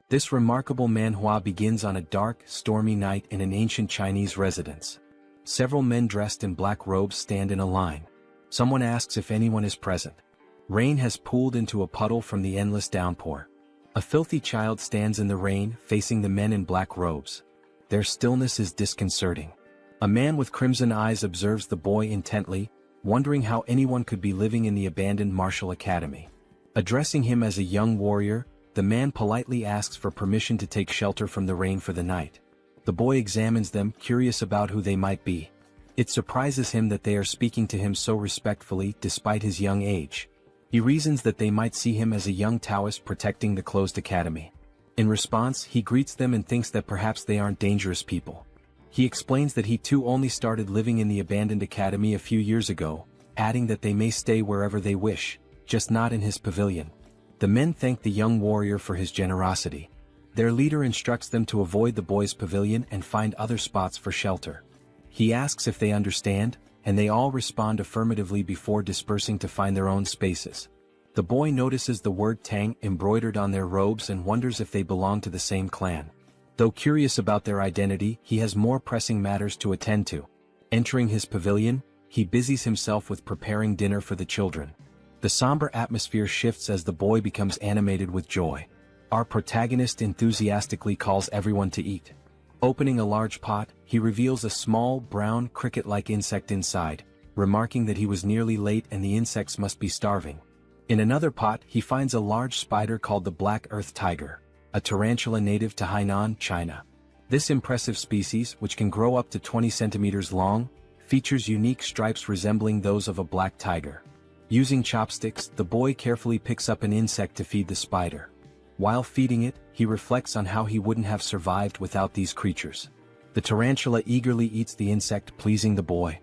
This remarkable manhwa begins on a dark, stormy night in an ancient Chinese residence. Several men dressed in black robes stand in a line. Someone asks if anyone is present. Rain has pooled into a puddle from the endless downpour. A filthy child stands in the rain, facing the men in black robes. Their stillness is disconcerting. A man with crimson eyes observes the boy intently, wondering how anyone could be living in the abandoned martial academy. Addressing him as a young warrior, the man politely asks for permission to take shelter from the rain for the night. The boy examines them, curious about who they might be. It surprises him that they are speaking to him so respectfully despite his young age. He reasons that they might see him as a young Taoist protecting the closed academy. In response, he greets them and thinks that perhaps they aren't dangerous people. He explains that he too only started living in the abandoned academy a few years ago, adding that they may stay wherever they wish, just not in his pavilion. The men thank the young warrior for his generosity. Their leader instructs them to avoid the boy's pavilion and find other spots for shelter. He asks if they understand, and they all respond affirmatively before dispersing to find their own spaces. The boy notices the word Tang embroidered on their robes and wonders if they belong to the same clan. Though curious about their identity, he has more pressing matters to attend to. Entering his pavilion, he busies himself with preparing dinner for the children. The somber atmosphere shifts as the boy becomes animated with joy. Our protagonist enthusiastically calls everyone to eat. Opening a large pot, he reveals a small, brown, cricket-like insect inside, remarking that he was nearly late and the insects must be starving. In another pot, he finds a large spider called the black earth tiger, a tarantula native to Hainan, China. This impressive species, which can grow up to 20 centimeters long, features unique stripes resembling those of a black tiger. Using chopsticks, the boy carefully picks up an insect to feed the spider. While feeding it, he reflects on how he wouldn't have survived without these creatures. The tarantula eagerly eats the insect, pleasing the boy.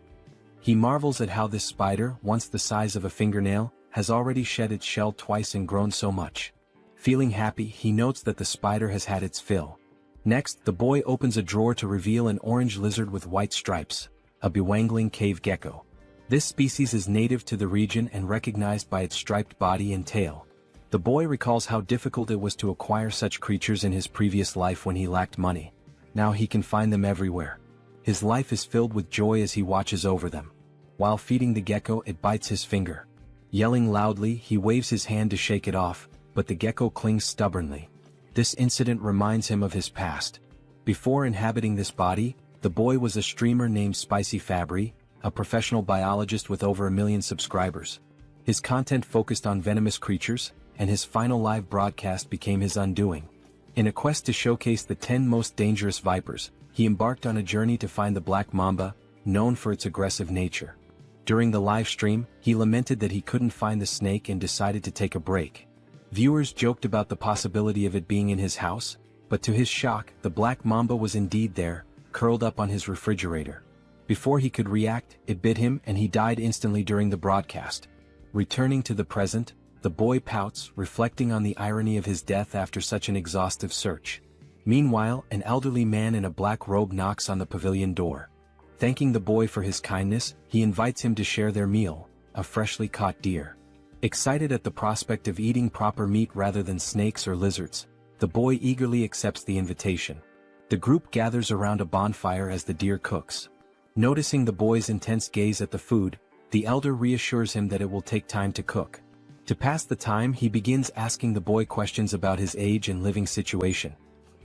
He marvels at how this spider, once the size of a fingernail, has already shed its shell twice and grown so much. Feeling happy, he notes that the spider has had its fill. Next, the boy opens a drawer to reveal an orange lizard with white stripes, a bewangling cave gecko. This species is native to the region and recognized by its striped body and tail. The boy recalls how difficult it was to acquire such creatures in his previous life when he lacked money. Now he can find them everywhere. His life is filled with joy as he watches over them. While feeding the gecko, it bites his finger. Yelling loudly, he waves his hand to shake it off, but the gecko clings stubbornly. This incident reminds him of his past. Before inhabiting this body, the boy was a streamer named Spicy Fabre, a professional biologist with over 1 million subscribers. His content focused on venomous creatures, and his final live broadcast became his undoing. In a quest to showcase the 10 most dangerous vipers, he embarked on a journey to find the black mamba, known for its aggressive nature. During the live stream, he lamented that he couldn't find the snake and decided to take a break. Viewers joked about the possibility of it being in his house, but to his shock, the black mamba was indeed there, curled up on his refrigerator. Before he could react, it bit him and he died instantly during the broadcast. Returning to the present, the boy pouts, reflecting on the irony of his death after such an exhaustive search. Meanwhile, an elderly man in a black robe knocks on the pavilion door. Thanking the boy for his kindness, he invites him to share their meal, a freshly caught deer. Excited at the prospect of eating proper meat rather than snakes or lizards, the boy eagerly accepts the invitation. The group gathers around a bonfire as the deer cooks. Noticing the boy's intense gaze at the food, the elder reassures him that it will take time to cook. To pass the time, he begins asking the boy questions about his age and living situation.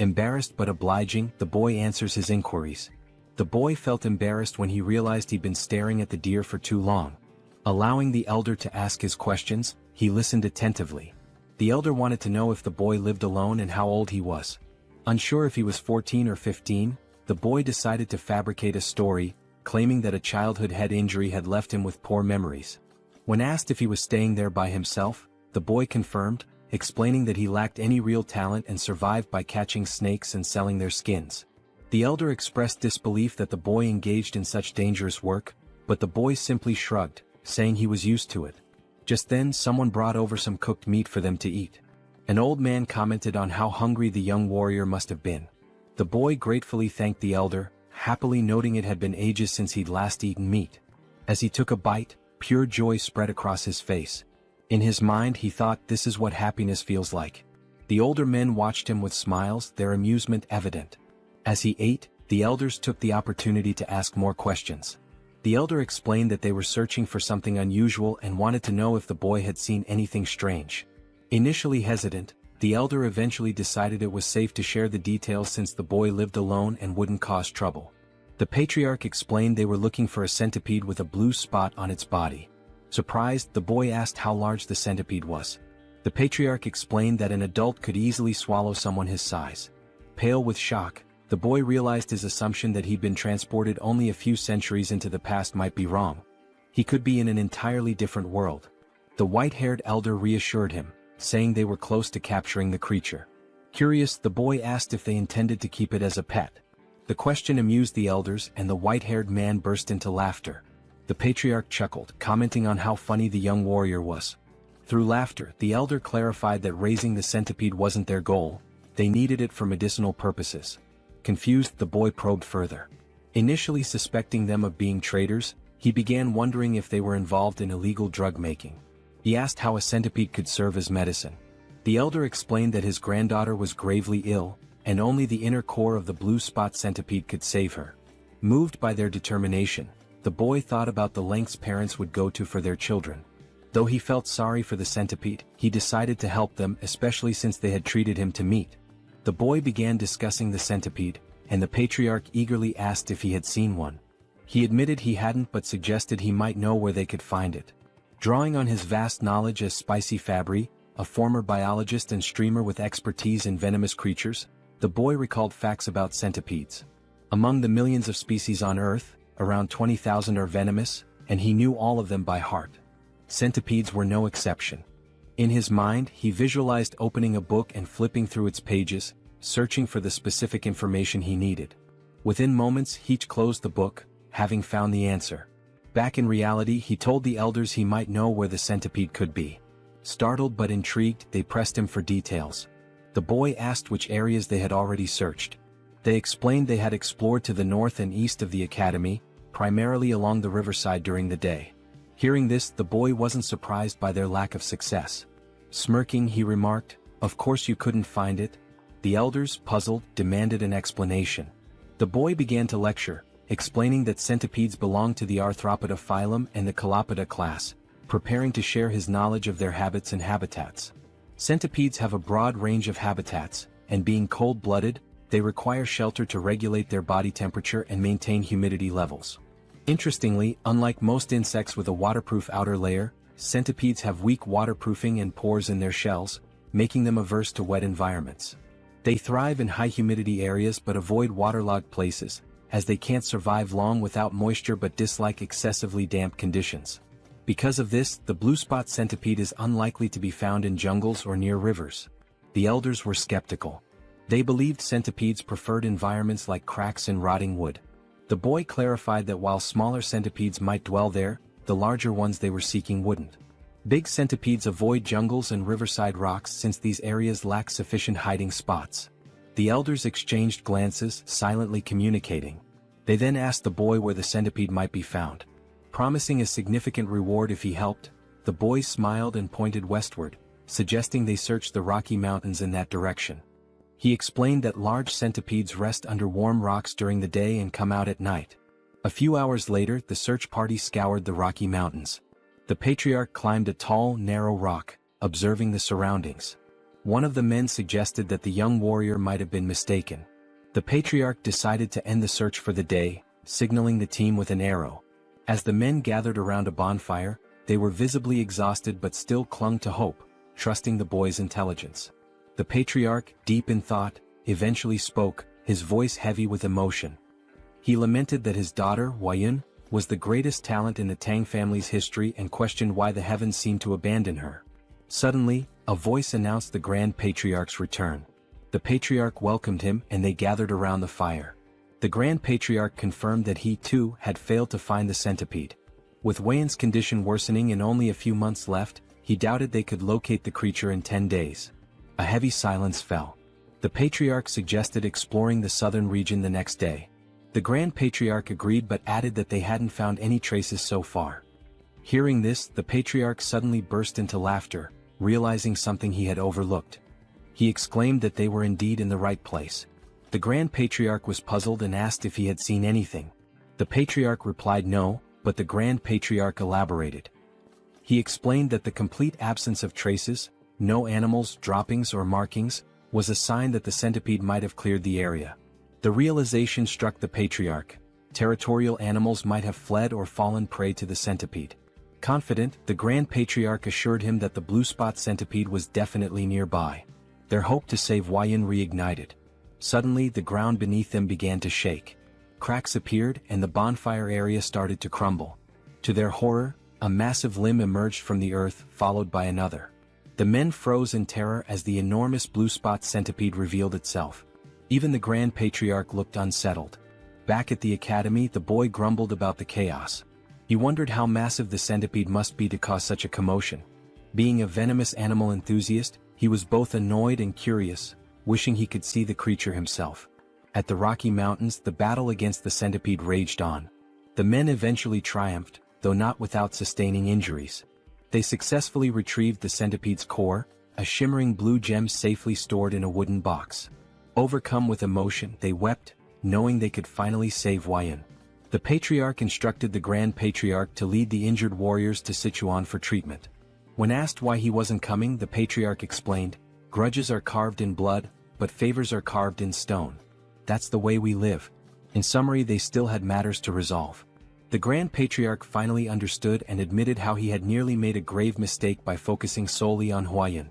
Embarrassed but obliging, the boy answers his inquiries. The boy felt embarrassed when he realized he'd been staring at the deer for too long. Allowing the elder to ask his questions, he listened attentively. The elder wanted to know if the boy lived alone and how old he was. Unsure if he was 14 or 15, the boy decided to fabricate a story, claiming that a childhood head injury had left him with poor memories. When asked if he was staying there by himself, the boy confirmed, explaining that he lacked any real talent and survived by catching snakes and selling their skins. The elder expressed disbelief that the boy engaged in such dangerous work, but the boy simply shrugged, saying he was used to it. Just then, someone brought over some cooked meat for them to eat. An old man commented on how hungry the young warrior must have been. The boy gratefully thanked the elder, happily noting it had been ages since he'd last eaten meat. As he took a bite, pure joy spread across his face. In his mind, he thought, this is what happiness feels like. The older men watched him with smiles, their amusement evident. As he ate, the elders took the opportunity to ask more questions. The elder explained that they were searching for something unusual and wanted to know if the boy had seen anything strange. Initially hesitant, the elder eventually decided it was safe to share the details since the boy lived alone and wouldn't cause trouble. The patriarch explained they were looking for a centipede with a blue spot on its body. Surprised, the boy asked how large the centipede was. The patriarch explained that an adult could easily swallow someone his size. Pale with shock, the boy realized his assumption that he'd been transported only a few centuries into the past might be wrong. He could be in an entirely different world. The white-haired elder reassured him, saying they were close to capturing the creature. Curious, the boy asked if they intended to keep it as a pet. The question amused the elders and the white-haired man burst into laughter. The patriarch chuckled, commenting on how funny the young warrior was. Through laughter, the elder clarified that raising the centipede wasn't their goal, they needed it for medicinal purposes. Confused, the boy probed further. Initially suspecting them of being traitors, he began wondering if they were involved in illegal drug making. He asked how a centipede could serve as medicine. The elder explained that his granddaughter was gravely ill, and only the inner core of the blue spot centipede could save her. Moved by their determination, the boy thought about the lengths parents would go to for their children. Though he felt sorry for the centipede, he decided to help them, especially since they had treated him to meat. The boy began discussing the centipede, and the patriarch eagerly asked if he had seen one. He admitted he hadn't but suggested he might know where they could find it. Drawing on his vast knowledge as Spicy Fabre, a former biologist and streamer with expertise in venomous creatures, the boy recalled facts about centipedes. Among the millions of species on Earth, around 20,000 are venomous, and he knew all of them by heart. Centipedes were no exception. In his mind, he visualized opening a book and flipping through its pages, searching for the specific information he needed. Within moments, he closed the book, having found the answer. Back in reality, he told the elders he might know where the centipede could be. Startled but intrigued, they pressed him for details. The boy asked which areas they had already searched. They explained they had explored to the north and east of the academy, primarily along the riverside during the day. Hearing this, the boy wasn't surprised by their lack of success. Smirking, he remarked, "Of course you couldn't find it." The elders, puzzled, demanded an explanation. The boy began to lecture, explaining that centipedes belong to the Arthropoda phylum and the Calopoda class, preparing to share his knowledge of their habits and habitats. Centipedes have a broad range of habitats, and being cold-blooded, they require shelter to regulate their body temperature and maintain humidity levels. Interestingly, unlike most insects with a waterproof outer layer, centipedes have weak waterproofing and pores in their shells, making them averse to wet environments. They thrive in high-humidity areas but avoid waterlogged places, as they can't survive long without moisture but dislike excessively damp conditions. Because of this, the blue spot centipede is unlikely to be found in jungles or near rivers. The elders were skeptical. They believed centipedes preferred environments like cracks and rotting wood. The boy clarified that while smaller centipedes might dwell there, the larger ones they were seeking wouldn't. Big centipedes avoid jungles and riverside rocks since these areas lack sufficient hiding spots. The elders exchanged glances, silently communicating. They then asked the boy where the centipede might be found. Promising a significant reward if he helped, the boy smiled and pointed westward, suggesting they search the Rocky Mountains in that direction. He explained that large centipedes rest under warm rocks during the day and come out at night. A few hours later, the search party scoured the Rocky Mountains. The patriarch climbed a tall, narrow rock, observing the surroundings. One of the men suggested that the young warrior might have been mistaken. The patriarch decided to end the search for the day, signaling the team with an arrow. As the men gathered around a bonfire, they were visibly exhausted but still clung to hope, trusting the boy's intelligence. The patriarch, deep in thought, eventually spoke, his voice heavy with emotion. He lamented that his daughter, Huayun, was the greatest talent in the Tang family's history and questioned why the heavens seemed to abandon her. Suddenly, a voice announced the Grand Patriarch's return. The patriarch welcomed him and they gathered around the fire. The Grand Patriarch confirmed that he too had failed to find the centipede. With Huayun's condition worsening and only a few months left, he doubted they could locate the creature in 10 days. A heavy silence fell. The patriarch suggested exploring the southern region the next day. The Grand Patriarch agreed but added that they hadn't found any traces so far. Hearing this, the patriarch suddenly burst into laughter, realizing something he had overlooked. He exclaimed that they were indeed in the right place. The Grand Patriarch was puzzled and asked if he had seen anything. The Patriarch replied no, but the Grand Patriarch elaborated. He explained that the complete absence of traces, no animals, droppings or markings, was a sign that the centipede might have cleared the area. The realization struck the Patriarch. Territorial animals might have fled or fallen prey to the centipede. Confident, the Grand Patriarch assured him that the blue spot centipede was definitely nearby. Their hope to save Huayan reignited. Suddenly the ground beneath them began to shake. Cracks appeared and the bonfire area started to crumble. To their horror, a massive limb emerged from the earth, followed by another. The men froze in terror as the enormous blue spot centipede revealed itself. Even the Grand Patriarch looked unsettled. Back at the academy, the boy grumbled about the chaos. He wondered how massive the centipede must be to cause such a commotion. Being a venomous animal enthusiast, he was both annoyed and curious, wishing he could see the creature himself. At the Rocky Mountains, the battle against the centipede raged on. The men eventually triumphed, though not without sustaining injuries. They successfully retrieved the centipede's core, a shimmering blue gem safely stored in a wooden box. Overcome with emotion, they wept, knowing they could finally save Huayan. The Patriarch instructed the Grand Patriarch to lead the injured warriors to Sichuan for treatment. When asked why he wasn't coming, the Patriarch explained, "Grudges are carved in blood, but favors are carved in stone. That's the way we live." In summary, they still had matters to resolve. The Grand Patriarch finally understood and admitted how he had nearly made a grave mistake by focusing solely on Huayan.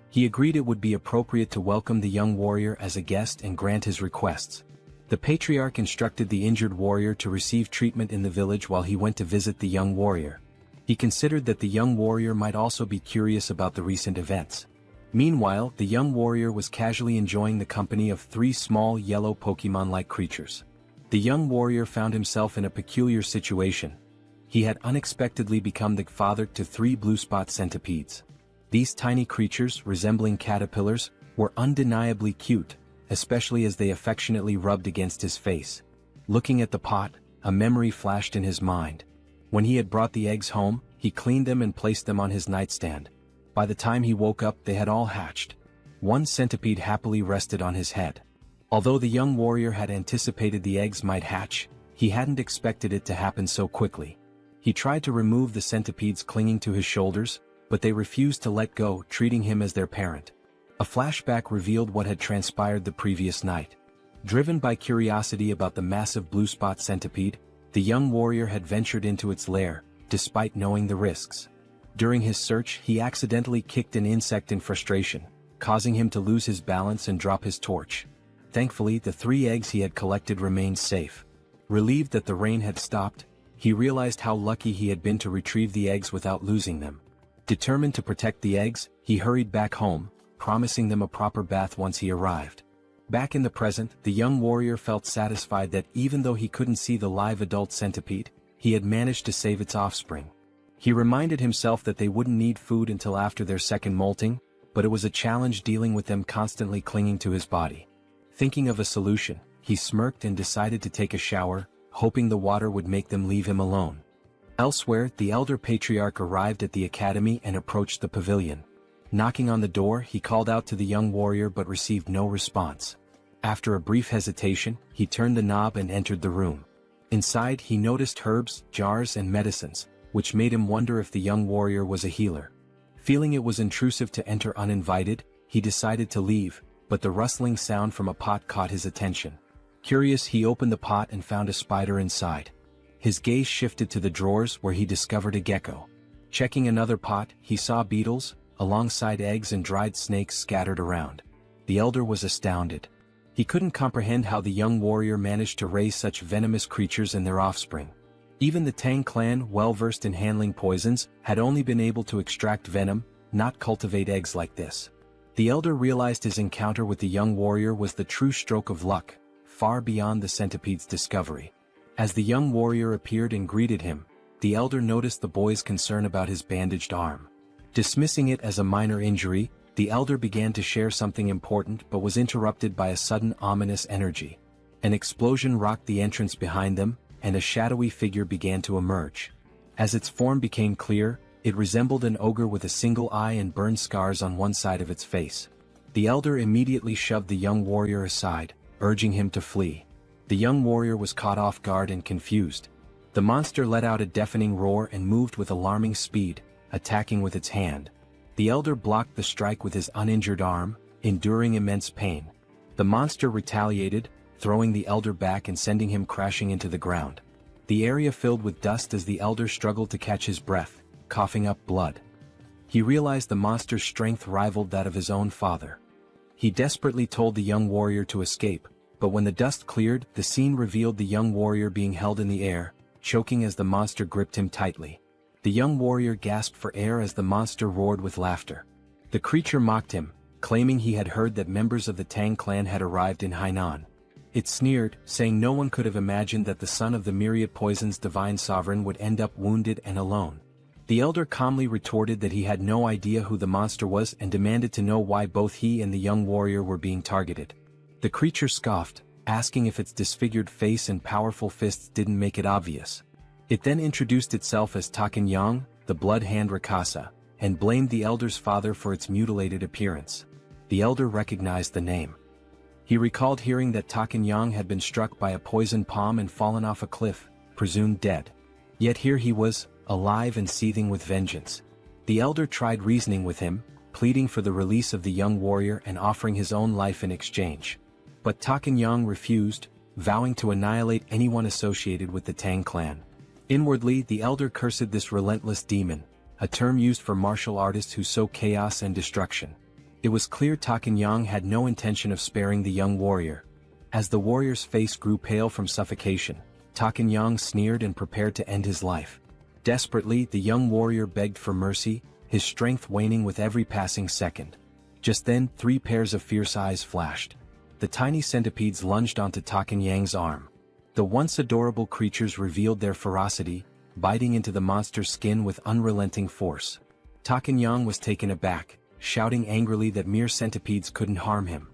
He agreed it would be appropriate to welcome the young warrior as a guest and grant his requests. The Patriarch instructed the injured warrior to receive treatment in the village while he went to visit the young warrior. He considered that the young warrior might also be curious about the recent events. Meanwhile, the young warrior was casually enjoying the company of 3 small yellow Pokemon-like creatures. The young warrior found himself in a peculiar situation. He had unexpectedly become the father to 3 blue spot centipedes. These tiny creatures, resembling caterpillars, were undeniably cute, especially as they affectionately rubbed against his face. Looking at the pot, a memory flashed in his mind. When he had brought the eggs home, he cleaned them and placed them on his nightstand. By the time he woke up, they had all hatched. 1 centipede happily rested on his head. Although the young warrior had anticipated the eggs might hatch, he hadn't expected it to happen so quickly. He tried to remove the centipedes clinging to his shoulders, but they refused to let go, treating him as their parent. A flashback revealed what had transpired the previous night. Driven by curiosity about the massive blue spot centipede, the young warrior had ventured into its lair, despite knowing the risks. During his search, he accidentally kicked an insect in frustration, causing him to lose his balance and drop his torch. Thankfully, the 3 eggs he had collected remained safe. Relieved that the rain had stopped, he realized how lucky he had been to retrieve the eggs without losing them. Determined to protect the eggs, he hurried back home, promising them a proper bath once he arrived. Back in the present, the young warrior felt satisfied that even though he couldn't see the live adult centipede, he had managed to save its offspring. He reminded himself that they wouldn't need food until after their second molting, but it was a challenge dealing with them constantly clinging to his body. Thinking of a solution, he smirked and decided to take a shower, hoping the water would make them leave him alone. Elsewhere, the elder patriarch arrived at the academy and approached the pavilion. Knocking on the door, he called out to the young warrior but received no response. After a brief hesitation, he turned the knob and entered the room. Inside, he noticed herbs, jars and medicines, which made him wonder if the young warrior was a healer. Feeling it was intrusive to enter uninvited, he decided to leave, but the rustling sound from a pot caught his attention. Curious, he opened the pot and found a spider inside. His gaze shifted to the drawers where he discovered a gecko. Checking another pot, he saw beetles, alongside eggs and dried snakes scattered around. The elder was astounded. He couldn't comprehend how the young warrior managed to raise such venomous creatures and their offspring. Even the Tang clan, well versed in handling poisons, had only been able to extract venom, not cultivate eggs like this. The elder realized his encounter with the young warrior was the true stroke of luck, far beyond the centipede's discovery. As the young warrior appeared and greeted him, the elder noticed the boy's concern about his bandaged arm. Dismissing it as a minor injury, the elder began to share something important but was interrupted by a sudden ominous energy. An explosion rocked the entrance behind them, and a shadowy figure began to emerge. As its form became clear, it resembled an ogre with a single eye and burn scars on one side of its face. The elder immediately shoved the young warrior aside, urging him to flee. The young warrior was caught off guard and confused. The monster let out a deafening roar and moved with alarming speed, attacking with its hand. The elder blocked the strike with his uninjured arm, enduring immense pain. The monster retaliated, throwing the elder back and sending him crashing into the ground. The area filled with dust as the elder struggled to catch his breath, coughing up blood. He realized the monster's strength rivaled that of his own father. He desperately told the young warrior to escape, but when the dust cleared, the scene revealed the young warrior being held in the air, choking as the monster gripped him tightly. The young warrior gasped for air as the monster roared with laughter. The creature mocked him, claiming he had heard that members of the Tang clan had arrived in Hainan. It sneered, saying no one could have imagined that the son of the myriad poison's divine sovereign would end up wounded and alone. The elder calmly retorted that he had no idea who the monster was and demanded to know why both he and the young warrior were being targeted. The creature scoffed, asking if its disfigured face and powerful fists didn't make it obvious. It then introduced itself as Taken Yang, the blood hand Rakasa, and blamed the elder's father for its mutilated appearance. The elder recognized the name. He recalled hearing that Taken Yang had been struck by a poisoned palm and fallen off a cliff, presumed dead. Yet here he was, alive and seething with vengeance. The elder tried reasoning with him, pleading for the release of the young warrior and offering his own life in exchange. But Taken Yang refused, vowing to annihilate anyone associated with the Tang clan. Inwardly, the elder cursed this relentless demon, a term used for martial artists who sow chaos and destruction. It was clear Taken Yang had no intention of sparing the young warrior. As the warrior's face grew pale from suffocation, Taken Yang sneered and prepared to end his life. Desperately, the young warrior begged for mercy, his strength waning with every passing second. Just then, 3 pairs of fierce eyes flashed. The tiny centipedes lunged onto Taken Yang's arm. The once adorable creatures revealed their ferocity, biting into the monster's skin with unrelenting force. Taken Yang was taken aback, shouting angrily that mere centipedes couldn't harm him.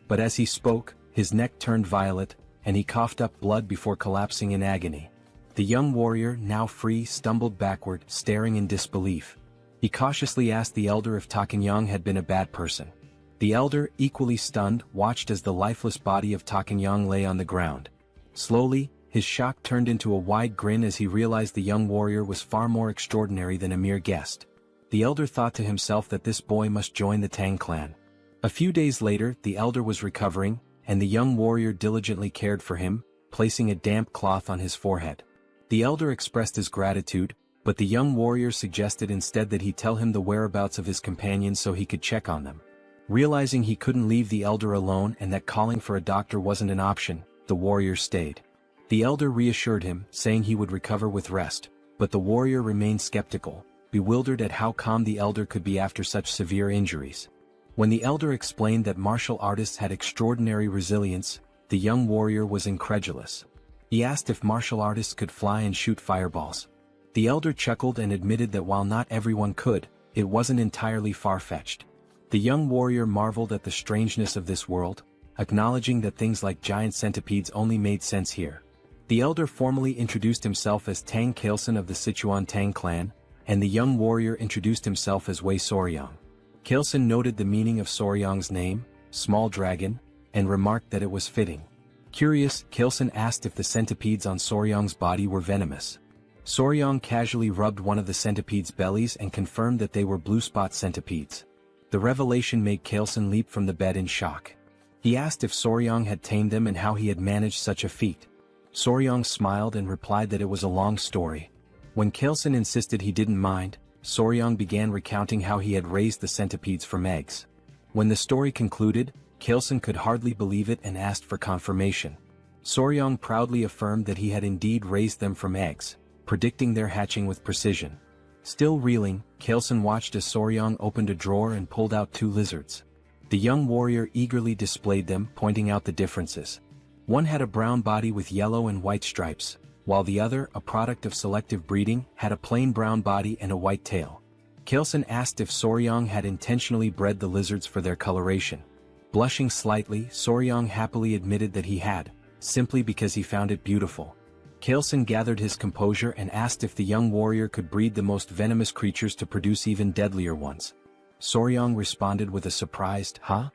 But as he spoke, his neck turned violet, and he coughed up blood before collapsing in agony. The young warrior, now free, stumbled backward, staring in disbelief. He cautiously asked the elder if Taken Yang had been a bad person. The elder, equally stunned, watched as the lifeless body of Taken Yang lay on the ground. Slowly, his shock turned into a wide grin as he realized the young warrior was far more extraordinary than a mere guest. The elder thought to himself that this boy must join the Tang clan. A few days later, the elder was recovering, and the young warrior diligently cared for him, placing a damp cloth on his forehead. The elder expressed his gratitude, but the young warrior suggested instead that he tell him the whereabouts of his companions so he could check on them. Realizing he couldn't leave the elder alone and that calling for a doctor wasn't an option, the warrior stayed. The elder reassured him, saying he would recover with rest, but the warrior remained skeptical, bewildered at how calm the elder could be after such severe injuries. When the elder explained that martial artists had extraordinary resilience, the young warrior was incredulous. He asked if martial artists could fly and shoot fireballs. The elder chuckled and admitted that while not everyone could, it wasn't entirely far-fetched. The young warrior marveled at the strangeness of this world, acknowledging that things like giant centipedes only made sense here. The elder formally introduced himself as Tang Kailson of the Sichuan Tang Clan, and the young warrior introduced himself as Wei Soryang. Kailson noted the meaning of Soryang's name, small dragon, and remarked that it was fitting. Curious, Kailson asked if the centipedes on Soryang's body were venomous. Soryang casually rubbed one of the centipedes' bellies and confirmed that they were blue spot centipedes. The revelation made Kailson leap from the bed in shock. He asked if Soryang had tamed them and how he had managed such a feat. Soryang smiled and replied that it was a long story. When Kailson insisted he didn't mind, Soryang began recounting how he had raised the centipedes from eggs. When the story concluded, Kailson could hardly believe it and asked for confirmation. Soryang proudly affirmed that he had indeed raised them from eggs, predicting their hatching with precision. Still reeling, Kailson watched as Soryang opened a drawer and pulled out 2 lizards. The young warrior eagerly displayed them, pointing out the differences. One had a brown body with yellow and white stripes, while the other, a product of selective breeding, had a plain brown body and a white tail. Kailson asked if Soryang had intentionally bred the lizards for their coloration. Blushing slightly, Soryang happily admitted that he had, simply because he found it beautiful. Kailson gathered his composure and asked if the young warrior could breed the most venomous creatures to produce even deadlier ones. Soryang responded with a surprised, "Huh?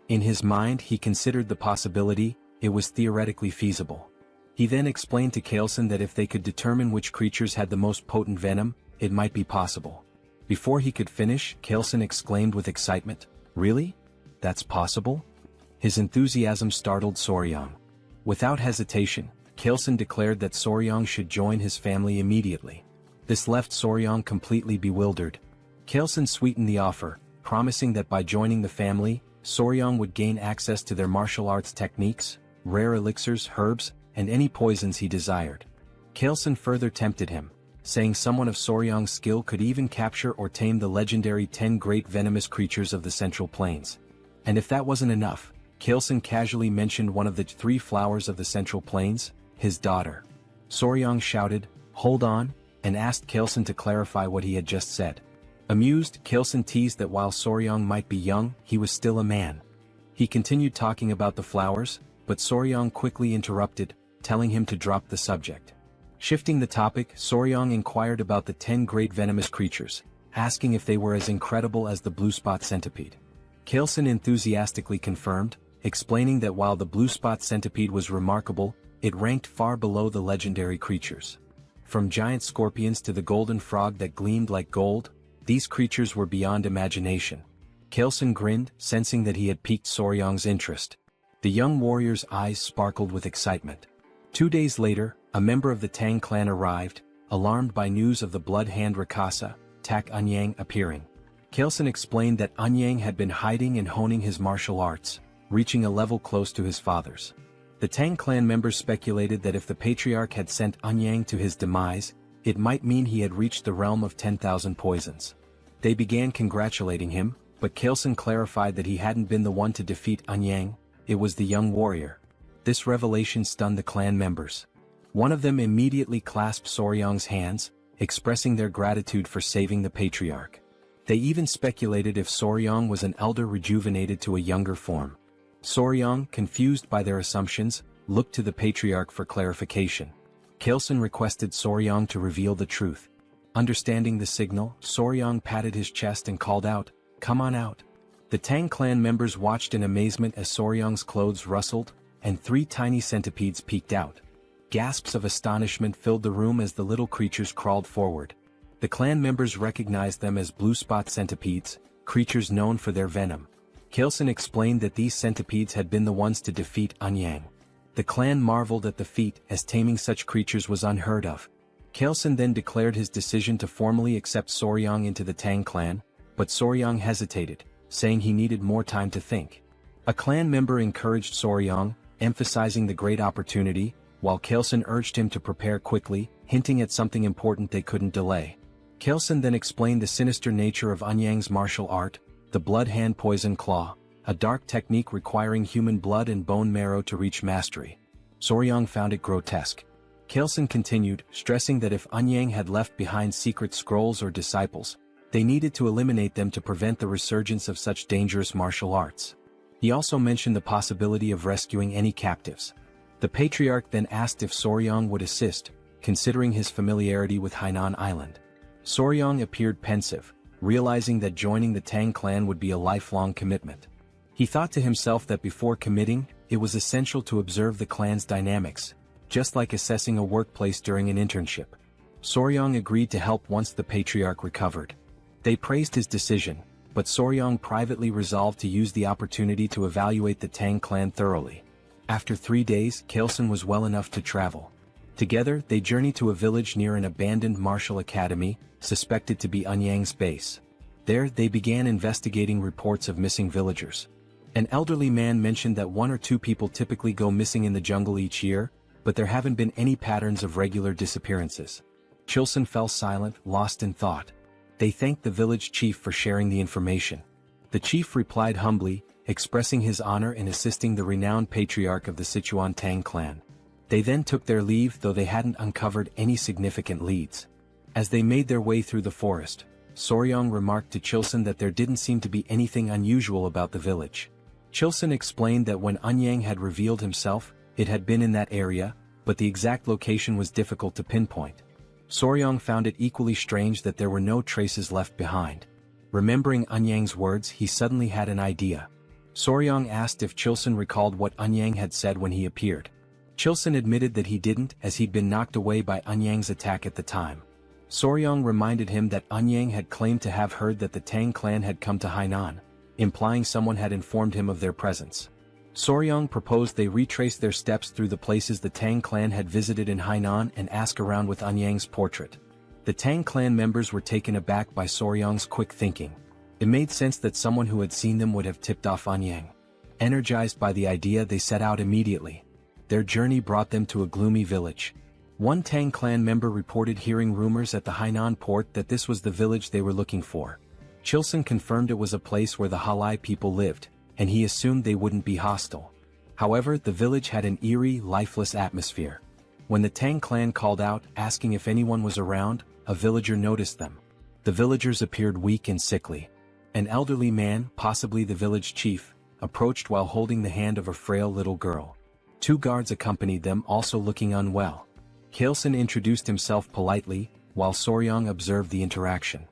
In his mind he considered the possibility, it was theoretically feasible. He then explained to Kaleson that if they could determine which creatures had the most potent venom, it might be possible. Before he could finish, Kaleson exclaimed with excitement, "Really? That's possible?" His enthusiasm startled Soryang. Without hesitation, Kaleson declared that Soryang should join his family immediately. This left Soryang completely bewildered. Kaleson sweetened the offer, promising that by joining the family, Soryang would gain access to their martial arts techniques, rare elixirs, herbs, and any poisons he desired. Kaleson further tempted him, saying someone of Soryang's skill could even capture or tame the legendary 10 great venomous creatures of the Central Plains. And if that wasn't enough, Kaleson casually mentioned one of the 3 flowers of the Central Plains, his daughter. Soryang shouted, "Hold on," and asked Kaleson to clarify what he had just said. Amused, Kaleson teased that while Soryang might be young, he was still a man. He continued talking about the flowers, but Soryang quickly interrupted, telling him to drop the subject. Shifting the topic, Soryang inquired about the 10 great venomous creatures, asking if they were as incredible as the blue spot centipede. Kaleson enthusiastically confirmed, explaining that while the blue spot centipede was remarkable, it ranked far below the legendary creatures. From giant scorpions to the golden frog that gleamed like gold, these creatures were beyond imagination. Kaleson grinned, sensing that he had piqued Soryang's interest. The young warrior's eyes sparkled with excitement. 2 days later, a member of the Tang clan arrived, alarmed by news of the blood hand Rakasa, Tak Anyang appearing. Kaleson explained that Anyang had been hiding and honing his martial arts, reaching a level close to his father's. The Tang clan members speculated that if the patriarch had sent Anyang to his demise, it might mean he had reached the realm of 10,000 poisons. They began congratulating him, but Kaleson clarified that he hadn't been the one to defeat Anyang, it was the young warrior. This revelation stunned the clan members. One of them immediately clasped Soryang's hands, expressing their gratitude for saving the patriarch. They even speculated if Soryang was an elder rejuvenated to a younger form. Soryang, confused by their assumptions, looked to the patriarch for clarification. Kaleson requested Soryang to reveal the truth. Understanding the signal, Soryang patted his chest and called out, "Come on out." The Tang clan members watched in amazement as Soryang's clothes rustled, and 3 tiny centipedes peeked out. Gasps of astonishment filled the room as the little creatures crawled forward. The clan members recognized them as blue spot centipedes, creatures known for their venom. Kaleson explained that these centipedes had been the ones to defeat Anyang. The clan marveled at the feat, as taming such creatures was unheard of. Kaleson then declared his decision to formally accept Soryang into the Tang clan, but Soryang hesitated, saying he needed more time to think. A clan member encouraged Soryang, emphasizing the great opportunity, while Kaleson urged him to prepare quickly, hinting at something important they couldn't delay. Kaleson then explained the sinister nature of Anyang's martial art, the blood hand poison claw, a dark technique requiring human blood and bone marrow to reach mastery. Soryang found it grotesque. Kaleson continued, stressing that if Anyang had left behind secret scrolls or disciples, they needed to eliminate them to prevent the resurgence of such dangerous martial arts. He also mentioned the possibility of rescuing any captives. The patriarch then asked if Soryang would assist, considering his familiarity with Hainan Island. Soryang appeared pensive, realizing that joining the Tang clan would be a lifelong commitment. He thought to himself that before committing, it was essential to observe the clan's dynamics, just like assessing a workplace during an internship. Soryang agreed to help once the patriarch recovered. They praised his decision, but Soryang privately resolved to use the opportunity to evaluate the Tang clan thoroughly. After 3 days, Kaleson was well enough to travel. Together, they journeyed to a village near an abandoned martial academy, suspected to be Anyang's base. There, they began investigating reports of missing villagers. An elderly man mentioned that 1 or 2 people typically go missing in the jungle each year, but there haven't been any patterns of regular disappearances. Kaleson fell silent, lost in thought. They thanked the village chief for sharing the information. The chief replied humbly, expressing his honor in assisting the renowned patriarch of the Sichuan Tang Clan. They then took their leave, though they hadn't uncovered any significant leads. As they made their way through the forest, Soryang remarked to Kaleson that there didn't seem to be anything unusual about the village. Kaleson explained that when Anyang had revealed himself, it had been in that area, but the exact location was difficult to pinpoint. Soryang found it equally strange that there were no traces left behind. Remembering Anyang's words, he suddenly had an idea. Soryang asked if Chilson recalled what Eunhyang had said when he appeared. Chilson admitted that he didn't, as he'd been knocked away by Eunhyang's attack at the time. Soryang reminded him that Eunhyang had claimed to have heard that the Tang clan had come to Hainan, implying someone had informed him of their presence. Soryang proposed they retrace their steps through the places the Tang clan had visited in Hainan and ask around with Eunhyang's portrait. The Tang clan members were taken aback by Soryang's quick thinking. It made sense that someone who had seen them would have tipped off Eunhyang. Energized by the idea, they set out immediately. Their journey brought them to a gloomy village. One Tang clan member reported hearing rumors at the Hainan port that this was the village they were looking for. Chilson confirmed it was a place where the Halai people lived, and he assumed they wouldn't be hostile. However, the village had an eerie, lifeless atmosphere. When the Tang clan called out, asking if anyone was around, a villager noticed them. The villagers appeared weak and sickly. An elderly man, possibly the village chief, approached while holding the hand of a frail little girl. Two guards accompanied them, also looking unwell. Chilson introduced himself politely, while Soryang observed the interaction.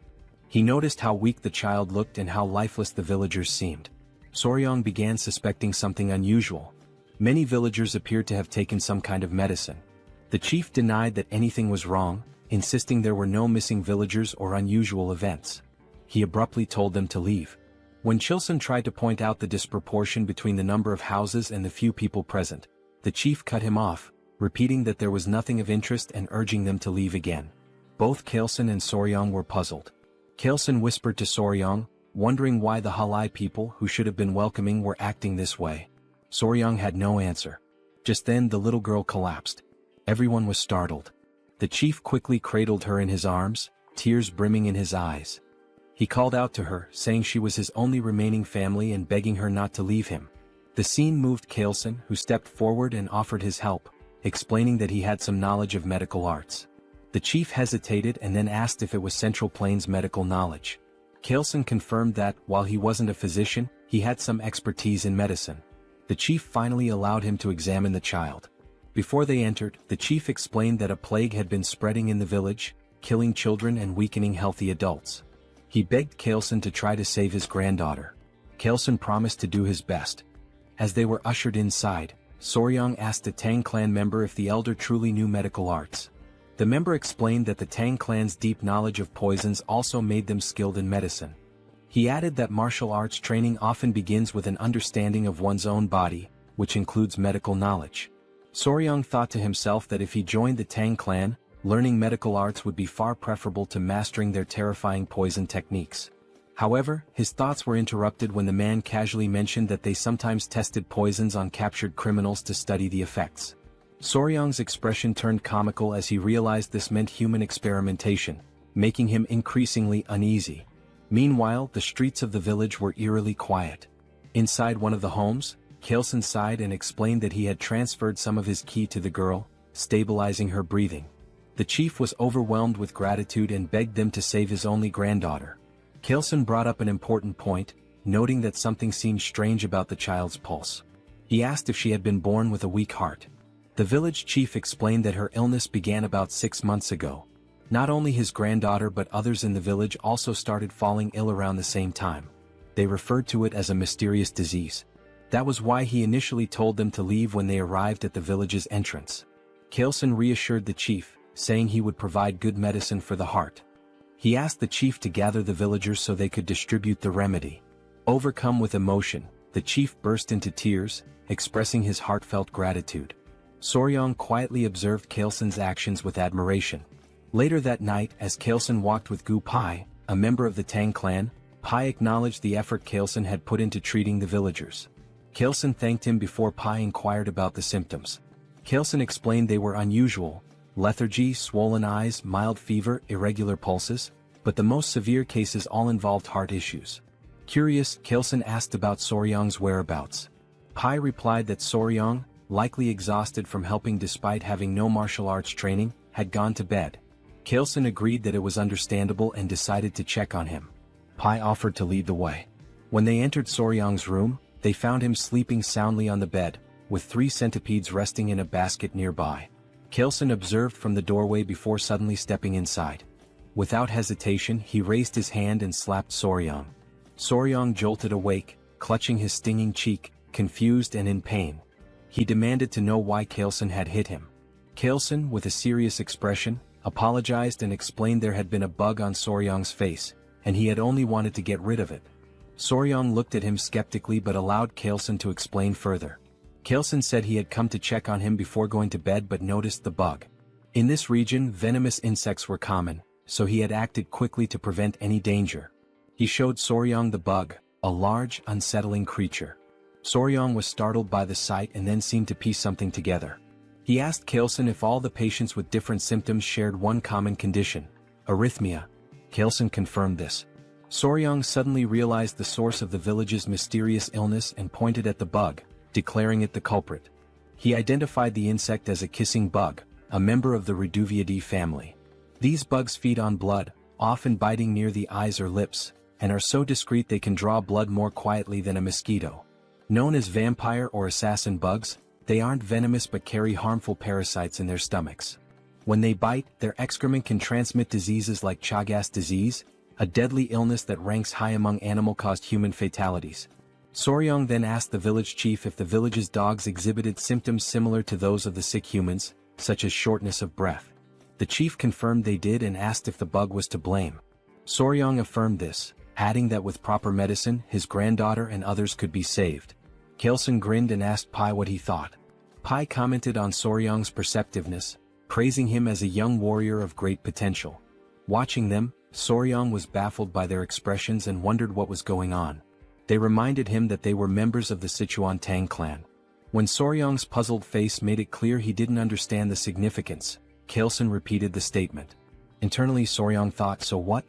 He noticed how weak the child looked and how lifeless the villagers seemed. Soryang began suspecting something unusual. Many villagers appeared to have taken some kind of medicine. The chief denied that anything was wrong, insisting there were no missing villagers or unusual events. He abruptly told them to leave. When Chilson tried to point out the disproportion between the number of houses and the few people present, the chief cut him off, repeating that there was nothing of interest and urging them to leave again. Both Chilson and Soryang were puzzled. Chilson whispered to Soryang, wondering why the Halai people who should have been welcoming were acting this way. Soryang had no answer. Just then the little girl collapsed. Everyone was startled. The chief quickly cradled her in his arms, tears brimming in his eyes. He called out to her, saying she was his only remaining family and begging her not to leave him. The scene moved Chilson, who stepped forward and offered his help, explaining that he had some knowledge of medical arts. The chief hesitated and then asked if it was Central Plains medical knowledge. Chilson confirmed that, while he wasn't a physician, he had some expertise in medicine. The chief finally allowed him to examine the child. Before they entered, the chief explained that a plague had been spreading in the village, killing children and weakening healthy adults. He begged Chilson to try to save his granddaughter. Chilson promised to do his best. As they were ushered inside, Soryang asked a Tang clan member if the elder truly knew medical arts. The member explained that the Tang clan's deep knowledge of poisons also made them skilled in medicine. He added that martial arts training often begins with an understanding of one's own body, which includes medical knowledge. Soryang thought to himself that if he joined the Tang clan, learning medical arts would be far preferable to mastering their terrifying poison techniques. However, his thoughts were interrupted when the man casually mentioned that they sometimes tested poisons on captured criminals to study the effects. Soryang's expression turned comical as he realized this meant human experimentation, making him increasingly uneasy. Meanwhile, the streets of the village were eerily quiet. Inside one of the homes, Chilson sighed and explained that he had transferred some of his ki to the girl, stabilizing her breathing. The chief was overwhelmed with gratitude and begged them to save his only granddaughter. Chilson brought up an important point, noting that something seemed strange about the child's pulse. He asked if she had been born with a weak heart. The village chief explained that her illness began about 6 months ago. Not only his granddaughter but others in the village also started falling ill around the same time. They referred to it as a mysterious disease. That was why he initially told them to leave when they arrived at the village's entrance. Chilson reassured the chief, saying he would provide good medicine for the heart. He asked the chief to gather the villagers so they could distribute the remedy. Overcome with emotion, the chief burst into tears, expressing his heartfelt gratitude. Soryang quietly observed Chilson's actions with admiration. Later that night, as Chilson walked with Gu Pai, a member of the Tang clan, Pai acknowledged the effort Chilson had put into treating the villagers. Chilson thanked him before Pai inquired about the symptoms. Chilson explained they were unusual: lethargy, swollen eyes, mild fever, irregular pulses, but the most severe cases all involved heart issues. Curious, Chilson asked about Soryang's whereabouts. Pai replied that Soryang, likely exhausted from helping despite having no martial arts training, had gone to bed. Chilson agreed that it was understandable and decided to check on him. Pai offered to lead the way. When they entered Soryang's room, they found him sleeping soundly on the bed, with 3 centipedes resting in a basket nearby. Chilson observed from the doorway before suddenly stepping inside. Without hesitation, he raised his hand and slapped Soryang. Soryang jolted awake, clutching his stinging cheek, confused and in pain. He demanded to know why Kaleson had hit him. Kaleson, with a serious expression, apologized and explained there had been a bug on Soryang's face, and he had only wanted to get rid of it. Soryang looked at him skeptically but allowed Kaleson to explain further. Kaleson said he had come to check on him before going to bed but noticed the bug. In this region, venomous insects were common, so he had acted quickly to prevent any danger. He showed Soryang the bug, a large, unsettling creature. Soryang was startled by the sight and then seemed to piece something together. He asked Kaleson if all the patients with different symptoms shared one common condition: arrhythmia. Kaleson confirmed this. Soryang suddenly realized the source of the village's mysterious illness and pointed at the bug, declaring it the culprit. He identified the insect as a kissing bug, a member of the Reduviidae family. These bugs feed on blood, often biting near the eyes or lips, and are so discreet they can draw blood more quietly than a mosquito. Known as vampire or assassin bugs, they aren't venomous but carry harmful parasites in their stomachs. When they bite, their excrement can transmit diseases like Chagas disease, a deadly illness that ranks high among animal-caused human fatalities. Soryang then asked the village chief if the village's dogs exhibited symptoms similar to those of the sick humans, such as shortness of breath. The chief confirmed they did and asked if the bug was to blame. Soryang affirmed this, adding that with proper medicine, his granddaughter and others could be saved. Kaleson grinned and asked Pai what he thought. Pai commented on Soryang's perceptiveness, praising him as a young warrior of great potential. Watching them, Soryang was baffled by their expressions and wondered what was going on. They reminded him that they were members of the Sichuan Tang Clan. When Soryang's puzzled face made it clear he didn't understand the significance, Kaleson repeated the statement. Internally Soryang thought, so what?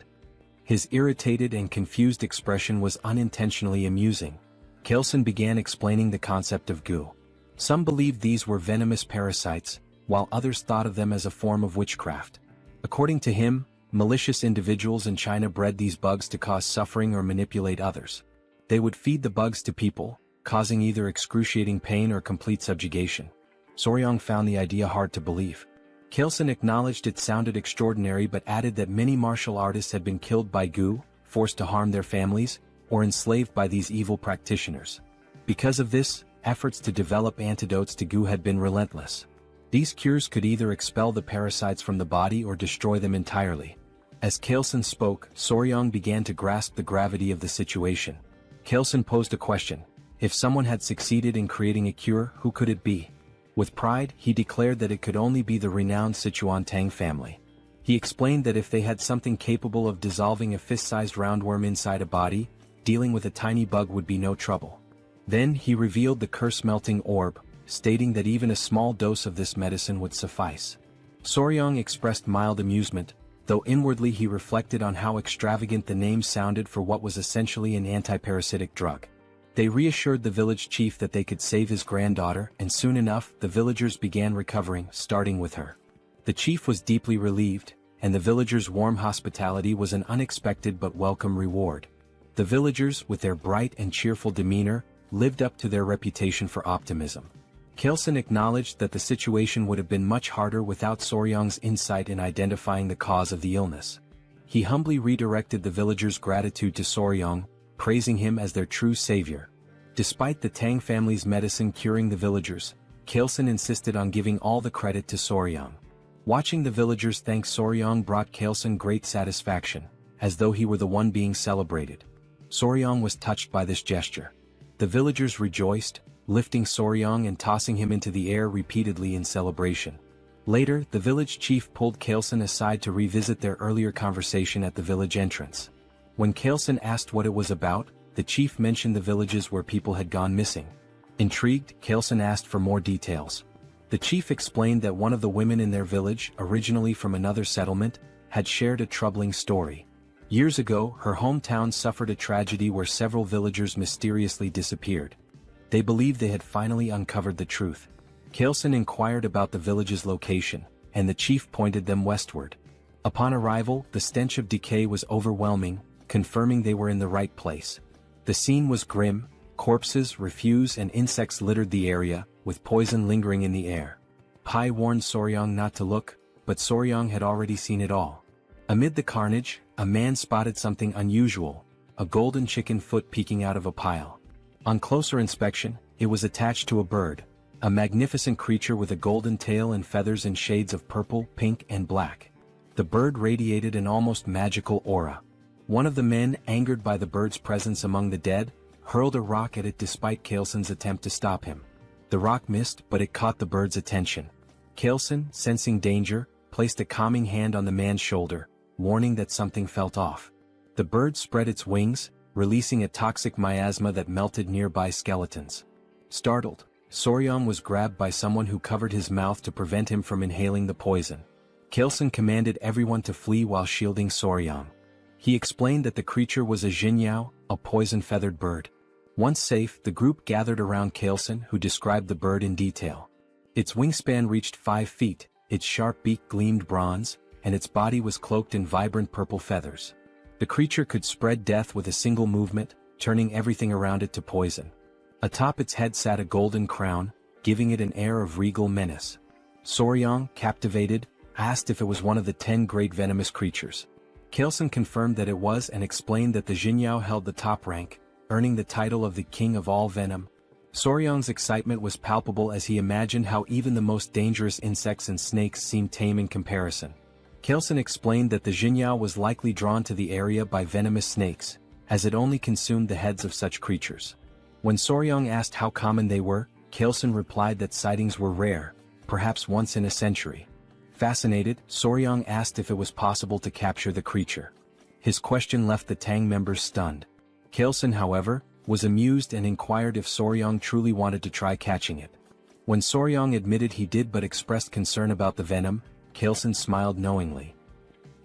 His irritated and confused expression was unintentionally amusing. Kaleson began explaining the concept of goo. Some believed these were venomous parasites, while others thought of them as a form of witchcraft. According to him, malicious individuals in China bred these bugs to cause suffering or manipulate others. They would feed the bugs to people, causing either excruciating pain or complete subjugation. Soryang found the idea hard to believe. Kaleson acknowledged it sounded extraordinary but added that many martial artists had been killed by goo, forced to harm their families, or enslaved by these evil practitioners. Because of this, efforts to develop antidotes to goo had been relentless. These cures could either expel the parasites from the body or destroy them entirely. As Kaleson spoke, Soryang began to grasp the gravity of the situation. Kaleson posed a question: if someone had succeeded in creating a cure, who could it be? With pride, he declared that it could only be the renowned Sichuan Tang family. He explained that if they had something capable of dissolving a fist-sized roundworm inside a body, dealing with a tiny bug would be no trouble. Then he revealed the curse-melting orb, stating that even a small dose of this medicine would suffice. Soryang expressed mild amusement, though inwardly he reflected on how extravagant the name sounded for what was essentially an antiparasitic drug. They reassured the village chief that they could save his granddaughter, and soon enough the villagers began recovering, starting with her. The chief was deeply relieved, and the villagers' warm hospitality was an unexpected but welcome reward. The villagers, with their bright and cheerful demeanor, lived up to their reputation for optimism. Kaleson acknowledged that the situation would have been much harder without Soryang's insight in identifying the cause of the illness. He humbly redirected the villagers' gratitude to Soryang, praising him as their true savior. Despite the Tang family's medicine curing the villagers, Kaleson insisted on giving all the credit to Soryang. Watching the villagers thank Soryang brought Kaleson great satisfaction, as though he were the one being celebrated. Soryang was touched by this gesture. The villagers rejoiced, lifting Soryang and tossing him into the air repeatedly in celebration. Later, the village chief pulled Kaleson aside to revisit their earlier conversation at the village entrance. When Kaleson asked what it was about, the chief mentioned the villages where people had gone missing. Intrigued, Kaleson asked for more details. The chief explained that one of the women in their village, originally from another settlement, had shared a troubling story. Years ago, her hometown suffered a tragedy where several villagers mysteriously disappeared. They believed they had finally uncovered the truth. Kaleson inquired about the village's location, and the chief pointed them westward. Upon arrival, the stench of decay was overwhelming, confirming they were in the right place. The scene was grim. Corpses, refuse and insects littered the area, with poison lingering in the air. Pai warned Soryang not to look, but Soryang had already seen it all. Amid the carnage, a man spotted something unusual, a golden chicken foot peeking out of a pile. On closer inspection, it was attached to a bird, a magnificent creature with a golden tail and feathers in shades of purple, pink, and black. The bird radiated an almost magical aura. One of the men, angered by the bird's presence among the dead, hurled a rock at it despite Kalesen's attempt to stop him. The rock missed, but it caught the bird's attention. Kalesen, sensing danger, placed a calming hand on the man's shoulder, warning that something felt off. The bird spread its wings, releasing a toxic miasma that melted nearby skeletons. Startled, Soryang was grabbed by someone who covered his mouth to prevent him from inhaling the poison. Kalesen commanded everyone to flee while shielding Soryang. He explained that the creature was a jinyao, a poison-feathered bird. Once safe, the group gathered around Kalesen, who described the bird in detail. Its wingspan reached 5 feet, its sharp beak gleamed bronze, and its body was cloaked in vibrant purple feathers. The creature could spread death with a single movement, turning everything around it to poison. Atop its head sat a golden crown, giving it an air of regal menace. Soryang, captivated, asked if it was one of the 10 great venomous creatures. Kalesen confirmed that it was and explained that the jinyao held the top rank, earning the title of the king of all venom. Soryang's excitement was palpable as he imagined how even the most dangerous insects and snakes seemed tame in comparison. Kalesen explained that the jinyao was likely drawn to the area by venomous snakes, as it only consumed the heads of such creatures. When Soryang asked how common they were, Kalesen replied that sightings were rare, perhaps once in a century. Fascinated, Soryang asked if it was possible to capture the creature. His question left the Tang members stunned. Kalesen, however, was amused and inquired if Soryang truly wanted to try catching it. When Soryang admitted he did but expressed concern about the venom, Kalesen smiled knowingly.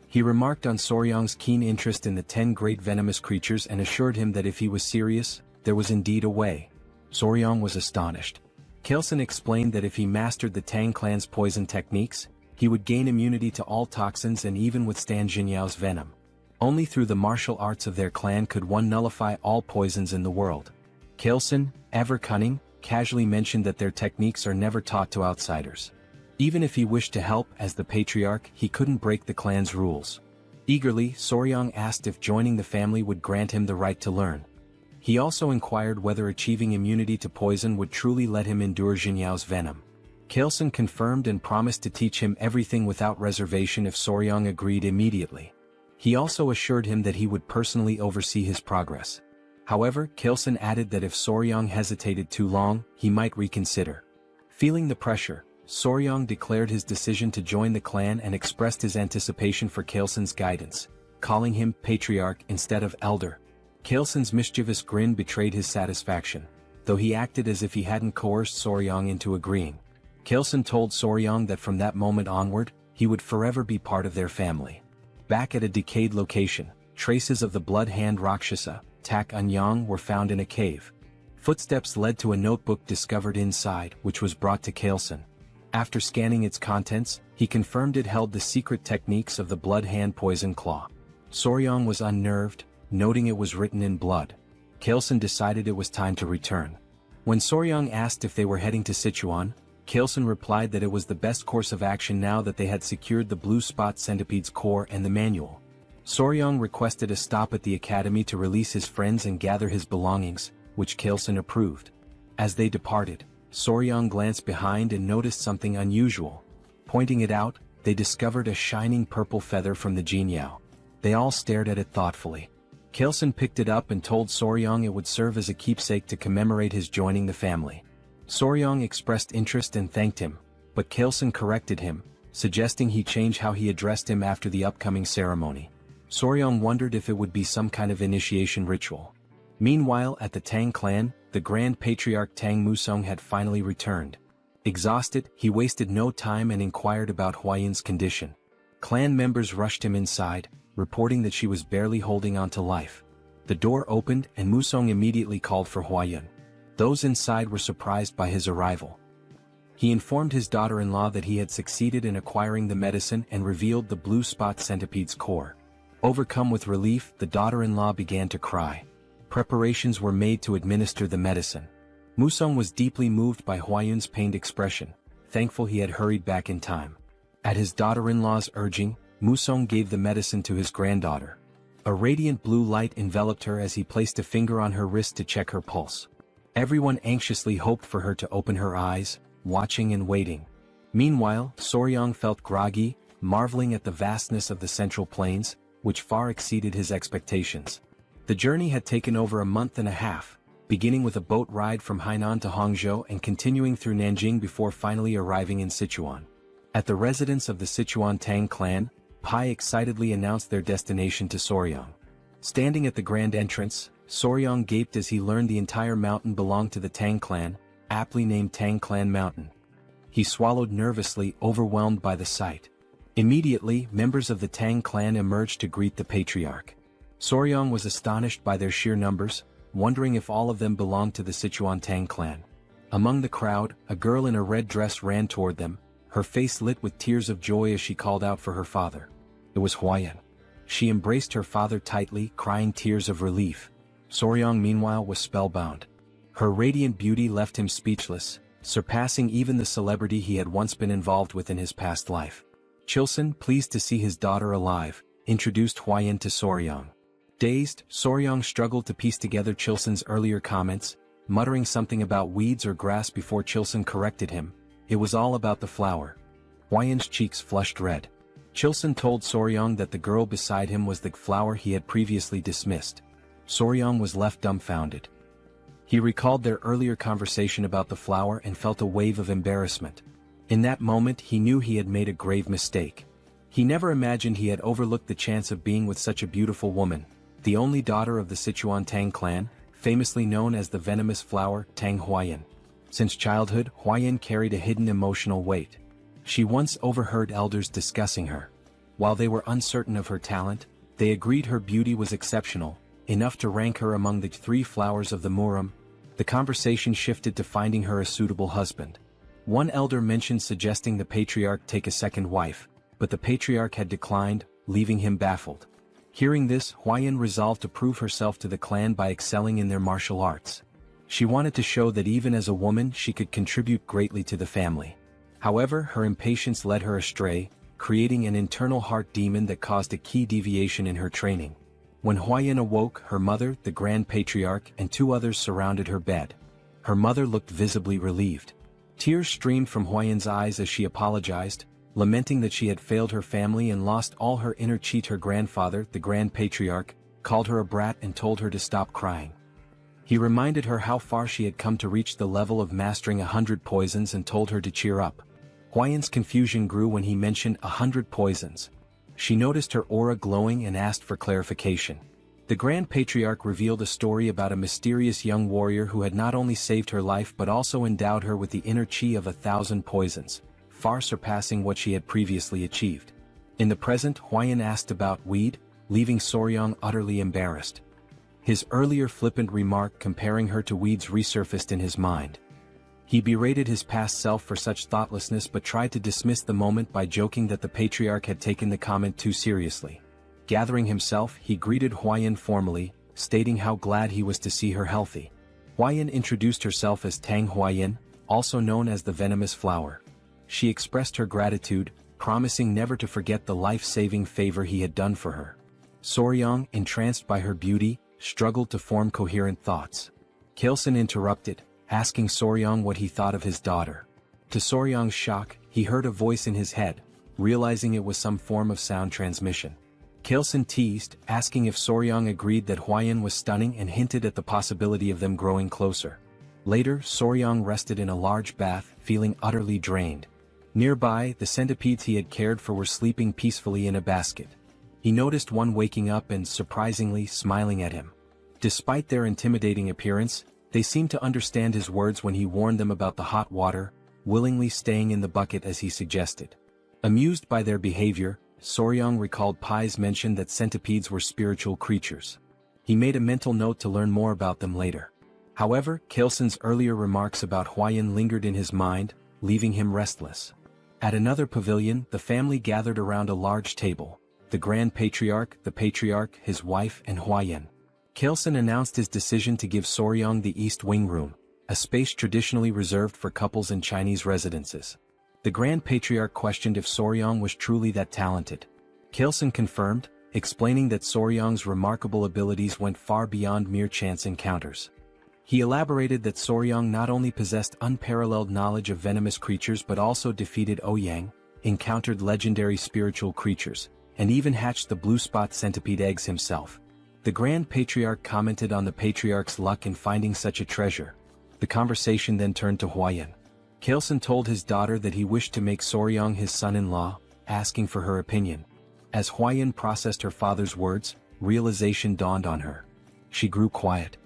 He remarked on Soryang's keen interest in the 10 great venomous creatures and assured him that if he was serious, there was indeed a way. Soryang was astonished. Kalesen explained that if he mastered the Tang clan's poison techniques, he would gain immunity to all toxins and even withstand Jinyao's venom. Only through the martial arts of their clan could one nullify all poisons in the world. Kalesen, ever cunning, casually mentioned that their techniques are never taught to outsiders. Even if he wished to help as the patriarch, he couldn't break the clan's rules. Eagerly, Soryang asked if joining the family would grant him the right to learn. He also inquired whether achieving immunity to poison would truly let him endure Jinyao's venom. Kalesen confirmed and promised to teach him everything without reservation if Soryang agreed immediately. He also assured him that he would personally oversee his progress. However, Kalesen added that if Soryang hesitated too long, he might reconsider. Feeling the pressure, Soryang declared his decision to join the clan and expressed his anticipation for Kalesen's guidance, calling him patriarch instead of elder. Kalesen's mischievous grin betrayed his satisfaction, though he acted as if he hadn't coerced Soryang into agreeing. Kalesen told Soryang that from that moment onward, he would forever be part of their family. Back at a decayed location, traces of the blood hand Rakshasa, Tak Anyang, were found in a cave. Footsteps led to a notebook discovered inside, which was brought to Kalesen. After scanning its contents, he confirmed it held the secret techniques of the blood hand poison claw. Soryang was unnerved, noting it was written in blood. Kalesen decided it was time to return. When Soryang asked if they were heading to Sichuan, Kalesen replied that it was the best course of action now that they had secured the blue spot centipede's core and the manual. Soryang requested a stop at the academy to release his friends and gather his belongings, which Kalesen approved. As they departed, Soryang glanced behind and noticed something unusual. Pointing it out, they discovered a shining purple feather from the jinyao. They all stared at it thoughtfully. Kalesen picked it up and told Soryang it would serve as a keepsake to commemorate his joining the family. Soryang expressed interest and thanked him, but Kalesen corrected him, suggesting he change how he addressed him after the upcoming ceremony. Soryang wondered if it would be some kind of initiation ritual. Meanwhile, at the Tang clan, the Grand Patriarch Tang Musong had finally returned. Exhausted, he wasted no time and inquired about Huayun's condition. Clan members rushed him inside, reporting that she was barely holding on to life. The door opened and Musong immediately called for Huayun. Those inside were surprised by his arrival. He informed his daughter-in-law that he had succeeded in acquiring the medicine and revealed the blue spot centipede's core. Overcome with relief, the daughter-in-law began to cry. Preparations were made to administer the medicine. Musong was deeply moved by Huayun's pained expression, thankful he had hurried back in time. At his daughter-in-law's urging, Musong gave the medicine to his granddaughter. A radiant blue light enveloped her as he placed a finger on her wrist to check her pulse. Everyone anxiously hoped for her to open her eyes, watching and waiting. Meanwhile, Soryang felt groggy, marveling at the vastness of the Central Plains, which far exceeded his expectations. The journey had taken over a month and a half, beginning with a boat ride from Hainan to Hangzhou and continuing through Nanjing before finally arriving in Sichuan. At the residence of the Sichuan Tang Clan, Pai excitedly announced their destination to Soryang. Standing at the grand entrance, Soryang gaped as he learned the entire mountain belonged to the Tang Clan, aptly named Tang Clan Mountain. He swallowed nervously, overwhelmed by the sight. Immediately, members of the Tang Clan emerged to greet the patriarch. Soryang was astonished by their sheer numbers, wondering if all of them belonged to the Sichuan Tang Clan. Among the crowd, a girl in a red dress ran toward them, her face lit with tears of joy as she called out for her father. It was Huayan. She embraced her father tightly, crying tears of relief. Soryang meanwhile was spellbound. Her radiant beauty left him speechless, surpassing even the celebrity he had once been involved with in his past life. Chilson, pleased to see his daughter alive, introduced Huayan to Soryang. Dazed, Soryang struggled to piece together Chilson's earlier comments, muttering something about weeds or grass before Chilson corrected him. It was all about the flower. Huayan's cheeks flushed red. Chilson told Soryang that the girl beside him was the flower he had previously dismissed. Soryang was left dumbfounded. He recalled their earlier conversation about the flower and felt a wave of embarrassment. In that moment he knew he had made a grave mistake. He never imagined he had overlooked the chance of being with such a beautiful woman, the only daughter of the Sichuan Tang Clan, famously known as the venomous flower, Tang Huayan. Since childhood, Huayan carried a hidden emotional weight. She once overheard elders discussing her. While they were uncertain of her talent, they agreed her beauty was exceptional, enough to rank her among the 3 flowers of the Murim. The conversation shifted to finding her a suitable husband. One elder mentioned suggesting the patriarch take a second wife, but the patriarch had declined, leaving him baffled. Hearing this, Huayan resolved to prove herself to the clan by excelling in their martial arts. She wanted to show that even as a woman she could contribute greatly to the family. However, her impatience led her astray, creating an internal heart demon that caused a key deviation in her training. When Huayan awoke, her mother, the Grand Patriarch, and 2 others surrounded her bed. Her mother looked visibly relieved. Tears streamed from Huayan's eyes as she apologized, lamenting that she had failed her family and lost all her inner chi. Her grandfather, the Grand Patriarch, called her a brat and told her to stop crying. He reminded her how far she had come to reach the level of mastering 100 poisons and told her to cheer up. Huayan's confusion grew when he mentioned 100 poisons. She noticed her aura glowing and asked for clarification. The Grand Patriarch revealed a story about a mysterious young warrior who had not only saved her life but also endowed her with the inner chi of 1,000 poisons, far surpassing what she had previously achieved. In the present, Huayan asked about weed, leaving Soryang utterly embarrassed. His earlier flippant remark comparing her to weeds resurfaced in his mind. He berated his past self for such thoughtlessness but tried to dismiss the moment by joking that the patriarch had taken the comment too seriously. Gathering himself, he greeted Huayan formally, stating how glad he was to see her healthy. Huayan introduced herself as Tang Huayan, also known as the venomous flower. She expressed her gratitude, promising never to forget the life-saving favor he had done for her. Soryang, entranced by her beauty, struggled to form coherent thoughts. Kilson interrupted, asking Soryang what he thought of his daughter. To Soryang's shock, he heard a voice in his head, realizing it was some form of sound transmission. Kilson teased, asking if Soryang agreed that Huayan was stunning and hinted at the possibility of them growing closer. Later, Soryang rested in a large bath, feeling utterly drained. Nearby, the centipedes he had cared for were sleeping peacefully in a basket. He noticed one waking up and, surprisingly, smiling at him. Despite their intimidating appearance, they seemed to understand his words when he warned them about the hot water, willingly staying in the bucket as he suggested. Amused by their behavior, Soryang recalled Pai's mention that centipedes were spiritual creatures. He made a mental note to learn more about them later. However, Kilson's earlier remarks about Huayan lingered in his mind, leaving him restless. At another pavilion, the family gathered around a large table. The Grand Patriarch, the Patriarch, his wife, and Huayan. Kilson announced his decision to give Soryang the East Wing Room, a space traditionally reserved for couples in Chinese residences. The Grand Patriarch questioned if Soryang was truly that talented. Kilson confirmed, explaining that Soryang's remarkable abilities went far beyond mere chance encounters. He elaborated that Soryang not only possessed unparalleled knowledge of venomous creatures but also defeated Ouyang, encountered legendary spiritual creatures, and even hatched the blue spot centipede eggs himself. The Grand Patriarch commented on the Patriarch's luck in finding such a treasure. The conversation then turned to Huayan. Kaleson told his daughter that he wished to make Soryang his son-in-law, asking for her opinion. As Huayan processed her father's words, realization dawned on her. She grew quiet.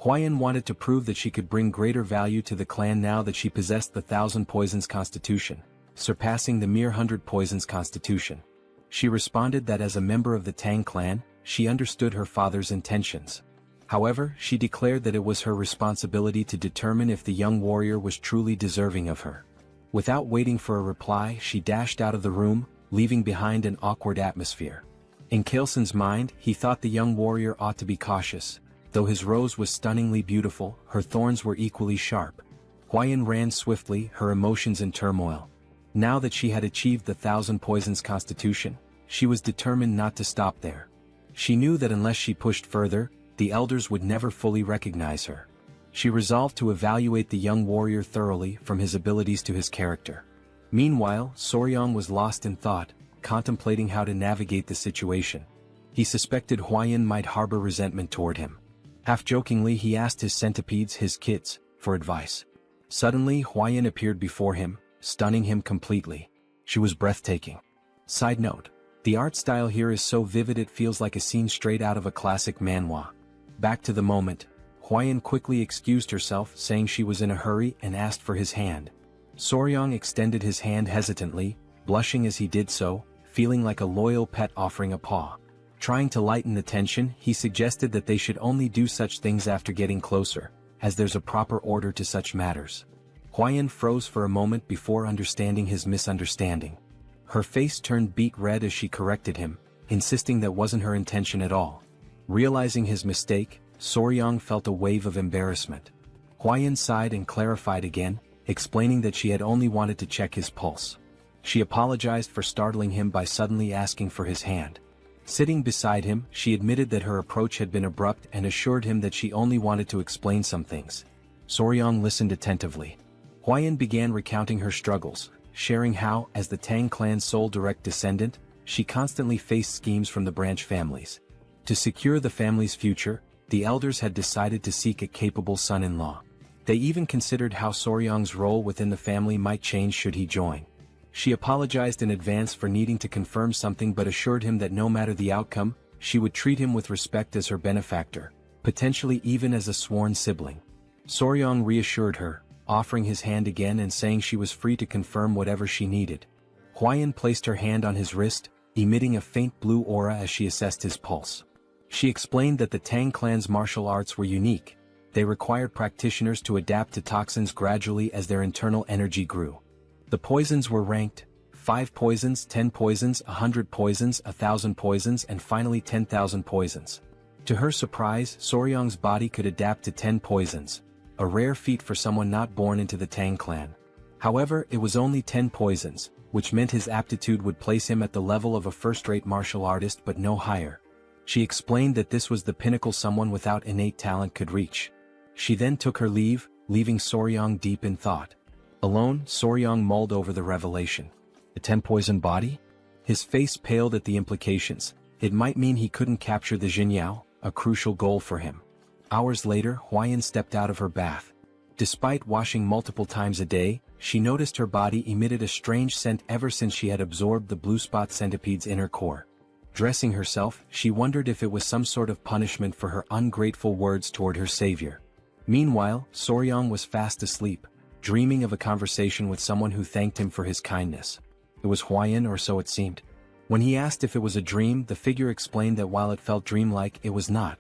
Huayan wanted to prove that she could bring greater value to the clan now that she possessed the 1,000 poisons constitution, surpassing the mere 100 poisons constitution. She responded that as a member of the Tang clan, she understood her father's intentions. However, she declared that it was her responsibility to determine if the young warrior was truly deserving of her. Without waiting for a reply, she dashed out of the room, leaving behind an awkward atmosphere. In Kaleson's mind, he thought the young warrior ought to be cautious. Though his rose was stunningly beautiful, her thorns were equally sharp. Huayan ran swiftly, her emotions in turmoil. Now that she had achieved the 1,000 poisons constitution, she was determined not to stop there. She knew that unless she pushed further, the elders would never fully recognize her. She resolved to evaluate the young warrior thoroughly, from his abilities to his character. Meanwhile, Soryang was lost in thought, contemplating how to navigate the situation. He suspected Huayan might harbor resentment toward him. Half-jokingly he asked his centipedes, his kids, for advice. Suddenly Huayan appeared before him, stunning him completely. She was breathtaking. Side note: the art style here is so vivid it feels like a scene straight out of a classic manhwa. Back to the moment, Huayan quickly excused herself, saying she was in a hurry, and asked for his hand. Soryang extended his hand hesitantly, blushing as he did so, feeling like a loyal pet offering a paw. Trying to lighten the tension, he suggested that they should only do such things after getting closer, as there's a proper order to such matters. Huayan froze for a moment before understanding his misunderstanding. Her face turned beet red as she corrected him, insisting that wasn't her intention at all. Realizing his mistake, Soryang felt a wave of embarrassment. Huayan sighed and clarified again, explaining that she had only wanted to check his pulse. She apologized for startling him by suddenly asking for his hand. Sitting beside him, she admitted that her approach had been abrupt and assured him that she only wanted to explain some things. Soryang listened attentively. Huayan began recounting her struggles, sharing how, as the Tang clan's sole direct descendant, she constantly faced schemes from the branch families. To secure the family's future, the elders had decided to seek a capable son-in-law. They even considered how Soryang's role within the family might change should he join. She apologized in advance for needing to confirm something but assured him that no matter the outcome, she would treat him with respect as her benefactor, potentially even as a sworn sibling. Soryang reassured her, offering his hand again and saying she was free to confirm whatever she needed. Huayan placed her hand on his wrist, emitting a faint blue aura as she assessed his pulse. She explained that the Tang clan's martial arts were unique. They required practitioners to adapt to toxins gradually as their internal energy grew. The poisons were ranked: 5 poisons, 10 poisons, 100 poisons, 1,000 poisons, and finally 10,000 poisons. To her surprise, Soryang's body could adapt to 10 poisons, a rare feat for someone not born into the Tang clan. However, it was only 10 poisons, which meant his aptitude would place him at the level of a first-rate martial artist but no higher. She explained that this was the pinnacle someone without innate talent could reach. She then took her leave, leaving Soryang deep in thought. Alone, Soryang mulled over the revelation. A 10-poison body? His face paled at the implications. It might mean he couldn't capture the Jinyao, a crucial goal for him. Hours later, Huayan stepped out of her bath. Despite washing multiple times a day, she noticed her body emitted a strange scent ever since she had absorbed the blue spot centipede's inner core. Dressing herself, she wondered if it was some sort of punishment for her ungrateful words toward her savior. Meanwhile, Soryang was fast asleep, dreaming of a conversation with someone who thanked him for his kindness. It was Huayan, or so it seemed. When he asked if it was a dream, the figure explained that while it felt dreamlike, it was not.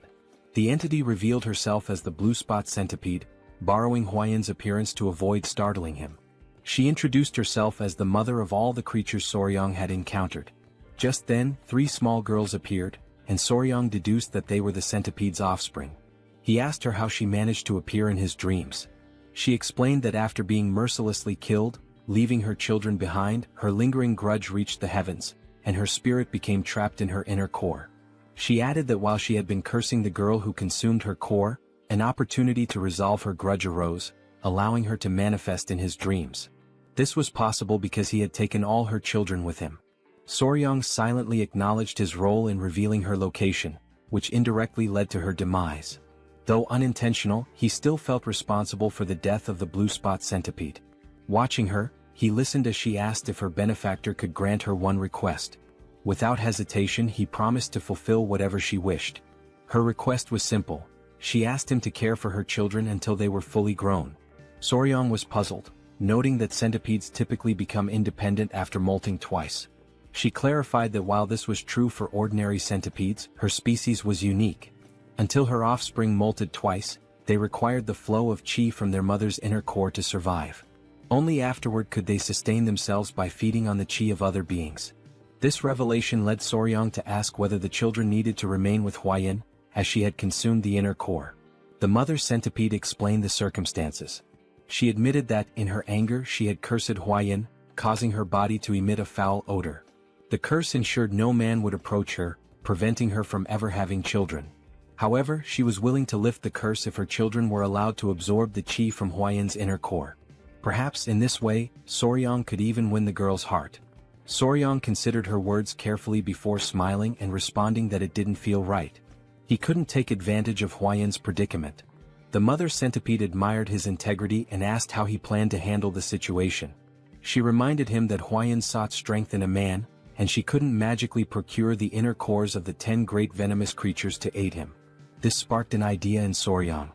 The entity revealed herself as the blue spot centipede, borrowing Huayan's appearance to avoid startling him. She introduced herself as the mother of all the creatures Soryang had encountered. Just then, 3 small girls appeared, and Soryang deduced that they were the centipede's offspring. He asked her how she managed to appear in his dreams. She explained that after being mercilessly killed, leaving her children behind, her lingering grudge reached the heavens, and her spirit became trapped in her inner core. She added that while she had been cursing the girl who consumed her core, An opportunity to resolve her grudge arose, allowing her to manifest in his dreams. This was possible because he had taken all her children with him. Soryang silently acknowledged his role in revealing her location, which indirectly led to her demise. Though unintentional, he still felt responsible for the death of the blue spot centipede. Watching her, he listened as she asked if her benefactor could grant her one request. Without hesitation, he promised to fulfill whatever she wished. Her request was simple. She asked him to care for her children until they were fully grown. Soryang was puzzled, noting that centipedes typically become independent after molting twice. She clarified that while this was true for ordinary centipedes, her species was unique. Until her offspring molted twice, they required the flow of qi from their mother's inner core to survive. Only afterward could they sustain themselves by feeding on the qi of other beings. This revelation led Soryang to ask whether the children needed to remain with Huayan, as she had consumed the inner core. The mother centipede explained the circumstances. She admitted that, in her anger, she had cursed Huayan, causing her body to emit a foul odor. The curse ensured no man would approach her, preventing her from ever having children. However, she was willing to lift the curse if her children were allowed to absorb the qi from Huayan's inner core. Perhaps in this way, Soryang could even win the girl's heart. Soryang considered her words carefully before smiling and responding that it didn't feel right. He couldn't take advantage of Huayan's predicament. The mother centipede admired his integrity and asked how he planned to handle the situation. She reminded him that Huayan sought strength in a man, and she couldn't magically procure the inner cores of the 10 great venomous creatures to aid him. This sparked an idea in Soryang.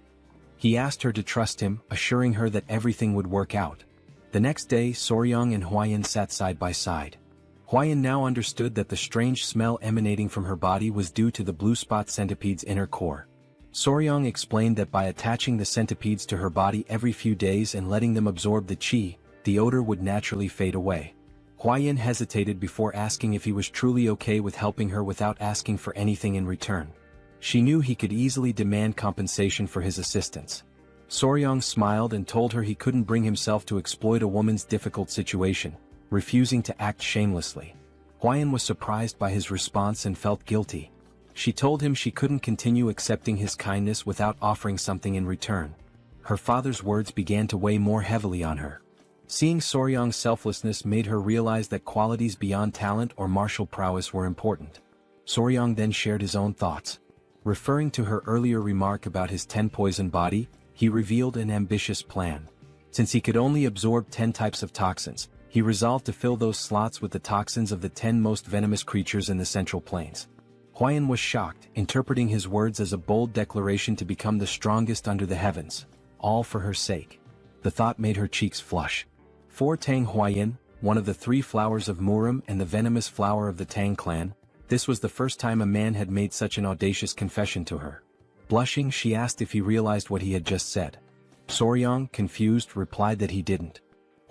He asked her to trust him, assuring her that everything would work out. The next day, Soryang and Huayan sat side by side. Huayan now understood that the strange smell emanating from her body was due to the blue spot centipede's inner core. Soryang explained that by attaching the centipedes to her body every few days and letting them absorb the qi, the odor would naturally fade away. Huayan hesitated before asking if he was truly okay with helping her without asking for anything in return. She knew he could easily demand compensation for his assistance. Soryang smiled and told her he couldn't bring himself to exploit a woman's difficult situation, refusing to act shamelessly. Huayan was surprised by his response and felt guilty. She told him she couldn't continue accepting his kindness without offering something in return. Her father's words began to weigh more heavily on her. Seeing Soryang's selflessness made her realize that qualities beyond talent or martial prowess were important. Soryang then shared his own thoughts. Referring to her earlier remark about his 10-poison body, he revealed an ambitious plan. Since he could only absorb 10 types of toxins, he resolved to fill those slots with the toxins of the 10 most venomous creatures in the Central Plains. Huayan was shocked, interpreting his words as a bold declaration to become the strongest under the heavens, all for her sake. The thought made her cheeks flush. For Tang Huayan, one of the 3 flowers of Murim and the venomous flower of the Tang Clan, this was the first time a man had made such an audacious confession to her. Blushing, she asked if he realized what he had just said. Soryang, confused, replied that he didn't.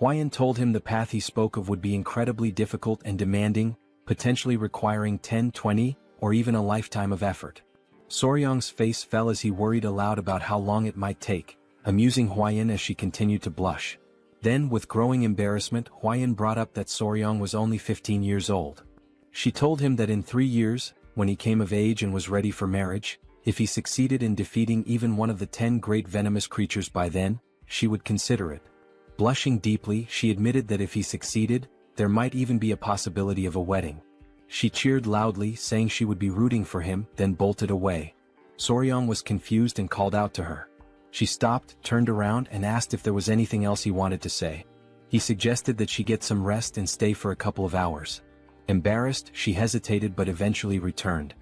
Huayan told him the path he spoke of would be incredibly difficult and demanding, potentially requiring 10, 20, or even a lifetime of effort. Soryang's face fell as he worried aloud about how long it might take, amusing Huayan as she continued to blush. Then, with growing embarrassment, Huayan brought up that Soryang was only 15 years old. She told him that in 3 years, when he came of age and was ready for marriage, if he succeeded in defeating even one of the 10 great venomous creatures by then, she would consider it. Blushing deeply, she admitted that if he succeeded, there might even be a possibility of a wedding. She cheered loudly, saying she would be rooting for him, then bolted away. Soryang was confused and called out to her. She stopped, turned around, and asked if there was anything else he wanted to say. He suggested that she get some rest and stay for a couple of hours. Embarrassed, she hesitated but eventually returned.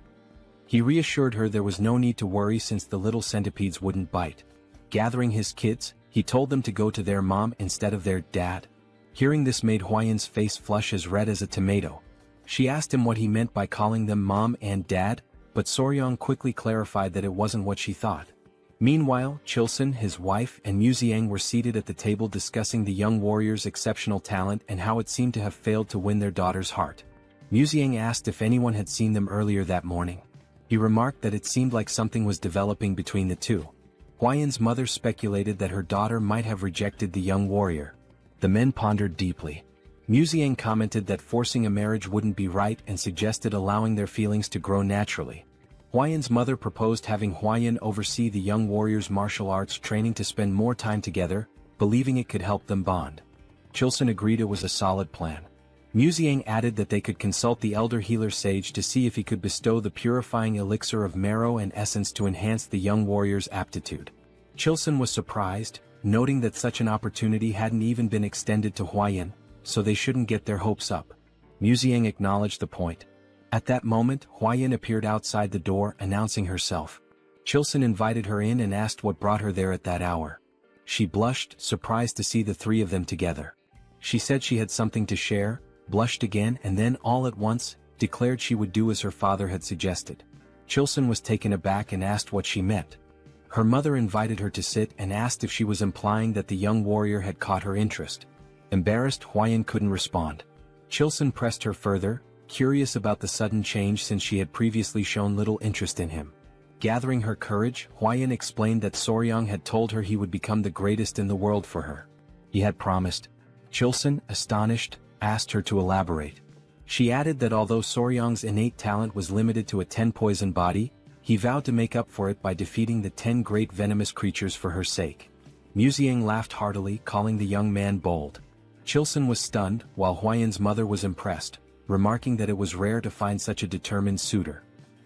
He reassured her there was no need to worry since the little centipedes wouldn't bite. Gathering his kids, he told them to go to their mom instead of their dad. Hearing this made Huayan's face flush as red as a tomato. She asked him what he meant by calling them mom and dad, but Soryang quickly clarified that it wasn't what she thought. Meanwhile, Chilson, his wife, and Muziang were seated at the table discussing the young warrior's exceptional talent and how it seemed to have failed to win their daughter's heart. Muziang asked if anyone had seen them earlier that morning. He remarked that it seemed like something was developing between the two. Huayan's mother speculated that her daughter might have rejected the young warrior. The men pondered deeply. Muziang commented that forcing a marriage wouldn't be right and suggested allowing their feelings to grow naturally. Huayan's mother proposed having Huayan oversee the young warriors' martial arts training to spend more time together, believing it could help them bond. Chilson agreed it was a solid plan. Muziang added that they could consult the elder healer sage to see if he could bestow the purifying elixir of marrow and essence to enhance the young warrior's aptitude. Chilson was surprised, noting that such an opportunity hadn't even been extended to Huayan, so they shouldn't get their hopes up. Muziang acknowledged the point. At that moment, Huayan appeared outside the door, announcing herself. Chilson invited her in and asked what brought her there at that hour. She blushed, surprised to see the three of them together. She said she had something to share, blushed again, and then all at once, declared she would do as her father had suggested. Chilson was taken aback and asked what she meant. Her mother invited her to sit and asked if she was implying that the young warrior had caught her interest. Embarrassed, Huayan couldn't respond. Chilson pressed her further, curious about the sudden change since she had previously shown little interest in him. Gathering her courage, Huayan explained that Soryang had told her he would become the greatest in the world for her. He had promised. Chilson, astonished, asked her to elaborate. She added that although Soryang's innate talent was limited to a 10-poison body, he vowed to make up for it by defeating the 10 great venomous creatures for her sake. Muziang laughed heartily, calling the young man bold. Chilson was stunned, while Huayan's mother was impressed, remarking that it was rare to find such a determined suitor.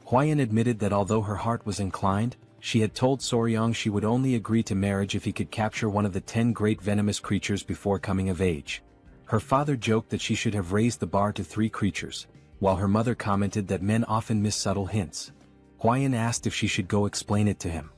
Huayan admitted that although her heart was inclined, she had told Soryang she would only agree to marriage if he could capture one of the 10 great venomous creatures before coming of age. Her father joked that she should have raised the bar to 3 creatures, while her mother commented that men often miss subtle hints. Huayan asked if she should go explain it to him.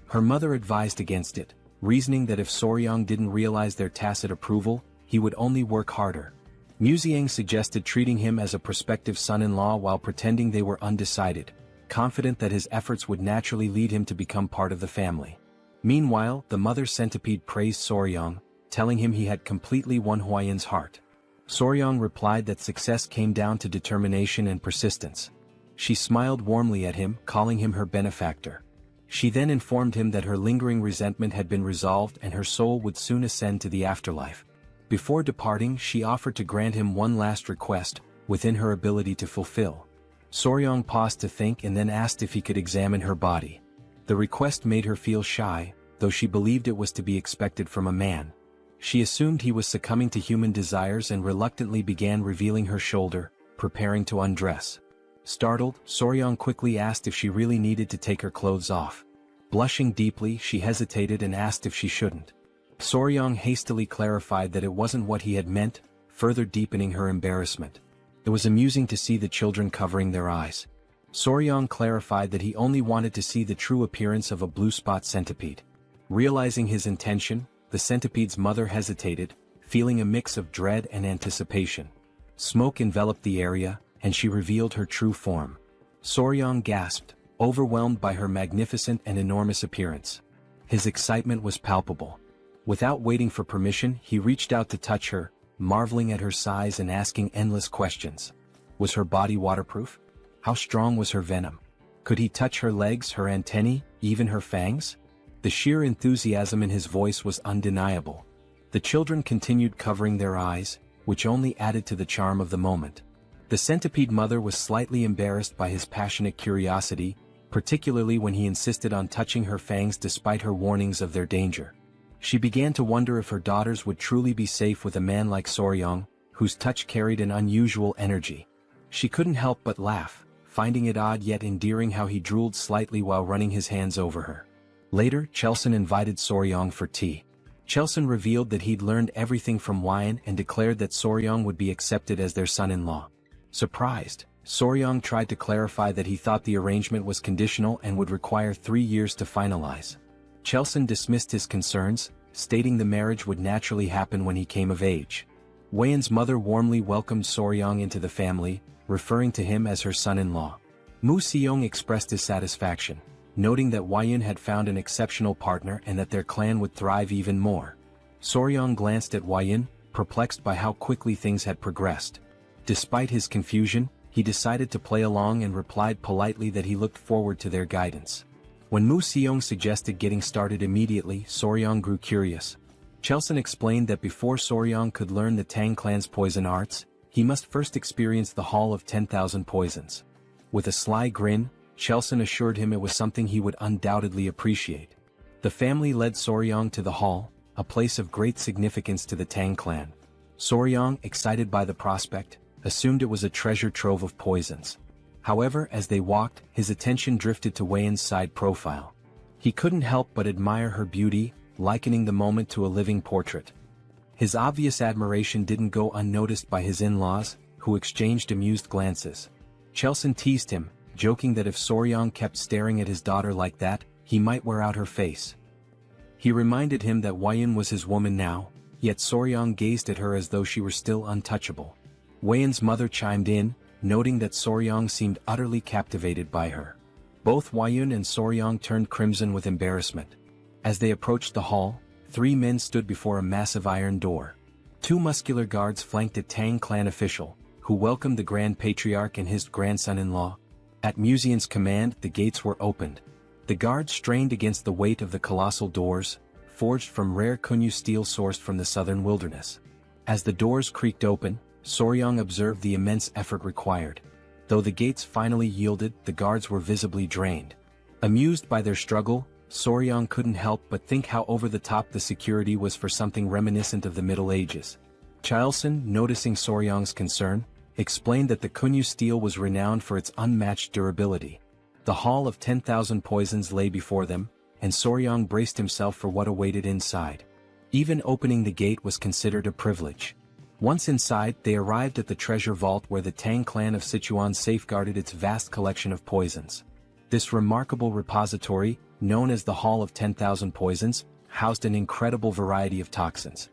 Her mother advised against it, reasoning that if Soryang didn't realize their tacit approval, he would only work harder. Muziang suggested treating him as a prospective son-in-law while pretending they were undecided, confident that his efforts would naturally lead him to become part of the family. Meanwhile, the mother centipede praised Soryang, telling him he had completely won Huayan's heart. Soryang replied that success came down to determination and persistence. She smiled warmly at him, calling him her benefactor. She then informed him that her lingering resentment had been resolved and her soul would soon ascend to the afterlife. Before departing, she offered to grant him one last request, within her ability to fulfill. Soryang paused to think and then asked if he could examine her body. The request made her feel shy, though she believed it was to be expected from a man. She assumed he was succumbing to human desires and reluctantly began revealing her shoulder, preparing to undress. Startled, Soryang quickly asked if she really needed to take her clothes off. Blushing deeply, she hesitated and asked if she shouldn't. Soryang hastily clarified that it wasn't what he had meant, further deepening her embarrassment. It was amusing to see the children covering their eyes. Soryang clarified that he only wanted to see the true appearance of a blue spot centipede. Realizing his intention, the centipede's mother hesitated, feeling a mix of dread and anticipation. Smoke enveloped the area, and she revealed her true form. Soryang gasped, overwhelmed by her magnificent and enormous appearance. His excitement was palpable. Without waiting for permission, he reached out to touch her, marveling at her size and asking endless questions. Was her body waterproof? How strong was her venom? Could he touch her legs, her antennae, even her fangs? The sheer enthusiasm in his voice was undeniable. The children continued covering their eyes, which only added to the charm of the moment. The centipede mother was slightly embarrassed by his passionate curiosity, particularly when he insisted on touching her fangs despite her warnings of their danger. She began to wonder if her daughters would truly be safe with a man like Soryang, whose touch carried an unusual energy. She couldn't help but laugh, finding it odd yet endearing how he drooled slightly while running his hands over her. Later, Chilson invited Soryang for tea. Chilson revealed that he'd learned everything from Huayan and declared that Soryang would be accepted as their son-in-law. Surprised, Soryang tried to clarify that he thought the arrangement was conditional and would require 3 years to finalize. Chilson dismissed his concerns, stating the marriage would naturally happen when he came of age. Huayan's mother warmly welcomed Soryang into the family, referring to him as her son-in-law. Mu Seong expressed his satisfaction, noting that Huayan had found an exceptional partner and that their clan would thrive even more. Soryang glanced at Huayan, perplexed by how quickly things had progressed. Despite his confusion, he decided to play along and replied politely that he looked forward to their guidance. When Mu Seong suggested getting started immediately, Soryang grew curious. Chilson explained that before Soryang could learn the Tang clan's poison arts, he must first experience the Hall of 10,000 Poisons. With a sly grin, Chelson assured him it was something he would undoubtedly appreciate. The family led Soryang to the hall, a place of great significance to the Tang clan. Soryang, excited by the prospect, assumed it was a treasure trove of poisons. However, as they walked, his attention drifted to Weiyan's side profile. He couldn't help but admire her beauty, likening the moment to a living portrait. His obvious admiration didn't go unnoticed by his in-laws, who exchanged amused glances. Chelson teased him, joking that if Soryang kept staring at his daughter like that, he might wear out her face. He reminded him that Weiyan was his woman now, yet Soryang gazed at her as though she were still untouchable. Weiyan's mother chimed in, noting that Soryang seemed utterly captivated by her. Both Weiyan and Soryang turned crimson with embarrassment. As they approached the hall, 3 men stood before a massive iron door. 2 muscular guards flanked a Tang clan official, who welcomed the Grand Patriarch and his grandson-in-law. At Muzian's command, the gates were opened. The guards strained against the weight of the colossal doors, forged from rare Kunyu steel sourced from the southern wilderness. As the doors creaked open, Soryang observed the immense effort required. Though the gates finally yielded, the guards were visibly drained. Amused by their struggle, Soryang couldn't help but think how over-the-top the security was for something reminiscent of the Middle Ages. Chelson, noticing Soryang's concern, explained that the Kunyu steel was renowned for its unmatched durability. The Hall of 10,000 Poisons lay before them, and Soryang braced himself for what awaited inside. Even opening the gate was considered a privilege. Once inside, they arrived at the treasure vault where the Tang clan of Sichuan safeguarded its vast collection of poisons. This remarkable repository, known as the Hall of 10,000 Poisons, housed an incredible variety of toxins.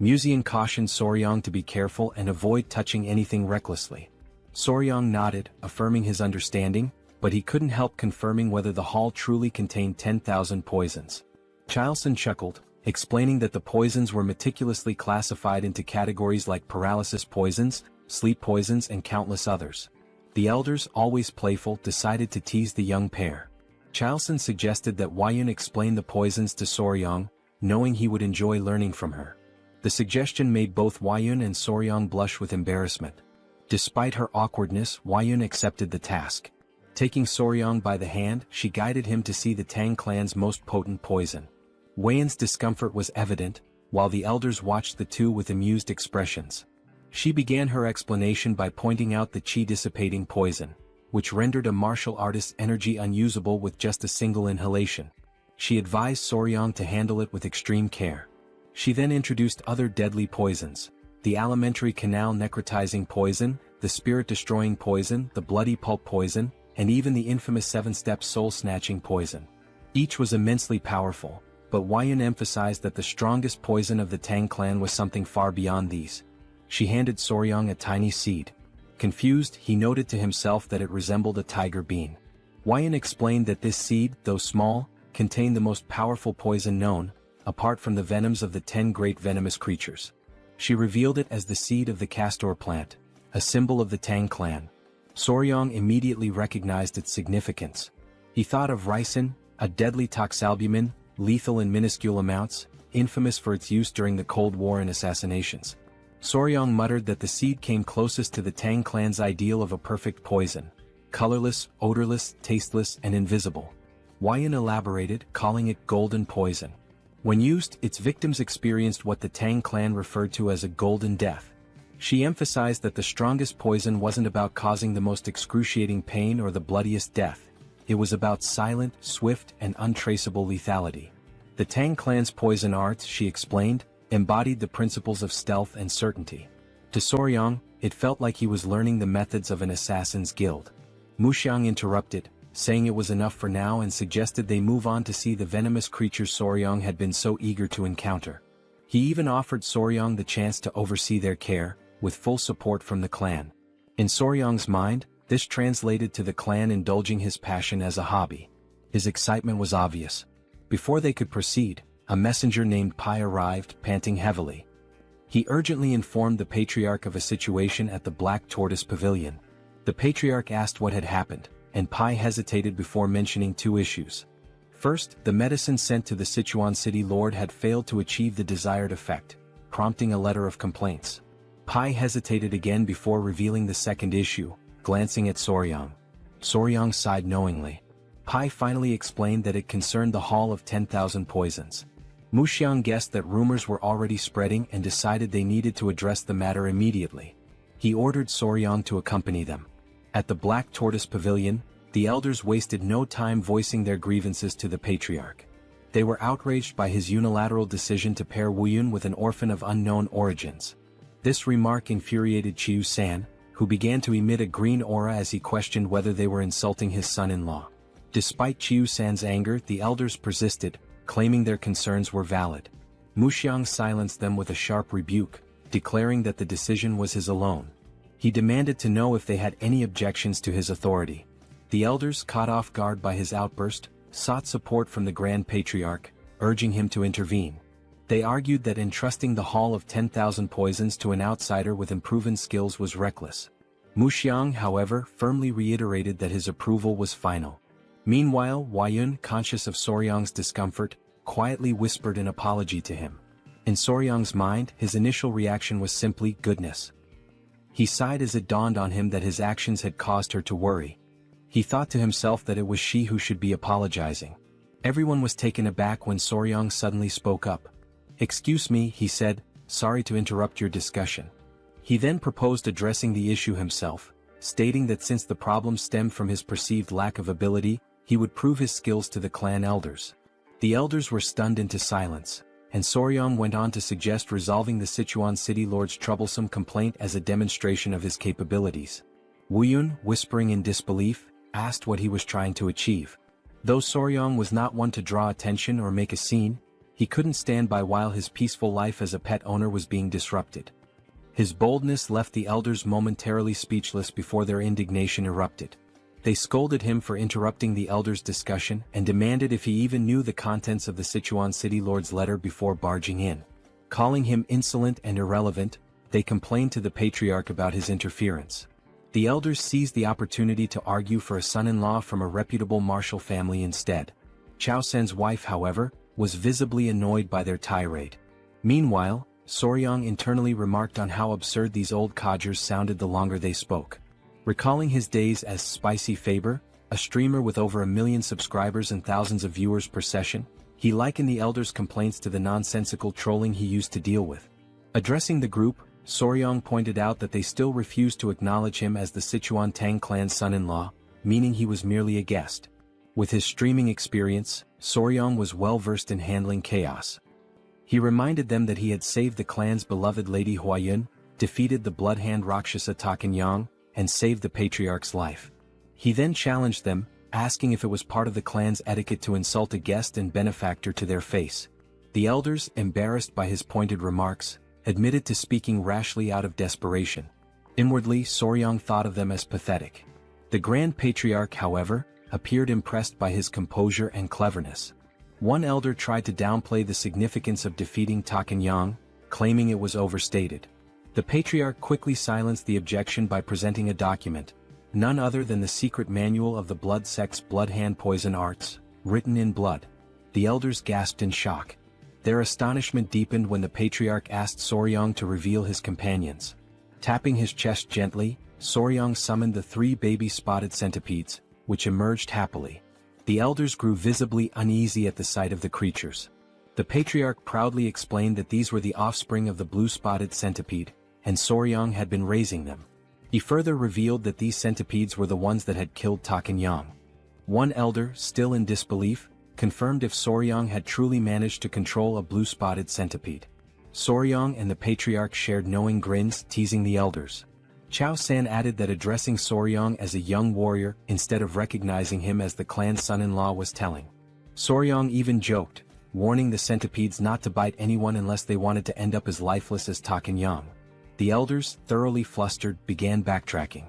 Muzian cautioned Soryang to be careful and avoid touching anything recklessly. Soryang nodded, affirming his understanding, but he couldn't help confirming whether the hall truly contained 10,000 poisons. Chelson chuckled, explaining that the poisons were meticulously classified into categories like paralysis poisons, sleep poisons and countless others. The elders, always playful, decided to tease the young pair. Chelson suggested that Weiyan explain the poisons to Soryang, knowing he would enjoy learning from her. The suggestion made both Weiyan and Soryang blush with embarrassment. Despite her awkwardness, Weiyan accepted the task. Taking Soryang by the hand, she guided him to see the Tang clan's most potent poison. Weiyan's discomfort was evident, while the elders watched the two with amused expressions. She began her explanation by pointing out the chi-dissipating poison, which rendered a martial artist's energy unusable with just a single inhalation. She advised Soryang to handle it with extreme care. She then introduced other deadly poisons: the alimentary canal necrotizing poison, the spirit-destroying poison, the bloody pulp poison, and even the infamous 7-step soul-snatching poison. Each was immensely powerful, but Weiyan emphasized that the strongest poison of the Tang clan was something far beyond these. She handed Soryang a tiny seed. Confused, he noted to himself that it resembled a tiger bean. Weiyan explained that this seed, though small, contained the most powerful poison known, apart from the venoms of the 10 great venomous creatures. She revealed it as the seed of the castor plant, a symbol of the Tang clan. Soryang immediately recognized its significance. He thought of ricin, a deadly toxalbumin, lethal in minuscule amounts, infamous for its use during the Cold War and assassinations. Soryang muttered that the seed came closest to the Tang clan's ideal of a perfect poison: colorless, odorless, tasteless, and invisible. Weiyan elaborated, calling it golden poison. When used, its victims experienced what the Tang clan referred to as a golden death. She emphasized that the strongest poison wasn't about causing the most excruciating pain or the bloodiest death. It was about silent, swift, and untraceable lethality. The Tang clan's poison arts, she explained, embodied the principles of stealth and certainty. To Soryang, it felt like he was learning the methods of an assassin's guild. Muxiang interrupted, saying it was enough for now, and suggested they move on to see the venomous creatures Soryang had been so eager to encounter. He even offered Soryang the chance to oversee their care, with full support from the clan. In Soryang's mind, this translated to the clan indulging his passion as a hobby. His excitement was obvious. Before they could proceed, a messenger named Pai arrived, panting heavily. He urgently informed the Patriarch of a situation at the Black Tortoise Pavilion. The Patriarch asked what had happened, and Pai hesitated before mentioning 2 issues. First, the medicine sent to the Sichuan city lord had failed to achieve the desired effect, prompting a letter of complaints. Pai hesitated again before revealing the second issue, glancing at Soryang. Soryang sighed knowingly. Pai finally explained that it concerned the Hall of 10,000 Poisons. Muxiang guessed that rumors were already spreading and decided they needed to address the matter immediately. He ordered Soryang to accompany them. At the Black Tortoise Pavilion, the elders wasted no time voicing their grievances to the patriarch. They were outraged by his unilateral decision to pair Wuyun with an orphan of unknown origins. This remark infuriated Chiu San, who began to emit a green aura as he questioned whether they were insulting his son-in-law. Despite Chiu San's anger, the elders persisted, claiming their concerns were valid. Muxiang silenced them with a sharp rebuke, declaring that the decision was his alone. He demanded to know if they had any objections to his authority. The elders, caught off guard by his outburst, sought support from the Grand Patriarch, urging him to intervene. They argued that entrusting the Hall of 10,000 Poisons to an outsider with unproven skills was reckless. Muxiang, however, firmly reiterated that his approval was final. Meanwhile, Wuyun, conscious of Soryang's discomfort, quietly whispered an apology to him. In Soryang's mind, his initial reaction was simply goodness. He sighed as it dawned on him that his actions had caused her to worry. He thought to himself that it was she who should be apologizing. Everyone was taken aback when Soryang suddenly spoke up. "Excuse me," he said, "sorry to interrupt your discussion." He then proposed addressing the issue himself, stating that since the problem stemmed from his perceived lack of ability, he would prove his skills to the clan elders. The elders were stunned into silence, and Soryang went on to suggest resolving the Sichuan city lord's troublesome complaint as a demonstration of his capabilities. Wuyun, whispering in disbelief, asked what he was trying to achieve. Though Soryang was not one to draw attention or make a scene, he couldn't stand by while his peaceful life as a pet owner was being disrupted. His boldness left the elders momentarily speechless before their indignation erupted. They scolded him for interrupting the elders' discussion and demanded if he even knew the contents of the Sichuan city lord's letter before barging in. Calling him insolent and irrelevant, they complained to the patriarch about his interference. The elders seized the opportunity to argue for a son-in-law from a reputable martial family instead. Chao Sen's wife, however, was visibly annoyed by their tirade. Meanwhile, Soryang internally remarked on how absurd these old codgers sounded the longer they spoke. Recalling his days as Spicy Fabre, a streamer with over 1 million subscribers and thousands of viewers per session, he likened the elders' complaints to the nonsensical trolling he used to deal with. Addressing the group, Soryang pointed out that they still refused to acknowledge him as the Sichuan Tang Clan's son-in-law, meaning he was merely a guest. With his streaming experience, Soryang was well versed in handling chaos. He reminded them that he had saved the clan's beloved Lady Huayun, defeated the bloodhand Rakshasa Takanyang, and saved the patriarch's life. He then challenged them, asking if it was part of the clan's etiquette to insult a guest and benefactor to their face. The elders, embarrassed by his pointed remarks, admitted to speaking rashly out of desperation. Inwardly, Soryang thought of them as pathetic. The Grand Patriarch, however, appeared impressed by his composure and cleverness. One elder tried to downplay the significance of defeating Takanyang, claiming it was overstated. The Patriarch quickly silenced the objection by presenting a document, none other than the secret manual of the blood sect's bloodhand poison arts, written in blood. The elders gasped in shock. Their astonishment deepened when the Patriarch asked Soryang to reveal his companions. Tapping his chest gently, Soryang summoned the 3 baby spotted centipedes, which emerged happily. The elders grew visibly uneasy at the sight of the creatures. The Patriarch proudly explained that these were the offspring of the blue-spotted centipede, and Soryang had been raising them. He further revealed that these centipedes were the ones that had killed Takanyang. One elder, still in disbelief, confirmed if Soryang had truly managed to control a blue-spotted centipede. Soryang and the Patriarch shared knowing grins, teasing the elders. Chao San added that addressing Soryang as a young warrior instead of recognizing him as the clan's son-in-law was telling. Soryang even joked, warning the centipedes not to bite anyone unless they wanted to end up as lifeless as Takanyang. The elders, thoroughly flustered, began backtracking.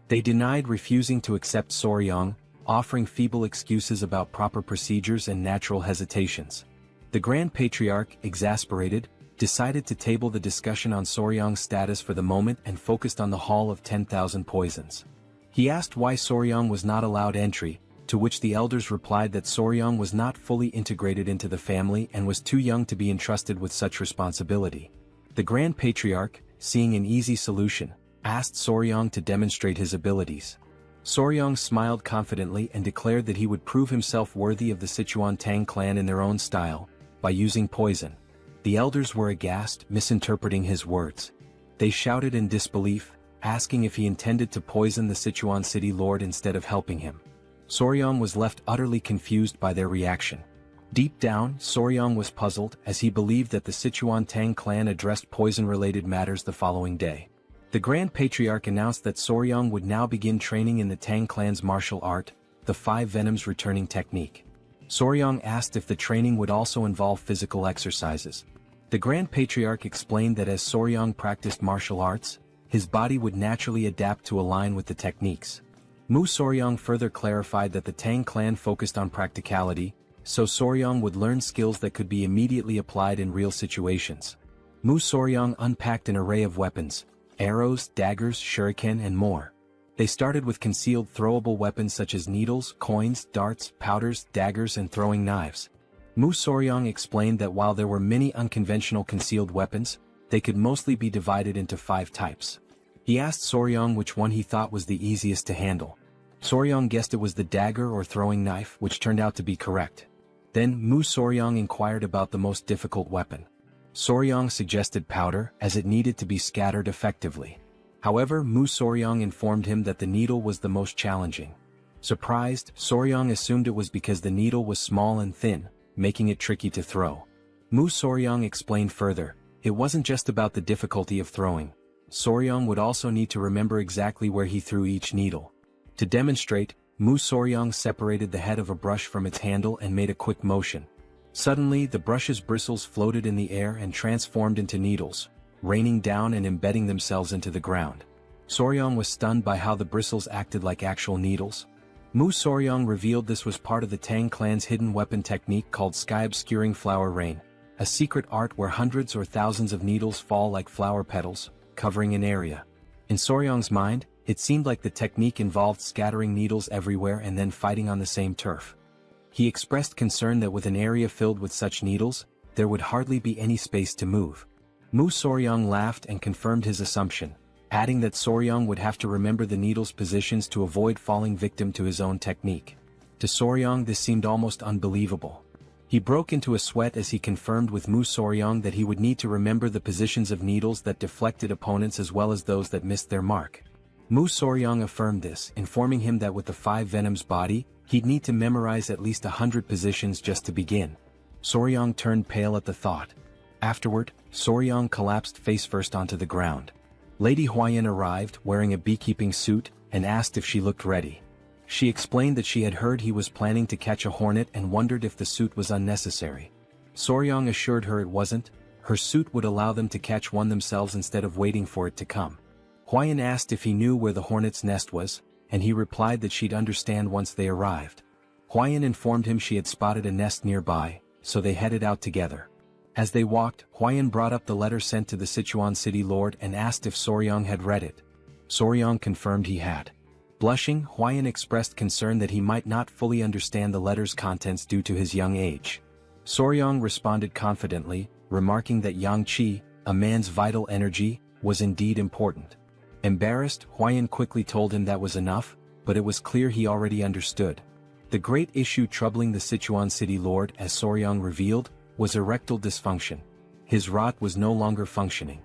They denied refusing to accept Soryang, offering feeble excuses about proper procedures and natural hesitations. The Grand Patriarch, exasperated, decided to table the discussion on Soryang's status for the moment and focused on the Hall of 10,000 Poisons. He asked why Soryang was not allowed entry, to which the elders replied that Soryang was not fully integrated into the family and was too young to be entrusted with such responsibility. The Grand Patriarch, seeing an easy solution, asked Soryang to demonstrate his abilities. Soryang smiled confidently and declared that he would prove himself worthy of the Sichuan Tang Clan in their own style, by using poison. The elders were aghast, misinterpreting his words. They shouted in disbelief, asking if he intended to poison the Sichuan city lord instead of helping him. Soryang was left utterly confused by their reaction. Deep down, Soryang was puzzled, as he believed that the Sichuan Tang Clan addressed poison-related matters the following day. The Grand Patriarch announced that Soryang would now begin training in the Tang Clan's martial art, the 5 Venoms returning technique. Soryang asked if the training would also involve physical exercises. The Grand Patriarch explained that as Soryang practiced martial arts, his body would naturally adapt to align with the techniques. Soryang further clarified that the Tang Clan focused on practicality, so Soryang would learn skills that could be immediately applied in real situations. Soryang unpacked an array of weapons: arrows, daggers, shuriken and more. They started with concealed throwable weapons such as needles, coins, darts, powders, daggers and throwing knives. Soryang explained that while there were many unconventional concealed weapons, they could mostly be divided into 5 types. He asked Soryang which one he thought was the easiest to handle. Soryang guessed it was the dagger or throwing knife, which turned out to be correct. Then Soryang inquired about the most difficult weapon. Soryang suggested powder, as it needed to be scattered effectively. However, Soryang informed him that the needle was the most challenging. Surprised, Soryang assumed it was because the needle was small and thin, making it tricky to throw. Soryang explained further, it wasn't just about the difficulty of throwing. Soryang would also need to remember exactly where he threw each needle. To demonstrate, Soryang separated the head of a brush from its handle and made a quick motion. Suddenly, the brush's bristles floated in the air and transformed into needles, raining down and embedding themselves into the ground. Soryang was stunned by how the bristles acted like actual needles. Soryang revealed this was part of the Tang Clan's hidden weapon technique called sky-obscuring flower rain, a secret art where hundreds or thousands of needles fall like flower petals, covering an area. In Soryang's mind, it seemed like the technique involved scattering needles everywhere and then fighting on the same turf. He expressed concern that with an area filled with such needles, there would hardly be any space to move. Soryang laughed and confirmed his assumption, adding that Soryang would have to remember the needles' positions to avoid falling victim to his own technique. To Soryang this seemed almost unbelievable. He broke into a sweat as he confirmed with Soryang that he would need to remember the positions of needles that deflected opponents as well as those that missed their mark. Soryang affirmed this, informing him that with the 5 Venoms body, he'd need to memorize at least 100 positions just to begin. Soryang turned pale at the thought. Afterward, Soryang collapsed face first onto the ground. Lady Huayan arrived, wearing a beekeeping suit, and asked if she looked ready. She explained that she had heard he was planning to catch a hornet and wondered if the suit was unnecessary. Soryang assured her it wasn't. Her suit would allow them to catch one themselves instead of waiting for it to come. Huayan asked if he knew where the hornet's nest was, and he replied that she'd understand once they arrived. Huayan informed him she had spotted a nest nearby, so they headed out together. As they walked, Huayan brought up the letter sent to the Sichuan city lord and asked if Soryang had read it. Soryang confirmed he had. Blushing, Huayan expressed concern that he might not fully understand the letter's contents due to his young age. Soryang responded confidently, remarking that yang qi, a man's vital energy, was indeed important. Embarrassed, Huayan quickly told him that was enough, but it was clear he already understood. The great issue troubling the Sichuan city lord, as Soryang revealed, was erectile dysfunction. His rod was no longer functioning.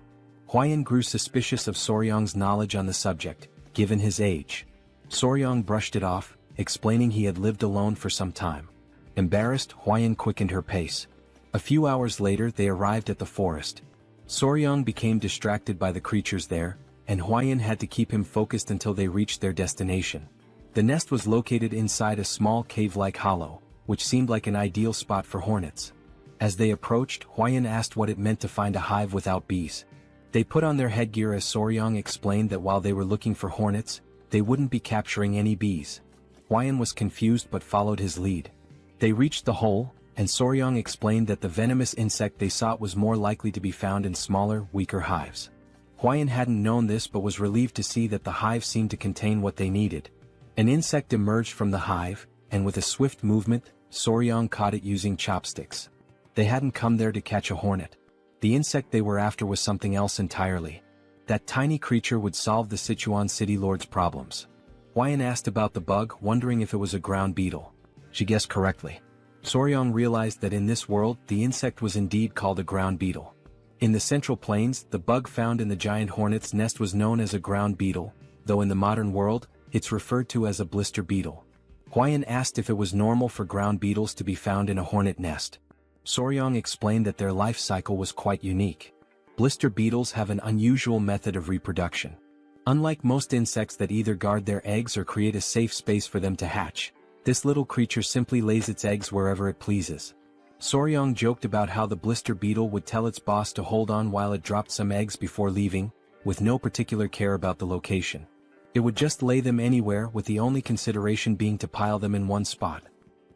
Huayan grew suspicious of Soryang's knowledge on the subject, given his age. Soryang brushed it off, explaining he had lived alone for some time. Embarrassed, Huayan quickened her pace. A few hours later they arrived at the forest. Soryang became distracted by the creatures there, and Huayan had to keep him focused until they reached their destination. The nest was located inside a small cave-like hollow, which seemed like an ideal spot for hornets. As they approached, Huayan asked what it meant to find a hive without bees. They put on their headgear as Soryang explained that while they were looking for hornets, they wouldn't be capturing any bees. Huayan was confused but followed his lead. They reached the hole, and Soryang explained that the venomous insect they sought was more likely to be found in smaller, weaker hives. Huayan hadn't known this but was relieved to see that the hive seemed to contain what they needed. An insect emerged from the hive, and with a swift movement, Soryang caught it using chopsticks. They hadn't come there to catch a hornet. The insect they were after was something else entirely. That tiny creature would solve the Sichuan city lord's problems. Huayan asked about the bug, wondering if it was a ground beetle. She guessed correctly. Soryang realized that in this world, the insect was indeed called a ground beetle. In the Central Plains, the bug found in the giant hornet's nest was known as a ground beetle, though in the modern world, it's referred to as a blister beetle. Huayan asked if it was normal for ground beetles to be found in a hornet nest. Soryang explained that their life cycle was quite unique. Blister beetles have an unusual method of reproduction. Unlike most insects that either guard their eggs or create a safe space for them to hatch, this little creature simply lays its eggs wherever it pleases. Soryang joked about how the blister beetle would tell its boss to hold on while it dropped some eggs before leaving, with no particular care about the location. It would just lay them anywhere, with the only consideration being to pile them in one spot.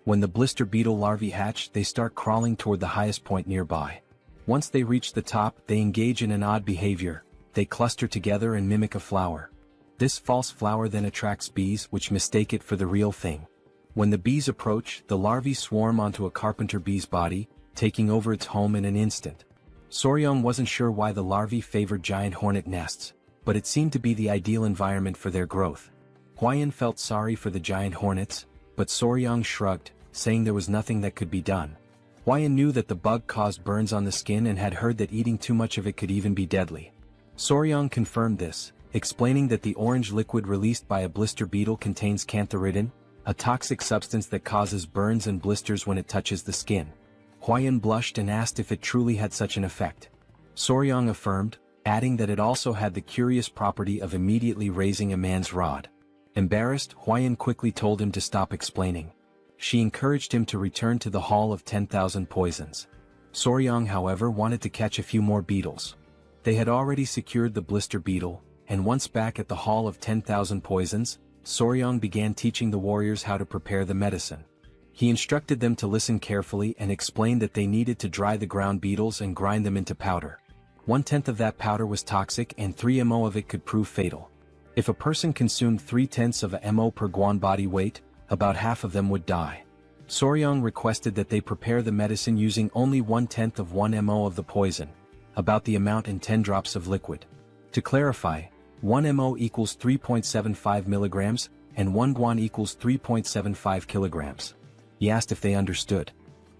When the blister beetle larvae hatch, they start crawling toward the highest point nearby. Once they reach the top, they engage in an odd behavior. They cluster together and mimic a flower. This false flower then attracts bees, which mistake it for the real thing. When the bees approach, the larvae swarm onto a carpenter bee's body, taking over its home in an instant. Soryang wasn't sure why the larvae favored giant hornet nests, but it seemed to be the ideal environment for their growth. Huayan felt sorry for the giant hornets, but Soryang shrugged, saying there was nothing that could be done. Huayan knew that the bug caused burns on the skin and had heard that eating too much of it could even be deadly. Soryang confirmed this, explaining that the orange liquid released by a blister beetle contains cantharidin, a toxic substance that causes burns and blisters when it touches the skin. Huayan blushed and asked if it truly had such an effect. Soryang affirmed, adding that it also had the curious property of immediately raising a man's rod. Embarrassed, Huayan quickly told him to stop explaining. She encouraged him to return to the Hall of 10,000 Poisons. Soryang, however, wanted to catch a few more beetles. They had already secured the blister beetle, and once back at the Hall of 10,000 Poisons, Soryang began teaching the warriors how to prepare the medicine. He instructed them to listen carefully and explained that they needed to dry the ground beetles and grind them into powder. 1/10 of that powder was toxic and 3 ml of it could prove fatal. If a person consumed 3/10 of a ml per guan body weight, about half of them would die. Soryang requested that they prepare the medicine using only 1/10 of 1 ml of the poison, about the amount in 10 drops of liquid. To clarify, 1 ml equals 3.75 milligrams, and 1 guan equals 3.75 kilograms. He asked if they understood.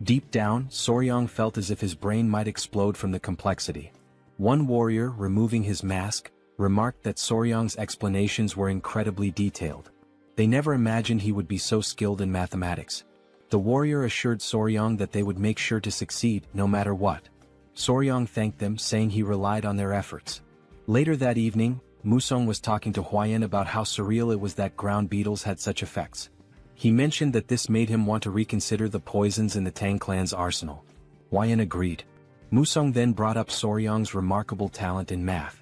Deep down, Soryang felt as if his brain might explode from the complexity. One warrior, removing his mask, remarked that Soryang's explanations were incredibly detailed. They never imagined he would be so skilled in mathematics. The warrior assured Soryang that they would make sure to succeed, no matter what. Soryang thanked them, saying he relied on their efforts. Later that evening, Musong was talking to Huayan about how surreal it was that ground beetles had such effects. He mentioned that this made him want to reconsider the poisons in the Tang clan's arsenal. Huayan agreed. Musong then brought up Soryang's remarkable talent in math.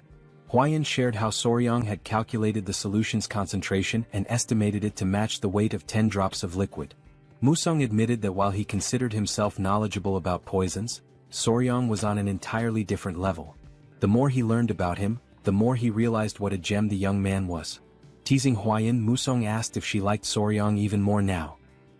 Huayan shared how Soryang had calculated the solution's concentration and estimated it to match the weight of 10 drops of liquid. Musong admitted that while he considered himself knowledgeable about poisons, Soryang was on an entirely different level. The more he learned about him, the more he realized what a gem the young man was. Teasing Huayan, Musong asked if she liked Soryang even more now.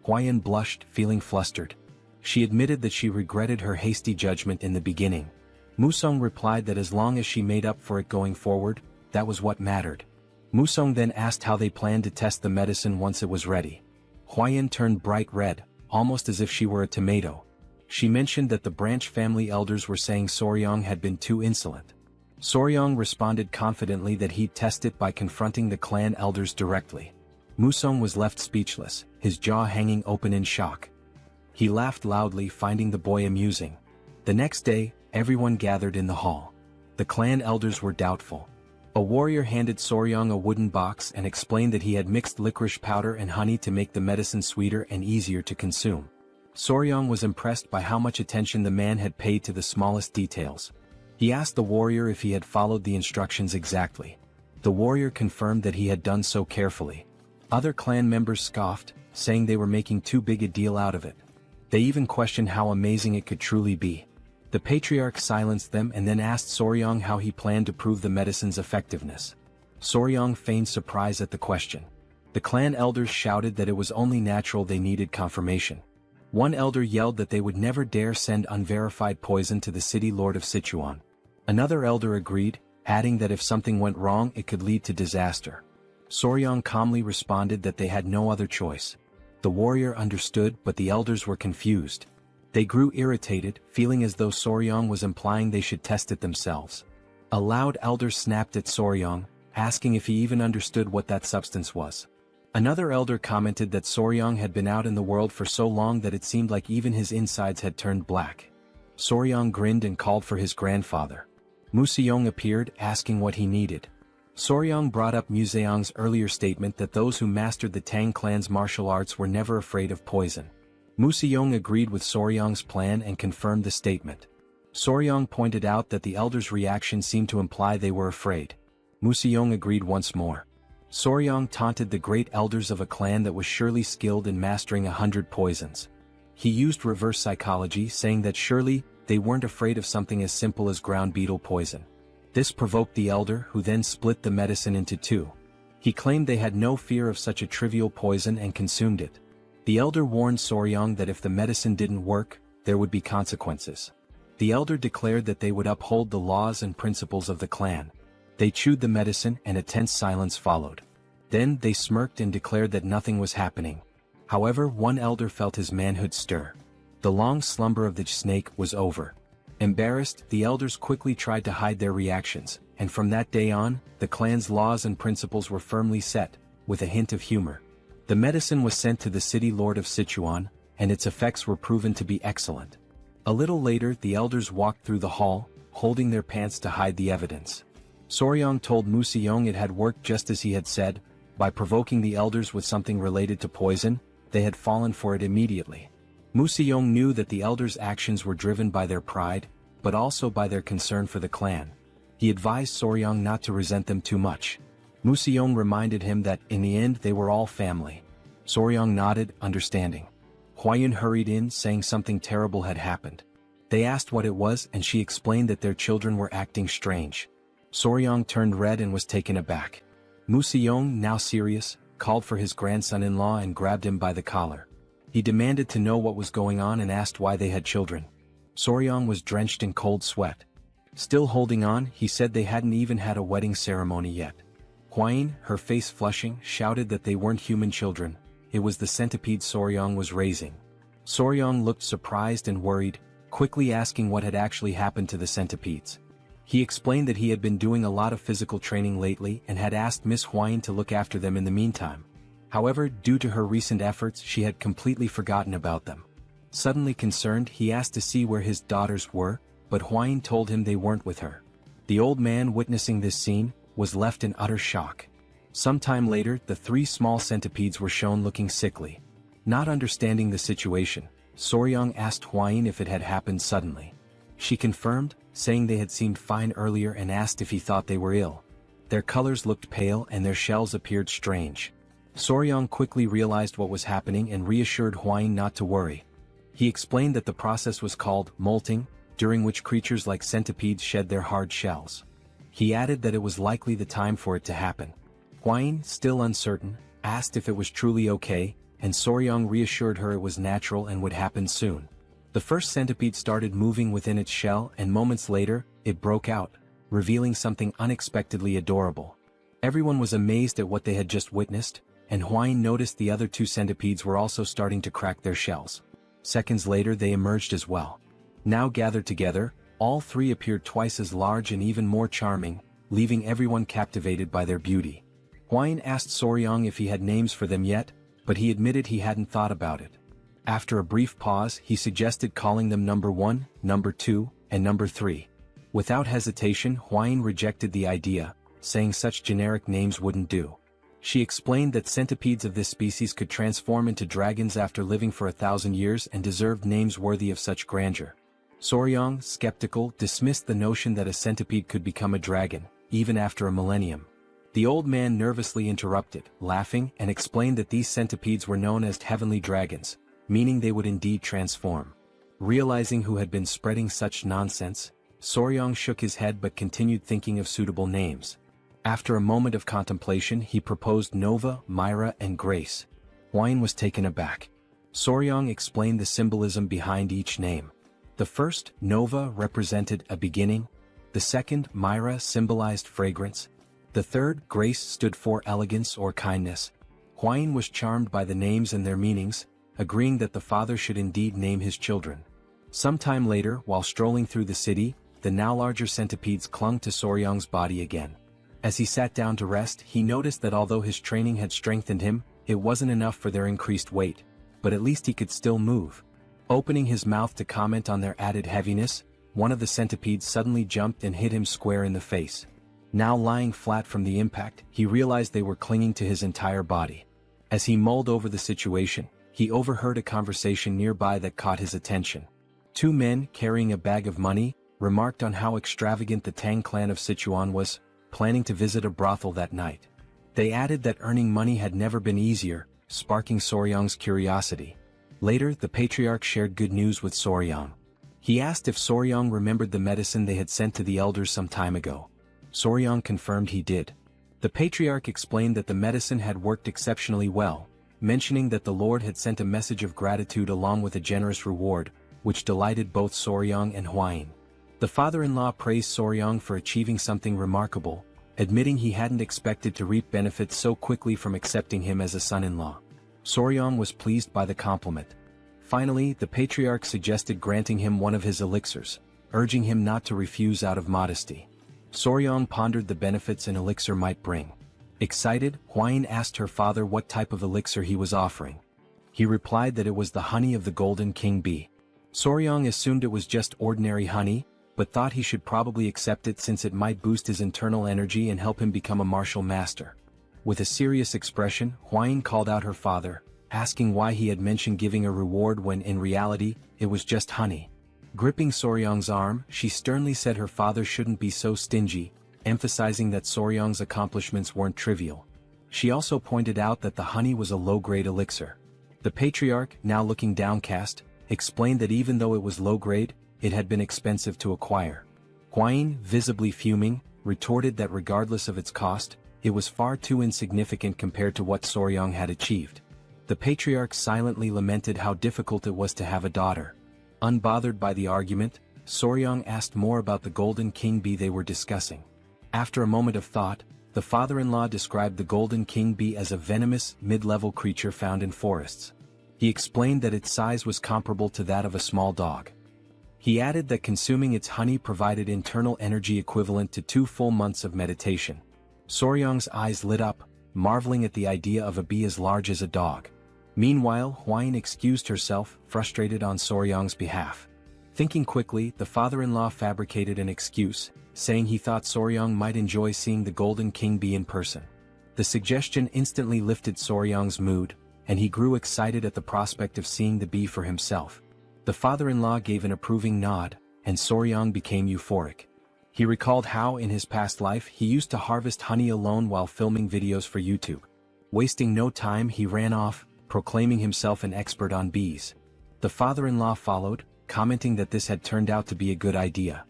Huayan blushed, feeling flustered. She admitted that she regretted her hasty judgment in the beginning. Musong replied that as long as she made up for it going forward, that was what mattered. Musong then asked how they planned to test the medicine once it was ready. Huayan turned bright red, almost as if she were a tomato. She mentioned that the branch family elders were saying Soryang had been too insolent. Soryang responded confidently that he'd test it by confronting the clan elders directly. Musong was left speechless, his jaw hanging open in shock. He laughed loudly, finding the boy amusing. The next day, everyone gathered in the hall. The clan elders were doubtful. A warrior handed Soryang a wooden box and explained that he had mixed licorice powder and honey to make the medicine sweeter and easier to consume. Soryang was impressed by how much attention the man had paid to the smallest details. He asked the warrior if he had followed the instructions exactly. The warrior confirmed that he had done so carefully. Other clan members scoffed, saying they were making too big a deal out of it. They even questioned how amazing it could truly be. The patriarch silenced them and then asked Soryang how he planned to prove the medicine's effectiveness. Soryang feigned surprise at the question. The clan elders shouted that it was only natural they needed confirmation. One elder yelled that they would never dare send unverified poison to the city lord of Sichuan. Another elder agreed, adding that if something went wrong it could lead to disaster. Soryang calmly responded that they had no other choice. The warrior understood, but the elders were confused. They grew irritated, feeling as though Soryang was implying they should test it themselves. A loud elder snapped at Soryang, asking if he even understood what that substance was. Another elder commented that Soryang had been out in the world for so long that it seemed like even his insides had turned black. Soryang grinned and called for his grandfather. Museong appeared, asking what he needed. Soryang brought up Museong's earlier statement that those who mastered the Tang clan's martial arts were never afraid of poison. Museong agreed with Soryang's plan and confirmed the statement. Soryang pointed out that the elders' reaction seemed to imply they were afraid. Museong agreed once more. Soryang taunted the great elders of a clan that was surely skilled in mastering 100 poisons. He used reverse psychology, saying that surely they weren't afraid of something as simple as ground beetle poison. This provoked the elder, who then split the medicine into two. He claimed they had no fear of such a trivial poison and consumed it. The elder warned Soryang that if the medicine didn't work, there would be consequences. The elder declared that they would uphold the laws and principles of the clan. They chewed the medicine and a tense silence followed. Then they smirked and declared that nothing was happening. However, one elder felt his manhood stir. The long slumber of the snake was over. Embarrassed, the elders quickly tried to hide their reactions, and from that day on, the clan's laws and principles were firmly set, with a hint of humor. The medicine was sent to the city lord of Sichuan, and its effects were proven to be excellent. A little later, the elders walked through the hall, holding their pants to hide the evidence. Soryang told Museong it had worked just as he had said. By provoking the elders with something related to poison, they had fallen for it immediately. Museong knew that the elders' actions were driven by their pride, but also by their concern for the clan. He advised Soryang not to resent them too much. Museong reminded him that, in the end, they were all family. Soryang nodded, understanding. Huayun hurried in, saying something terrible had happened. They asked what it was, and she explained that their children were acting strange. Soryang turned red and was taken aback. Museong, now serious, called for his grandson-in-law and grabbed him by the collar. He demanded to know what was going on and asked why they had children. Soryang was drenched in cold sweat. Still holding on, he said they hadn't even had a wedding ceremony yet. Huayun, her face flushing, shouted that they weren't human children. It was the centipede Soryang was raising. Soryang looked surprised and worried, quickly asking what had actually happened to the centipedes. He explained that he had been doing a lot of physical training lately and had asked Miss Huayun to look after them in the meantime. However, due to her recent efforts, she had completely forgotten about them. Suddenly concerned, he asked to see where his daughters were, but Huayun told him they weren't with her. The old man, witnessing this scene, was left in utter shock. Sometime later, the three small centipedes were shown looking sickly. Not understanding the situation, Soryang asked Huayun if it had happened suddenly. She confirmed, saying they had seemed fine earlier, and asked if he thought they were ill. Their colors looked pale and their shells appeared strange. Soryang quickly realized what was happening and reassured Huayun not to worry. He explained that the process was called molting, during which creatures like centipedes shed their hard shells. He added that it was likely the time for it to happen. Huayun, still uncertain, asked if it was truly okay, and Soryang reassured her it was natural and would happen soon. The first centipede started moving within its shell, and moments later, it broke out, revealing something unexpectedly adorable. Everyone was amazed at what they had just witnessed, and Huayun noticed the other two centipedes were also starting to crack their shells. Seconds later they emerged as well. Now gathered together, all three appeared twice as large and even more charming, leaving everyone captivated by their beauty. Huayun asked Soryang if he had names for them yet, but he admitted he hadn't thought about it. After a brief pause, he suggested calling them number 1, number 2, and number 3. Without hesitation, Huayun rejected the idea, saying such generic names wouldn't do. She explained that centipedes of this species could transform into dragons after living for 1,000 years and deserved names worthy of such grandeur. Soryang, skeptical, dismissed the notion that a centipede could become a dragon, even after a millennium. The old man nervously interrupted, laughing, and explained that these centipedes were known as heavenly dragons, meaning they would indeed transform. Realizing who had been spreading such nonsense, Soryang shook his head but continued thinking of suitable names. After a moment of contemplation, he proposed Nova, Myra, and Grace. Huayun was taken aback. Soryang explained the symbolism behind each name. The first, Nova, represented a beginning. The second, Myra, symbolized fragrance. The third, grace, stood for elegance or kindness. Huayin was charmed by the names and their meanings, agreeing that the father should indeed name his children. Sometime later, while strolling through the city, the now larger centipedes clung to Soryang's body again. As he sat down to rest, he noticed that although his training had strengthened him, it wasn't enough for their increased weight. But at least he could still move. Opening his mouth to comment on their added heaviness, one of the centipedes suddenly jumped and hit him square in the face. Now lying flat from the impact, he realized they were clinging to his entire body. As he mulled over the situation, he overheard a conversation nearby that caught his attention. Two men, carrying a bag of money, remarked on how extravagant the Tang clan of Sichuan was, planning to visit a brothel that night. They added that earning money had never been easier, sparking Soryang's curiosity. Later, the patriarch shared good news with Soryang. He asked if Soryang remembered the medicine they had sent to the elders some time ago. Soryang confirmed he did. The patriarch explained that the medicine had worked exceptionally well, mentioning that the Lord had sent a message of gratitude along with a generous reward, which delighted both Soryang and Huayin. The father-in-law praised Soryang for achieving something remarkable, admitting he hadn't expected to reap benefits so quickly from accepting him as a son-in-law. Soryang was pleased by the compliment. Finally, the patriarch suggested granting him one of his elixirs, urging him not to refuse out of modesty. Soryang pondered the benefits an elixir might bring. Excited, Huayin asked her father what type of elixir he was offering. He replied that it was the honey of the golden king bee. Soryang assumed it was just ordinary honey, but thought he should probably accept it since it might boost his internal energy and help him become a martial master. With a serious expression, Huayin called out her father, asking why he had mentioned giving a reward when in reality, it was just honey. Gripping Soryang's arm, she sternly said her father shouldn't be so stingy, emphasizing that Soryang's accomplishments weren't trivial. She also pointed out that the honey was a low-grade elixir. The patriarch, now looking downcast, explained that even though it was low-grade, it had been expensive to acquire. Huayin, visibly fuming, retorted that regardless of its cost, it was far too insignificant compared to what Soryang had achieved. The patriarch silently lamented how difficult it was to have a daughter. Unbothered by the argument, Soryang asked more about the golden king bee they were discussing. After a moment of thought, the father-in-law described the golden king bee as a venomous, mid-level creature found in forests. He explained that its size was comparable to that of a small dog. He added that consuming its honey provided internal energy equivalent to 2 full months of meditation. Soryang's eyes lit up, marveling at the idea of a bee as large as a dog. Meanwhile, Huayin excused herself, frustrated on Soryang's behalf. Thinking quickly, the father-in-law fabricated an excuse, saying he thought Soryang might enjoy seeing the golden king bee in person. The suggestion instantly lifted Soryang's mood, and he grew excited at the prospect of seeing the bee for himself. The father-in-law gave an approving nod, and Soryang became euphoric. He recalled how in his past life he used to harvest honey alone while filming videos for YouTube. Wasting no time, he ran off, proclaiming himself an expert on bees. The father-in-law followed, commenting that this had turned out to be a good idea.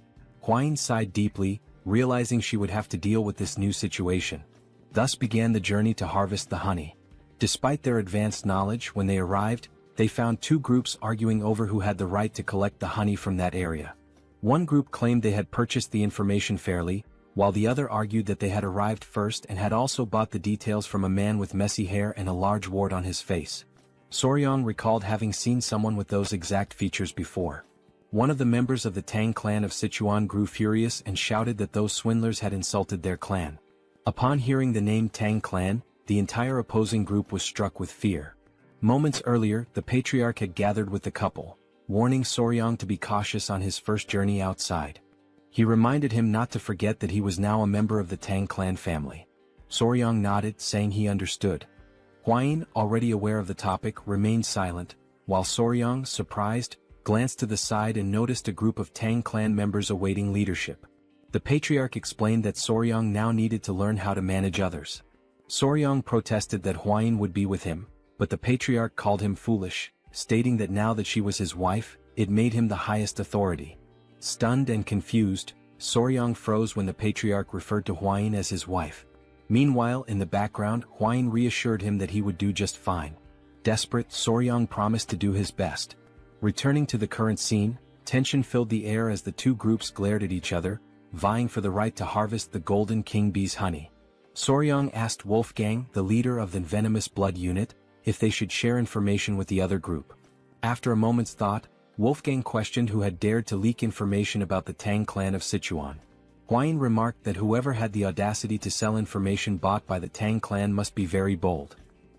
Huayin sighed deeply, realizing she would have to deal with this new situation. Thus began the journey to harvest the honey. Despite their advanced knowledge, when they arrived, they found two groups arguing over who had the right to collect the honey from that area. One group claimed they had purchased the information fairly, while the other argued that they had arrived first and had also bought the details from a man with messy hair and a large wart on his face. Soryang recalled having seen someone with those exact features before. One of the members of the Tang clan of Sichuan grew furious and shouted that those swindlers had insulted their clan. Upon hearing the name Tang clan, the entire opposing group was struck with fear. Moments earlier, the patriarch had gathered with the couple, warning Soryang to be cautious on his first journey outside. He reminded him not to forget that he was now a member of the Tang clan family. Soryang nodded, saying he understood. Huayin, already aware of the topic, remained silent, while Soryang, surprised, glanced to the side and noticed a group of Tang clan members awaiting leadership. The patriarch explained that Soryang now needed to learn how to manage others. Soryang protested that Huayin would be with him, but the patriarch called him foolish, stating that now that she was his wife, it made him the highest authority. Stunned and confused, Soryang froze when the patriarch referred to Huayin as his wife. Meanwhile, in the background, Huayin reassured him that he would do just fine. Desperate, Soryang promised to do his best. Returning to the current scene, tension filled the air as the two groups glared at each other, vying for the right to harvest the golden king bee's honey. Soryang asked Wolfgang, the leader of the venomous blood unit, if they should share information with the other group. After a moment's thought, Wolfgang questioned who had dared to leak information about the Tang clan of Sichuan. Huayin remarked that whoever had the audacity to sell information bought by the Tang clan must be very bold.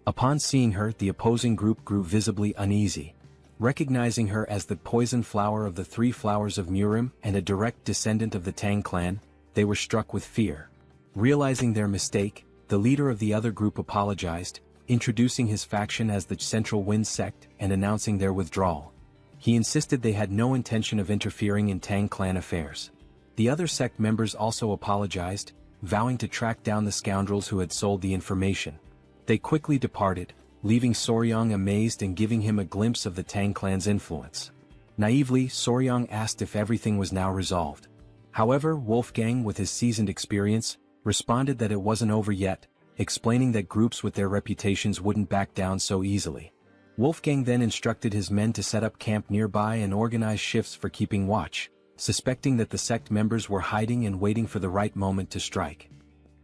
Upon seeing her, the opposing group grew visibly uneasy. Recognizing her as the poison flower of the three flowers of Murim and a direct descendant of the Tang clan, they were struck with fear. Realizing their mistake, the leader of the other group apologized, introducing his faction as the Central Wind sect and announcing their withdrawal. He insisted they had no intention of interfering in Tang clan affairs. The other sect members also apologized, vowing to track down the scoundrels who had sold the information. They quickly departed, leaving Soryang amazed and giving him a glimpse of the Tang clan's influence. Naively, Soryang asked if everything was now resolved. However, Wolfgang, with his seasoned experience, responded that it wasn't over yet, explaining that groups with their reputations wouldn't back down so easily. Wolfgang then instructed his men to set up camp nearby and organize shifts for keeping watch, suspecting that the sect members were hiding and waiting for the right moment to strike.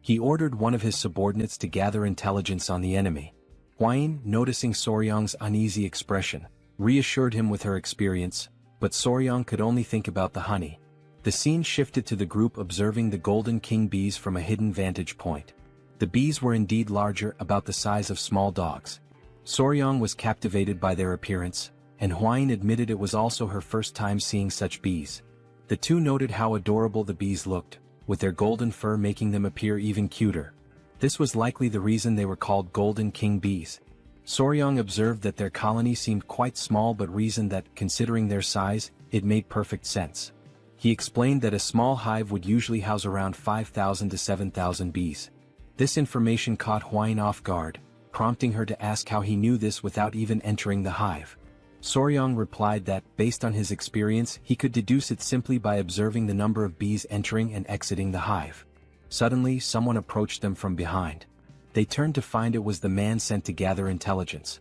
He ordered one of his subordinates to gather intelligence on the enemy. Huayin, noticing Soryang's uneasy expression, reassured him with her experience, but Soryang could only think about the honey. The scene shifted to the group observing the golden king bees from a hidden vantage point. The bees were indeed larger, about the size of small dogs. Soryang was captivated by their appearance, and Huayin admitted it was also her first time seeing such bees. The two noted how adorable the bees looked, with their golden fur making them appear even cuter. This was likely the reason they were called golden king bees. Soryang observed that their colony seemed quite small but reasoned that, considering their size, it made perfect sense. He explained that a small hive would usually house around 5,000 to 7,000 bees. This information caught Huayin off guard, prompting her to ask how he knew this without even entering the hive. Soryang replied that, based on his experience, he could deduce it simply by observing the number of bees entering and exiting the hive. Suddenly, someone approached them from behind. They turned to find it was the man sent to gather intelligence.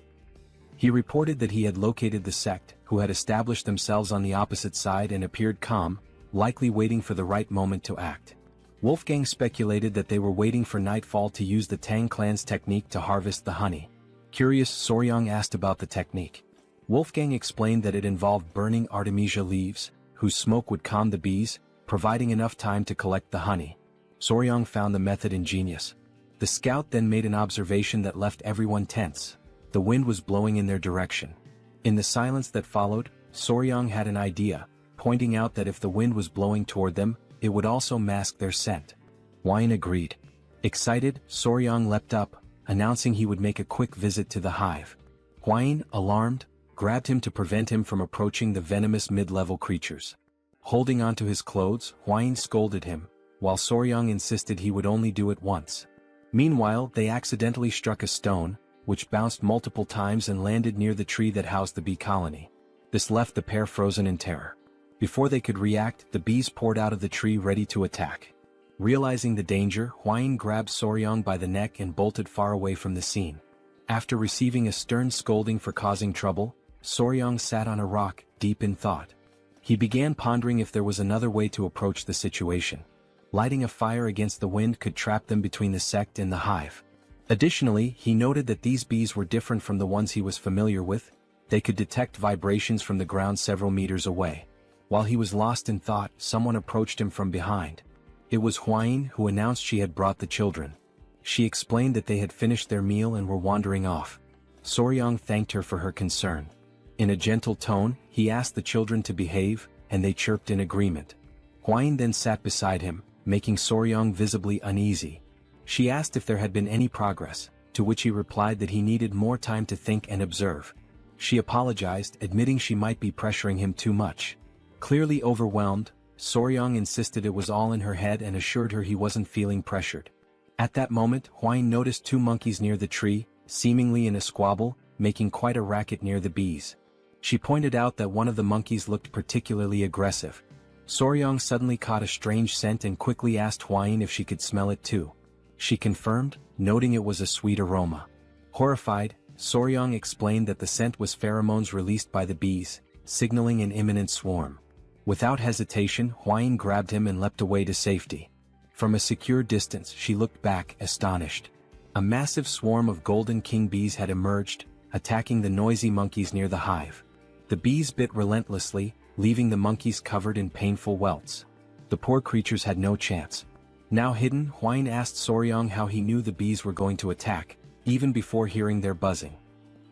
He reported that he had located the sect, who had established themselves on the opposite side and appeared calm, likely waiting for the right moment to act. Wolfgang speculated that they were waiting for nightfall to use the Tang clan's technique to harvest the honey. Curious, Soryang asked about the technique. Wolfgang explained that it involved burning artemisia leaves, whose smoke would calm the bees, providing enough time to collect the honey. Soryang found the method ingenious. The scout then made an observation that left everyone tense. The wind was blowing in their direction. In the silence that followed, Soryang had an idea, pointing out that if the wind was blowing toward them, it would also mask their scent. Huayin agreed. Excited, Soryang leapt up, announcing he would make a quick visit to the hive. Huayin, alarmed, grabbed him to prevent him from approaching the venomous mid-level creatures. Holding onto his clothes, Huayin scolded him, while Soryang insisted he would only do it once. Meanwhile, they accidentally struck a stone, which bounced multiple times and landed near the tree that housed the bee colony. This left the pair frozen in terror. Before they could react, the bees poured out of the tree ready to attack. Realizing the danger, Huayin grabbed Soryang by the neck and bolted far away from the scene. After receiving a stern scolding for causing trouble, Soryang sat on a rock, deep in thought. He began pondering if there was another way to approach the situation. Lighting a fire against the wind could trap them between the sect and the hive. Additionally, he noted that these bees were different from the ones he was familiar with. They could detect vibrations from the ground several meters away. While he was lost in thought, someone approached him from behind. It was Huayin, who announced she had brought the children. She explained that they had finished their meal and were wandering off. Soryang thanked her for her concern. In a gentle tone, he asked the children to behave, and they chirped in agreement. Huayin then sat beside him, making Soryang visibly uneasy. She asked if there had been any progress, to which he replied that he needed more time to think and observe. She apologized, admitting she might be pressuring him too much. Clearly overwhelmed, Soryang insisted it was all in her head and assured her he wasn't feeling pressured. At that moment, Huayin noticed two monkeys near the tree, seemingly in a squabble, making quite a racket near the bees. She pointed out that one of the monkeys looked particularly aggressive. Soryang suddenly caught a strange scent and quickly asked Huayin if she could smell it too. She confirmed, noting it was a sweet aroma. Horrified, Soryang explained that the scent was pheromones released by the bees, signaling an imminent swarm. Without hesitation, Huayin grabbed him and leapt away to safety. From a secure distance she looked back, astonished. A massive swarm of golden king bees had emerged, attacking the noisy monkeys near the hive. The bees bit relentlessly, leaving the monkeys covered in painful welts. The poor creatures had no chance. Now hidden, Huayin asked Soryang how he knew the bees were going to attack, even before hearing their buzzing.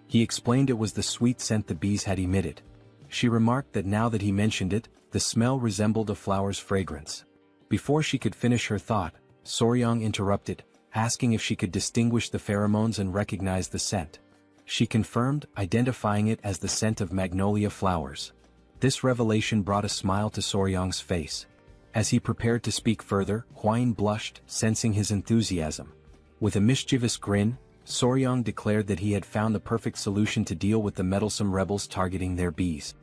He explained it was the sweet scent the bees had emitted. She remarked that now that he mentioned it, the smell resembled a flower's fragrance. Before she could finish her thought, Soryang interrupted, asking if she could distinguish the pheromones and recognize the scent. She confirmed, identifying it as the scent of magnolia flowers. This revelation brought a smile to Soryang's face. As he prepared to speak further, Huayin blushed, sensing his enthusiasm. With a mischievous grin, Soryang declared that he had found the perfect solution to deal with the meddlesome rebels targeting their bees.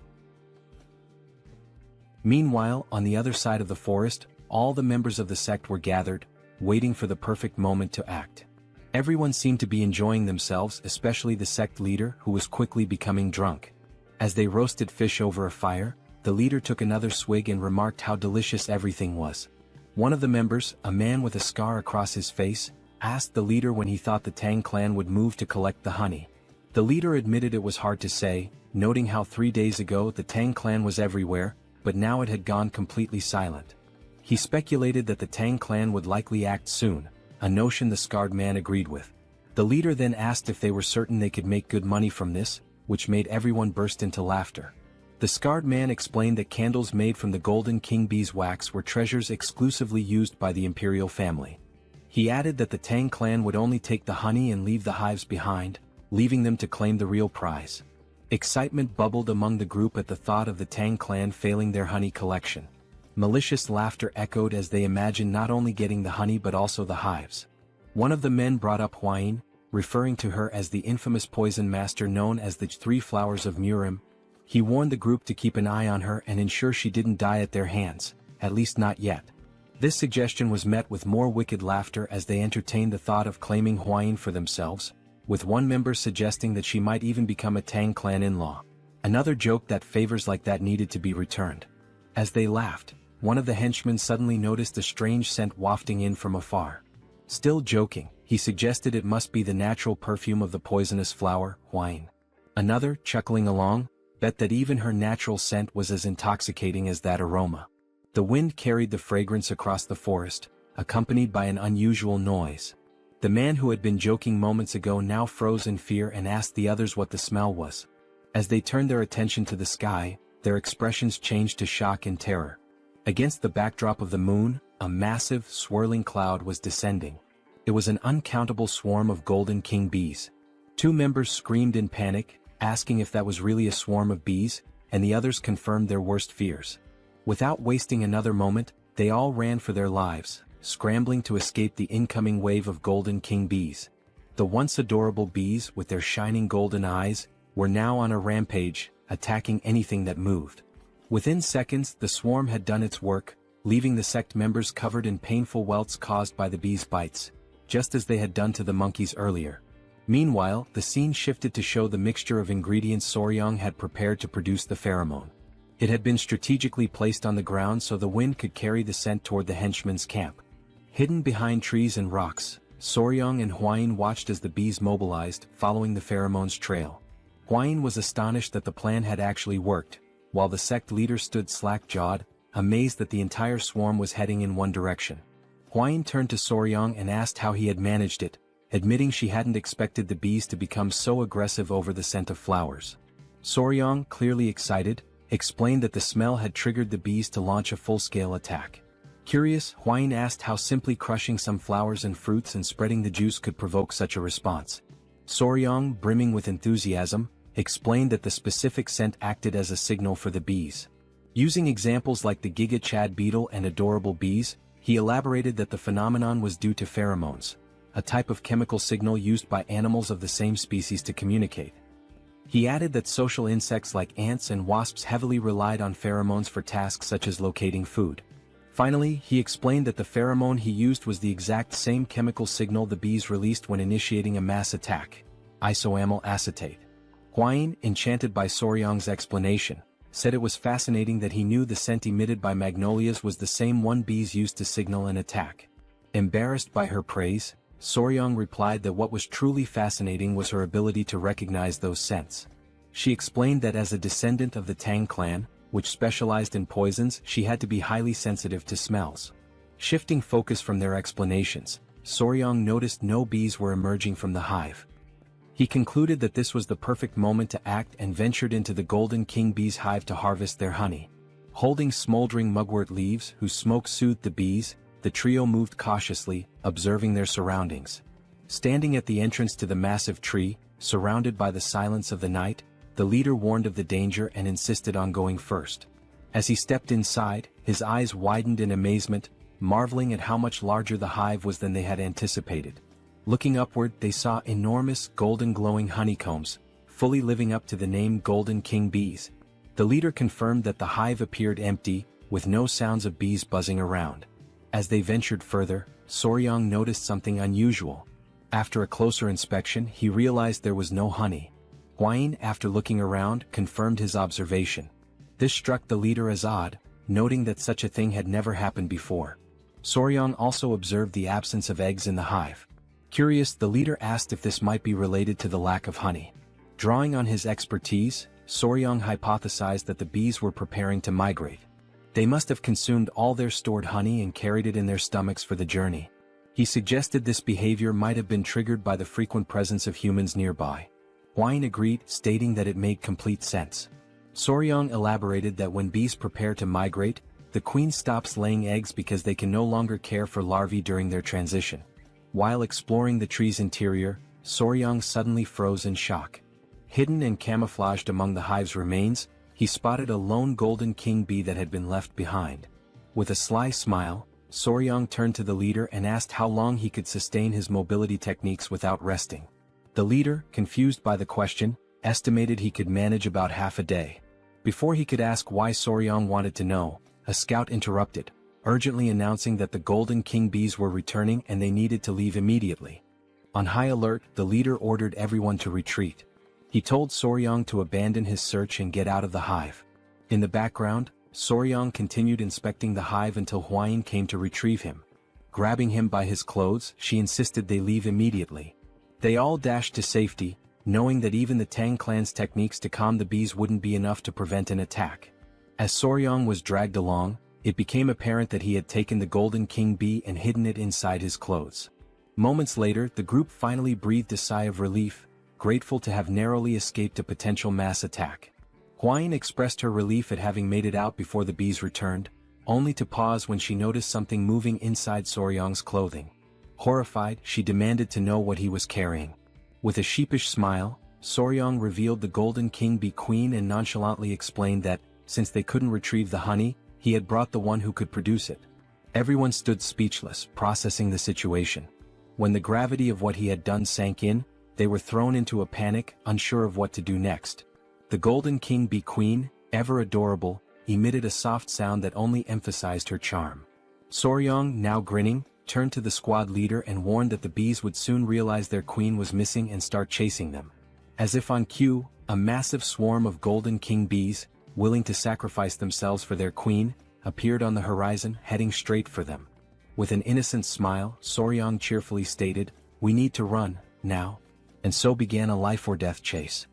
Meanwhile, on the other side of the forest, all the members of the sect were gathered, waiting for the perfect moment to act. Everyone seemed to be enjoying themselves, especially the sect leader, who was quickly becoming drunk. As they roasted fish over a fire, the leader took another swig and remarked how delicious everything was. One of the members, a man with a scar across his face, asked the leader when he thought the Tang clan would move to collect the honey. The leader admitted it was hard to say, noting how 3 days ago the Tang clan was everywhere, but now it had gone completely silent. He speculated that the Tang clan would likely act soon, a notion the scarred man agreed with. The leader then asked if they were certain they could make good money from this, which made everyone burst into laughter. The scarred man explained that candles made from the golden king bee's wax were treasures exclusively used by the imperial family. He added that the Tang clan would only take the honey and leave the hives behind, leaving them to claim the real prize. Excitement bubbled among the group at the thought of the Tang clan failing their honey collection. Malicious laughter echoed as they imagined not only getting the honey but also the hives. One of the men brought up Huayin, referring to her as the infamous poison master known as the 3 flowers of Murim. He warned the group to keep an eye on her and ensure she didn't die at their hands, at least not yet. This suggestion was met with more wicked laughter as they entertained the thought of claiming Huayin for themselves, with one member suggesting that she might even become a Tang clan in-law. Another joked that favors like that needed to be returned. As they laughed, one of the henchmen suddenly noticed a strange scent wafting in from afar. Still joking, he suggested it must be the natural perfume of the poisonous flower, Huayin. Another, chuckling along, bet that even her natural scent was as intoxicating as that aroma. The wind carried the fragrance across the forest, accompanied by an unusual noise. The man who had been joking moments ago now froze in fear and asked the others what the smell was. As they turned their attention to the sky, their expressions changed to shock and terror. Against the backdrop of the moon, a massive, swirling cloud was descending. It was an uncountable swarm of golden king bees. 2 members screamed in panic, asking if that was really a swarm of bees, and the others confirmed their worst fears. Without wasting another moment, they all ran for their lives, scrambling to escape the incoming wave of golden king bees. The once adorable bees, with their shining golden eyes, were now on a rampage, attacking anything that moved. Within seconds, the swarm had done its work, leaving the sect members covered in painful welts caused by the bees' bites, just as they had done to the monkeys earlier. Meanwhile, the scene shifted to show the mixture of ingredients Soryang had prepared to produce the pheromone. It had been strategically placed on the ground so the wind could carry the scent toward the henchman's camp. Hidden behind trees and rocks, Soryang and Huayin watched as the bees mobilized, following the pheromone's trail. Huayin was astonished that the plan had actually worked, while the sect leader stood slack-jawed, amazed that the entire swarm was heading in one direction. Huayin turned to Soryang and asked how he had managed it, admitting she hadn't expected the bees to become so aggressive over the scent of flowers. Soryang, clearly excited, explained that the smell had triggered the bees to launch a full-scale attack. Curious, Huayin asked how simply crushing some flowers and fruits and spreading the juice could provoke such a response. Soryang, brimming with enthusiasm, explained that the specific scent acted as a signal for the bees. Using examples like the Giga Chad beetle and adorable bees, he elaborated that the phenomenon was due to pheromones, a type of chemical signal used by animals of the same species to communicate. He added that social insects like ants and wasps heavily relied on pheromones for tasks such as locating food. Finally, he explained that the pheromone he used was the exact same chemical signal the bees released when initiating a mass attack: isoamyl acetate. Huayin, enchanted by Soryang's explanation, said it was fascinating that he knew the scent emitted by magnolias was the same one bees used to signal an attack. Embarrassed by her praise, Soryang replied that what was truly fascinating was her ability to recognize those scents. She explained that as a descendant of the Tang clan, which specialized in poisons, she had to be highly sensitive to smells. Shifting focus from their explanations, Soryang noticed no bees were emerging from the hive. He concluded that this was the perfect moment to act and ventured into the Golden King bee's hive to harvest their honey. Holding smoldering mugwort leaves whose smoke soothed the bees, the trio moved cautiously, observing their surroundings. Standing at the entrance to the massive tree, surrounded by the silence of the night, the leader warned of the danger and insisted on going first. As he stepped inside, his eyes widened in amazement, marveling at how much larger the hive was than they had anticipated. Looking upward, they saw enormous, golden glowing honeycombs, fully living up to the name Golden King bees. The leader confirmed that the hive appeared empty, with no sounds of bees buzzing around. As they ventured further, Soryang noticed something unusual. After a closer inspection, he realized there was no honey. Hwine, after looking around, confirmed his observation. This struck the leader as odd, noting that such a thing had never happened before. Soryang also observed the absence of eggs in the hive. Curious, the leader asked if this might be related to the lack of honey. Drawing on his expertise, Soryang hypothesized that the bees were preparing to migrate. They must have consumed all their stored honey and carried it in their stomachs for the journey. He suggested this behavior might have been triggered by the frequent presence of humans nearby. Hwine agreed, stating that it made complete sense. Soryang elaborated that when bees prepare to migrate, the queen stops laying eggs because they can no longer care for larvae during their transition. While exploring the tree's interior, Soryang suddenly froze in shock. Hidden and camouflaged among the hive's remains, he spotted a lone Golden King bee that had been left behind. With a sly smile, Soryang turned to the leader and asked how long he could sustain his mobility techniques without resting. The leader, confused by the question, estimated he could manage about half a day. Before he could ask why Soryang wanted to know, a scout interrupted, urgently announcing that the Golden King bees were returning and they needed to leave immediately. On high alert, the leader ordered everyone to retreat. He told Soryang to abandon his search and get out of the hive. In the background, Soryang continued inspecting the hive until Hwine came to retrieve him. Grabbing him by his clothes, she insisted they leave immediately. They all dashed to safety, knowing that even the Tang clan's techniques to calm the bees wouldn't be enough to prevent an attack. As Soryang was dragged along, it became apparent that he had taken the Golden King bee and hidden it inside his clothes. Moments later, the group finally breathed a sigh of relief, grateful to have narrowly escaped a potential mass attack. Hwine expressed her relief at having made it out before the bees returned, only to pause when she noticed something moving inside Soryang's clothing. Horrified, she demanded to know what he was carrying. With a sheepish smile, Soryang revealed the Golden King bee queen and nonchalantly explained that, since they couldn't retrieve the honey, he had brought the one who could produce it. Everyone stood speechless, processing the situation. When the gravity of what he had done sank in, they were thrown into a panic, unsure of what to do next. The Golden King bee queen, ever adorable, emitted a soft sound that only emphasized her charm. Soryang, now grinning, turned to the squad leader and warned that the bees would soon realize their queen was missing and start chasing them. As if on cue, a massive swarm of Golden King bees, willing to sacrifice themselves for their queen, appeared on the horizon, heading straight for them. With an innocent smile, Soryang cheerfully stated, "We need to run, now." And so began a life-or-death chase.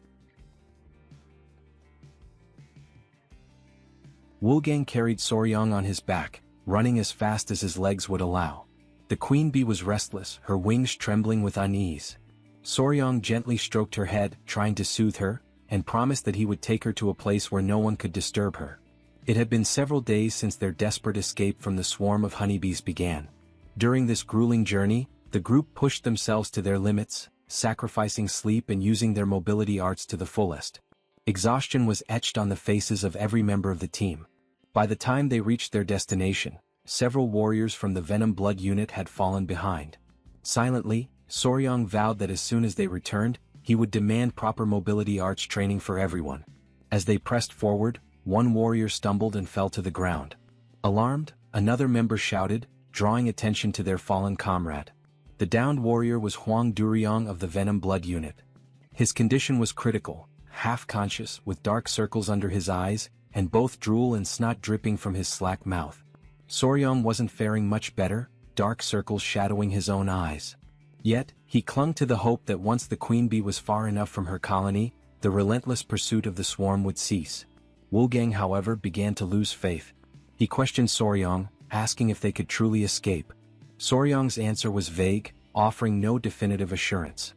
Woolgang carried Soryang on his back, running as fast as his legs would allow. The queen bee was restless, her wings trembling with unease. Soryang gently stroked her head, trying to soothe her, and promised that he would take her to a place where no one could disturb her. It had been several days since their desperate escape from the swarm of honeybees began. During this grueling journey, the group pushed themselves to their limits, sacrificing sleep and using their mobility arts to the fullest. Exhaustion was etched on the faces of every member of the team. By the time they reached their destination, several warriors from the Venom blood unit had fallen behind. Silently, Soryang vowed that as soon as they returned, he would demand proper mobility arts training for everyone. As they pressed forward, one warrior stumbled and fell to the ground. Alarmed, another member shouted, drawing attention to their fallen comrade. The downed warrior was Huang Duryong of the Venom blood unit. His condition was critical, half-conscious, with dark circles under his eyes, and both drool and snot dripping from his slack mouth. Soryang wasn't faring much better, dark circles shadowing his own eyes. Yet, he clung to the hope that once the queen bee was far enough from her colony, the relentless pursuit of the swarm would cease. Wolfgang, however, began to lose faith. He questioned Soryang, asking if they could truly escape. Soryang's answer was vague, offering no definitive assurance.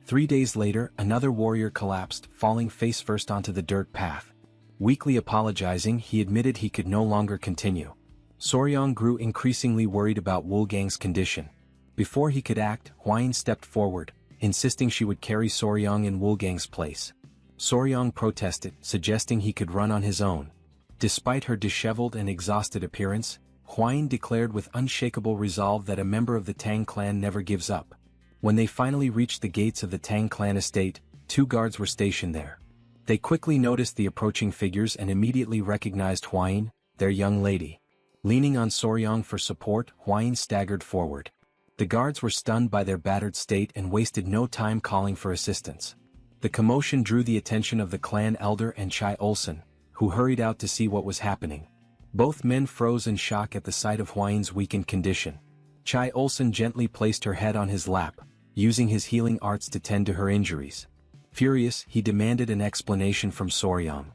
3 days later, another warrior collapsed, falling face first onto the dirt path. Weakly apologizing, he admitted he could no longer continue. Soryang grew increasingly worried about Wolfgang's condition. Before he could act, Hwine stepped forward, insisting she would carry Soryang in Wolfgang's place. Soryang protested, suggesting he could run on his own. Despite her disheveled and exhausted appearance, Hwine declared with unshakable resolve that a member of the Tang clan never gives up. When they finally reached the gates of the Tang clan estate, 2 guards were stationed there. They quickly noticed the approaching figures and immediately recognized Hwine, their young lady. Leaning on Soryang for support, Hwine staggered forward. The guards were stunned by their battered state and wasted no time calling for assistance. The commotion drew the attention of the clan elder and Chai Olsen, who hurried out to see what was happening. Both men froze in shock at the sight of Hwine's weakened condition. Chai Olsen gently placed her head on his lap, using his healing arts to tend to her injuries. Furious, he demanded an explanation from Soryang.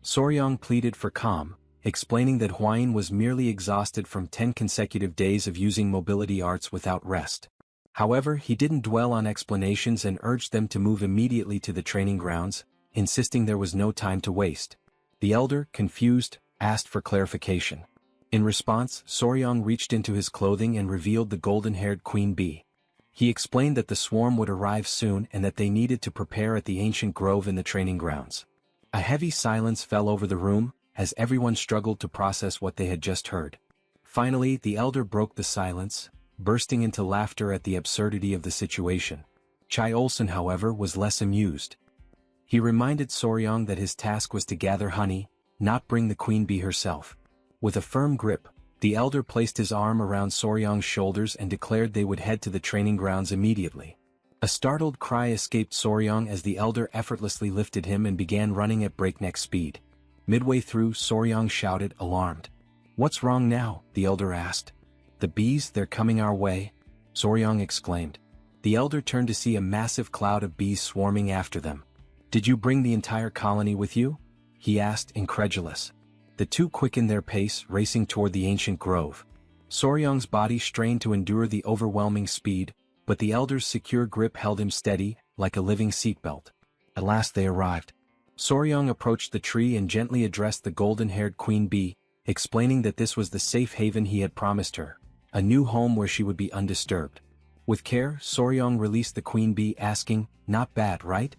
Soryang pleaded for calm, explaining that Hwine was merely exhausted from 10 consecutive days of using mobility arts without rest. However, he didn't dwell on explanations and urged them to move immediately to the training grounds, insisting there was no time to waste. The elder, confused, asked for clarification. In response, Soryang reached into his clothing and revealed the golden-haired queen bee. He explained that the swarm would arrive soon and that they needed to prepare at the ancient grove in the training grounds. A heavy silence fell over the room, as everyone struggled to process what they had just heard. Finally, the elder broke the silence, bursting into laughter at the absurdity of the situation. Chai Olsen, however, was less amused. He reminded Soryang that his task was to gather honey, not bring the queen bee herself. With a firm grip, the elder placed his arm around Soryang's shoulders and declared they would head to the training grounds immediately. A startled cry escaped Soryang as the elder effortlessly lifted him and began running at breakneck speed. Midway through, Soryang shouted, alarmed. "What's wrong now?" the elder asked. "The bees, they're coming our way," Soryang exclaimed. The elder turned to see a massive cloud of bees swarming after them. "Did you bring the entire colony with you?" he asked, incredulous. The two quickened their pace, racing toward the ancient grove. Soryang's body strained to endure the overwhelming speed, but the elder's secure grip held him steady, like a living seatbelt. At last they arrived. Soryang approached the tree and gently addressed the golden-haired queen bee, explaining that this was the safe haven he had promised her, a new home where she would be undisturbed. With care, Soryang released the queen bee, asking, "Not bad, right?"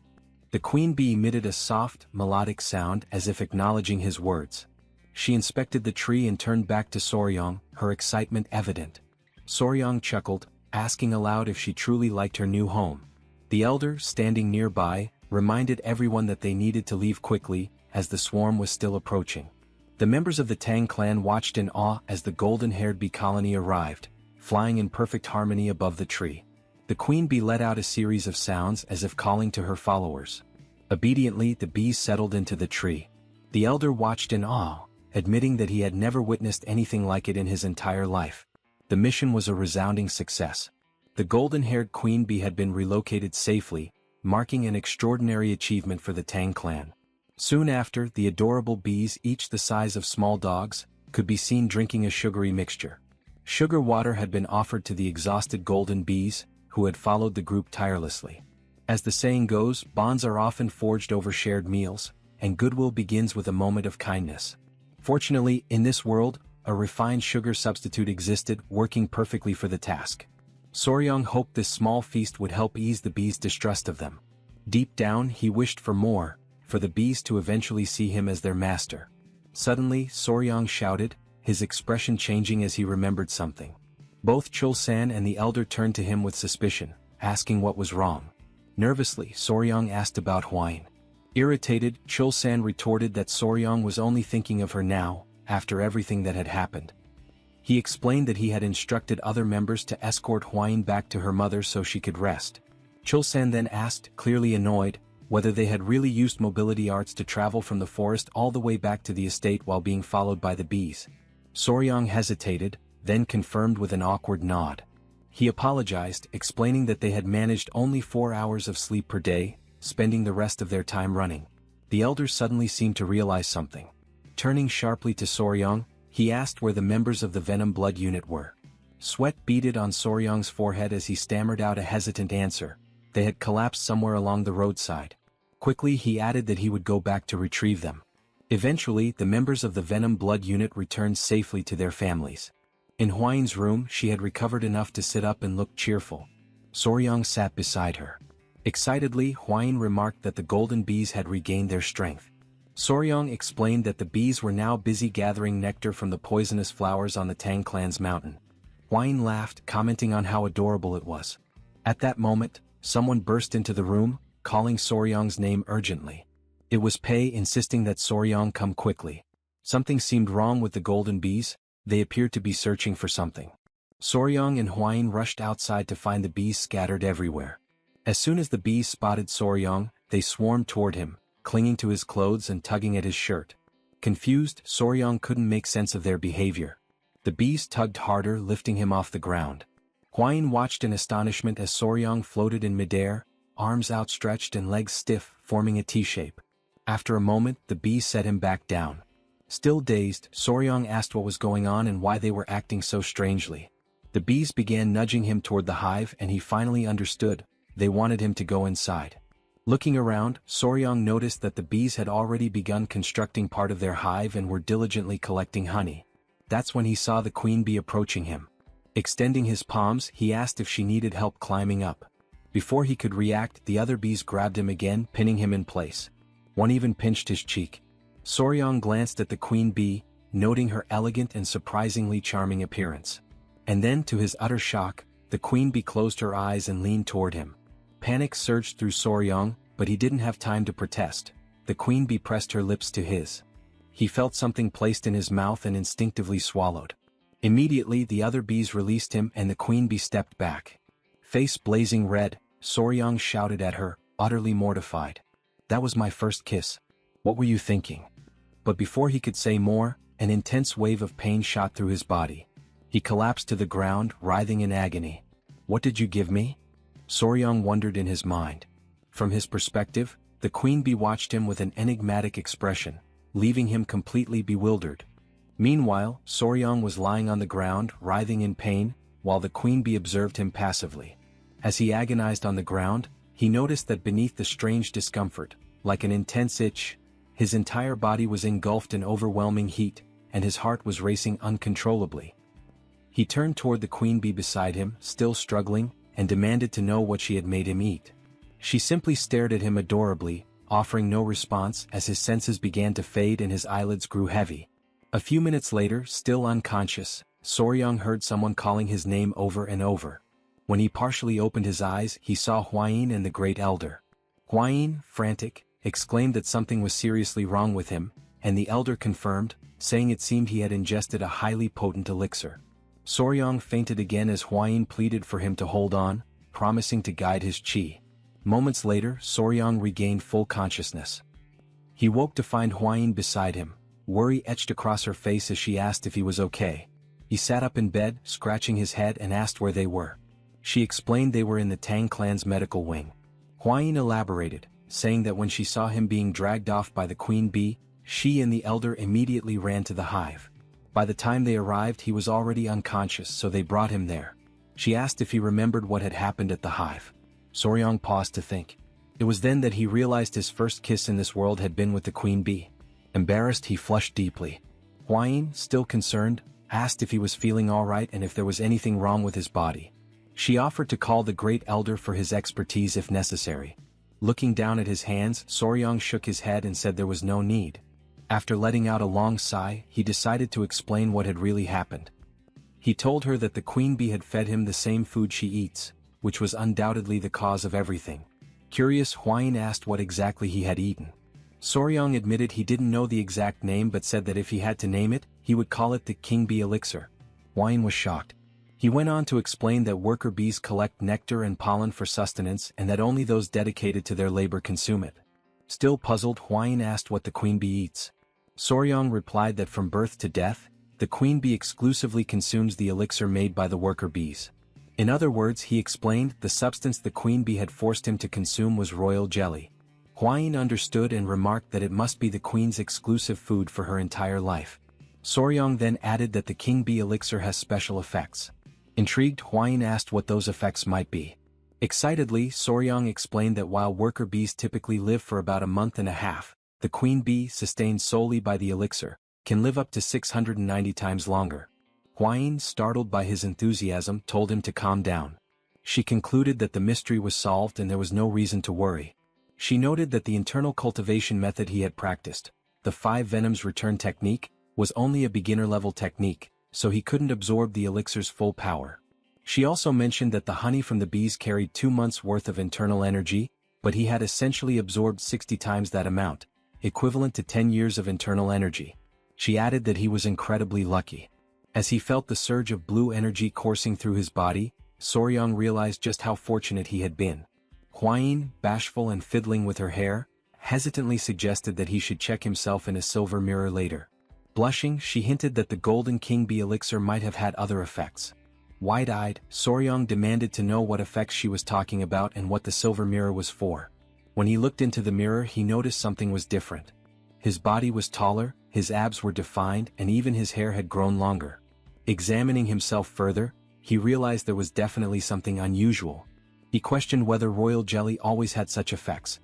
The queen bee emitted a soft, melodic sound as if acknowledging his words. She inspected the tree and turned back to Soryang, her excitement evident. Soryang chuckled, asking aloud if she truly liked her new home. The elder, standing nearby, reminded everyone that they needed to leave quickly, as the swarm was still approaching. The members of the Tang clan watched in awe as the golden-haired bee colony arrived, flying in perfect harmony above the tree. The queen bee let out a series of sounds as if calling to her followers. Obediently, the bees settled into the tree. The elder watched in awe, admitting that he had never witnessed anything like it in his entire life. The mission was a resounding success. The golden-haired queen bee had been relocated safely, marking an extraordinary achievement for the Tang clan. Soon after, the adorable bees, each the size of small dogs, could be seen drinking a sugary mixture. Sugar water had been offered to the exhausted golden bees, who had followed the group tirelessly. As the saying goes, bonds are often forged over shared meals, and goodwill begins with a moment of kindness. Fortunately, in this world, a refined sugar substitute existed, working perfectly for the task. Soryang hoped this small feast would help ease the bees' distrust of them. Deep down, he wished for more, for the bees to eventually see him as their master. Suddenly, Soryang shouted, his expression changing as he remembered something. Both Chul-san and the elder turned to him with suspicion, asking what was wrong. Nervously, Soryang asked about Hwine. Irritated, Chul-san retorted that Soryang was only thinking of her now, after everything that had happened. He explained that he had instructed other members to escort Hwine back to her mother so she could rest. Chul-san then asked, clearly annoyed, whether they had really used mobility arts to travel from the forest all the way back to the estate while being followed by the bees. Soryang hesitated, then confirmed with an awkward nod. He apologized, explaining that they had managed only 4 hours of sleep per day, spending the rest of their time running. The elder suddenly seemed to realize something. Turning sharply to Soryang, he asked where the members of the Venom blood unit were. Sweat beaded on Soryang's forehead as he stammered out a hesitant answer. They had collapsed somewhere along the roadside. Quickly he added that he would go back to retrieve them. Eventually, the members of the Venom blood unit returned safely to their families. In Hwain's room, she had recovered enough to sit up and look cheerful. Soryang sat beside her. Excitedly, Hwain remarked that the golden bees had regained their strength. Soryang explained that the bees were now busy gathering nectar from the poisonous flowers on the Tang Clan's mountain. Hwain laughed, commenting on how adorable it was. At that moment, someone burst into the room, calling Soryang's name urgently. It was Pei, insisting that Soryang come quickly. Something seemed wrong with the golden bees. They appeared to be searching for something. Soryang and Hwain rushed outside to find the bees scattered everywhere. As soon as the bees spotted Soryang, they swarmed toward him, clinging to his clothes and tugging at his shirt. Confused, Soryang couldn't make sense of their behavior. The bees tugged harder, lifting him off the ground. Hwain watched in astonishment as Soryang floated in midair, arms outstretched and legs stiff, forming a T-shape. After a moment, the bees set him back down. Still dazed, Soryang asked what was going on and why they were acting so strangely. The bees began nudging him toward the hive and he finally understood. They wanted him to go inside. Looking around, Soryang noticed that the bees had already begun constructing part of their hive and were diligently collecting honey. That's when he saw the queen bee approaching him. Extending his palms, he asked if she needed help climbing up. Before he could react, the other bees grabbed him again, pinning him in place. One even pinched his cheek. Soryang glanced at the queen bee, noting her elegant and surprisingly charming appearance. And then, to his utter shock, the queen bee closed her eyes and leaned toward him. Panic surged through Soryang, but he didn't have time to protest. The queen bee pressed her lips to his. He felt something placed in his mouth and instinctively swallowed. Immediately, the other bees released him and the queen bee stepped back. Face blazing red, Soryang shouted at her, utterly mortified. "That was my first kiss. What were you thinking?" But before he could say more, an intense wave of pain shot through his body. He collapsed to the ground, writhing in agony. "What did you give me?" Soryang wondered in his mind. From his perspective, the queen bee watched him with an enigmatic expression, leaving him completely bewildered. Meanwhile, Soryang was lying on the ground, writhing in pain, while the queen bee observed him passively. As he agonized on the ground, he noticed that beneath the strange discomfort, like an intense itch, his entire body was engulfed in overwhelming heat, and his heart was racing uncontrollably. He turned toward the queen bee beside him, still struggling, and demanded to know what she had made him eat. She simply stared at him adorably, offering no response as his senses began to fade and his eyelids grew heavy. A few minutes later, still unconscious, Soryang heard someone calling his name over and over. When he partially opened his eyes, he saw Hwain and the Great Elder. Hwain, frantic, exclaimed that something was seriously wrong with him, and the elder confirmed, saying it seemed he had ingested a highly potent elixir. Soryang fainted again as Hwain pleaded for him to hold on, promising to guide his chi. Moments later, Soryang regained full consciousness. He woke to find Hwain beside him. Worry etched across her face as she asked if he was okay. He sat up in bed, scratching his head, and asked where they were. She explained they were in the Tang Clan's medical wing. Hwain elaborated, saying that when she saw him being dragged off by the queen bee, she and the elder immediately ran to the hive. By the time they arrived, he was already unconscious, so they brought him there. She asked if he remembered what had happened at the hive. Soryang paused to think. It was then that he realized his first kiss in this world had been with the queen bee. Embarrassed, he flushed deeply. Hwain, still concerned, asked if he was feeling all right and if there was anything wrong with his body. She offered to call the Great Elder for his expertise if necessary. Looking down at his hands, Soryang shook his head and said there was no need. After letting out a long sigh, he decided to explain what had really happened. He told her that the queen bee had fed him the same food she eats, which was undoubtedly the cause of everything. Curious, Hwain asked what exactly he had eaten. Soryang admitted he didn't know the exact name but said that if he had to name it, he would call it the king bee elixir. Hwain was shocked. He went on to explain that worker bees collect nectar and pollen for sustenance and that only those dedicated to their labor consume it. Still puzzled, Hwain asked what the queen bee eats. Soryang replied that from birth to death, the the queen bee exclusively consumes the elixir made by the worker bees. In other words, he explained, the substance the queen bee had forced him to consume was royal jelly. Huayin understood and remarked that it must be the queen's exclusive food for her entire life. Soryong then added that the king bee elixir has special effects. Intrigued, Huayin asked what those effects might be. Excitedly, Soryong explained that while worker bees typically live for about a month and a half, the queen bee, sustained solely by the elixir, can live up to 690 times longer. Huayin, startled by his enthusiasm, told him to calm down. She concluded that the mystery was solved and there was no reason to worry. She noted that the internal cultivation method he had practiced, the 5 venoms return technique, was only a beginner-level technique, so he couldn't absorb the elixir's full power. She also mentioned that the honey from the bees carried 2 months' worth of internal energy, but he had essentially absorbed 60 times that amount, equivalent to 10 years of internal energy. She added that he was incredibly lucky. As he felt the surge of blue energy coursing through his body, Soryong realized just how fortunate he had been. Huayin, bashful and fiddling with her hair, hesitantly suggested that he should check himself in a silver mirror later. Blushing, she hinted that the golden king bee elixir might have had other effects. Wide-eyed, Soryong demanded to know what effects she was talking about and what the silver mirror was for. When he looked into the mirror, he noticed something was different. His body was taller, his abs were defined, and even his hair had grown longer. Examining himself further, he realized there was definitely something unusual. He questioned whether royal jelly always had such effects.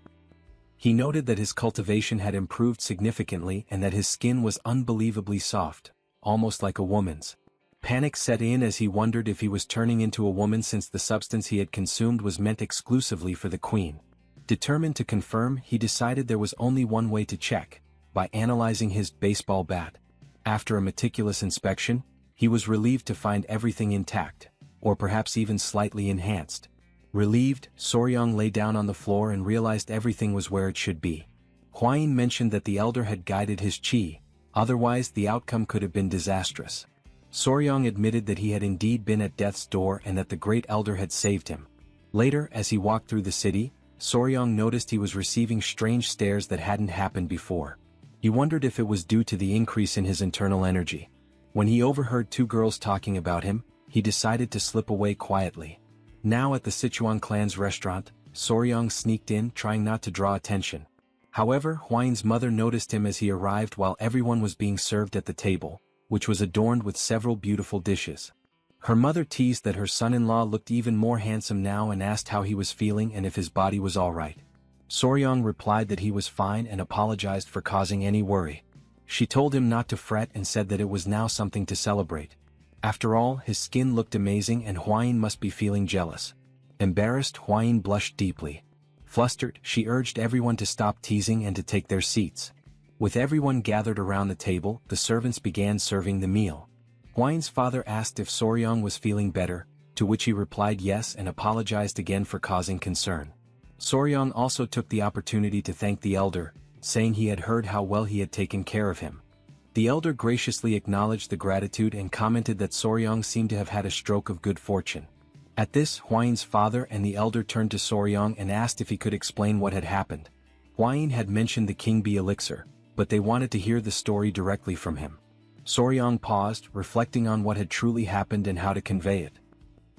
He noted that his cultivation had improved significantly and that his skin was unbelievably soft, almost like a woman's. Panic set in as he wondered if he was turning into a woman since the substance he had consumed was meant exclusively for the queen. Determined to confirm, he decided there was only one way to check, by analyzing his baseball bat. After a meticulous inspection, he was relieved to find everything intact, or perhaps even slightly enhanced. Relieved, Soryong lay down on the floor and realized everything was where it should be. Huayin mentioned that the elder had guided his qi, otherwise the outcome could have been disastrous. Soryong admitted that he had indeed been at death's door and that the great elder had saved him. Later, as he walked through the city, Soryong noticed he was receiving strange stares that hadn't happened before. He wondered if it was due to the increase in his internal energy. When he overheard 2 girls talking about him, he decided to slip away quietly. Now at the Sichuan clan's restaurant, Soryong sneaked in, trying not to draw attention. However, Huayin's mother noticed him as he arrived while everyone was being served at the table, which was adorned with several beautiful dishes. Her mother teased that her son-in-law looked even more handsome now and asked how he was feeling and if his body was all right. Soryong replied that he was fine and apologized for causing any worry. She told him not to fret and said that it was now something to celebrate. After all, his skin looked amazing and Huayin must be feeling jealous. Embarrassed, Huayin blushed deeply. Flustered, she urged everyone to stop teasing and to take their seats. With everyone gathered around the table, the servants began serving the meal. Huayin's father asked if Soryong was feeling better, to which he replied yes and apologized again for causing concern. Soryong also took the opportunity to thank the elder, saying he had heard how well he had taken care of him. The elder graciously acknowledged the gratitude and commented that Soryong seemed to have had a stroke of good fortune. At this, Huayin's father and the elder turned to Soryong and asked if he could explain what had happened. Huayin had mentioned the king bee elixir, but they wanted to hear the story directly from him. Soryong paused, reflecting on what had truly happened and how to convey it.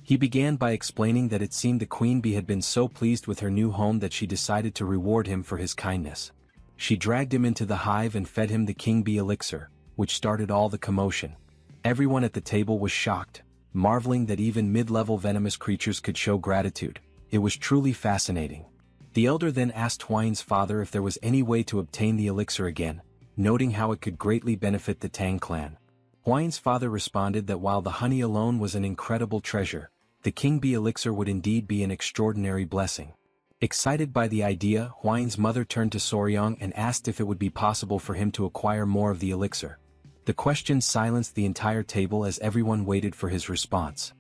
He began by explaining that it seemed the queen bee had been so pleased with her new home that she decided to reward him for his kindness. She dragged him into the hive and fed him the king bee elixir, which started all the commotion. Everyone at the table was shocked, marveling that even mid-level venomous creatures could show gratitude. It was truly fascinating. The elder then asked Huayin's father if there was any way to obtain the elixir again, noting how it could greatly benefit the Tang clan. Huayin's father responded that while the honey alone was an incredible treasure, the king bee elixir would indeed be an extraordinary blessing. Excited by the idea, Huayin's mother turned to Soryong and asked if it would be possible for him to acquire more of the elixir. The question silenced the entire table as everyone waited for his response.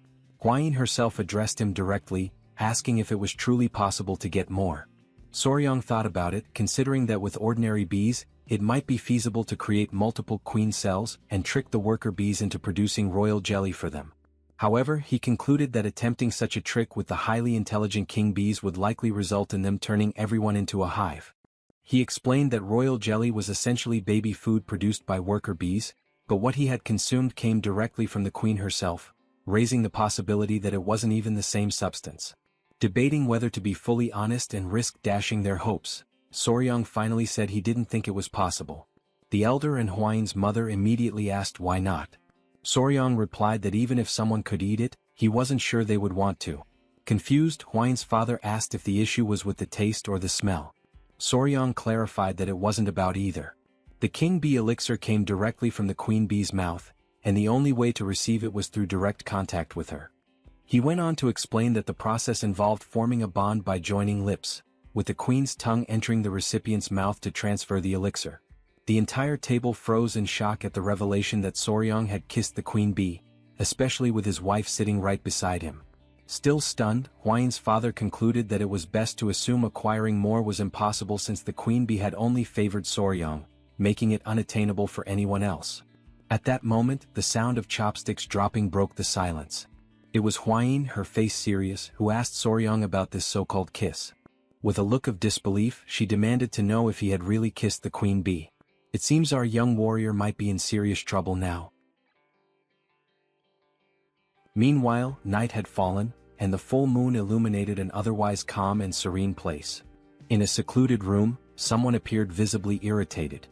Huayin herself addressed him directly, asking if it was truly possible to get more. Soryong thought about it, considering that with ordinary bees, it might be feasible to create multiple queen cells and trick the worker bees into producing royal jelly for them. However, he concluded that attempting such a trick with the highly intelligent king bees would likely result in them turning everyone into a hive. He explained that royal jelly was essentially baby food produced by worker bees, but what he had consumed came directly from the queen herself, raising the possibility that it wasn't even the same substance. Debating whether to be fully honest and risk dashing their hopes, Soryang finally said he didn't think it was possible. The elder and Hwain's mother immediately asked why not. Soryang replied that even if someone could eat it, he wasn't sure they would want to. Confused, Hwain's father asked if the issue was with the taste or the smell. Soryang clarified that it wasn't about either. The king bee elixir came directly from the queen bee's mouth, and the only way to receive it was through direct contact with her. He went on to explain that the process involved forming a bond by joining lips, with the queen's tongue entering the recipient's mouth to transfer the elixir. The entire table froze in shock at the revelation that Soryang had kissed the queen bee, especially with his wife sitting right beside him. Still stunned, Hwain's father concluded that it was best to assume acquiring more was impossible since the queen bee had only favored Soryang, making it unattainable for anyone else. At that moment, the sound of chopsticks dropping broke the silence. It was Hwain, her face serious, who asked Soryang about this so-called kiss. With a look of disbelief, she demanded to know if he had really kissed the queen bee. It seems our young warrior might be in serious trouble now. Meanwhile, night had fallen, and the full moon illuminated an otherwise calm and serene place. In a secluded room, someone appeared visibly irritated.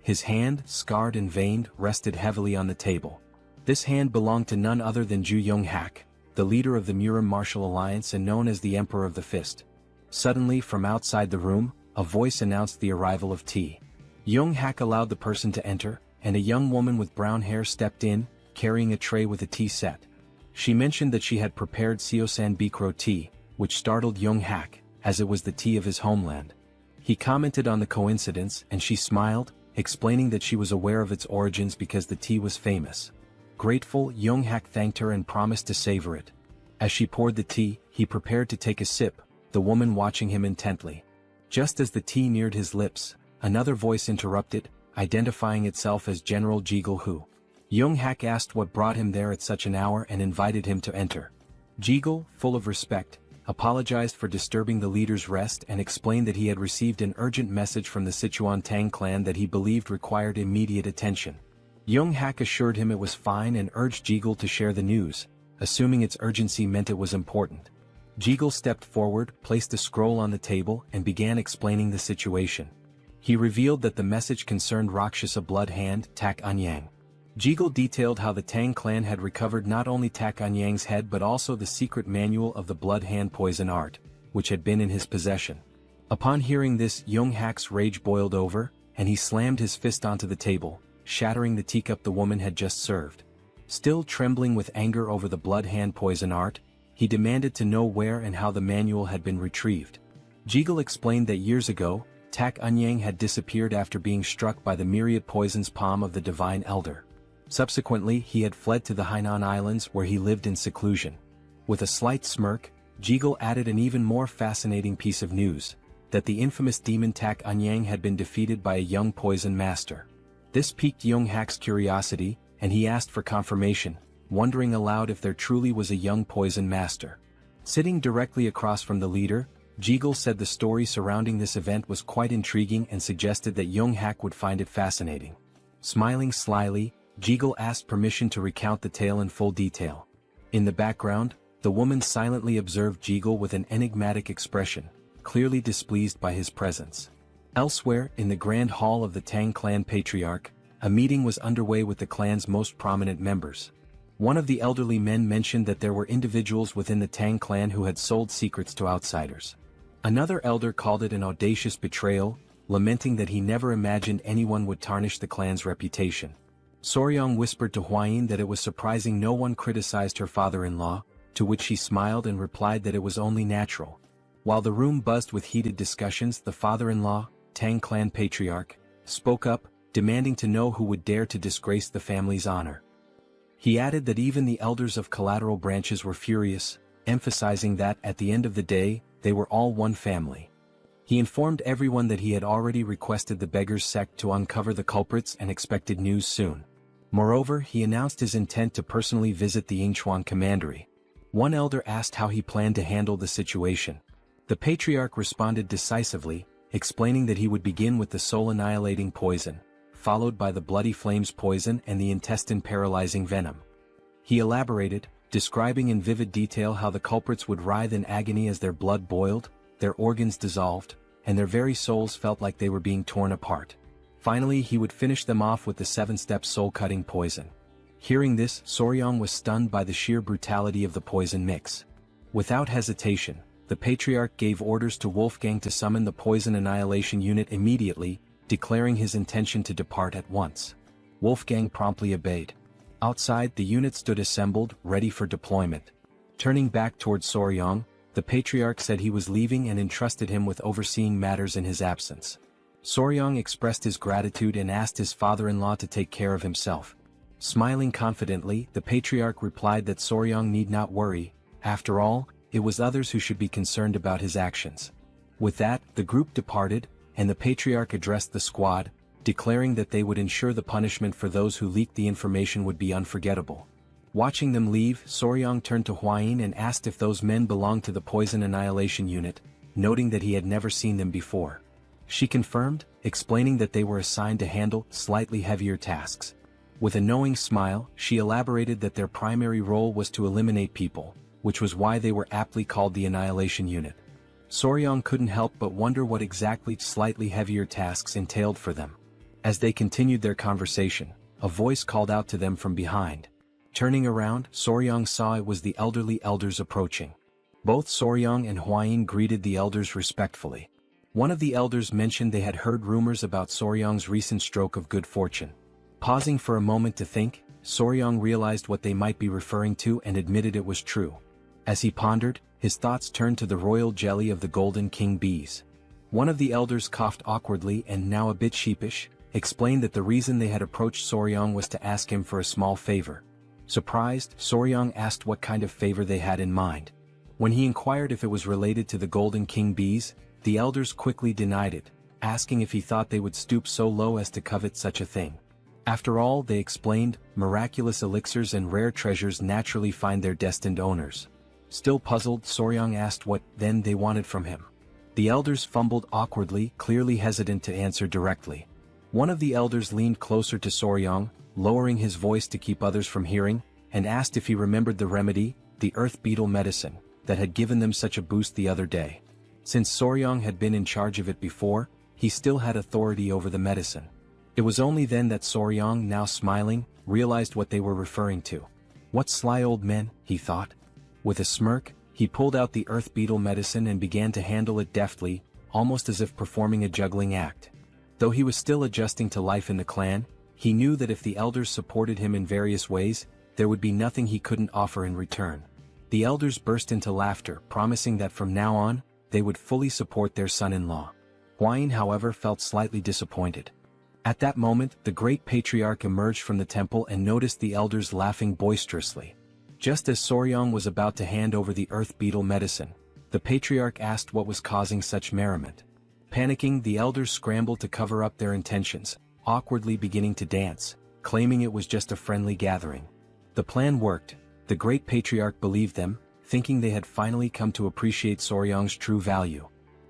His hand, scarred and veined, rested heavily on the table. This hand belonged to none other than Ju Young-hak, the leader of the Murim Martial Alliance and known as the Emperor of the Fist. Suddenly, from outside the room, a voice announced the arrival of tea. Young-hak allowed the person to enter, and a young woman with brown hair stepped in, carrying a tray with a tea set. She mentioned that she had prepared Seosan Bikro tea, which startled Young-hak, as it was the tea of his homeland. He commented on the coincidence, and she smiled, explaining that she was aware of its origins because the tea was famous. Grateful, Young-hak thanked her and promised to savor it. As she poured the tea, he prepared to take a sip, the woman watching him intently. Just as the tea neared his lips, another voice interrupted, identifying itself as General Jigul Hu. Young-hak asked what brought him there at such an hour and invited him to enter. Jigul, full of respect, apologized for disturbing the leader's rest and explained that he had received an urgent message from the Sichuan Tang Clan that he believed required immediate attention. Young-hak assured him it was fine and urged Jigul to share the news, assuming its urgency meant it was important. Jigul stepped forward, placed a scroll on the table and began explaining the situation. He revealed that the message concerned Rakshasa blood hand Tak Anyang. Jigul detailed how the Tang clan had recovered not only Tak Anyang's head but also the secret manual of the blood hand poison art, which had been in his possession. Upon hearing this, Young-hak's rage boiled over, and he slammed his fist onto the table, shattering the teacup the woman had just served. Still trembling with anger over the blood hand poison art, he demanded to know where and how the manual had been retrieved. Jigul explained that years ago, Tak Anyang had disappeared after being struck by the myriad poison's palm of the Divine Elder. Subsequently, he had fled to the Hainan Islands where he lived in seclusion. With a slight smirk, Jigul added an even more fascinating piece of news, that the infamous demon Tak Anyang had been defeated by a young poison master. This piqued Young-hak's curiosity, and he asked for confirmation, wondering aloud if there truly was a young poison master. Sitting directly across from the leader, Jigul said the story surrounding this event was quite intriguing and suggested that Young-hak would find it fascinating. Smiling slyly, Jigul asked permission to recount the tale in full detail. In the background, the woman silently observed Jigul with an enigmatic expression, clearly displeased by his presence. Elsewhere, in the Grand Hall of the Tang Clan Patriarch, a meeting was underway with the clan's most prominent members. One of the elderly men mentioned that there were individuals within the Tang clan who had sold secrets to outsiders. Another elder called it an audacious betrayal, lamenting that he never imagined anyone would tarnish the clan's reputation. Soryang whispered to Hwain that it was surprising no one criticized her father-in-law, to which she smiled and replied that it was only natural. While the room buzzed with heated discussions, the father-in-law, Tang Clan Patriarch, spoke up, demanding to know who would dare to disgrace the family's honor. He added that even the elders of collateral branches were furious, emphasizing that, at the end of the day, they were all one family. He informed everyone that he had already requested the Beggars sect to uncover the culprits and expected news soon. Moreover, he announced his intent to personally visit the Yingchuan commandery. One elder asked how he planned to handle the situation. The patriarch responded decisively, explaining that he would begin with the soul-annihilating poison, followed by the bloody flames poison and the intestine-paralyzing venom. He elaborated, describing in vivid detail how the culprits would writhe in agony as their blood boiled, their organs dissolved, and their very souls felt like they were being torn apart. Finally he would finish them off with the 7-step soul-cutting poison. Hearing this, Soryang was stunned by the sheer brutality of the poison mix. Without hesitation, the Patriarch gave orders to Wolfgang to summon the Poison Annihilation Unit immediately, declaring his intention to depart at once. Wolfgang promptly obeyed. Outside, the unit stood assembled, ready for deployment. Turning back towards Soryang, the Patriarch said he was leaving and entrusted him with overseeing matters in his absence. Soryang expressed his gratitude and asked his father-in-law to take care of himself. Smiling confidently, the Patriarch replied that Soryang need not worry. After all, it was others who should be concerned about his actions. With that, the group departed, and the Patriarch addressed the squad, declaring that they would ensure the punishment for those who leaked the information would be unforgettable. Watching them leave, Soryang turned to Hwayin and asked if those men belonged to the Poison Annihilation Unit, noting that he had never seen them before. She confirmed, explaining that they were assigned to handle slightly heavier tasks. With a knowing smile, she elaborated that their primary role was to eliminate people, which was why they were aptly called the Annihilation Unit. Soryang couldn't help but wonder what exactly slightly heavier tasks entailed for them. As they continued their conversation, a voice called out to them from behind. Turning around, Soryang saw it was the elderly elders approaching. Both Soryang and Hwayin greeted the elders respectfully. One of the elders mentioned they had heard rumors about Soryang's recent stroke of good fortune. Pausing for a moment to think, Soryang realized what they might be referring to and admitted it was true. As he pondered, his thoughts turned to the royal jelly of the Golden King bees. One of the elders coughed awkwardly and, now a bit sheepish, explained that the reason they had approached Soryang was to ask him for a small favor. Surprised, Soryang asked what kind of favor they had in mind. When he inquired if it was related to the Golden King bees, the elders quickly denied it, asking if he thought they would stoop so low as to covet such a thing. After all, they explained, miraculous elixirs and rare treasures naturally find their destined owners. Still puzzled, Soryang asked what, then, they wanted from him. The elders fumbled awkwardly, clearly hesitant to answer directly. One of the elders leaned closer to Soryang, lowering his voice to keep others from hearing, and asked if he remembered the remedy, the earth beetle medicine, that had given them such a boost the other day. Since Soryang had been in charge of it before, he still had authority over the medicine. It was only then that Soryang, now smiling, realized what they were referring to. What sly old men, he thought. With a smirk, he pulled out the earth beetle medicine and began to handle it deftly, almost as if performing a juggling act. Though he was still adjusting to life in the clan, he knew that if the elders supported him in various ways, there would be nothing he couldn't offer in return. The elders burst into laughter, promising that from now on, they would fully support their son-in-law. Hwayin, however, felt slightly disappointed. At that moment, the great patriarch emerged from the temple and noticed the elders laughing boisterously. Just as Soryang was about to hand over the earth beetle medicine, the patriarch asked what was causing such merriment. Panicking, the elders scrambled to cover up their intentions, awkwardly beginning to dance, claiming it was just a friendly gathering. The plan worked. The great patriarch believed them, thinking they had finally come to appreciate Soryang's true value.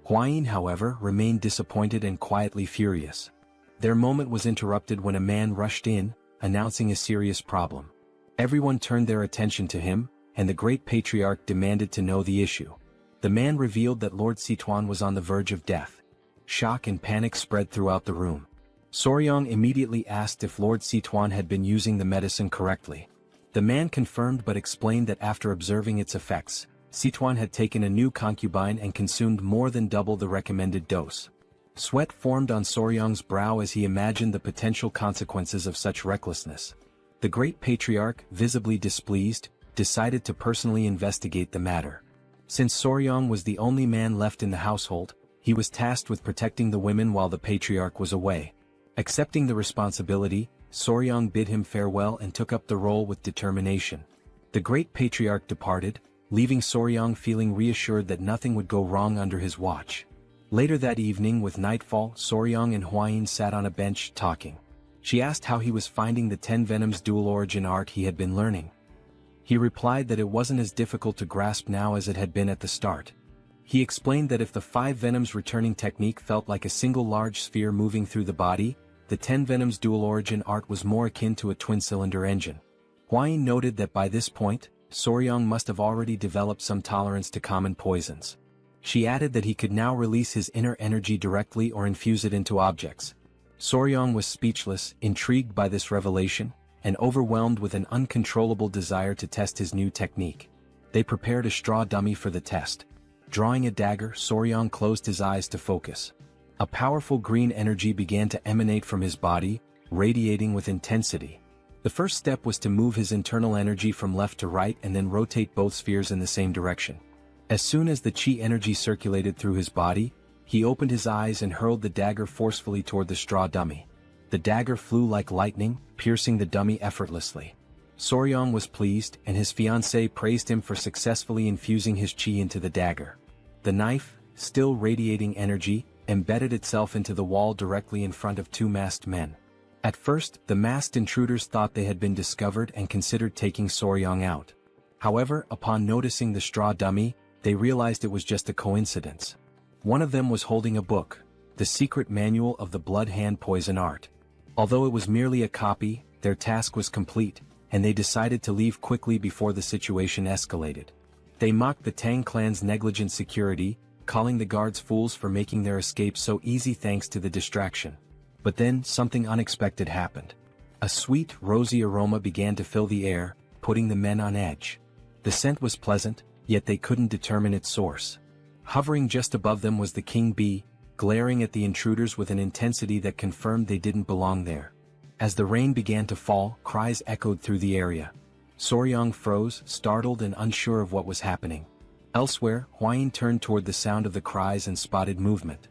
Hwayin, however, remained disappointed and quietly furious. Their moment was interrupted when a man rushed in, announcing a serious problem. Everyone turned their attention to him, and the great patriarch demanded to know the issue. The man revealed that Lord Sichuan was on the verge of death. Shock and panic spread throughout the room. Soryang immediately asked if Lord Sichuan had been using the medicine correctly. The man confirmed but explained that after observing its effects, Sichuan had taken a new concubine and consumed more than double the recommended dose. Sweat formed on Soryang's brow as he imagined the potential consequences of such recklessness. The great patriarch, visibly displeased, decided to personally investigate the matter. Since Soryang was the only man left in the household, he was tasked with protecting the women while the patriarch was away. Accepting the responsibility, Soryang bid him farewell and took up the role with determination. The great patriarch departed, leaving Soryang feeling reassured that nothing would go wrong under his watch. Later that evening, with nightfall, Soryang and Hwayin sat on a bench talking. She asked how he was finding the 10 Venoms dual origin art he had been learning. He replied that it wasn't as difficult to grasp now as it had been at the start. He explained that if the 5 Venoms returning technique felt like a single large sphere moving through the body, the 10 Venom's dual origin art was more akin to a twin-cylinder engine. Huayin noted that by this point, Soryong must have already developed some tolerance to common poisons. She added that he could now release his inner energy directly or infuse it into objects. Soryong was speechless, intrigued by this revelation, and overwhelmed with an uncontrollable desire to test his new technique. They prepared a straw dummy for the test. Drawing a dagger, Soryong closed his eyes to focus. A powerful green energy began to emanate from his body, radiating with intensity. The first step was to move his internal energy from left to right and then rotate both spheres in the same direction. As soon as the chi energy circulated through his body, he opened his eyes and hurled the dagger forcefully toward the straw dummy. The dagger flew like lightning, piercing the dummy effortlessly. Soryong was pleased, and his fiancée praised him for successfully infusing his chi into the dagger. The knife, still radiating energy, embedded itself into the wall directly in front of two masked men. At first, the masked intruders thought they had been discovered and considered taking Soryong out. However, upon noticing the straw dummy, they realized it was just a coincidence. One of them was holding a book, the secret manual of the blood hand poison art. Although it was merely a copy, their task was complete, and they decided to leave quickly before the situation escalated. They mocked the Tang clan's negligent security, calling the guards fools for making their escape so easy thanks to the distraction. But then, something unexpected happened. A sweet, rosy aroma began to fill the air, putting the men on edge. The scent was pleasant, yet they couldn't determine its source. Hovering just above them was the king bee, glaring at the intruders with an intensity that confirmed they didn't belong there. As the rain began to fall, cries echoed through the area. Soryong froze, startled and unsure of what was happening. Elsewhere, Huayin turned toward the sound of the cries and spotted movement.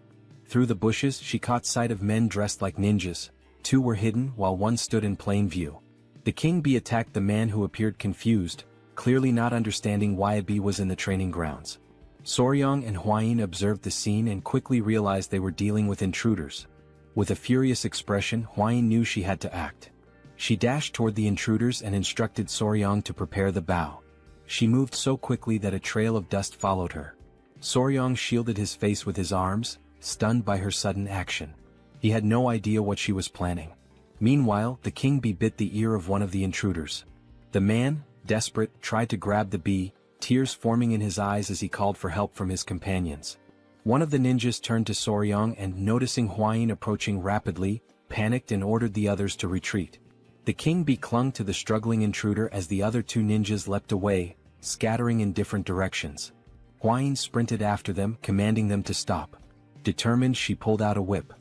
Through the bushes she caught sight of men dressed like ninjas. Two were hidden while one stood in plain view. The king bee attacked the man who appeared confused, clearly not understanding why a bee was in the training grounds. Soryong and Huayin observed the scene and quickly realized they were dealing with intruders. With a furious expression, Huayin knew she had to act. She dashed toward the intruders and instructed Soryong to prepare the bow. She moved so quickly that a trail of dust followed her. Soryong shielded his face with his arms, stunned by her sudden action. He had no idea what she was planning. Meanwhile, the king bee bit the ear of one of the intruders. The man, desperate, tried to grab the bee, tears forming in his eyes as he called for help from his companions. One of the ninjas turned to Soryong and, noticing Huayin approaching rapidly, panicked and ordered the others to retreat. The king bee clung to the struggling intruder as the other two ninjas leapt away, scattering in different directions. Huayin sprinted after them, commanding them to stop. Determined, she pulled out a whip.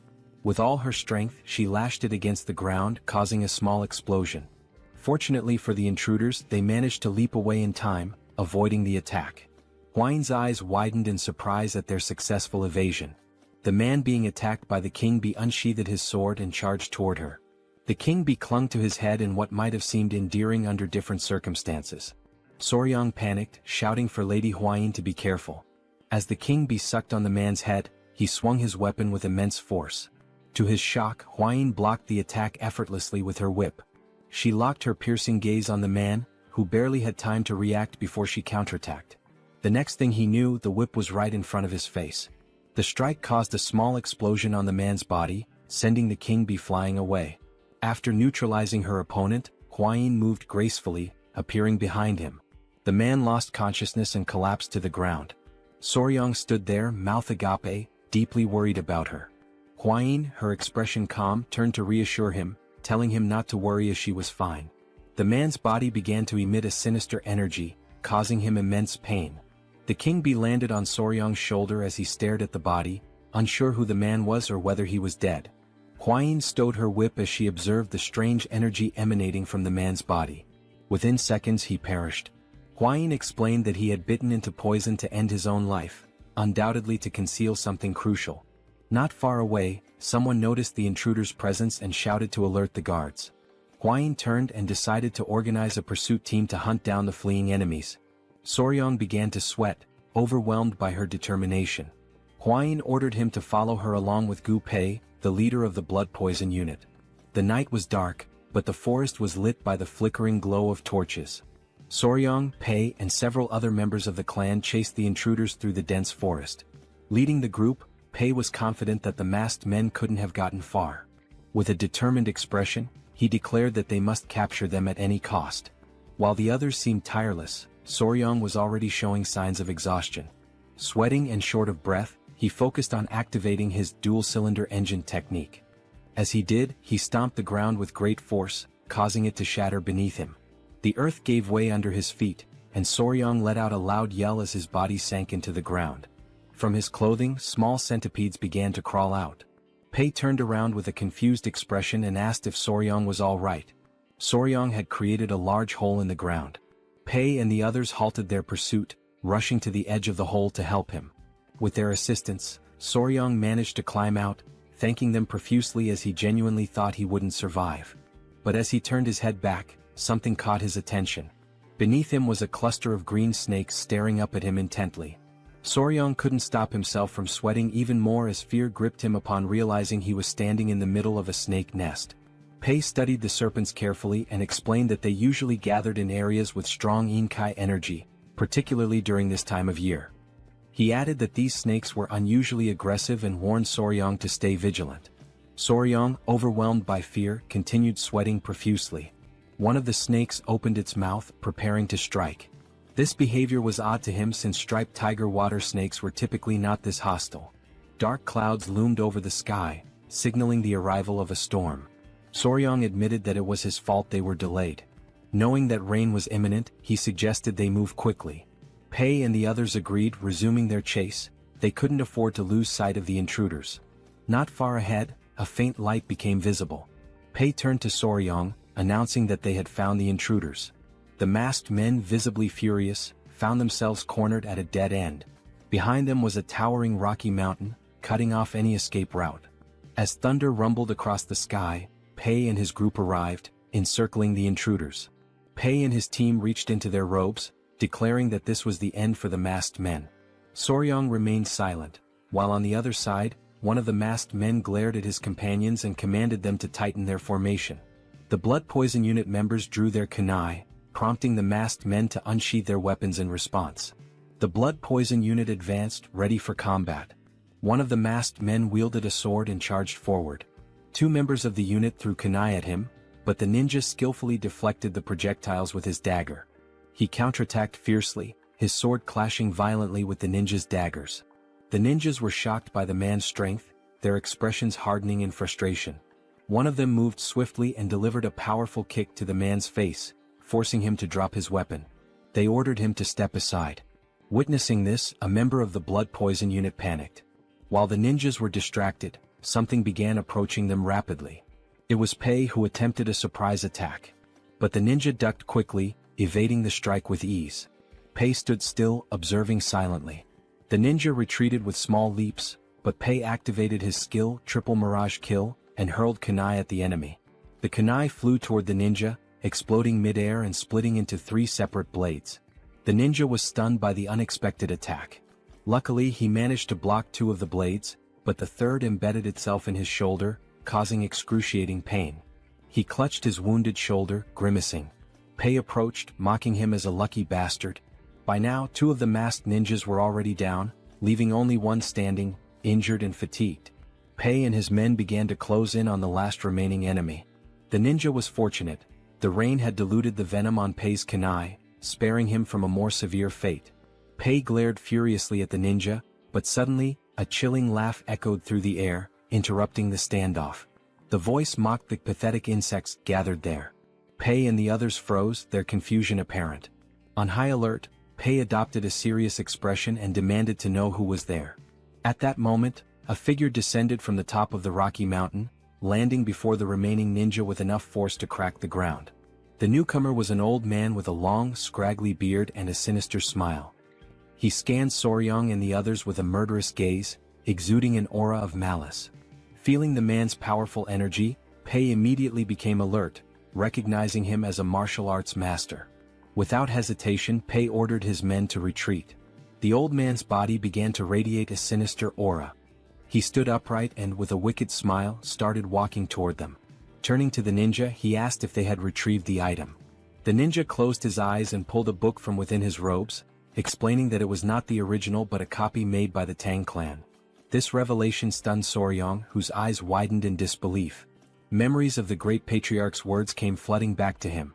With all her strength, she lashed it against the ground, causing a small explosion. Fortunately for the intruders, they managed to leap away in time, avoiding the attack. Huayin's eyes widened in surprise at their successful evasion. The man being attacked by the king bee unsheathed his sword and charged toward her. The king bee clung to his head in what might have seemed endearing under different circumstances. Soryong panicked, shouting for Lady Huayin to be careful. As the king bee sucked on the man's head, he swung his weapon with immense force. To his shock, Huayin blocked the attack effortlessly with her whip. She locked her piercing gaze on the man, who barely had time to react before she counterattacked. The next thing he knew, the whip was right in front of his face. The strike caused a small explosion on the man's body, sending the king bee flying away. After neutralizing her opponent, Huayin moved gracefully, appearing behind him. The man lost consciousness and collapsed to the ground. Soryong stood there, mouth agape, deeply worried about her. Huayin, her expression calm, turned to reassure him, telling him not to worry as she was fine. The man's body began to emit a sinister energy, causing him immense pain. The king bee landed on Soryong's shoulder as he stared at the body, unsure who the man was or whether he was dead. Huayin stowed her whip as she observed the strange energy emanating from the man's body. Within seconds he perished. Huayin explained that he had bitten into poison to end his own life, undoubtedly to conceal something crucial. Not far away, someone noticed the intruder's presence and shouted to alert the guards. Huayin turned and decided to organize a pursuit team to hunt down the fleeing enemies. Soryong began to sweat, overwhelmed by her determination. Huayin ordered him to follow her along with Gu Pei, the leader of the blood poison unit. The night was dark, but the forest was lit by the flickering glow of torches. Soryong, Pei and several other members of the clan chased the intruders through the dense forest. Leading the group, Pei was confident that the masked men couldn't have gotten far. With a determined expression, he declared that they must capture them at any cost. While the others seemed tireless, Soryong was already showing signs of exhaustion. Sweating and short of breath, he focused on activating his dual-cylinder engine technique. As he did, he stomped the ground with great force, causing it to shatter beneath him. The earth gave way under his feet, and Soryong let out a loud yell as his body sank into the ground. From his clothing, small centipedes began to crawl out. Pei turned around with a confused expression and asked if Soryong was all right. Soryong had created a large hole in the ground. Pei and the others halted their pursuit, rushing to the edge of the hole to help him. With their assistance, Soryong managed to climb out, thanking them profusely as he genuinely thought he wouldn't survive. But as he turned his head back, something caught his attention. Beneath him was a cluster of green snakes staring up at him intently. Soryong couldn't stop himself from sweating even more as fear gripped him upon realizing he was standing in the middle of a snake nest. Pei studied the serpents carefully and explained that they usually gathered in areas with strong Inkai energy, particularly during this time of year. He added that these snakes were unusually aggressive and warned Soryong to stay vigilant. Soryong, overwhelmed by fear, continued sweating profusely. One of the snakes opened its mouth, preparing to strike. This behavior was odd to him since striped tiger water snakes were typically not this hostile. Dark clouds loomed over the sky, signaling the arrival of a storm. Soryong admitted that it was his fault they were delayed. Knowing that rain was imminent, he suggested they move quickly. Pei and the others agreed, resuming their chase. They couldn't afford to lose sight of the intruders. Not far ahead, a faint light became visible. Pei turned to Soryong, announcing that they had found the intruders. The masked men, visibly furious, found themselves cornered at a dead end. Behind them was a towering rocky mountain, cutting off any escape route. As thunder rumbled across the sky, Pei and his group arrived, encircling the intruders. Pei and his team reached into their robes, declaring that this was the end for the masked men. Soryong remained silent, while on the other side, one of the masked men glared at his companions and commanded them to tighten their formation. The blood poison unit members drew their kunai, prompting the masked men to unsheath their weapons in response. The blood poison unit advanced, ready for combat. One of the masked men wielded a sword and charged forward. Two members of the unit threw kunai at him, but the ninja skillfully deflected the projectiles with his dagger. He counterattacked fiercely, his sword clashing violently with the ninja's daggers. The ninjas were shocked by the man's strength, their expressions hardening in frustration. One of them moved swiftly and delivered a powerful kick to the man's face, forcing him to drop his weapon. They ordered him to step aside. Witnessing this, a member of the blood poison unit panicked. While the ninjas were distracted, something began approaching them rapidly. It was Pei who attempted a surprise attack. But the ninja ducked quickly, evading the strike with ease. Pei stood still, observing silently. The ninja retreated with small leaps, but Pei activated his skill, Triple Mirage Kill, and hurled kunai at the enemy. The kunai flew toward the ninja, exploding midair and splitting into 3 separate blades. The ninja was stunned by the unexpected attack. Luckily, he managed to block 2 of the blades, but the third embedded itself in his shoulder, causing excruciating pain. He clutched his wounded shoulder, grimacing. Pei approached, mocking him as a lucky bastard. By now, 2 of the masked ninjas were already down, leaving only one standing, injured and fatigued. Pei and his men began to close in on the last remaining enemy. The ninja was fortunate. The rain had diluted the venom on Pei's kunai, sparing him from a more severe fate. Pei glared furiously at the ninja, but suddenly, a chilling laugh echoed through the air, interrupting the standoff. The voice mocked the pathetic insects gathered there. Pei and the others froze, their confusion apparent. On high alert, Pei adopted a serious expression and demanded to know who was there. At that moment, a figure descended from the top of the rocky mountain, landing before the remaining ninja with enough force to crack the ground. The newcomer was an old man with a long, scraggly beard and a sinister smile. He scanned Soryong and the others with a murderous gaze, exuding an aura of malice. Feeling the man's powerful energy, Pei immediately became alert, recognizing him as a martial arts master. Without hesitation, Pei ordered his men to retreat. The old man's body began to radiate a sinister aura. He stood upright and, with a wicked smile, started walking toward them. Turning to the ninja, he asked if they had retrieved the item. The ninja closed his eyes and pulled a book from within his robes, explaining that it was not the original but a copy made by the Tang Clan. This revelation stunned Soryong, whose eyes widened in disbelief. Memories of the great patriarch's words came flooding back to him.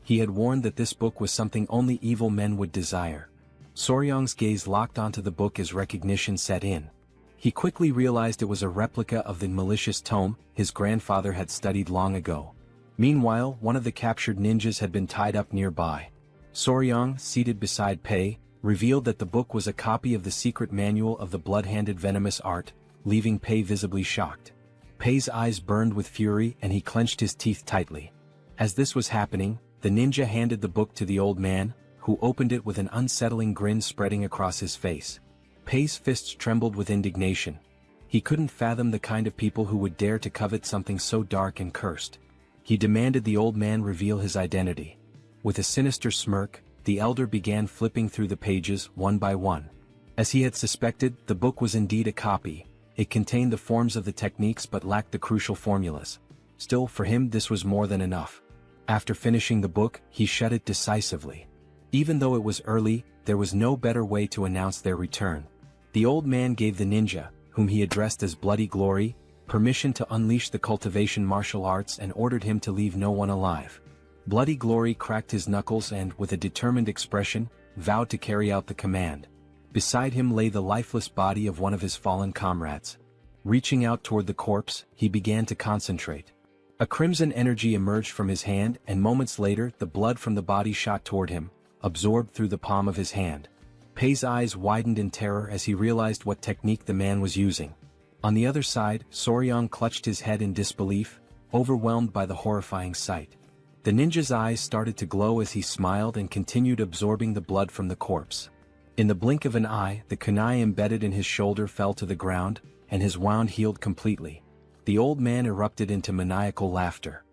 He had warned that this book was something only evil men would desire. Soryang's gaze locked onto the book as recognition set in. He quickly realized it was a replica of the malicious tome his grandfather had studied long ago. Meanwhile, one of the captured ninjas had been tied up nearby. Soryang, seated beside Pei, revealed that the book was a copy of the secret manual of the blood-handed venomous art, leaving Pei visibly shocked. Pei's eyes burned with fury and he clenched his teeth tightly. As this was happening, the ninja handed the book to the old man, who opened it with an unsettling grin spreading across his face. Pei's fists trembled with indignation. He couldn't fathom the kind of people who would dare to covet something so dark and cursed. He demanded the old man reveal his identity. With a sinister smirk, the elder began flipping through the pages one by one. As he had suspected, the book was indeed a copy. It contained the forms of the techniques but lacked the crucial formulas. Still, for him this was more than enough. After finishing the book, he shut it decisively. Even though it was early, there was no better way to announce their return. The old man gave the ninja, whom he addressed as Bloody Glory, permission to unleash the cultivation martial arts and ordered him to leave no one alive. Bloody Glory cracked his knuckles and, with a determined expression, vowed to carry out the command. Beside him lay the lifeless body of one of his fallen comrades. Reaching out toward the corpse, he began to concentrate. A crimson energy emerged from his hand and moments later the blood from the body shot toward him, absorbed through the palm of his hand. Pei's eyes widened in terror as he realized what technique the man was using. On the other side, Soryang clutched his head in disbelief, overwhelmed by the horrifying sight. The ninja's eyes started to glow as he smiled and continued absorbing the blood from the corpse. In the blink of an eye, the kunai embedded in his shoulder fell to the ground, and his wound healed completely. The old man erupted into maniacal laughter.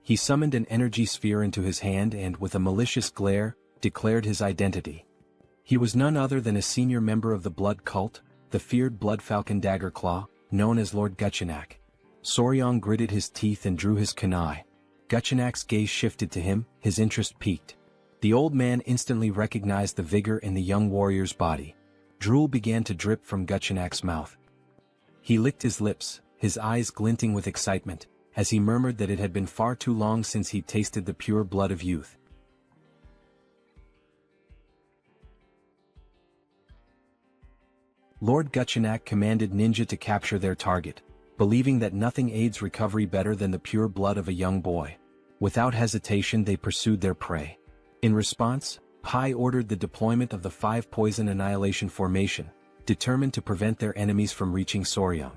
He summoned an energy sphere into his hand and, with a malicious glare, declared his identity. He was none other than a senior member of the blood cult, the feared Blood Falcon Daggerclaw, known as Lord Guchenak. Soryang gritted his teeth and drew his kunai. Guchenak's gaze shifted to him, his interest piqued. The old man instantly recognized the vigor in the young warrior's body. Drool began to drip from Guchenak's mouth. He licked his lips, his eyes glinting with excitement, as he murmured that it had been far too long since he'd tasted the pure blood of youth. Lord Guchenak commanded ninja to capture their target, believing that nothing aids recovery better than the pure blood of a young boy. Without hesitation they pursued their prey. In response, Pai ordered the deployment of the 5 poison annihilation formation, determined to prevent their enemies from reaching Soryang.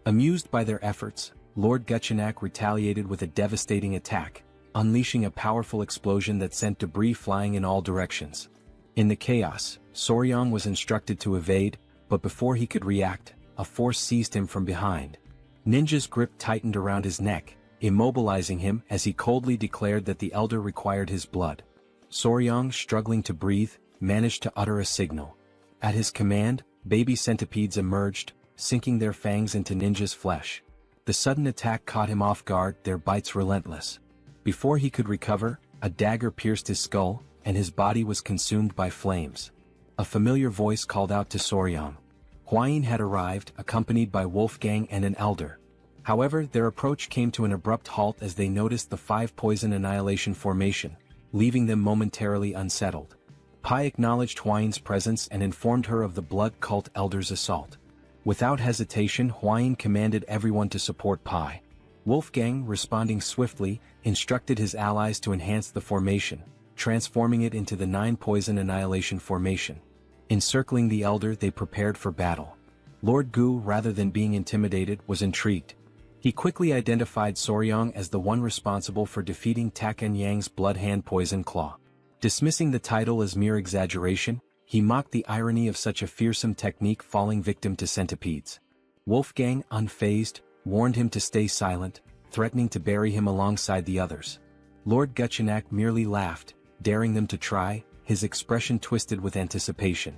Amused by their efforts, Lord Guchenak retaliated with a devastating attack, unleashing a powerful explosion that sent debris flying in all directions. In the chaos, Soryang was instructed to evade, but before he could react, a force seized him from behind. Ninja's grip tightened around his neck, immobilizing him as he coldly declared that the elder required his blood. Soryang, struggling to breathe, managed to utter a signal. At his command, baby centipedes emerged, sinking their fangs into Ninja's flesh. The sudden attack caught him off guard, their bites relentless. Before he could recover, a dagger pierced his skull, and his body was consumed by flames. A familiar voice called out to Soryang. Huayin had arrived, accompanied by Wolfgang and an elder. However, their approach came to an abrupt halt as they noticed the 5 poison annihilation formation, leaving them momentarily unsettled. Pai acknowledged Huayin's presence and informed her of the blood cult elder's assault. Without hesitation, Huayin commanded everyone to support Pai. Wolfgang, responding swiftly, instructed his allies to enhance the formation, transforming it into the 9 poison annihilation formation. Encircling the elder, they prepared for battle. Lord Gu, rather than being intimidated, was intrigued. He quickly identified Soryang as the one responsible for defeating Taken Yang's blood hand poison claw. Dismissing the title as mere exaggeration, he mocked the irony of such a fearsome technique falling victim to centipedes. Wolfgang, unfazed, warned him to stay silent, threatening to bury him alongside the others. Lord Guchenak merely laughed, daring them to try, his expression twisted with anticipation.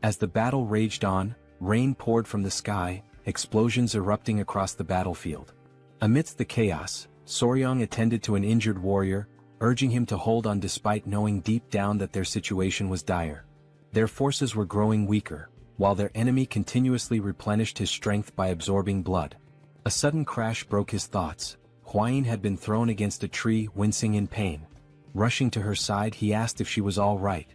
As the battle raged on, rain poured from the sky, explosions erupting across the battlefield. Amidst the chaos, Soryang attended to an injured warrior, urging him to hold on despite knowing deep down that their situation was dire. Their forces were growing weaker, while their enemy continuously replenished his strength by absorbing blood. A sudden crash broke his thoughts. Huayin had been thrown against a tree, wincing in pain. Rushing to her side, he asked if she was all right.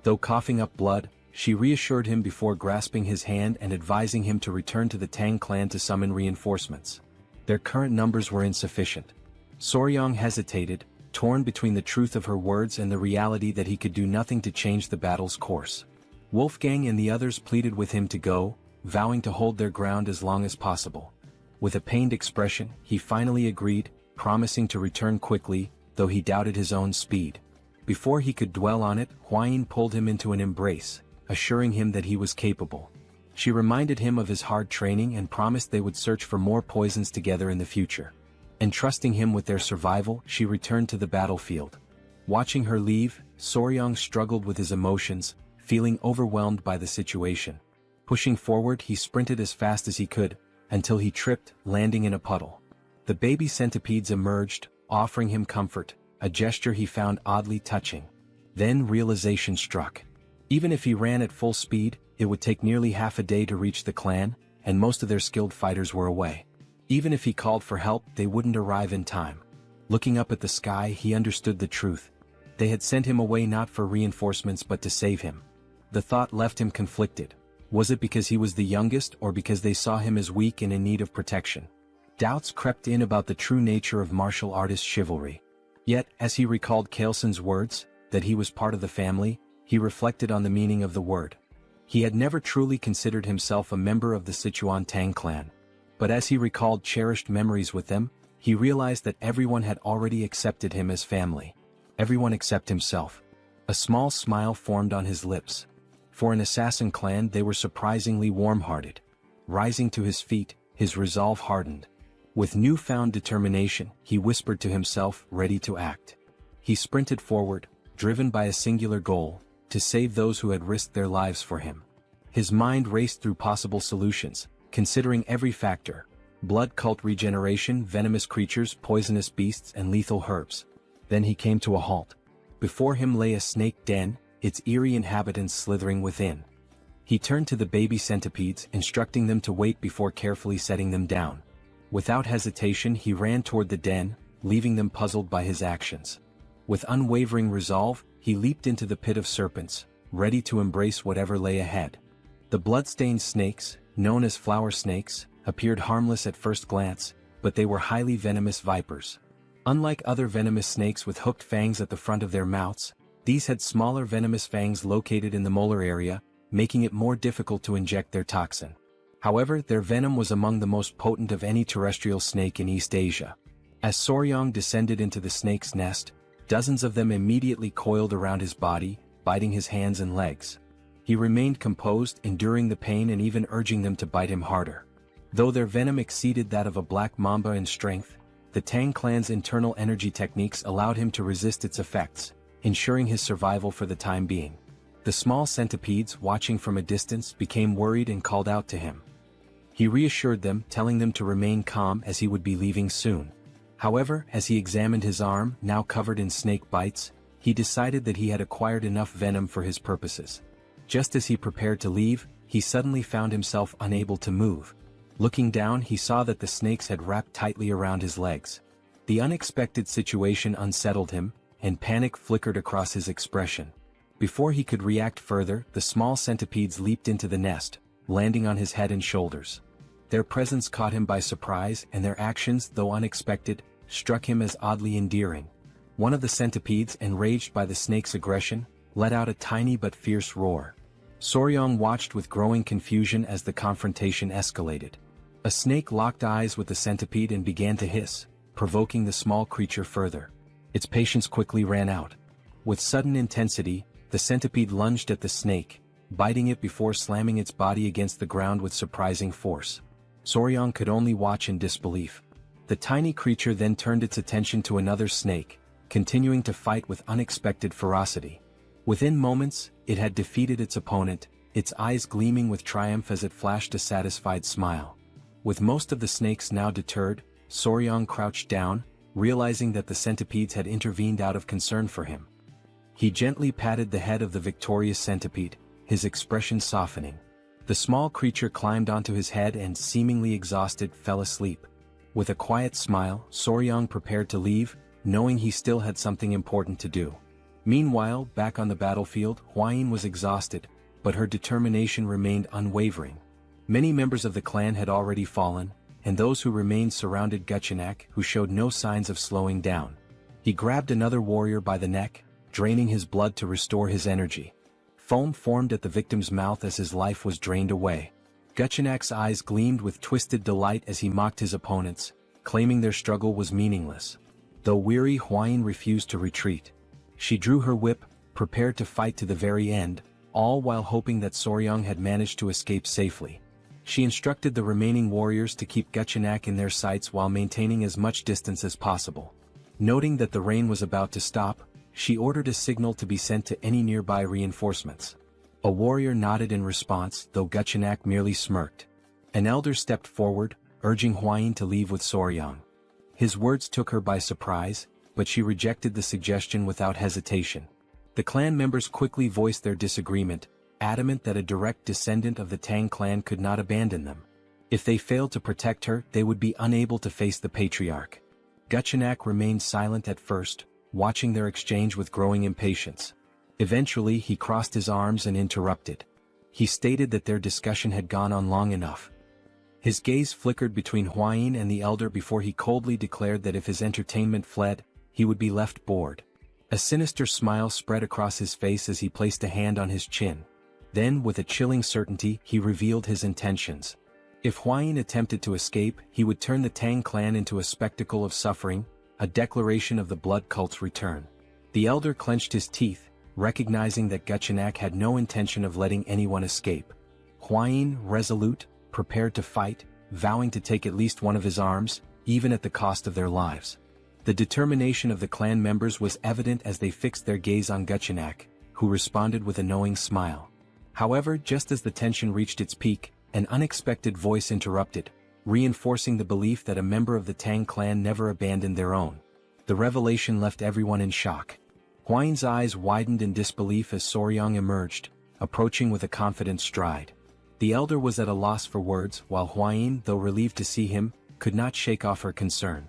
Though coughing up blood, she reassured him before grasping his hand and advising him to return to the Tang clan to summon reinforcements. Their current numbers were insufficient. Soryang hesitated, torn between the truth of her words and the reality that he could do nothing to change the battle's course. Wolfgang and the others pleaded with him to go, vowing to hold their ground as long as possible. With a pained expression, he finally agreed, promising to return quickly, though he doubted his own speed. Before he could dwell on it, Huayin pulled him into an embrace, assuring him that he was capable. She reminded him of his hard training and promised they would search for more poisons together in the future. Entrusting him with their survival, she returned to the battlefield. Watching her leave, Soryang struggled with his emotions, feeling overwhelmed by the situation. Pushing forward, he sprinted as fast as he could, until he tripped, landing in a puddle. The baby centipedes emerged, offering him comfort, a gesture he found oddly touching. Then realization struck. Even if he ran at full speed, it would take nearly half a day to reach the clan, and most of their skilled fighters were away. Even if he called for help, they wouldn't arrive in time. Looking up at the sky, he understood the truth. They had sent him away not for reinforcements but to save him. The thought left him conflicted. Was it because he was the youngest or because they saw him as weak and in need of protection? Doubts crept in about the true nature of martial artist chivalry. Yet, as he recalled Kaelson's words, that he was part of the family, he reflected on the meaning of the word. He had never truly considered himself a member of the Sichuan Tang Clan. But as he recalled cherished memories with them, he realized that everyone had already accepted him as family. Everyone except himself. A small smile formed on his lips. For an assassin clan, they were surprisingly warm-hearted. Rising to his feet, his resolve hardened. With newfound determination, he whispered to himself, ready to act. He sprinted forward, driven by a singular goal, to save those who had risked their lives for him. His mind raced through possible solutions, considering every factor: blood cult regeneration, venomous creatures, poisonous beasts, and lethal herbs. Then he came to a halt. Before him lay a snake den, its eerie inhabitants slithering within. He turned to the baby centipedes, instructing them to wait before carefully setting them down. Without hesitation, he ran toward the den, leaving them puzzled by his actions. With unwavering resolve, he leaped into the pit of serpents, ready to embrace whatever lay ahead. The blood-stained snakes, known as flower snakes, appeared harmless at first glance, but they were highly venomous vipers. Unlike other venomous snakes with hooked fangs at the front of their mouths, these had smaller venomous fangs located in the molar area, making it more difficult to inject their toxin. However, their venom was among the most potent of any terrestrial snake in East Asia. As Soryang descended into the snake's nest, dozens of them immediately coiled around his body, biting his hands and legs. He remained composed, enduring the pain and even urging them to bite him harder. Though their venom exceeded that of a black mamba in strength, the Tang clan's internal energy techniques allowed him to resist its effects, ensuring his survival for the time being. The small centipedes, watching from a distance, became worried and called out to him. He reassured them, telling them to remain calm as he would be leaving soon. However, as he examined his arm, now covered in snake bites, he decided that he had acquired enough venom for his purposes. Just as he prepared to leave, he suddenly found himself unable to move. Looking down, he saw that the snakes had wrapped tightly around his legs. The unexpected situation unsettled him, and panic flickered across his expression. Before he could react further, the small centipedes leaped into the nest, landing on his head and shoulders. Their presence caught him by surprise, and their actions, though unexpected, struck him as oddly endearing. One of the centipedes, enraged by the snake's aggression, let out a tiny but fierce roar. Soryang watched with growing confusion as the confrontation escalated. A snake locked eyes with the centipede and began to hiss, provoking the small creature further. Its patience quickly ran out. With sudden intensity, the centipede lunged at the snake, biting it before slamming its body against the ground with surprising force. Soryang could only watch in disbelief. The tiny creature then turned its attention to another snake, continuing to fight with unexpected ferocity. Within moments, it had defeated its opponent, its eyes gleaming with triumph as it flashed a satisfied smile. With most of the snakes now deterred, Soryang crouched down, realizing that the centipedes had intervened out of concern for him. He gently patted the head of the victorious centipede, his expression softening. The small creature climbed onto his head and, seemingly exhausted, fell asleep. With a quiet smile, Soryang prepared to leave, knowing he still had something important to do. Meanwhile, back on the battlefield, Hwayin was exhausted, but her determination remained unwavering. Many members of the clan had already fallen, and those who remained surrounded Guchenak, who showed no signs of slowing down. He grabbed another warrior by the neck, draining his blood to restore his energy. Foam formed at the victim's mouth as his life was drained away. Guchenak's eyes gleamed with twisted delight as he mocked his opponents, claiming their struggle was meaningless. Though weary, Hwayin refused to retreat. She drew her whip, prepared to fight to the very end, all while hoping that Soryang had managed to escape safely. She instructed the remaining warriors to keep Guchenak in their sights while maintaining as much distance as possible. Noting that the rain was about to stop, she ordered a signal to be sent to any nearby reinforcements. A warrior nodded in response, though Guchenak merely smirked. An elder stepped forward, urging Hwayin to leave with Soryang. His words took her by surprise, but she rejected the suggestion without hesitation. The clan members quickly voiced their disagreement, adamant that a direct descendant of the Tang clan could not abandon them. If they failed to protect her, they would be unable to face the patriarch. Guchenak remained silent at first, watching their exchange with growing impatience. Eventually he crossed his arms and interrupted. He stated that their discussion had gone on long enough. His gaze flickered between Hwayin and the elder before he coldly declared that if his entertainment fled, he would be left bored. A sinister smile spread across his face as he placed a hand on his chin. Then, with a chilling certainty, he revealed his intentions. If Hwayin attempted to escape, he would turn the Tang clan into a spectacle of suffering, a declaration of the blood cult's return. The elder clenched his teeth, recognizing that Guchenak had no intention of letting anyone escape. Hwayin, resolute, prepared to fight, vowing to take at least one of his arms, even at the cost of their lives. The determination of the clan members was evident as they fixed their gaze on Guchenak, who responded with a knowing smile. However, just as the tension reached its peak, an unexpected voice interrupted, reinforcing the belief that a member of the Tang clan never abandoned their own. The revelation left everyone in shock. Hwayin's eyes widened in disbelief as Soryang emerged, approaching with a confident stride. The elder was at a loss for words, while Hwayin, though relieved to see him, could not shake off her concern.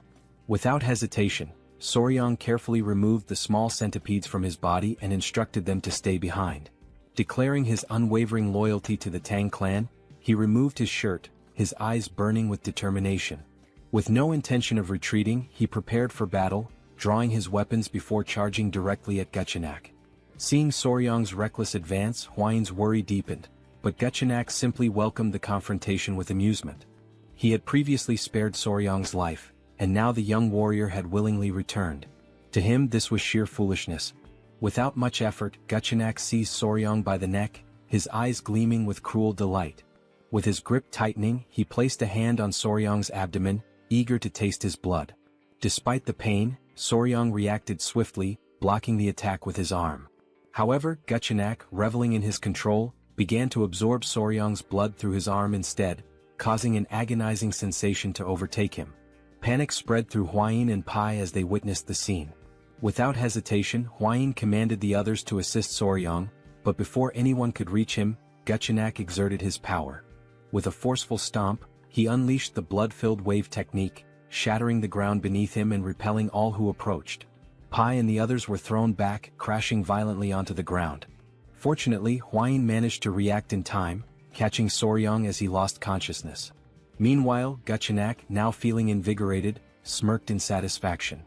Without hesitation, Soryang carefully removed the small centipedes from his body and instructed them to stay behind. Declaring his unwavering loyalty to the Tang clan, he removed his shirt, his eyes burning with determination. With no intention of retreating, he prepared for battle, drawing his weapons before charging directly at Guchenak. Seeing Soryang's reckless advance, Hwayin's worry deepened, but Guchenak simply welcomed the confrontation with amusement. He had previously spared Soryang's life, and now the young warrior had willingly returned. To him this was sheer foolishness. Without much effort, Guchenak seized Soryang by the neck, his eyes gleaming with cruel delight. With his grip tightening, he placed a hand on Soryang's abdomen, eager to taste his blood. Despite the pain, Soryang reacted swiftly, blocking the attack with his arm. However, Guchenak, reveling in his control, began to absorb Soryang's blood through his arm instead, causing an agonizing sensation to overtake him. Panic spread through Hwayin and Pai as they witnessed the scene. Without hesitation, Hwayin commanded the others to assist Soryang, but before anyone could reach him, Guchenak exerted his power. With a forceful stomp, he unleashed the blood-filled wave technique, shattering the ground beneath him and repelling all who approached. Pai and the others were thrown back, crashing violently onto the ground. Fortunately, Hwayin managed to react in time, catching Soryang as he lost consciousness. Meanwhile, Guchenak, now feeling invigorated, smirked in satisfaction.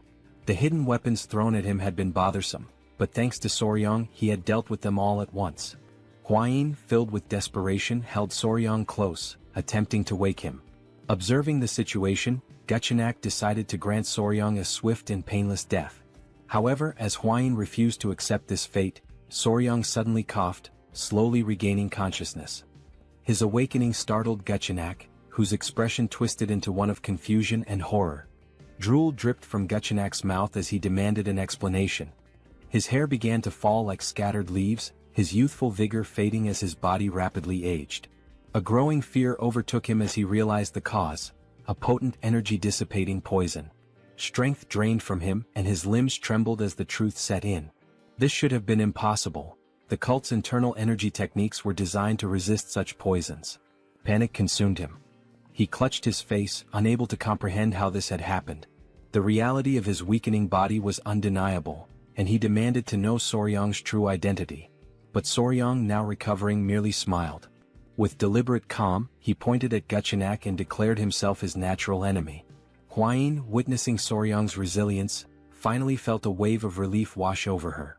The hidden weapons thrown at him had been bothersome, but thanks to Soryang, he had dealt with them all at once. Hwayin, filled with desperation, held Soryang close, attempting to wake him. Observing the situation, Guchenak decided to grant Soryang a swift and painless death. However, as Hwayin refused to accept this fate, Soryang suddenly coughed, slowly regaining consciousness. His awakening startled Guchenak, whose expression twisted into one of confusion and horror. Drool dripped from Guchenak's mouth as he demanded an explanation. His hair began to fall like scattered leaves, his youthful vigor fading as his body rapidly aged. A growing fear overtook him as he realized the cause, a potent energy-dissipating poison. Strength drained from him, and his limbs trembled as the truth set in. This should have been impossible. The cult's internal energy techniques were designed to resist such poisons. Panic consumed him. He clutched his face, unable to comprehend how this had happened. The reality of his weakening body was undeniable, and he demanded to know Soryang's true identity. But Soryang, now recovering, merely smiled. With deliberate calm, he pointed at Guchenak and declared himself his natural enemy. Hwayin, witnessing Soryang's resilience, finally felt a wave of relief wash over her.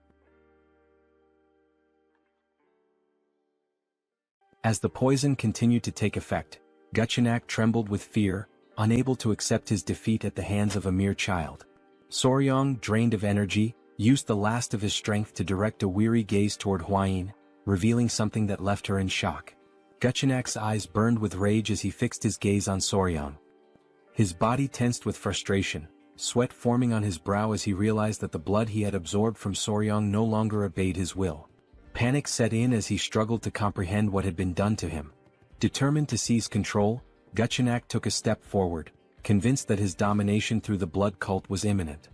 As the poison continued to take effect, Guchenak trembled with fear, unable to accept his defeat at the hands of a mere child. Soryang, drained of energy, used the last of his strength to direct a weary gaze toward Hwayin, revealing something that left her in shock. Guchenak's eyes burned with rage as he fixed his gaze on Soryang. His body tensed with frustration, sweat forming on his brow as he realized that the blood he had absorbed from Soryang no longer obeyed his will. Panic set in as he struggled to comprehend what had been done to him. Determined to seize control, Guchenak took a step forward, convinced that his domination through the blood cult was imminent.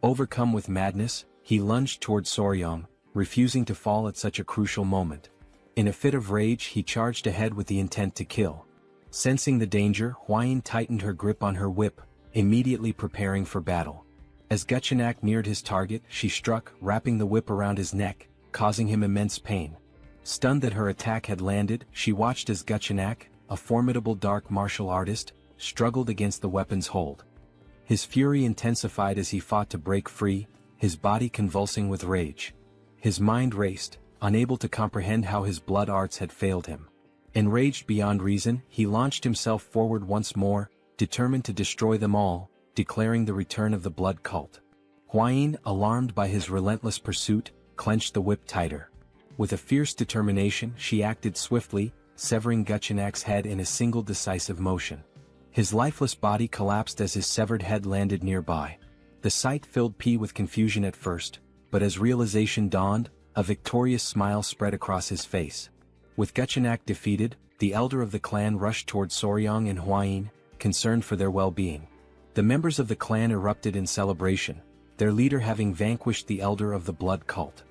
Overcome with madness, he lunged toward Soryang, refusing to fall at such a crucial moment. In a fit of rage, he charged ahead with the intent to kill. Sensing the danger, Hwayin tightened her grip on her whip, immediately preparing for battle. As Guchenak neared his target, she struck, wrapping the whip around his neck, causing him immense pain. Stunned that her attack had landed, she watched as Guchenak, a formidable dark martial artist, struggled against the weapon's hold. His fury intensified as he fought to break free, his body convulsing with rage. His mind raced, unable to comprehend how his blood arts had failed him. Enraged beyond reason, he launched himself forward once more, determined to destroy them all, declaring the return of the blood cult. Hwayin, alarmed by his relentless pursuit, clenched the whip tighter. With a fierce determination, she acted swiftly, severing Guchenak's head in a single decisive motion. His lifeless body collapsed as his severed head landed nearby. The sight filled P with confusion at first, but as realization dawned, a victorious smile spread across his face. With Guchenak defeated, the elder of the clan rushed toward Soryang and Hwayin, concerned for their well-being. The members of the clan erupted in celebration, their leader having vanquished the elder of the blood cult.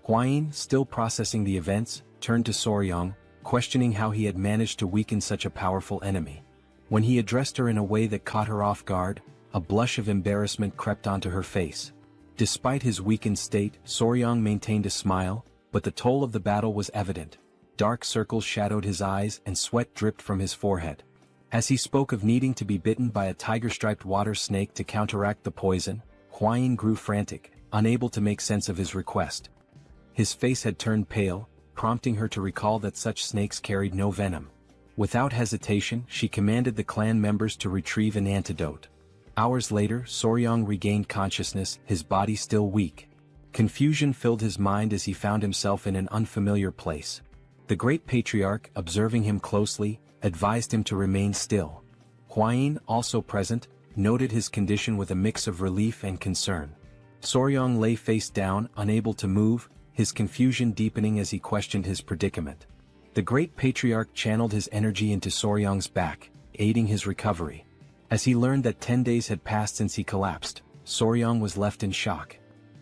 Hwayin, still processing the events, turned to Soryang, questioning how he had managed to weaken such a powerful enemy. When he addressed her in a way that caught her off guard, a blush of embarrassment crept onto her face. Despite his weakened state, Soryang maintained a smile, but the toll of the battle was evident. Dark circles shadowed his eyes and sweat dripped from his forehead. As he spoke of needing to be bitten by a tiger-striped water snake to counteract the poison, Hwayin grew frantic, unable to make sense of his request. His face had turned pale, prompting her to recall that such snakes carried no venom. Without hesitation, she commanded the clan members to retrieve an antidote. Hours later, Soryang regained consciousness, his body still weak. Confusion filled his mind as he found himself in an unfamiliar place. The great patriarch, observing him closely, advised him to remain still. Hwayin, also present, noted his condition with a mix of relief and concern. Soryang lay face down, unable to move, his confusion deepening as he questioned his predicament. The great patriarch channeled his energy into Soryang's back, aiding his recovery. As he learned that 10 days had passed since he collapsed, Soryang was left in shock.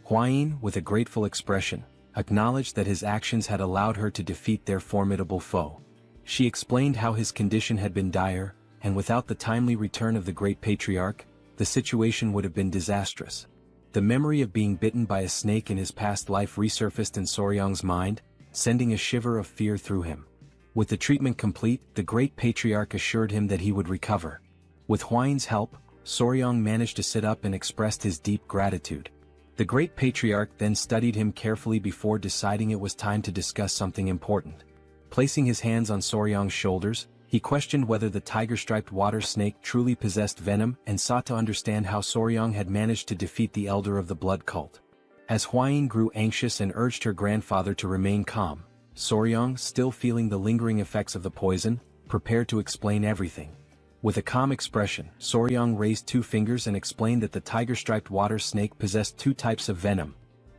Hwayin, with a grateful expression, acknowledged that his actions had allowed her to defeat their formidable foe. She explained how his condition had been dire, and without the timely return of the great patriarch, the situation would have been disastrous. The memory of being bitten by a snake in his past life resurfaced in Soryang's mind, sending a shiver of fear through him. With the treatment complete, the great patriarch assured him that he would recover. With Hwayin's help, Soryang managed to sit up and expressed his deep gratitude. The great patriarch then studied him carefully before deciding it was time to discuss something important. Placing his hands on Soryang's shoulders, he questioned whether the tiger-striped water snake truly possessed venom and sought to understand how Soryang had managed to defeat the elder of the blood cult. As Hwayin grew anxious and urged her grandfather to remain calm, Soryang, still feeling the lingering effects of the poison, prepared to explain everything. With a calm expression, Soryang raised 2 fingers and explained that the tiger-striped water snake possessed 2 types of venom,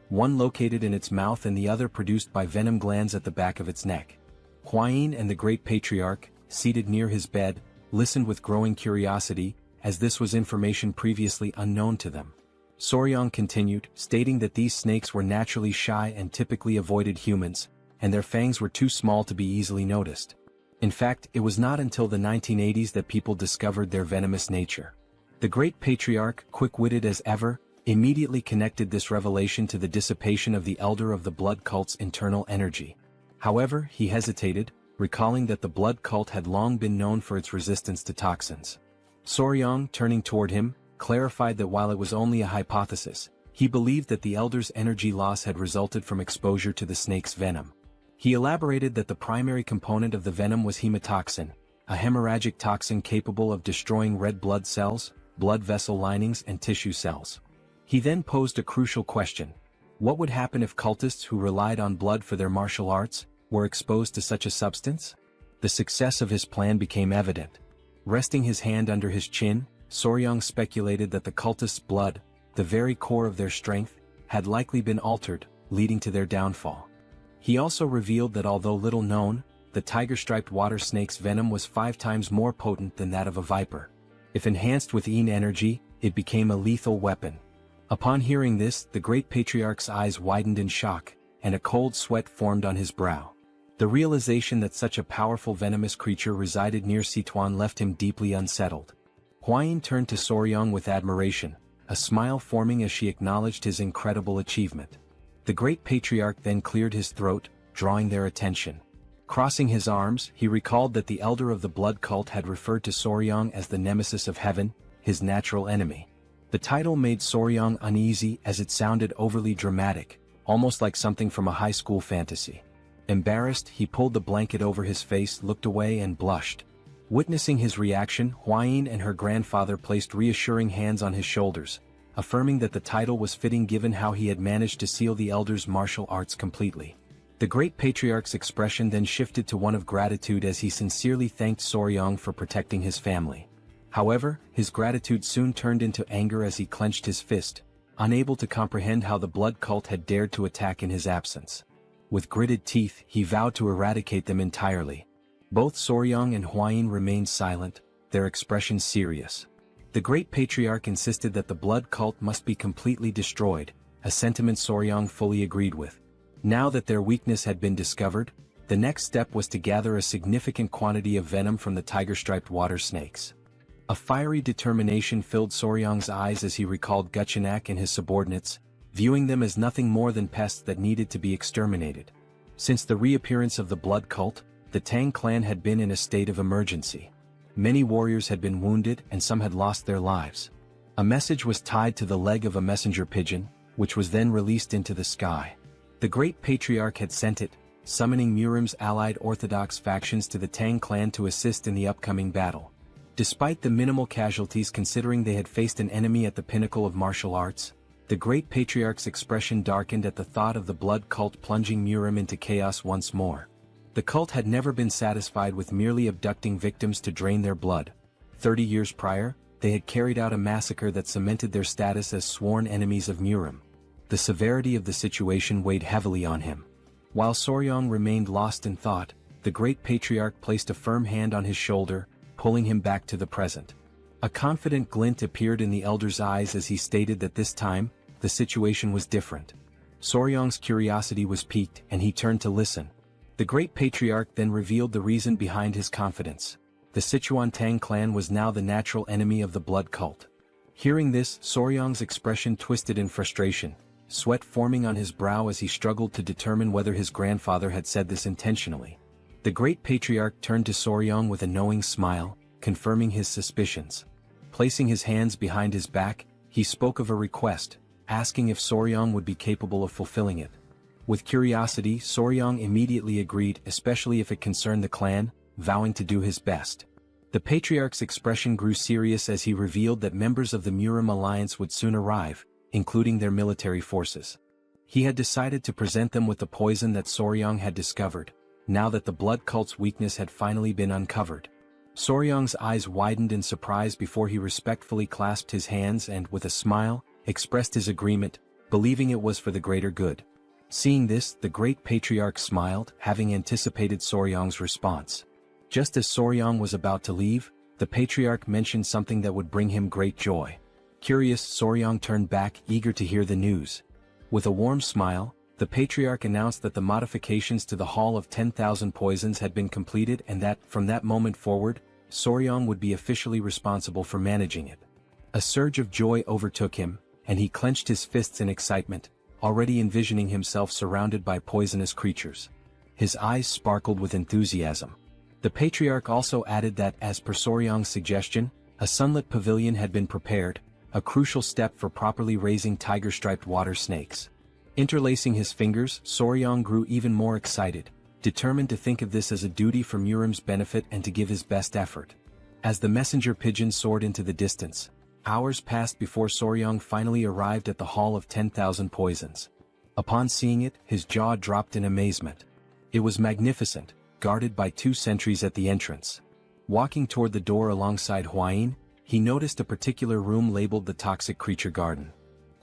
one located in its mouth and the other produced by venom glands at the back of its neck. Hwayin and the great patriarch, seated near his bed, listened with growing curiosity, as this was information previously unknown to them. Soryang continued, stating that these snakes were naturally shy and typically avoided humans, and their fangs were too small to be easily noticed. In fact, it was not until the 1980s that people discovered their venomous nature. The great patriarch, quick-witted as ever, immediately connected this revelation to the dissipation of the elder of the blood cult's internal energy. However, he hesitated, recalling that the blood cult had long been known for its resistance to toxins. Soryang, turning toward him, clarified that while it was only a hypothesis, he believed that the elder's energy loss had resulted from exposure to the snake's venom. He elaborated that the primary component of the venom was hemotoxin, a hemorrhagic toxin capable of destroying red blood cells, blood vessel linings and tissue cells. He then posed a crucial question. What would happen if cultists who relied on blood for their martial arts were exposed to such a substance? The success of his plan became evident. Resting his hand under his chin, Soryang speculated that the cultists' blood, the very core of their strength, had likely been altered, leading to their downfall. He also revealed that although little known, the tiger-striped water snake's venom was 5 times more potent than that of a viper. If enhanced with yin energy, it became a lethal weapon. Upon hearing this, the great patriarch's eyes widened in shock, and a cold sweat formed on his brow. The realization that such a powerful venomous creature resided near Sichuan left him deeply unsettled. Huayin turned to Soryang with admiration, a smile forming as she acknowledged his incredible achievement. The great patriarch then cleared his throat, drawing their attention. Crossing his arms, he recalled that the elder of the blood cult had referred to Soryang as the nemesis of heaven, his natural enemy. The title made Soryang uneasy as it sounded overly dramatic, almost like something from a high school fantasy. Embarrassed, he pulled the blanket over his face, looked away and blushed. Witnessing his reaction, Huayin and her grandfather placed reassuring hands on his shoulders, affirming that the title was fitting given how he had managed to seal the elder's martial arts completely. The great patriarch's expression then shifted to one of gratitude as he sincerely thanked Soryang for protecting his family. However, his gratitude soon turned into anger as he clenched his fist, unable to comprehend how the blood cult had dared to attack in his absence. With gritted teeth, he vowed to eradicate them entirely. Both Soryang and Huayin remained silent, their expressions serious. The great patriarch insisted that the blood cult must be completely destroyed, a sentiment Soryang fully agreed with. Now that their weakness had been discovered, the next step was to gather a significant quantity of venom from the tiger-striped water snakes. A fiery determination filled Soryang's eyes as he recalled Guchenak and his subordinates, viewing them as nothing more than pests that needed to be exterminated. Since the reappearance of the blood cult, the Tang clan had been in a state of emergency. Many warriors had been wounded and some had lost their lives. A message was tied to the leg of a messenger pigeon, which was then released into the sky. The great patriarch had sent it, summoning Murim's allied orthodox factions to the Tang clan to assist in the upcoming battle. Despite the minimal casualties considering they had faced an enemy at the pinnacle of martial arts, the great patriarch's expression darkened at the thought of the blood cult plunging Murim into chaos once more. The cult had never been satisfied with merely abducting victims to drain their blood. 30 years prior, they had carried out a massacre that cemented their status as sworn enemies of Murim. The severity of the situation weighed heavily on him. While Soryang remained lost in thought, the great patriarch placed a firm hand on his shoulder, pulling him back to the present. A confident glint appeared in the elder's eyes as he stated that this time, the situation was different. Soryang's curiosity was piqued and he turned to listen. The great patriarch then revealed the reason behind his confidence. The Sichuan Tang Clan was now the natural enemy of the blood cult. Hearing this, Soryang's expression twisted in frustration, sweat forming on his brow as he struggled to determine whether his grandfather had said this intentionally. The great patriarch turned to Soryang with a knowing smile, confirming his suspicions. Placing his hands behind his back, he spoke of a request, asking if Soryang would be capable of fulfilling it. With curiosity, Soryang immediately agreed, especially if it concerned the clan, vowing to do his best. The patriarch's expression grew serious as he revealed that members of the Murim alliance would soon arrive, including their military forces. He had decided to present them with the poison that Soryang had discovered, now that the blood cult's weakness had finally been uncovered. Soryang's eyes widened in surprise before he respectfully clasped his hands and, with a smile, expressed his agreement, believing it was for the greater good. Seeing this, the great patriarch smiled, having anticipated Soryang's response. Just as Soryang was about to leave, the patriarch mentioned something that would bring him great joy. Curious, Soryang turned back, eager to hear the news. With a warm smile, The patriarch announced that the modifications to the Hall of 10,000 Poisons had been completed and that, from that moment forward, Soryong would be officially responsible for managing it. A surge of joy overtook him, and he clenched his fists in excitement, already envisioning himself surrounded by poisonous creatures. His eyes sparkled with enthusiasm. The patriarch also added that, as per Soryong's suggestion, a sunlit pavilion had been prepared, a crucial step for properly raising tiger-striped water snakes. Interlacing his fingers, Soryong grew even more excited, determined to think of this as a duty for Murim's benefit and to give his best effort. As the messenger pigeon soared into the distance, hours passed before Soryong finally arrived at the Hall of 10,000 Poisons. Upon seeing it, his jaw dropped in amazement. It was magnificent, guarded by 2 sentries at the entrance. Walking toward the door alongside Huayin, he noticed a particular room labeled the Toxic Creature Garden.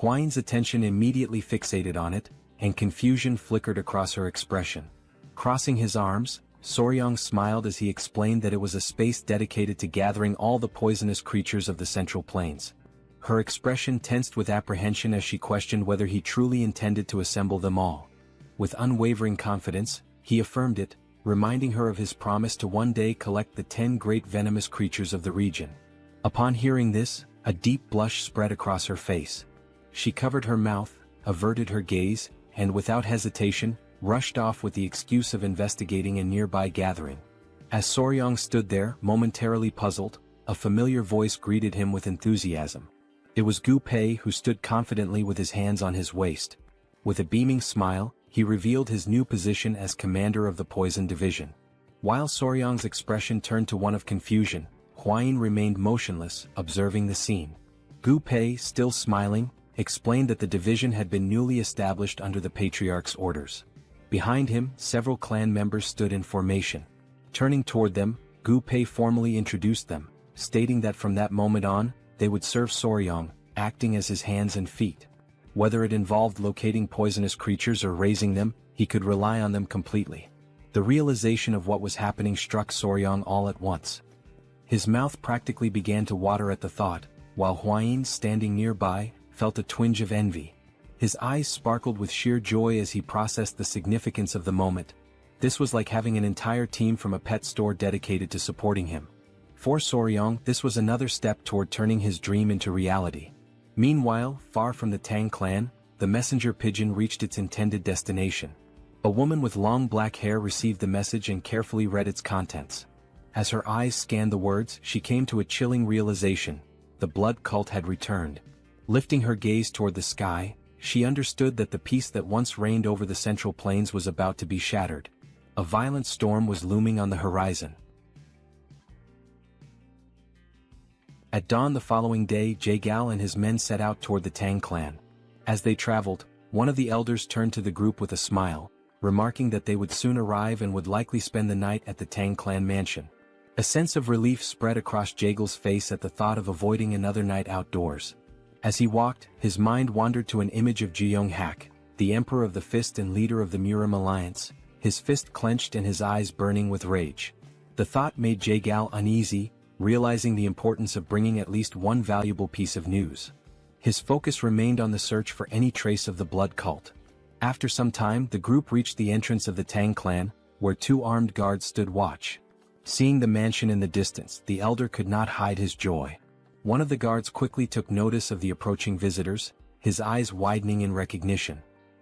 Huayin's attention immediately fixated on it, and confusion flickered across her expression. Crossing his arms, Soryong smiled as he explained that it was a space dedicated to gathering all the poisonous creatures of the Central Plains. Her expression tensed with apprehension as she questioned whether he truly intended to assemble them all. With unwavering confidence, he affirmed it, reminding her of his promise to one day collect the 10 great venomous creatures of the region. Upon hearing this, a deep blush spread across her face. She covered her mouth, averted her gaze, and without hesitation, rushed off with the excuse of investigating a nearby gathering. As Soryong stood there, momentarily puzzled, a familiar voice greeted him with enthusiasm. It was Gu Pei, who stood confidently with his hands on his waist. With a beaming smile, he revealed his new position as commander of the Poison Division. While Soryong's expression turned to one of confusion, Huayin remained motionless, observing the scene. Gu Pei, still smiling, explained that the division had been newly established under the patriarch's orders. Behind him, several clan members stood in formation. Turning toward them, Gu Pei formally introduced them, stating that from that moment on, they would serve Soryong, acting as his hands and feet. Whether it involved locating poisonous creatures or raising them, he could rely on them completely. The realization of what was happening struck Soryong all at once. His mouth practically began to water at the thought, while Huayin, standing nearby, felt a twinge of envy. His eyes sparkled with sheer joy as he processed the significance of the moment. This was like having an entire team from a pet store dedicated to supporting him. For Soryong, this was another step toward turning his dream into reality. Meanwhile, far from the Tang clan, the messenger pigeon reached its intended destination. A woman with long black hair received the message and carefully read its contents. As her eyes scanned the words, she came to a chilling realization: the blood cult had returned. Lifting her gaze toward the sky, she understood that the peace that once reigned over the Central Plains was about to be shattered. A violent storm was looming on the horizon. At dawn the following day, Jaegal and his men set out toward the Tang clan. As they traveled, one of the elders turned to the group with a smile, remarking that they would soon arrive and would likely spend the night at the Tang clan mansion. A sense of relief spread across Jaegal's face at the thought of avoiding another night outdoors. As he walked, his mind wandered to an image of Jeong Hak, the Emperor of the Fist and leader of the Murim alliance, his fist clenched and his eyes burning with rage. The thought made Jaegal uneasy, realizing the importance of bringing at least one valuable piece of news. His focus remained on the search for any trace of the blood cult. After some time, the group reached the entrance of the Tang clan, where 2 armed guards stood watch. Seeing the mansion in the distance, the elder could not hide his joy. One of the guards quickly took notice of the approaching visitors, his eyes widening in recognition.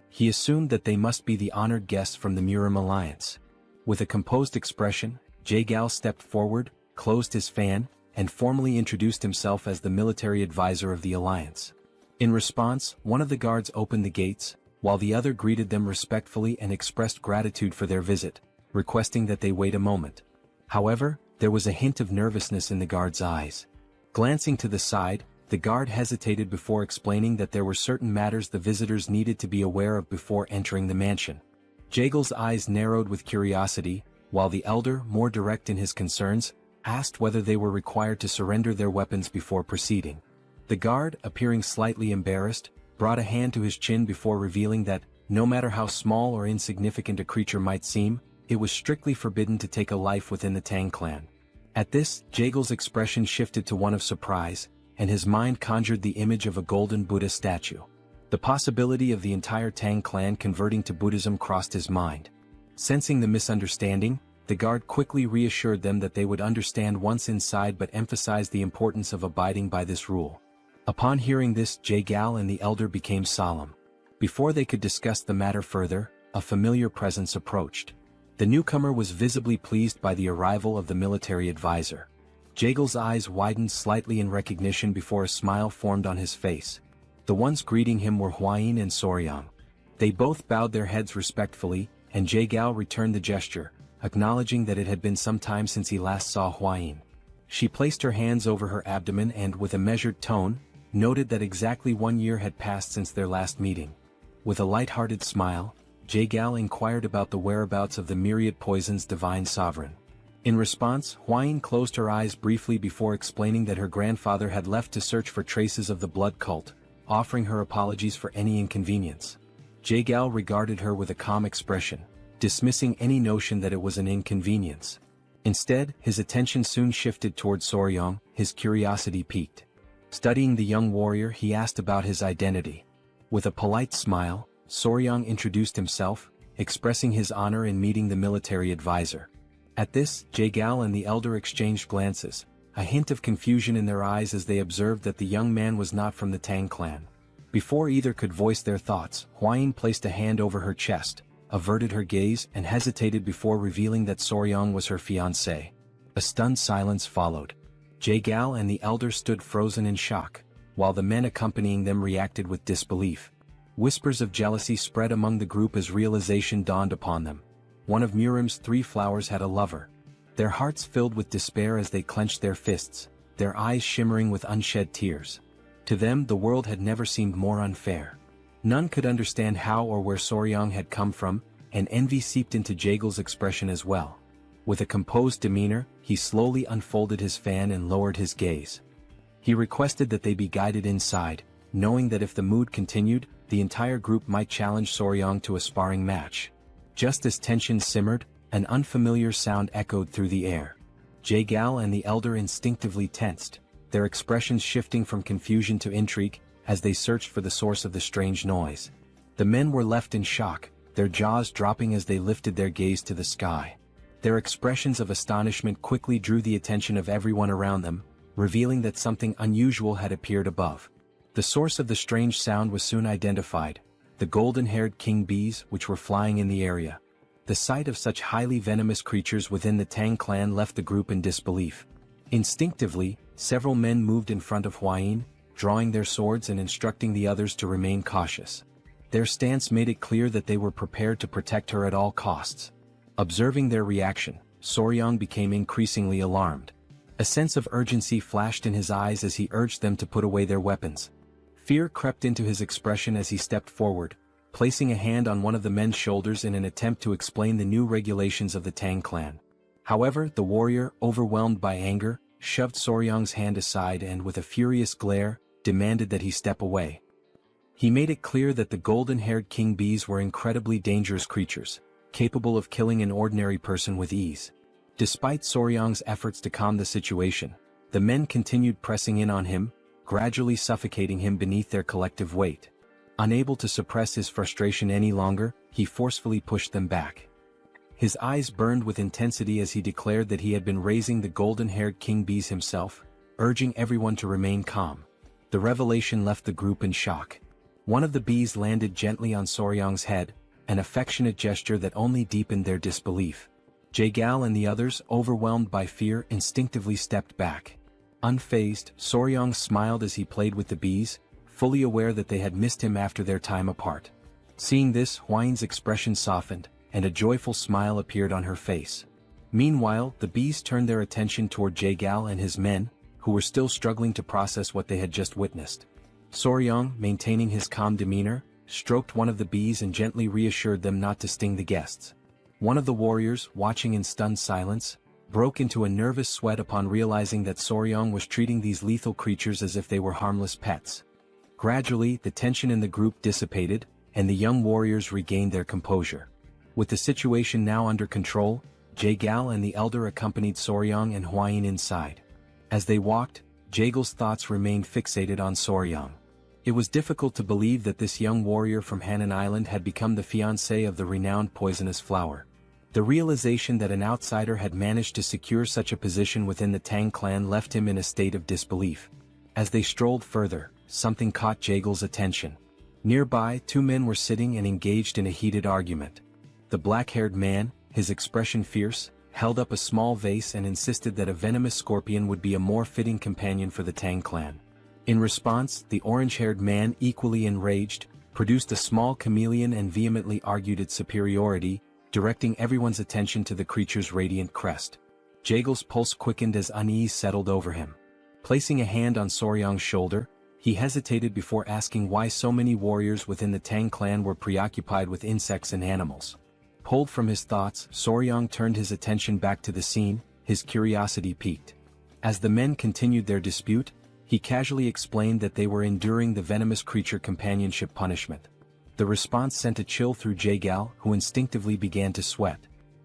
He assumed that they must be the honored guests from the Murim alliance. With a composed expression, Jaegal stepped forward, closed his fan, and formally introduced himself as the military advisor of the alliance. In response, one of the guards opened the gates, while the other greeted them respectfully and expressed gratitude for their visit, requesting that they wait a moment. However, there was a hint of nervousness in the guard's eyes. Glancing to the side, the guard hesitated before explaining that there were certain matters the visitors needed to be aware of before entering the mansion. Jaegal's eyes narrowed with curiosity, while the elder, more direct in his concerns, asked whether they were required to surrender their weapons before proceeding. The guard, appearing slightly embarrassed, brought a hand to his chin before revealing that, no matter how small or insignificant a creature might seem, it was strictly forbidden to take a life within the Tang clan. At this, Jaegal's expression shifted to one of surprise, and his mind conjured the image of a golden Buddha statue. The possibility of the entire Tang clan converting to Buddhism crossed his mind. Sensing the misunderstanding, the guard quickly reassured them that they would understand once inside but emphasized the importance of abiding by this rule. Upon hearing this, Jagal and the elder became solemn. Before they could discuss the matter further, a familiar presence approached. The newcomer was visibly pleased by the arrival of the military advisor. Jagal's eyes widened slightly in recognition before a smile formed on his face. The ones greeting him were Huayin and Soryang. They both bowed their heads respectfully, and Jagal returned the gesture, acknowledging that it had been some time since he last saw Huayin. She placed her hands over her abdomen and, with a measured tone, noted that exactly 1 year had passed since their last meeting. With a light-hearted smile, Jagal inquired about the whereabouts of the myriad poison's divine sovereign. In response, Huayin closed her eyes briefly before explaining that her grandfather had left to search for traces of the blood cult, offering her apologies for any inconvenience. Jagal regarded her with a calm expression, dismissing any notion that it was an inconvenience. Instead, his attention soon shifted toward Soryang, his curiosity piqued. Studying the young warrior, he asked about his identity. With a polite smile, Soryang introduced himself, expressing his honor in meeting the military advisor. At this, Jagal and the elder exchanged glances, a hint of confusion in their eyes as they observed that the young man was not from the Tang clan. Before either could voice their thoughts, Huayin placed a hand over her chest, averted her gaze and hesitated before revealing that Soryang was her fiancé. A stunned silence followed. Jagal and the elder stood frozen in shock, while the men accompanying them reacted with disbelief. Whispers of jealousy spread among the group as realization dawned upon them. One of Murim's 3 flowers had a lover. Their hearts filled with despair as they clenched their fists, their eyes shimmering with unshed tears. To them, the world had never seemed more unfair. None could understand how or where Soryang had come from, and envy seeped into Jagal's expression as well. With a composed demeanor, he slowly unfolded his fan and lowered his gaze. He requested that they be guided inside, knowing that if the mood continued, the entire group might challenge Soryang to a sparring match. Just as tension simmered, an unfamiliar sound echoed through the air. Jagal and the elder instinctively tensed, their expressions shifting from confusion to intrigue, as they searched for the source of the strange noise. The men were left in shock, their jaws dropping as they lifted their gaze to the sky. Their expressions of astonishment quickly drew the attention of everyone around them, revealing that something unusual had appeared above. The source of the strange sound was soon identified, the golden-haired king bees which were flying in the area. The sight of such highly venomous creatures within the Tang clan left the group in disbelief. Instinctively, several men moved in front of Huayin, drawing their swords and instructing the others to remain cautious. Their stance made it clear that they were prepared to protect her at all costs. Observing their reaction, Soryang became increasingly alarmed. A sense of urgency flashed in his eyes as he urged them to put away their weapons. Fear crept into his expression as he stepped forward, placing a hand on one of the men's shoulders in an attempt to explain the new regulations of the Tang clan. However, the warrior, overwhelmed by anger, shoved Soryang's hand aside and, with a furious glare, demanded that he step away. He made it clear that the golden-haired king bees were incredibly dangerous creatures, capable of killing an ordinary person with ease. Despite Soryang's efforts to calm the situation, the men continued pressing in on him, gradually suffocating him beneath their collective weight. Unable to suppress his frustration any longer, he forcefully pushed them back. His eyes burned with intensity as he declared that he had been raising the golden-haired king bees himself, urging everyone to remain calm. The revelation left the group in shock. One of the bees landed gently on Soryang's head, an affectionate gesture that only deepened their disbelief. Jagal and the others, overwhelmed by fear, instinctively stepped back. Unfazed, Soryang smiled as he played with the bees, fully aware that they had missed him after their time apart. Seeing this, Huayin's expression softened, and a joyful smile appeared on her face. Meanwhile, the bees turned their attention toward Jagal and his men, who were still struggling to process what they had just witnessed. Soryang, maintaining his calm demeanor, stroked one of the bees and gently reassured them not to sting the guests. One of the warriors, watching in stunned silence, broke into a nervous sweat upon realizing that Soryang was treating these lethal creatures as if they were harmless pets. Gradually, the tension in the group dissipated, and the young warriors regained their composure. With the situation now under control, Jagal and the elder accompanied Soryang and Huayin inside. As they walked, Jagal's thoughts remained fixated on Soryang. It was difficult to believe that this young warrior from Hainan Island had become the fiancé of the renowned poisonous flower. The realization that an outsider had managed to secure such a position within the Tang clan left him in a state of disbelief. As they strolled further, something caught Jaegal's attention. Nearby, two men were sitting and engaged in a heated argument. The black-haired man, his expression fierce, held up a small vase and insisted that a venomous scorpion would be a more fitting companion for the Tang clan. In response, the orange-haired man, equally enraged, produced a small chameleon and vehemently argued its superiority, directing everyone's attention to the creature's radiant crest. Jaegal's pulse quickened as unease settled over him. Placing a hand on Soryang's shoulder, he hesitated before asking why so many warriors within the Tang clan were preoccupied with insects and animals. Pulled from his thoughts, Soryang turned his attention back to the scene, his curiosity piqued. As the men continued their dispute, he casually explained that they were enduring the venomous creature companionship punishment. The response sent a chill through Jaegal, who instinctively began to sweat.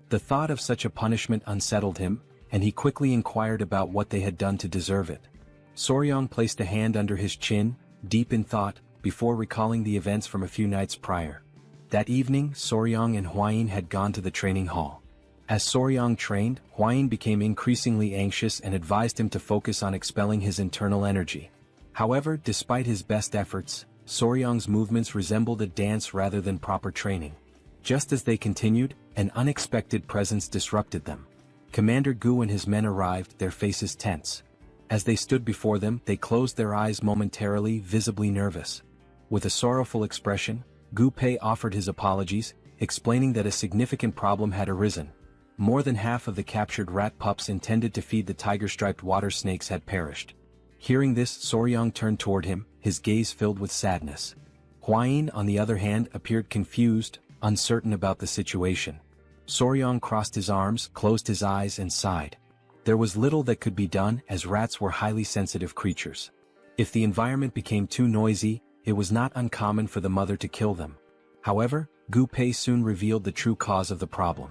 The thought of such a punishment unsettled him, and he quickly inquired about what they had done to deserve it. Soryang placed a hand under his chin, deep in thought, before recalling the events from a few nights prior. That evening, Soryang and Hwayin had gone to the training hall. As Soryang trained, Hwayin became increasingly anxious and advised him to focus on expelling his internal energy. However, despite his best efforts, Soryang's movements resembled a dance rather than proper training. Just as they continued, an unexpected presence disrupted them. Commander Gu and his men arrived, their faces tense. As they stood before them, they closed their eyes momentarily, visibly nervous. With a sorrowful expression, Gu Pei offered his apologies, explaining that a significant problem had arisen. More than half of the captured rat pups intended to feed the tiger-striped water snakes had perished. Hearing this, Soryang turned toward him, his gaze filled with sadness. Hwayin, on the other hand, appeared confused, uncertain about the situation. Soryang crossed his arms, closed his eyes and sighed. There was little that could be done, as rats were highly sensitive creatures. If the environment became too noisy, it was not uncommon for the mother to kill them. However, Gu Pei soon revealed the true cause of the problem.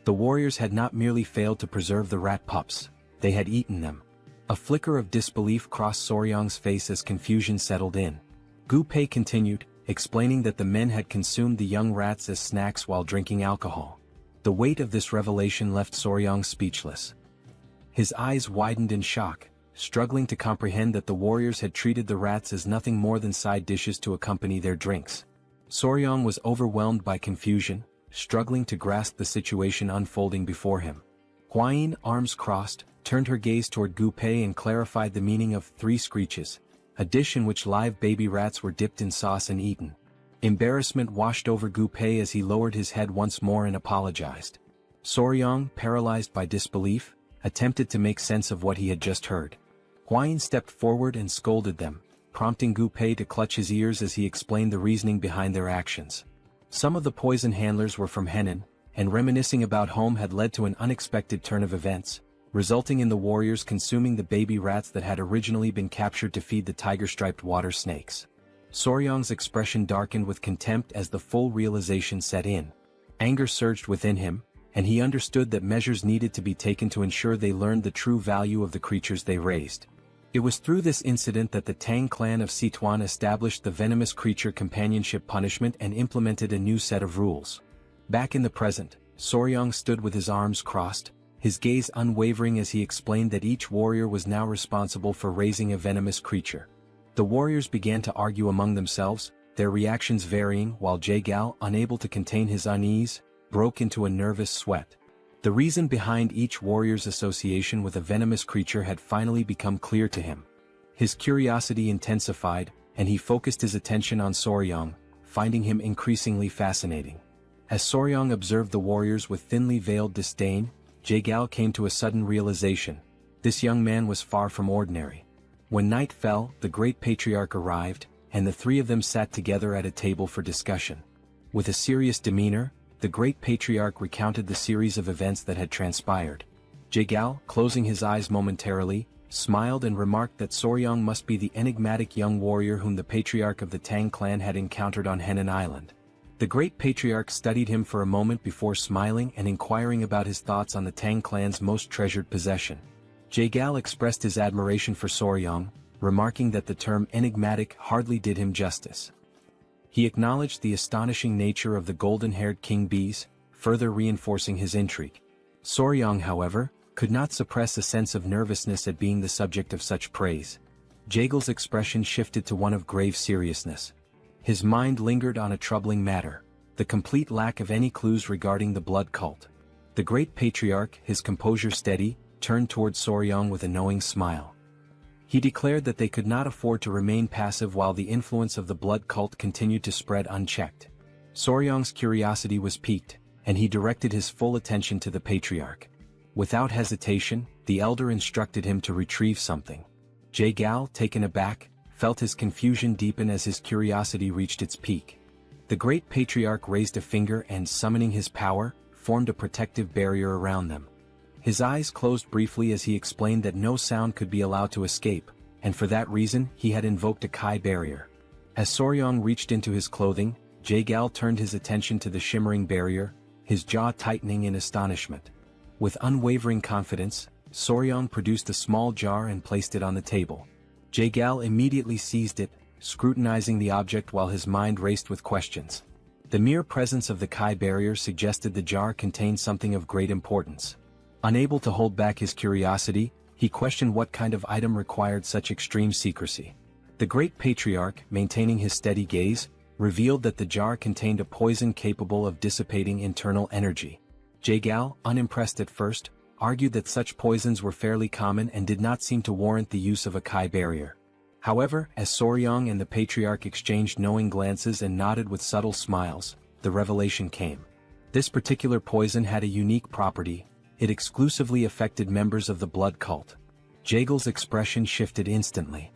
The warriors had not merely failed to preserve the rat pups, they had eaten them. A flicker of disbelief crossed Soryang's face as confusion settled in. Gu Pei continued, explaining that the men had consumed the young rats as snacks while drinking alcohol. The weight of this revelation left Soryang speechless. His eyes widened in shock, struggling to comprehend that the warriors had treated the rats as nothing more than side dishes to accompany their drinks. Soryang was overwhelmed by confusion, struggling to grasp the situation unfolding before him. Hwayin, arms crossed, turned her gaze toward Gu Pei and clarified the meaning of 3 screeches, a dish in which live baby rats were dipped in sauce and eaten. Embarrassment washed over Gu Pei as he lowered his head once more and apologized. Soryang, paralyzed by disbelief, attempted to make sense of what he had just heard. Hwayin stepped forward and scolded them, prompting Gu Pei to clutch his ears as he explained the reasoning behind their actions. Some of the poison handlers were from Henan, and reminiscing about home had led to an unexpected turn of events, resulting in the warriors consuming the baby rats that had originally been captured to feed the tiger-striped water snakes. Soryang's expression darkened with contempt as the full realization set in. Anger surged within him, and he understood that measures needed to be taken to ensure they learned the true value of the creatures they raised. It was through this incident that the Tang clan of Sichuan established the venomous creature companionship punishment and implemented a new set of rules. Back in the present, Soryang stood with his arms crossed, his gaze unwavering as he explained that each warrior was now responsible for raising a venomous creature. The warriors began to argue among themselves, their reactions varying, while Jaegal, unable to contain his unease, broke into a nervous sweat. The reason behind each warrior's association with a venomous creature had finally become clear to him. His curiosity intensified, and he focused his attention on Soryang, finding him increasingly fascinating. As Soryang observed the warriors with thinly veiled disdain, Jaegal came to a sudden realization. This young man was far from ordinary. When night fell, the great patriarch arrived, and the 3 of them sat together at a table for discussion. With a serious demeanor, the great patriarch recounted the series of events that had transpired. Jaegal, closing his eyes momentarily, smiled and remarked that Soryang must be the enigmatic young warrior whom the patriarch of the Tang clan had encountered on Hainan Island. The great patriarch studied him for a moment before smiling and inquiring about his thoughts on the Tang clan's most treasured possession. Jaegal expressed his admiration for Soryang, remarking that the term enigmatic hardly did him justice. He acknowledged the astonishing nature of the golden-haired king bees, further reinforcing his intrigue. Soryang, however, could not suppress a sense of nervousness at being the subject of such praise. Jagel's expression shifted to one of grave seriousness. His mind lingered on a troubling matter: the complete lack of any clues regarding the blood cult. The great patriarch, his composure steady, turned toward Soryang with a knowing smile. He declared that they could not afford to remain passive while the influence of the blood cult continued to spread unchecked. Soryang's curiosity was piqued, and he directed his full attention to the patriarch. Without hesitation, the elder instructed him to retrieve something. Jagal, taken aback, felt his confusion deepen as his curiosity reached its peak. The great patriarch raised a finger and, summoning his power, formed a protective barrier around them. His eyes closed briefly as he explained that no sound could be allowed to escape, and for that reason he had invoked a Kai barrier. As Soryang reached into his clothing, Jagal turned his attention to the shimmering barrier, his jaw tightening in astonishment. With unwavering confidence, Soryang produced a small jar and placed it on the table. Jagal immediately seized it, scrutinizing the object while his mind raced with questions. The mere presence of the Kai barrier suggested the jar contained something of great importance. Unable to hold back his curiosity, he questioned what kind of item required such extreme secrecy. The great patriarch, maintaining his steady gaze, revealed that the jar contained a poison capable of dissipating internal energy. Jagal, unimpressed at first, argued that such poisons were fairly common and did not seem to warrant the use of a Kai barrier. However, as Soryang and the patriarch exchanged knowing glances and nodded with subtle smiles, the revelation came. This particular poison had a unique property: it exclusively affected members of the blood cult. Jagal's expression shifted instantly.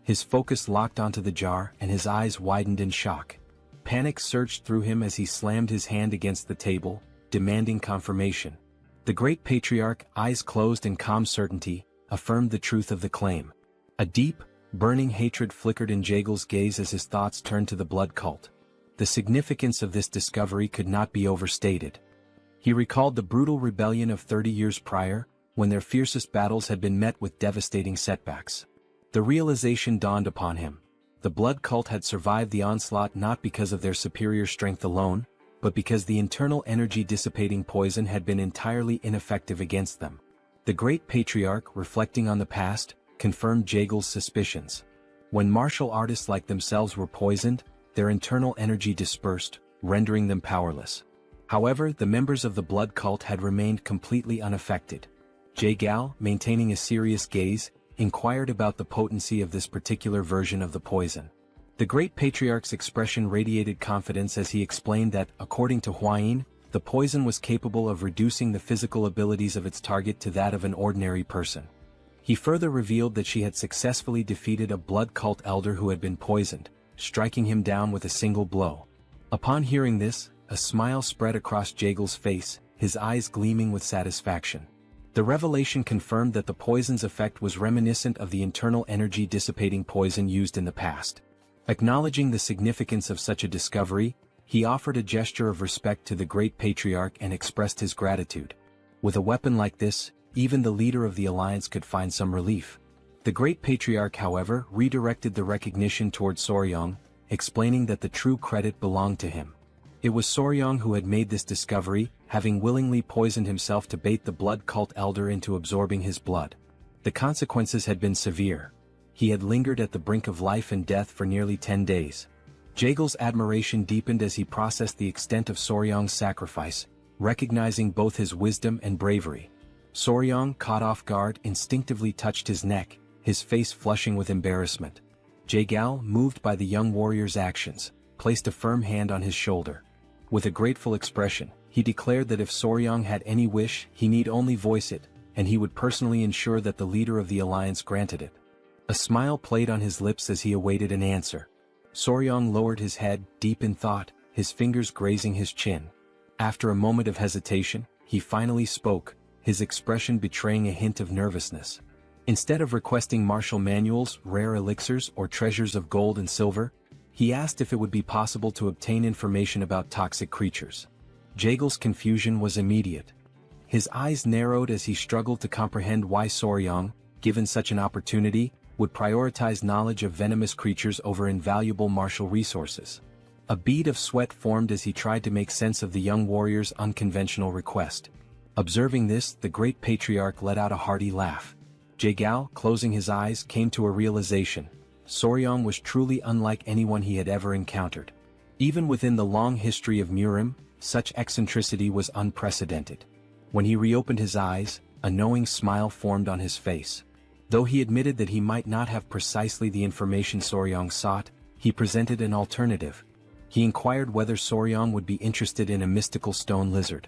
His focus locked onto the jar and his eyes widened in shock. Panic surged through him as he slammed his hand against the table, demanding confirmation. The great patriarch, eyes closed in calm certainty, affirmed the truth of the claim. A deep, burning hatred flickered in Jagal's gaze as his thoughts turned to the blood cult. The significance of this discovery could not be overstated. He recalled the brutal rebellion of 30 years prior, when their fiercest battles had been met with devastating setbacks. The realization dawned upon him: the blood cult had survived the onslaught not because of their superior strength alone, but because the internal energy-dissipating poison had been entirely ineffective against them. The great patriarch, reflecting on the past, confirmed Jagal's suspicions. When martial artists like themselves were poisoned, their internal energy dispersed, rendering them powerless. However, the members of the blood cult had remained completely unaffected. Jagal, maintaining a serious gaze, inquired about the potency of this particular version of the poison. The great patriarch's expression radiated confidence as he explained that, according to Huayin, the poison was capable of reducing the physical abilities of its target to that of an ordinary person. He further revealed that she had successfully defeated a blood cult elder who had been poisoned, striking him down with a single blow. Upon hearing this, a smile spread across Jagal's face, his eyes gleaming with satisfaction. The revelation confirmed that the poison's effect was reminiscent of the internal energy-dissipating poison used in the past. Acknowledging the significance of such a discovery, he offered a gesture of respect to the great patriarch and expressed his gratitude. With a weapon like this, even the leader of the alliance could find some relief. The great patriarch, however, redirected the recognition toward Soryang, explaining that the true credit belonged to him. It was Soryang who had made this discovery, having willingly poisoned himself to bait the blood cult elder into absorbing his blood. The consequences had been severe. He had lingered at the brink of life and death for nearly 10 days. Jagal's admiration deepened as he processed the extent of Soryang's sacrifice, recognizing both his wisdom and bravery. Soryang, caught off guard, instinctively touched his neck, his face flushing with embarrassment. Jagal, moved by the young warrior's actions, placed a firm hand on his shoulder. With a grateful expression, he declared that if Soryang had any wish, he need only voice it, and he would personally ensure that the leader of the alliance granted it. A smile played on his lips as he awaited an answer. Soryang lowered his head, deep in thought, his fingers grazing his chin. After a moment of hesitation, he finally spoke, his expression betraying a hint of nervousness. Instead of requesting martial manuals, rare elixirs, or treasures of gold and silver, he asked if it would be possible to obtain information about toxic creatures. Jagal's confusion was immediate. His eyes narrowed as he struggled to comprehend why Soryang, given such an opportunity, would prioritize knowledge of venomous creatures over invaluable martial resources. A bead of sweat formed as he tried to make sense of the young warrior's unconventional request. Observing this, the great patriarch let out a hearty laugh. Jae-gao, closing his eyes, came to a realization. Soryong was truly unlike anyone he had ever encountered. Even within the long history of Murim, such eccentricity was unprecedented. When he reopened his eyes, a knowing smile formed on his face. Though he admitted that he might not have precisely the information Soryong sought, he presented an alternative. He inquired whether Soryong would be interested in a mystical stone lizard.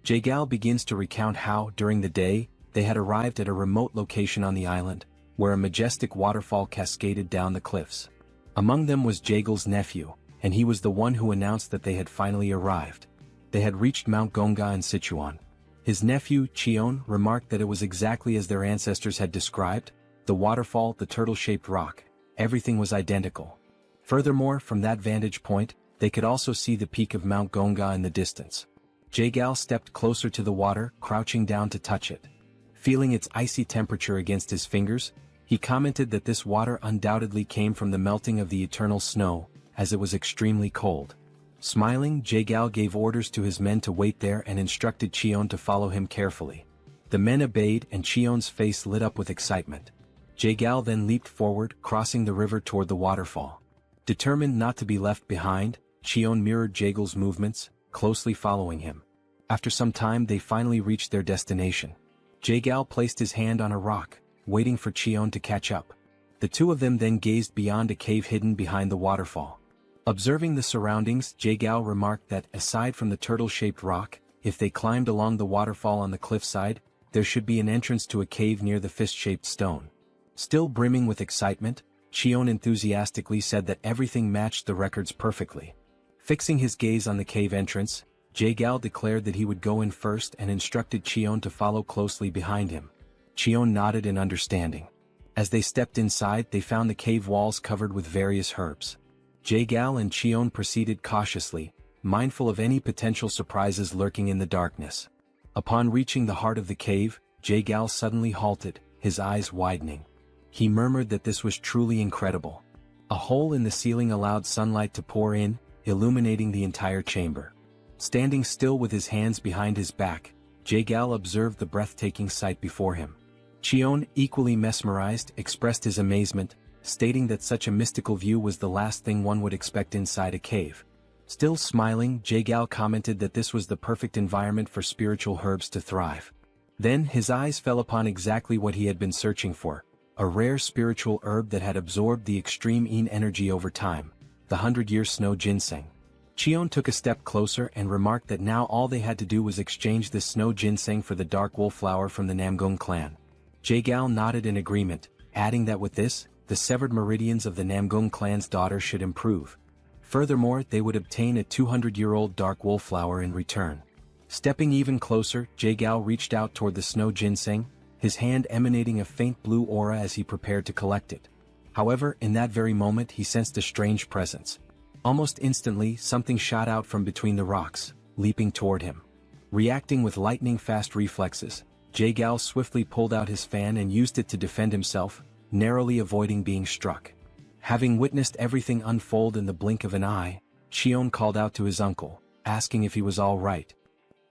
Jae-gao begins to recount how, during the day, they had arrived at a remote location on the island, where a majestic waterfall cascaded down the cliffs. Among them was Jae-geul's nephew, and he was the one who announced that they had finally arrived. They had reached Mount Gongga in Sichuan. His nephew, Cheon, remarked that it was exactly as their ancestors had described: the waterfall, the turtle-shaped rock, everything was identical. Furthermore, from that vantage point, they could also see the peak of Mount Gongga in the distance. Jae-gao stepped closer to the water, crouching down to touch it. Feeling its icy temperature against his fingers, he commented that this water undoubtedly came from the melting of the eternal snow, as it was extremely cold. Smiling, Jae-gao gave orders to his men to wait there and instructed Cheon to follow him carefully. The men obeyed, and Cheon's face lit up with excitement. Jae-gao then leaped forward, crossing the river toward the waterfall. Determined not to be left behind, Cheon mirrored Jae-geul's movements, closely following him. After some time they finally reached their destination. Jae-gao placed his hand on a rock, waiting for Cheon to catch up. The two of them then gazed beyond a cave hidden behind the waterfall. Observing the surroundings, Jae-gao remarked that, aside from the turtle-shaped rock, if they climbed along the waterfall on the cliffside, there should be an entrance to a cave near the fist-shaped stone. Still brimming with excitement, Cheon enthusiastically said that everything matched the records perfectly. Fixing his gaze on the cave entrance, Jae-gao declared that he would go in first and instructed Cheon to follow closely behind him. Cheon nodded in understanding. As they stepped inside, they found the cave walls covered with various herbs. Jae-gao and Cheon proceeded cautiously, mindful of any potential surprises lurking in the darkness. Upon reaching the heart of the cave, Jae-gao suddenly halted, his eyes widening. He murmured that this was truly incredible. A hole in the ceiling allowed sunlight to pour in, illuminating the entire chamber. Standing still with his hands behind his back, Jae-gao observed the breathtaking sight before him. Cheon, equally mesmerized, expressed his amazement, stating that such a mystical view was the last thing one would expect inside a cave. Still smiling, Jae-gao commented that this was the perfect environment for spiritual herbs to thrive. Then his eyes fell upon exactly what he had been searching for, a rare spiritual herb that had absorbed the extreme yin energy over time, the 100-year snow ginseng. Cheon took a step closer and remarked that now all they had to do was exchange this snow ginseng for the dark wolf flower from the Namgung clan. Jae-gao nodded in agreement, adding that with this, the severed meridians of the Namgung clan's daughter should improve. Furthermore, they would obtain a 200-year-old dark wolf flower in return. Stepping even closer, Jae-gao reached out toward the snow ginseng, his hand emanating a faint blue aura as he prepared to collect it. However, in that very moment he sensed a strange presence. Almost instantly, something shot out from between the rocks, leaping toward him. Reacting with lightning-fast reflexes, Jae-gao swiftly pulled out his fan and used it to defend himself, narrowly avoiding being struck. Having witnessed everything unfold in the blink of an eye, Cheon called out to his uncle, asking if he was all right.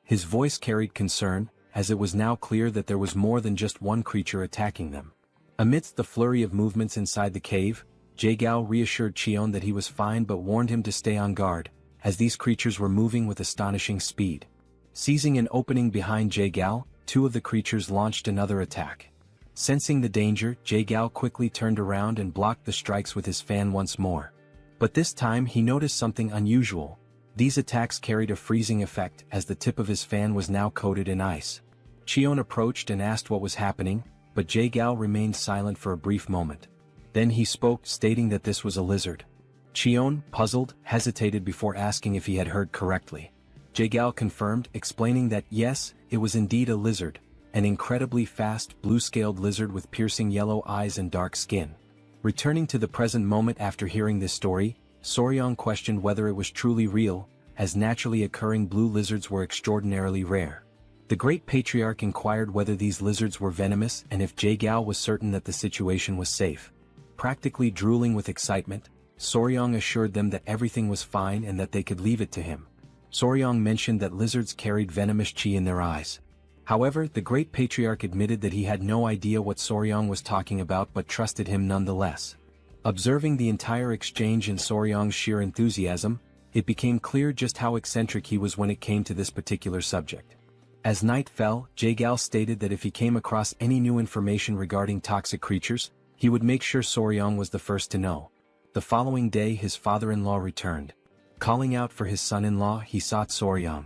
His voice carried concern, as it was now clear that there was more than just one creature attacking them. Amidst the flurry of movements inside the cave, Jae-gao reassured Cheon that he was fine but warned him to stay on guard, as these creatures were moving with astonishing speed. Seizing an opening behind Jae-gao, two of the creatures launched another attack. Sensing the danger, Jae-gao quickly turned around and blocked the strikes with his fan once more. But this time he noticed something unusual. These attacks carried a freezing effect as the tip of his fan was now coated in ice. Cheon approached and asked what was happening, but Jae-gao remained silent for a brief moment. Then he spoke, stating that this was a lizard. Cheon, puzzled, hesitated before asking if he had heard correctly. Jae-gao confirmed, explaining that yes, it was indeed a lizard, an incredibly fast, blue-scaled lizard with piercing yellow eyes and dark skin. Returning to the present moment after hearing this story, Soryong questioned whether it was truly real, as naturally occurring blue lizards were extraordinarily rare. The great patriarch inquired whether these lizards were venomous and if Jae-gyal was certain that the situation was safe. Practically drooling with excitement, Soryong assured them that everything was fine and that they could leave it to him. Soryong mentioned that lizards carried venomous chi in their eyes. However, the great patriarch admitted that he had no idea what Soryong was talking about but trusted him nonetheless. Observing the entire exchange and Soryong's sheer enthusiasm, it became clear just how eccentric he was when it came to this particular subject. As night fell, Jae-gyal stated that if he came across any new information regarding toxic creatures, he would make sure Soryong was the first to know. The following day his father-in-law returned. Calling out for his son-in-law, he sought Soryong.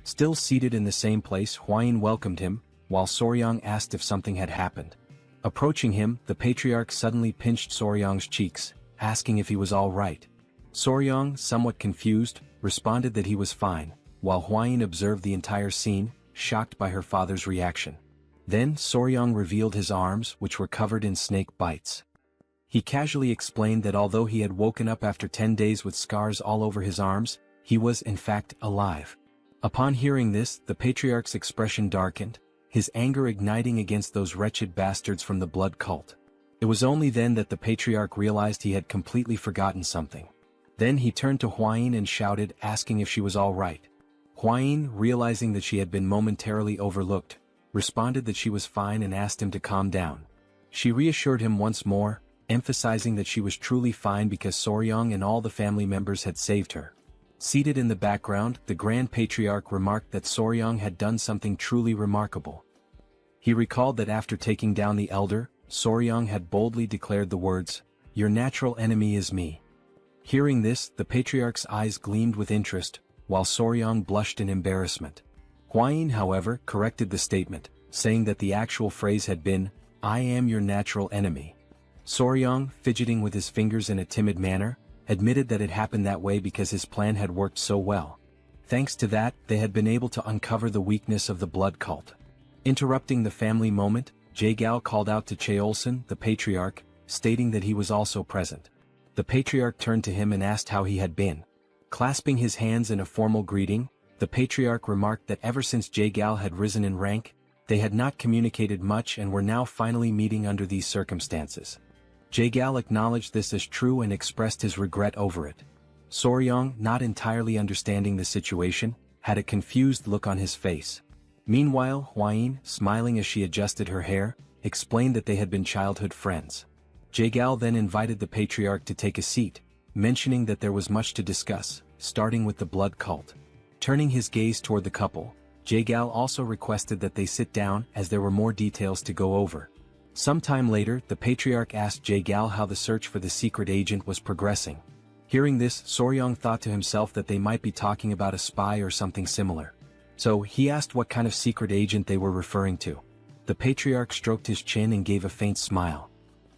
Still seated in the same place, Hwayin welcomed him, while Soryong asked if something had happened. Approaching him, the patriarch suddenly pinched Soryong's cheeks, asking if he was all right. Soryong, somewhat confused, responded that he was fine, while Hwayin observed the entire scene, shocked by her father's reaction. Then Soryong revealed his arms, which were covered in snake bites. He casually explained that although he had woken up after 10 days with scars all over his arms, he was in fact alive. Upon hearing this, the patriarch's expression darkened, his anger igniting against those wretched bastards from the blood cult. It was only then that the patriarch realized he had completely forgotten something. Then he turned to Hwayin and shouted, asking if she was all right. Hwayin, realizing that she had been momentarily overlooked, responded that she was fine and asked him to calm down. She reassured him once more, emphasizing that she was truly fine because Soryong and all the family members had saved her. Seated in the background, the Grand Patriarch remarked that Soryong had done something truly remarkable. He recalled that after taking down the elder, Soryong had boldly declared the words, "Your natural enemy is me." Hearing this, the Patriarch's eyes gleamed with interest, while Soryong blushed in embarrassment. Hwayin, however, corrected the statement, saying that the actual phrase had been, "I am your natural enemy." Soryong, fidgeting with his fingers in a timid manner, admitted that it happened that way because his plan had worked so well. Thanks to that, they had been able to uncover the weakness of the blood cult. Interrupting the family moment, Jae-gyal called out to Cheolsun, the patriarch, stating that he was also present. The patriarch turned to him and asked how he had been. Clasping his hands in a formal greeting, the patriarch remarked that ever since Jae-gyal had risen in rank, they had not communicated much and were now finally meeting under these circumstances. Jae-gyal acknowledged this as true and expressed his regret over it. Soryong, not entirely understanding the situation, had a confused look on his face. Meanwhile, Hwayin, smiling as she adjusted her hair, explained that they had been childhood friends. Jae-gyal then invited the patriarch to take a seat, mentioning that there was much to discuss, starting with the blood cult. Turning his gaze toward the couple, Jae-gyal also requested that they sit down as there were more details to go over. Sometime later, the patriarch asked Jae-gyal how the search for the secret agent was progressing. Hearing this, Soryong thought to himself that they might be talking about a spy or something similar. So, he asked what kind of secret agent they were referring to. The patriarch stroked his chin and gave a faint smile.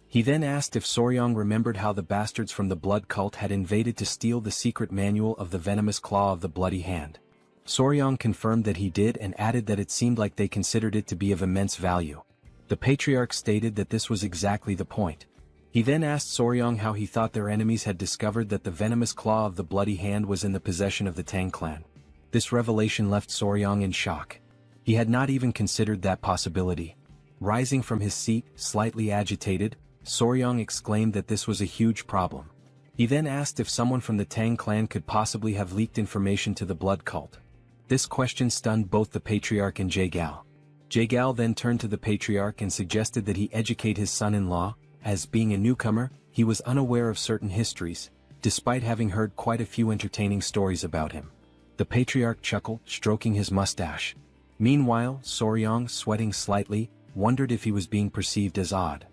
He then asked if Soryong remembered how the bastards from the blood cult had invaded to steal the secret manual of the venomous claw of the bloody hand. Soryong confirmed that he did and added that it seemed like they considered it to be of immense value. The patriarch stated that this was exactly the point. He then asked Soryong how he thought their enemies had discovered that the venomous claw of the bloody hand was in the possession of the Tang clan. This revelation left Soryong in shock. He had not even considered that possibility. Rising from his seat, slightly agitated, Soryong exclaimed that this was a huge problem. He then asked if someone from the Tang clan could possibly have leaked information to the blood cult. This question stunned both the patriarch and Jae-gyal. Jae-gyal then turned to the patriarch and suggested that he educate his son-in-law, as being a newcomer, he was unaware of certain histories, despite having heard quite a few entertaining stories about him. The patriarch chuckled, stroking his mustache. Meanwhile, Soryong, sweating slightly, wondered if he was being perceived as odd.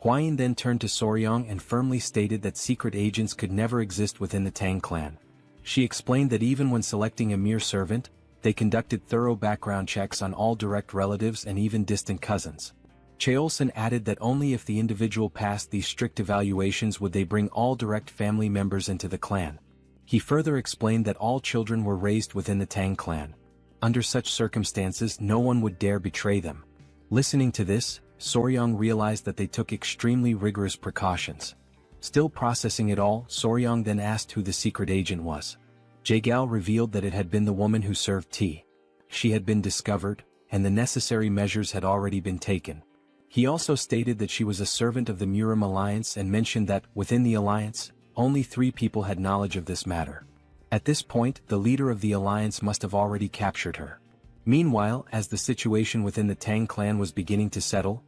Hwayin then turned to Soryong and firmly stated that secret agents could never exist within the Tang clan. She explained that even when selecting a mere servant, they conducted thorough background checks on all direct relatives and even distant cousins. Cheolsun added that only if the individual passed these strict evaluations would they bring all direct family members into the clan. He further explained that all children were raised within the Tang clan. Under such circumstances, no one would dare betray them. Listening to this, Soryong realized that they took extremely rigorous precautions. Still processing it all, Soryong then asked who the secret agent was. Jae-gyal revealed that it had been the woman who served tea. She had been discovered, and the necessary measures had already been taken. He also stated that she was a servant of the Murim alliance and mentioned that, within the alliance, only 3 people had knowledge of this matter. At this point, the leader of the alliance must have already captured her. Meanwhile, as the situation within the Tang clan was beginning to settle,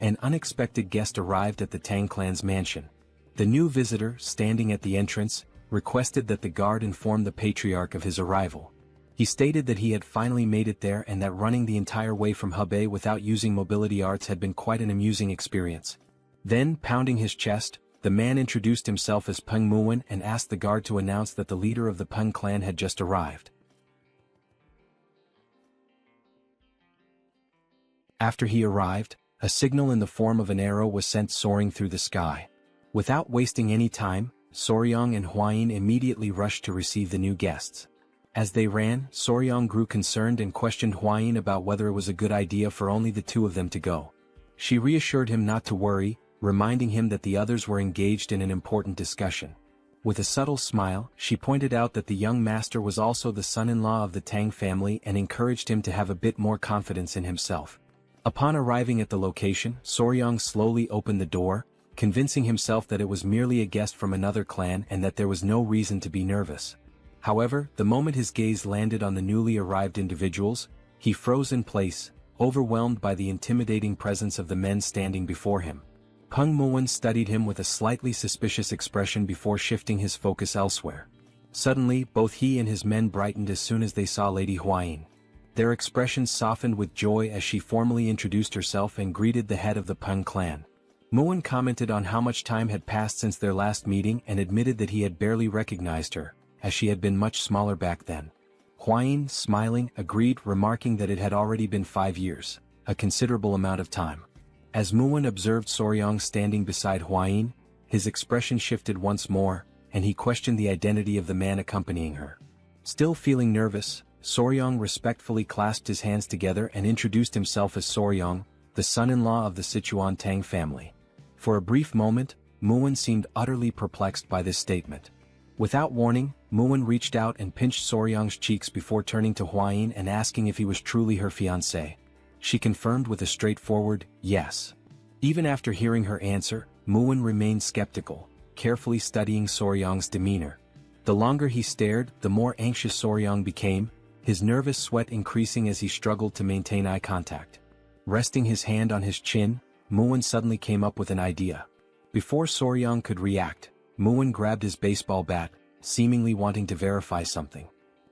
an unexpected guest arrived at the Tang clan's mansion. The new visitor, standing at the entrance, requested that the guard inform the patriarch of his arrival. He stated that he had finally made it there and that running the entire way from Hebei without using mobility arts had been quite an amusing experience. Then, pounding his chest, the man introduced himself as Peng Muwen and asked the guard to announce that the leader of the Peng clan had just arrived. After he arrived, a signal in the form of an arrow was sent soaring through the sky. Without wasting any time, Soryang and Huayin immediately rushed to receive the new guests. As they ran, Soryang grew concerned and questioned Huayin about whether it was a good idea for only the 2 of them to go. She reassured him not to worry, reminding him that the others were engaged in an important discussion. With a subtle smile, she pointed out that the young master was also the son-in-law of the Tang family and encouraged him to have a bit more confidence in himself. Upon arriving at the location, Soryang slowly opened the door, convincing himself that it was merely a guest from another clan and that there was no reason to be nervous. However, the moment his gaze landed on the newly arrived individuals, he froze in place, overwhelmed by the intimidating presence of the men standing before him. Peng Muwen studied him with a slightly suspicious expression before shifting his focus elsewhere. Suddenly, both he and his men brightened as soon as they saw Lady Huayin. Their expressions softened with joy as she formally introduced herself and greeted the head of the Peng clan. Muwen commented on how much time had passed since their last meeting and admitted that he had barely recognized her, as she had been much smaller back then. Huayin, smiling, agreed, remarking that it had already been 5 years, a considerable amount of time. As Muwen observed Soryang standing beside Huayin, his expression shifted once more, and he questioned the identity of the man accompanying her. Still feeling nervous, Soryang respectfully clasped his hands together and introduced himself as Soryang, the son-in-law of the Sichuan Tang family. For a brief moment, Muwen seemed utterly perplexed by this statement. Without warning, Muwen reached out and pinched Soryang's cheeks before turning to Huayin and asking if he was truly her fiancé. She confirmed with a straightforward, yes. Even after hearing her answer, Muwen remained skeptical, carefully studying Soryang's demeanor. The longer he stared, the more anxious Soryang became, his nervous sweat increasing as he struggled to maintain eye contact. Resting his hand on his chin, Muwen suddenly came up with an idea. Before Soryang could react, Muwen grabbed his baseball bat, seemingly wanting to verify something.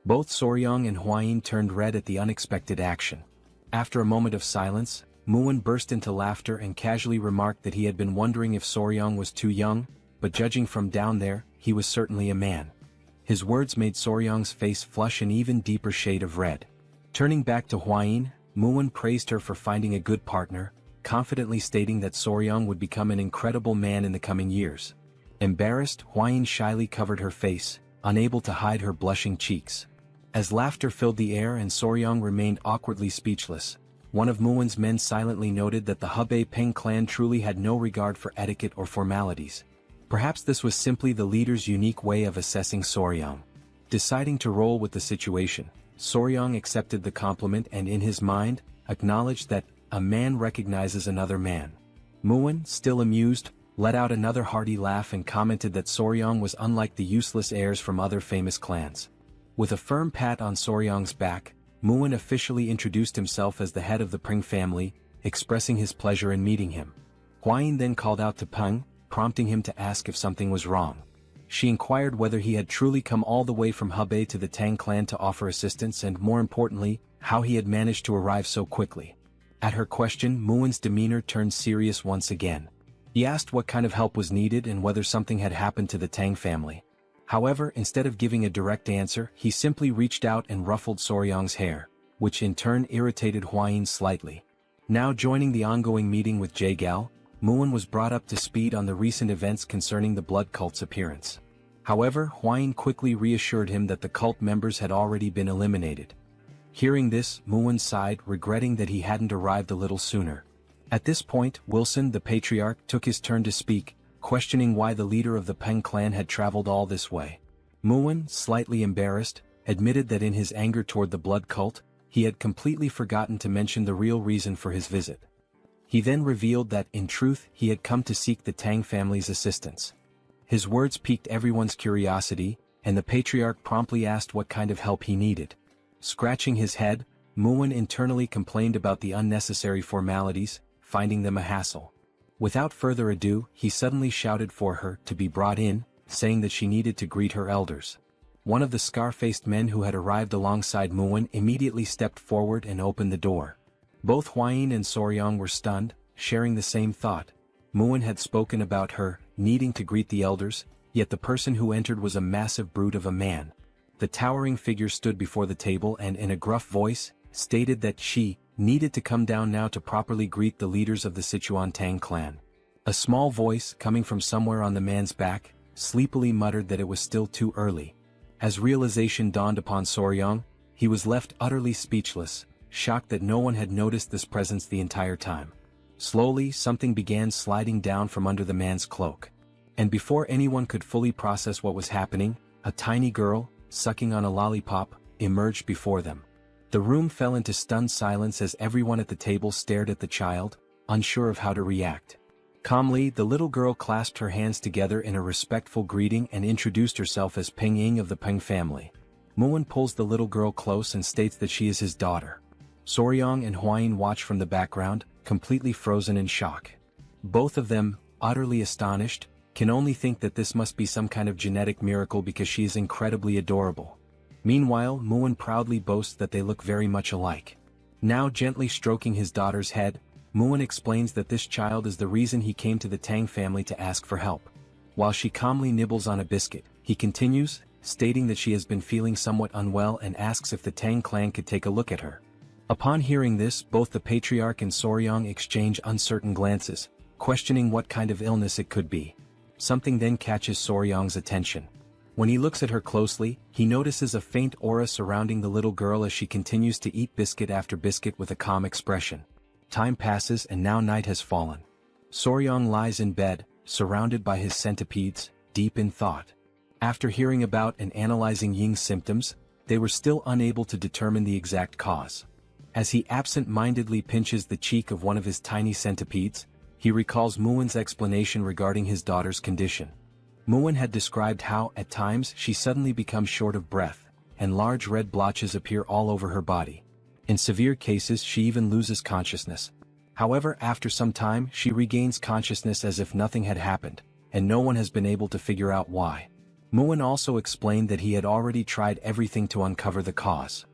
Both Soryang and Huayin turned red at the unexpected action. After a moment of silence, Muwen burst into laughter and casually remarked that he had been wondering if Soryang was too young, but judging from down there, he was certainly a man. His words made Soryang's face flush an even deeper shade of red. Turning back to Huayin, Muwen praised her for finding a good partner, confidently stating that Soryang would become an incredible man in the coming years. Embarrassed, Huayin shyly covered her face, unable to hide her blushing cheeks. As laughter filled the air and Soryang remained awkwardly speechless, one of Muwen's men silently noted that the Hebei Peng clan truly had no regard for etiquette or formalities. Perhaps this was simply the leader's unique way of assessing Soryang. Deciding to roll with the situation, Soryang accepted the compliment and in his mind, acknowledged that a man recognizes another man. Muwen, still amused, let out another hearty laugh and commented that Soryang was unlike the useless heirs from other famous clans. With a firm pat on Soryang's back, Muwen officially introduced himself as the head of the Peng family, expressing his pleasure in meeting him. Huayin then called out to Peng, prompting him to ask if something was wrong. She inquired whether he had truly come all the way from Hebei to the Tang clan to offer assistance and, more importantly, how he had managed to arrive so quickly. At her question, Muwen's demeanor turned serious once again. He asked what kind of help was needed and whether something had happened to the Tang family. However, instead of giving a direct answer, he simply reached out and ruffled Soryang's hair, which in turn irritated Huayin slightly. Now joining the ongoing meeting with Jagal, Muwen was brought up to speed on the recent events concerning the blood cult's appearance. However, Huayin quickly reassured him that the cult members had already been eliminated. Hearing this, Muwen sighed, regretting that he hadn't arrived a little sooner. At this point, Wilson, the patriarch, took his turn to speak, questioning why the leader of the Peng clan had traveled all this way. Muwen, slightly embarrassed, admitted that in his anger toward the blood cult, he had completely forgotten to mention the real reason for his visit. He then revealed that, in truth, he had come to seek the Tang family's assistance. His words piqued everyone's curiosity, and the patriarch promptly asked what kind of help he needed. Scratching his head, Muin internally complained about the unnecessary formalities, finding them a hassle. Without further ado, he suddenly shouted for her to be brought in, saying that she needed to greet her elders. One of the scar-faced men who had arrived alongside Muin immediately stepped forward and opened the door. Both Huayin and Soryang were stunned, sharing the same thought. Muin had spoken about her needing to greet the elders, yet the person who entered was a massive brute of a man. The towering figure stood before the table and, in a gruff voice, stated that she needed to come down now to properly greet the leaders of the Sichuan Tang Clan. A small voice, coming from somewhere on the man's back, sleepily muttered that it was still too early. As realization dawned upon Soryang, he was left utterly speechless, shocked that no one had noticed this presence the entire time. Slowly, something began sliding down from under the man's cloak. And before anyone could fully process what was happening, a tiny girl, sucking on a lollipop, emerged before them. The room fell into stunned silence as everyone at the table stared at the child, unsure of how to react. Calmly, the little girl clasped her hands together in a respectful greeting and introduced herself as Peng Ying of the Peng family. Muin pulls the little girl close and states that she is his daughter. Soryang and Huayin watch from the background, completely frozen in shock. Both of them, utterly astonished, can only think that this must be some kind of genetic miracle because she is incredibly adorable. Meanwhile, Muin proudly boasts that they look very much alike. Now gently stroking his daughter's head, Muin explains that this child is the reason he came to the Tang family to ask for help. While she calmly nibbles on a biscuit, he continues, stating that she has been feeling somewhat unwell and asks if the Tang clan could take a look at her. Upon hearing this, both the patriarch and Soryang exchange uncertain glances, questioning what kind of illness it could be. Something then catches Soryang's attention. When he looks at her closely, he notices a faint aura surrounding the little girl as she continues to eat biscuit after biscuit with a calm expression. Time passes and now night has fallen. Soryang lies in bed, surrounded by his centipedes, deep in thought. After hearing about and analyzing Ying's symptoms, they were still unable to determine the exact cause. As he absent-mindedly pinches the cheek of one of his tiny centipedes, he recalls Muin's explanation regarding his daughter's condition. Muin had described how, at times, she suddenly becomes short of breath, and large red blotches appear all over her body. In severe cases she even loses consciousness. However, after some time she regains consciousness as if nothing had happened, and no one has been able to figure out why. Muin also explained that he had already tried everything to uncover the cause.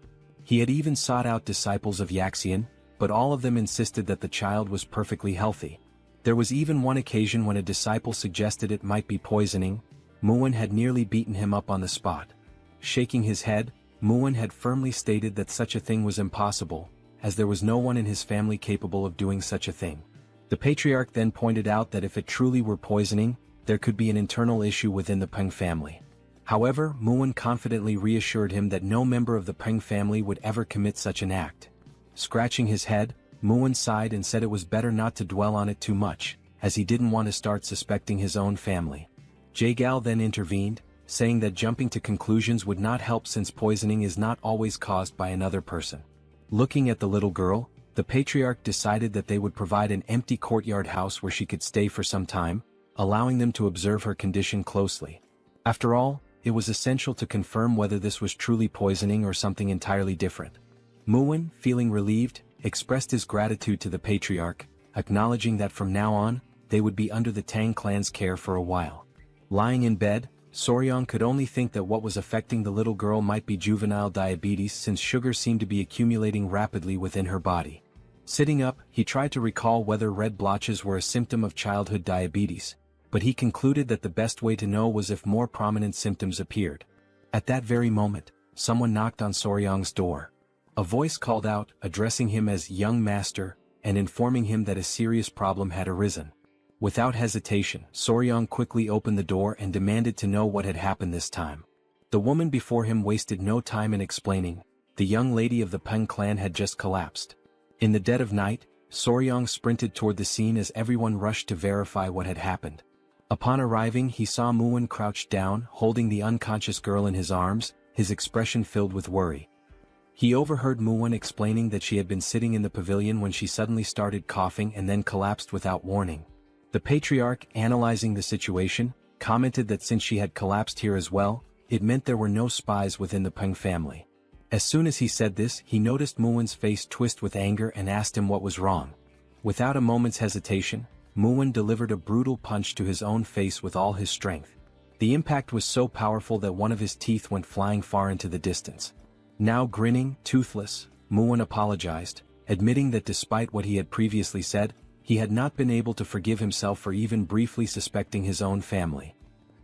He had even sought out disciples of Yaxian, but all of them insisted that the child was perfectly healthy. There was even one occasion when a disciple suggested it might be poisoning. Muin had nearly beaten him up on the spot. Shaking his head, Muin had firmly stated that such a thing was impossible, as there was no one in his family capable of doing such a thing. The patriarch then pointed out that if it truly were poisoning, there could be an internal issue within the Peng family. However, Muin confidently reassured him that no member of the Peng family would ever commit such an act. Scratching his head, Muin sighed and said it was better not to dwell on it too much, as he didn't want to start suspecting his own family. Jagal then intervened, saying that jumping to conclusions would not help since poisoning is not always caused by another person. Looking at the little girl, the patriarch decided that they would provide an empty courtyard house where she could stay for some time, allowing them to observe her condition closely. After all, it was essential to confirm whether this was truly poisoning or something entirely different. Muin, feeling relieved, expressed his gratitude to the patriarch, acknowledging that from now on, they would be under the Tang clan's care for a while. Lying in bed, Soryang could only think that what was affecting the little girl might be juvenile diabetes since sugar seemed to be accumulating rapidly within her body. Sitting up, he tried to recall whether red blotches were a symptom of childhood diabetes, but he concluded that the best way to know was if more prominent symptoms appeared. At that very moment, someone knocked on Soryang's door. A voice called out, addressing him as young master, and informing him that a serious problem had arisen. Without hesitation, Soryang quickly opened the door and demanded to know what had happened this time. The woman before him wasted no time in explaining. The young lady of the Peng clan had just collapsed. In the dead of night, Soryang sprinted toward the scene as everyone rushed to verify what had happened. Upon arriving, he saw Muin crouched down, holding the unconscious girl in his arms, his expression filled with worry. He overheard Muwen explaining that she had been sitting in the pavilion when she suddenly started coughing and then collapsed without warning. The patriarch, analyzing the situation, commented that since she had collapsed here as well, it meant there were no spies within the Peng family. As soon as he said this, he noticed Muwen's face twist with anger and asked him what was wrong. Without a moment's hesitation, Muwen delivered a brutal punch to his own face with all his strength. The impact was so powerful that one of his teeth went flying far into the distance. Now grinning, toothless, Muwen apologized, admitting that despite what he had previously said, he had not been able to forgive himself for even briefly suspecting his own family.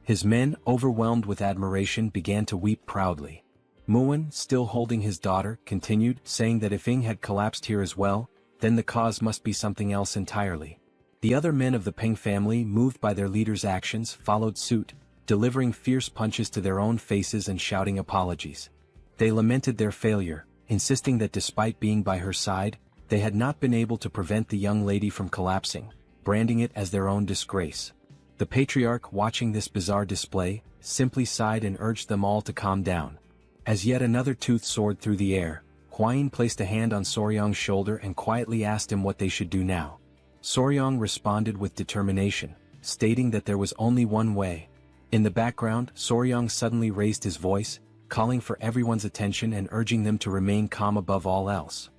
His men, overwhelmed with admiration, began to weep proudly. Muwen, still holding his daughter, continued, saying that if Ying had collapsed here as well, then the cause must be something else entirely. The other men of the Peng family, moved by their leader's actions, followed suit, delivering fierce punches to their own faces and shouting apologies. They lamented their failure, insisting that despite being by her side, they had not been able to prevent the young lady from collapsing, branding it as their own disgrace. The patriarch, watching this bizarre display, simply sighed and urged them all to calm down. As yet another tooth soared through the air, Huayin placed a hand on Soryong's shoulder and quietly asked him what they should do now. Soryong responded with determination, stating that there was only one way. In the background, Soryong suddenly raised his voice, calling for everyone's attention and urging them to remain calm above all else.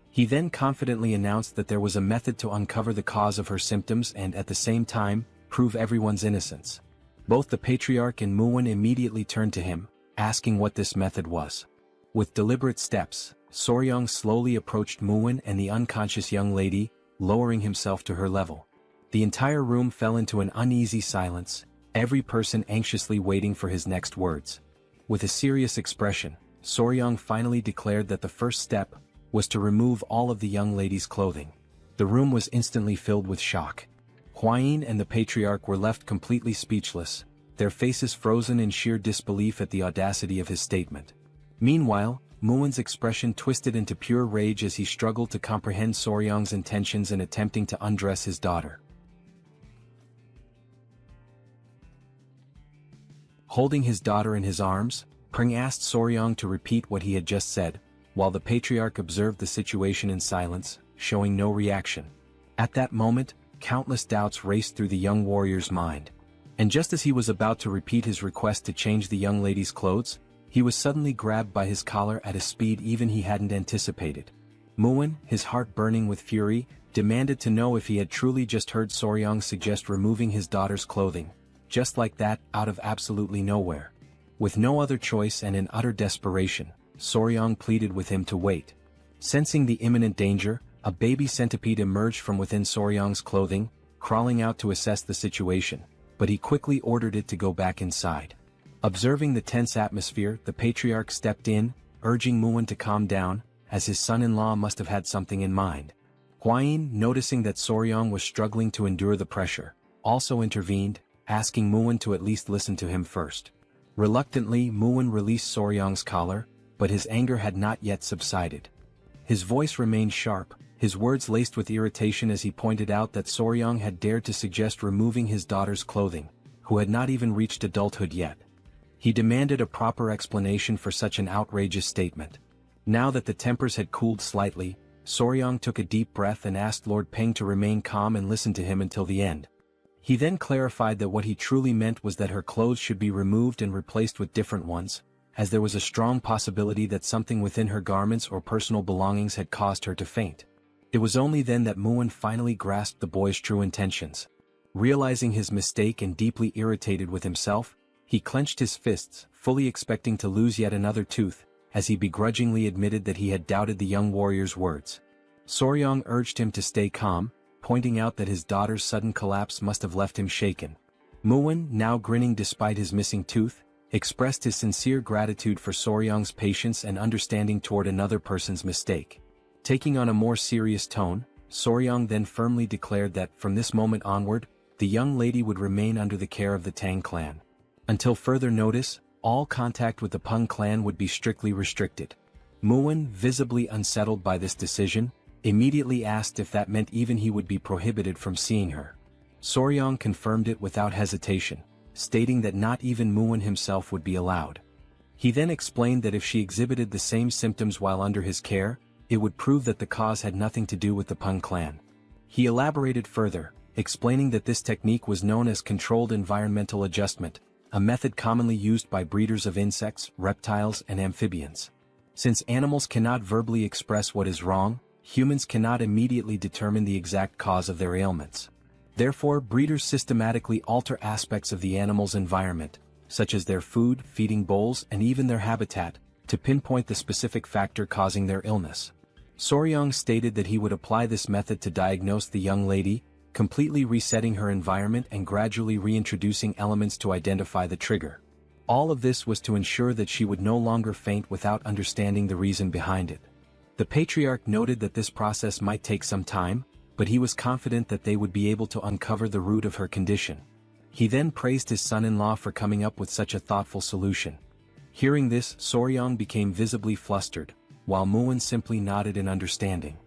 He then confidently announced that there was a method to uncover the cause of her symptoms and at the same time, prove everyone's innocence. Both the patriarch and Muwen immediately turned to him, asking what this method was. With deliberate steps, Soryong slowly approached Muwen and the unconscious young lady, lowering himself to her level. The entire room fell into an uneasy silence, every person anxiously waiting for his next words. With a serious expression, Soryong finally declared that the first step was to remove all of the young lady's clothing. The room was instantly filled with shock. Huayin and the patriarch were left completely speechless, their faces frozen in sheer disbelief at the audacity of his statement. Meanwhile, Muwen's expression twisted into pure rage as he struggled to comprehend Soryong's intentions in attempting to undress his daughter. Holding his daughter in his arms, Peng asked Soryong to repeat what he had just said, while the patriarch observed the situation in silence, showing no reaction. At that moment, countless doubts raced through the young warrior's mind. And just as he was about to repeat his request to change the young lady's clothes, he was suddenly grabbed by his collar at a speed even he hadn't anticipated. Muwen, his heart burning with fury, demanded to know if he had truly just heard Soryong suggest removing his daughter's clothing, just like that, out of absolutely nowhere. With no other choice and in utter desperation, Soryong pleaded with him to wait. Sensing the imminent danger, a baby centipede emerged from within Soryong's clothing, crawling out to assess the situation, but he quickly ordered it to go back inside. Observing the tense atmosphere, the patriarch stepped in, urging Muwen to calm down, as his son-in-law must have had something in mind. Huayin, noticing that Soryong was struggling to endure the pressure, also intervened, asking Muwen to at least listen to him first. Reluctantly, Muwen released Soryong's collar, but his anger had not yet subsided. His voice remained sharp, his words laced with irritation as he pointed out that Soryong had dared to suggest removing his daughter's clothing, who had not even reached adulthood yet. He demanded a proper explanation for such an outrageous statement. Now that the tempers had cooled slightly, Soryong took a deep breath and asked Lord Peng to remain calm and listen to him until the end. He then clarified that what he truly meant was that her clothes should be removed and replaced with different ones, as there was a strong possibility that something within her garments or personal belongings had caused her to faint. It was only then that Muwen finally grasped the boy's true intentions. Realizing his mistake and deeply irritated with himself, he clenched his fists, fully expecting to lose yet another tooth, as he begrudgingly admitted that he had doubted the young warrior's words. Soryong urged him to stay calm, pointing out that his daughter's sudden collapse must have left him shaken. Muwen, now grinning despite his missing tooth, expressed his sincere gratitude for Soryong's patience and understanding toward another person's mistake. Taking on a more serious tone, Soryong then firmly declared that, from this moment onward, the young lady would remain under the care of the Tang clan. Until further notice, all contact with the Peng clan would be strictly restricted. Muwen, visibly unsettled by this decision, immediately asked if that meant even he would be prohibited from seeing her. Soryong confirmed it without hesitation, stating that not even Muwen himself would be allowed. He then explained that if she exhibited the same symptoms while under his care, it would prove that the cause had nothing to do with the Tang clan. He elaborated further, explaining that this technique was known as controlled environmental adjustment, a method commonly used by breeders of insects, reptiles, and amphibians. Since animals cannot verbally express what is wrong, humans cannot immediately determine the exact cause of their ailments. Therefore, breeders systematically alter aspects of the animal's environment, such as their food, feeding bowls, and even their habitat, to pinpoint the specific factor causing their illness. Soryang stated that he would apply this method to diagnose the young lady, completely resetting her environment and gradually reintroducing elements to identify the trigger. All of this was to ensure that she would no longer faint without understanding the reason behind it. The patriarch noted that this process might take some time, but he was confident that they would be able to uncover the root of her condition. He then praised his son-in-law for coming up with such a thoughtful solution. Hearing this, Soryang became visibly flustered, while Muin simply nodded in understanding.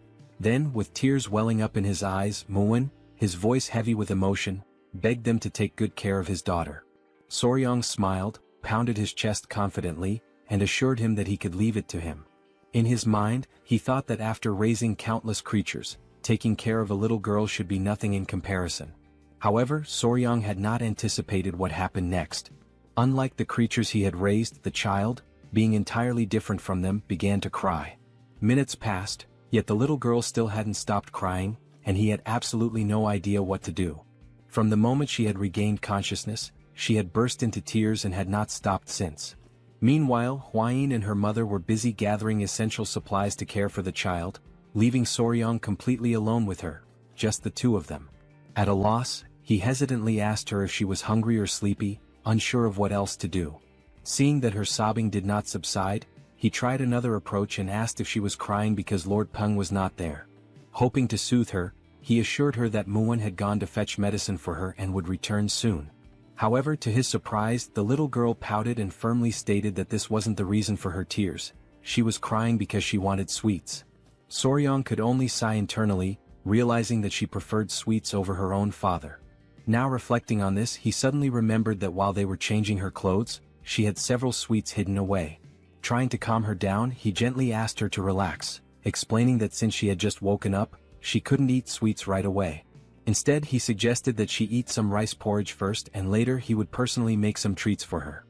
Then, with tears welling up in his eyes, Muin, his voice heavy with emotion, begged them to take good care of his daughter. Soryang smiled, pounded his chest confidently, and assured him that he could leave it to him. In his mind, he thought that after raising countless creatures, taking care of a little girl should be nothing in comparison. However, Soryang had not anticipated what happened next. Unlike the creatures he had raised, the child, being entirely different from them, began to cry. Minutes passed, yet the little girl still hadn't stopped crying, and he had absolutely no idea what to do. From the moment she had regained consciousness, she had burst into tears and had not stopped since. Meanwhile, Huayin and her mother were busy gathering essential supplies to care for the child, leaving Soryang completely alone with her, just the two of them. At a loss, he hesitantly asked her if she was hungry or sleepy, unsure of what else to do. Seeing that her sobbing did not subside, he tried another approach and asked if she was crying because Lord Peng was not there. Hoping to soothe her, he assured her that Muin had gone to fetch medicine for her and would return soon. However, to his surprise, the little girl pouted and firmly stated that this wasn't the reason for her tears. She was crying because she wanted sweets. Soryang could only sigh internally, realizing that she preferred sweets over her own father. Now reflecting on this, he suddenly remembered that while they were changing her clothes, she had several sweets hidden away. Trying to calm her down, he gently asked her to relax, explaining that since she had just woken up, she couldn't eat sweets right away. Instead, he suggested that she eat some rice porridge first and later he would personally make some treats for her.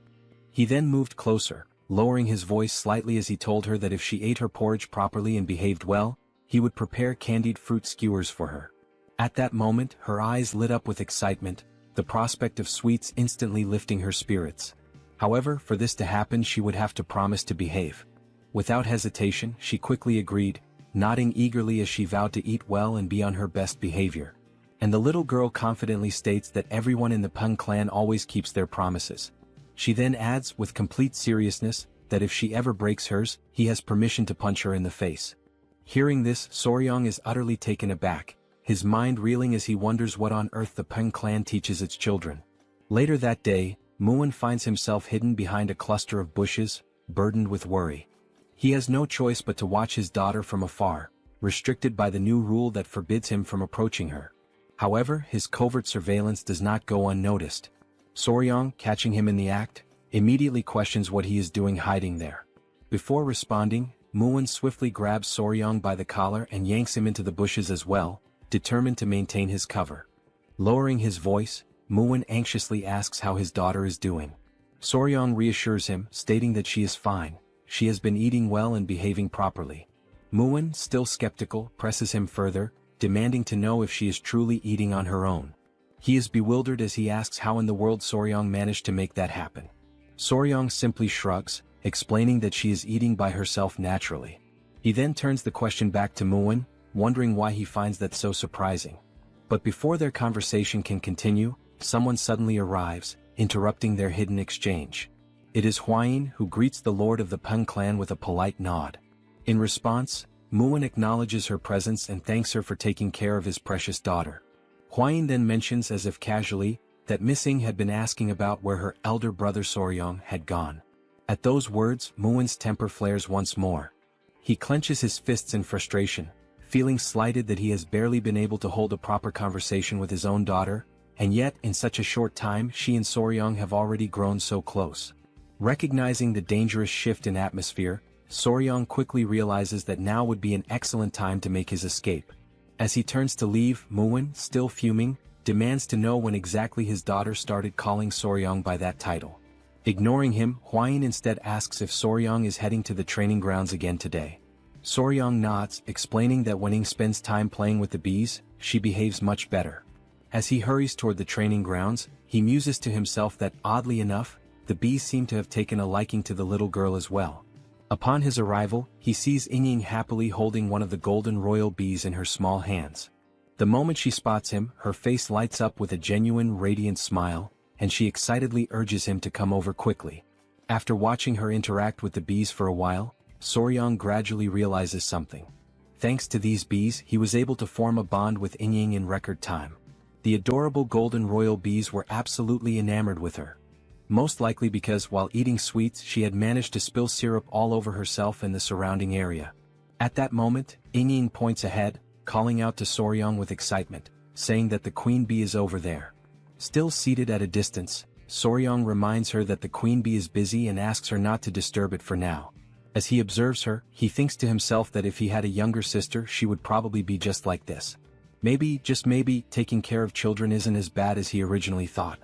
He then moved closer, lowering his voice slightly as he told her that if she ate her porridge properly and behaved well, he would prepare candied fruit skewers for her. At that moment, her eyes lit up with excitement, the prospect of sweets instantly lifting her spirits. However, for this to happen she would have to promise to behave. Without hesitation, she quickly agreed, nodding eagerly as she vowed to eat well and be on her best behavior. And the little girl confidently states that everyone in the Tang clan always keeps their promises. She then adds, with complete seriousness, that if she ever breaks hers, he has permission to punch her in the face. Hearing this, Soryang is utterly taken aback, his mind reeling as he wonders what on earth the Tang clan teaches its children. Later that day, Muin finds himself hidden behind a cluster of bushes, burdened with worry. He has no choice but to watch his daughter from afar, restricted by the new rule that forbids him from approaching her. However, his covert surveillance does not go unnoticed. Soryang, catching him in the act, immediately questions what he is doing hiding there. Before responding, Muin swiftly grabs Soryang by the collar and yanks him into the bushes as well, determined to maintain his cover. Lowering his voice, Muin anxiously asks how his daughter is doing. Soryang reassures him, stating that she is fine, she has been eating well and behaving properly. Muin, still skeptical, presses him further, demanding to know if she is truly eating on her own. He is bewildered as he asks how in the world Soryang managed to make that happen. Soryang simply shrugs, explaining that she is eating by herself naturally. He then turns the question back to Muin, wondering why he finds that so surprising. But before their conversation can continue, someone suddenly arrives, interrupting their hidden exchange. It is Huayin, who greets the lord of the Tang clan with a polite nod. In response, Muin acknowledges her presence and thanks her for taking care of his precious daughter. Huayin then mentions as if casually, that Miss Ying had been asking about where her elder brother Soryang had gone. At those words, Muin's temper flares once more. He clenches his fists in frustration, feeling slighted that he has barely been able to hold a proper conversation with his own daughter, and yet in such a short time she and Soryang have already grown so close. Recognizing the dangerous shift in atmosphere, Soryong quickly realizes that now would be an excellent time to make his escape. As he turns to leave, Muin, still fuming, demands to know when exactly his daughter started calling Soryong by that title. Ignoring him, Hwayin instead asks if Soryong is heading to the training grounds again today. Soryong nods, explaining that when Ing spends time playing with the bees, she behaves much better. As he hurries toward the training grounds, he muses to himself that, oddly enough, the bees seem to have taken a liking to the little girl as well. Upon his arrival, he sees Ying happily holding one of the golden royal bees in her small hands. The moment she spots him, her face lights up with a genuine radiant smile, and she excitedly urges him to come over quickly. After watching her interact with the bees for a while, Soryong gradually realizes something. Thanks to these bees, he was able to form a bond with Ying in record time. The adorable golden royal bees were absolutely enamored with her. Most likely because while eating sweets she had managed to spill syrup all over herself and the surrounding area. At that moment, Ying points ahead, calling out to Soryong with excitement, saying that the queen bee is over there. Still seated at a distance, Soryong reminds her that the queen bee is busy and asks her not to disturb it for now. As he observes her, he thinks to himself that if he had a younger sister she would probably be just like this. Maybe, just maybe, taking care of children isn't as bad as he originally thought.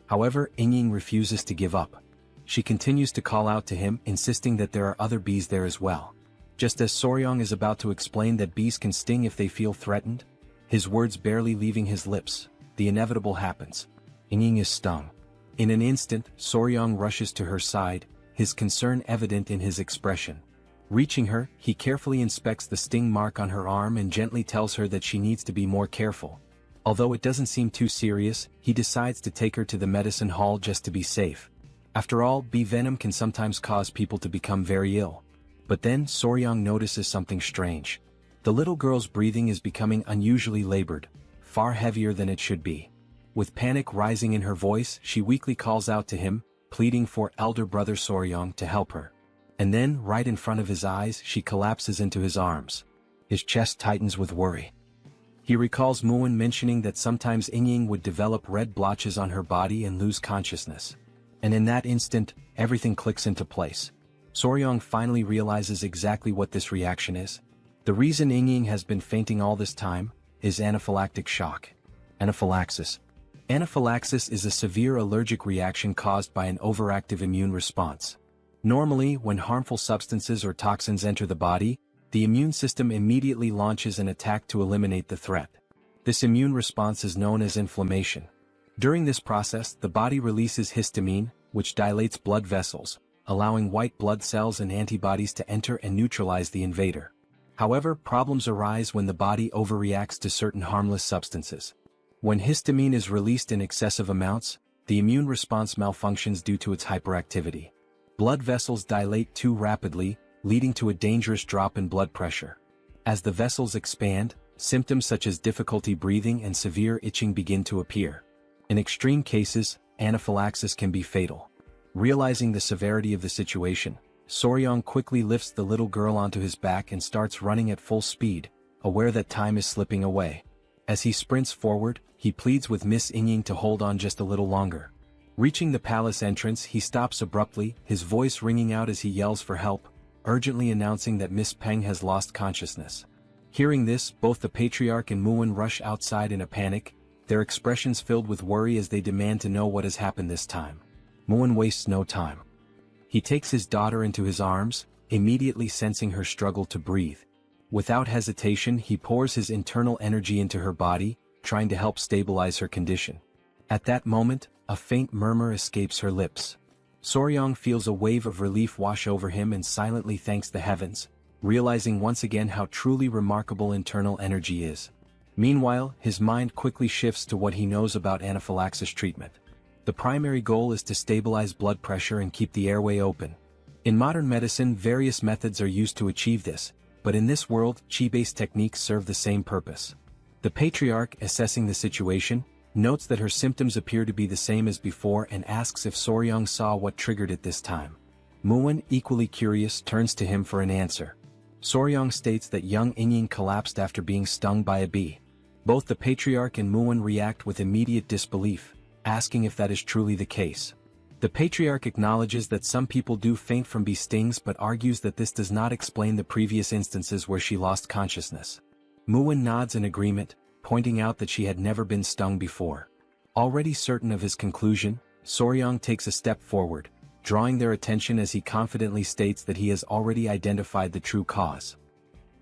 However, Ying refuses to give up. She continues to call out to him, insisting that there are other bees there as well. Just as Soryong is about to explain that bees can sting if they feel threatened, his words barely leaving his lips, the inevitable happens. Ying is stung. In an instant, Soryong rushes to her side, his concern evident in his expression. Reaching her, he carefully inspects the sting mark on her arm and gently tells her that she needs to be more careful. Although it doesn't seem too serious, he decides to take her to the medicine hall just to be safe. After all, bee venom can sometimes cause people to become very ill. But then Soryong notices something strange. The little girl's breathing is becoming unusually labored, far heavier than it should be. With panic rising in her voice, she weakly calls out to him, pleading for elder brother Soryong to help her. And then, right in front of his eyes, she collapses into his arms. His chest tightens with worry. He recalls Muin mentioning that sometimes Ying would develop red blotches on her body and lose consciousness. And in that instant, everything clicks into place. Soryong finally realizes exactly what this reaction is. The reason Ying has been fainting all this time is anaphylactic shock. Anaphylaxis. Anaphylaxis is a severe allergic reaction caused by an overactive immune response. Normally, when harmful substances or toxins enter the body, the immune system immediately launches an attack to eliminate the threat. This immune response is known as inflammation. During this process, the body releases histamine, which dilates blood vessels, allowing white blood cells and antibodies to enter and neutralize the invader. However, problems arise when the body overreacts to certain harmless substances. When histamine is released in excessive amounts, the immune response malfunctions due to its hyperactivity. Blood vessels dilate too rapidly, leading to a dangerous drop in blood pressure. As the vessels expand, symptoms such as difficulty breathing and severe itching begin to appear. In extreme cases, anaphylaxis can be fatal. Realizing the severity of the situation, Soryong quickly lifts the little girl onto his back and starts running at full speed, aware that time is slipping away. As he sprints forward, he pleads with Miss Ying to hold on just a little longer. Reaching the palace entrance, he stops abruptly, his voice ringing out as he yells for help, urgently announcing that Miss Peng has lost consciousness. Hearing this, both the patriarch and Muin rush outside in a panic, their expressions filled with worry as they demand to know what has happened this time. Muin wastes no time. He takes his daughter into his arms, immediately sensing her struggle to breathe. Without hesitation, he pours his internal energy into her body, trying to help stabilize her condition. At that moment, a faint murmur escapes her lips. Soryong feels a wave of relief wash over him and silently thanks the heavens, realizing once again how truly remarkable internal energy is. Meanwhile, his mind quickly shifts to what he knows about anaphylaxis treatment. The primary goal is to stabilize blood pressure and keep the airway open. In modern medicine, various methods are used to achieve this, but in this world, Qi-based techniques serve the same purpose. The patriarch, assessing the situation, notes that her symptoms appear to be the same as before and asks if Soryong saw what triggered it this time. Muin, equally curious, turns to him for an answer. Soryong states that young Ying collapsed after being stung by a bee. Both the patriarch and Muin react with immediate disbelief, asking if that is truly the case. The patriarch acknowledges that some people do faint from bee stings but argues that this does not explain the previous instances where she lost consciousness. Muin nods in agreement, pointing out that she had never been stung before. Already certain of his conclusion, Soryang takes a step forward, drawing their attention as he confidently states that he has already identified the true cause.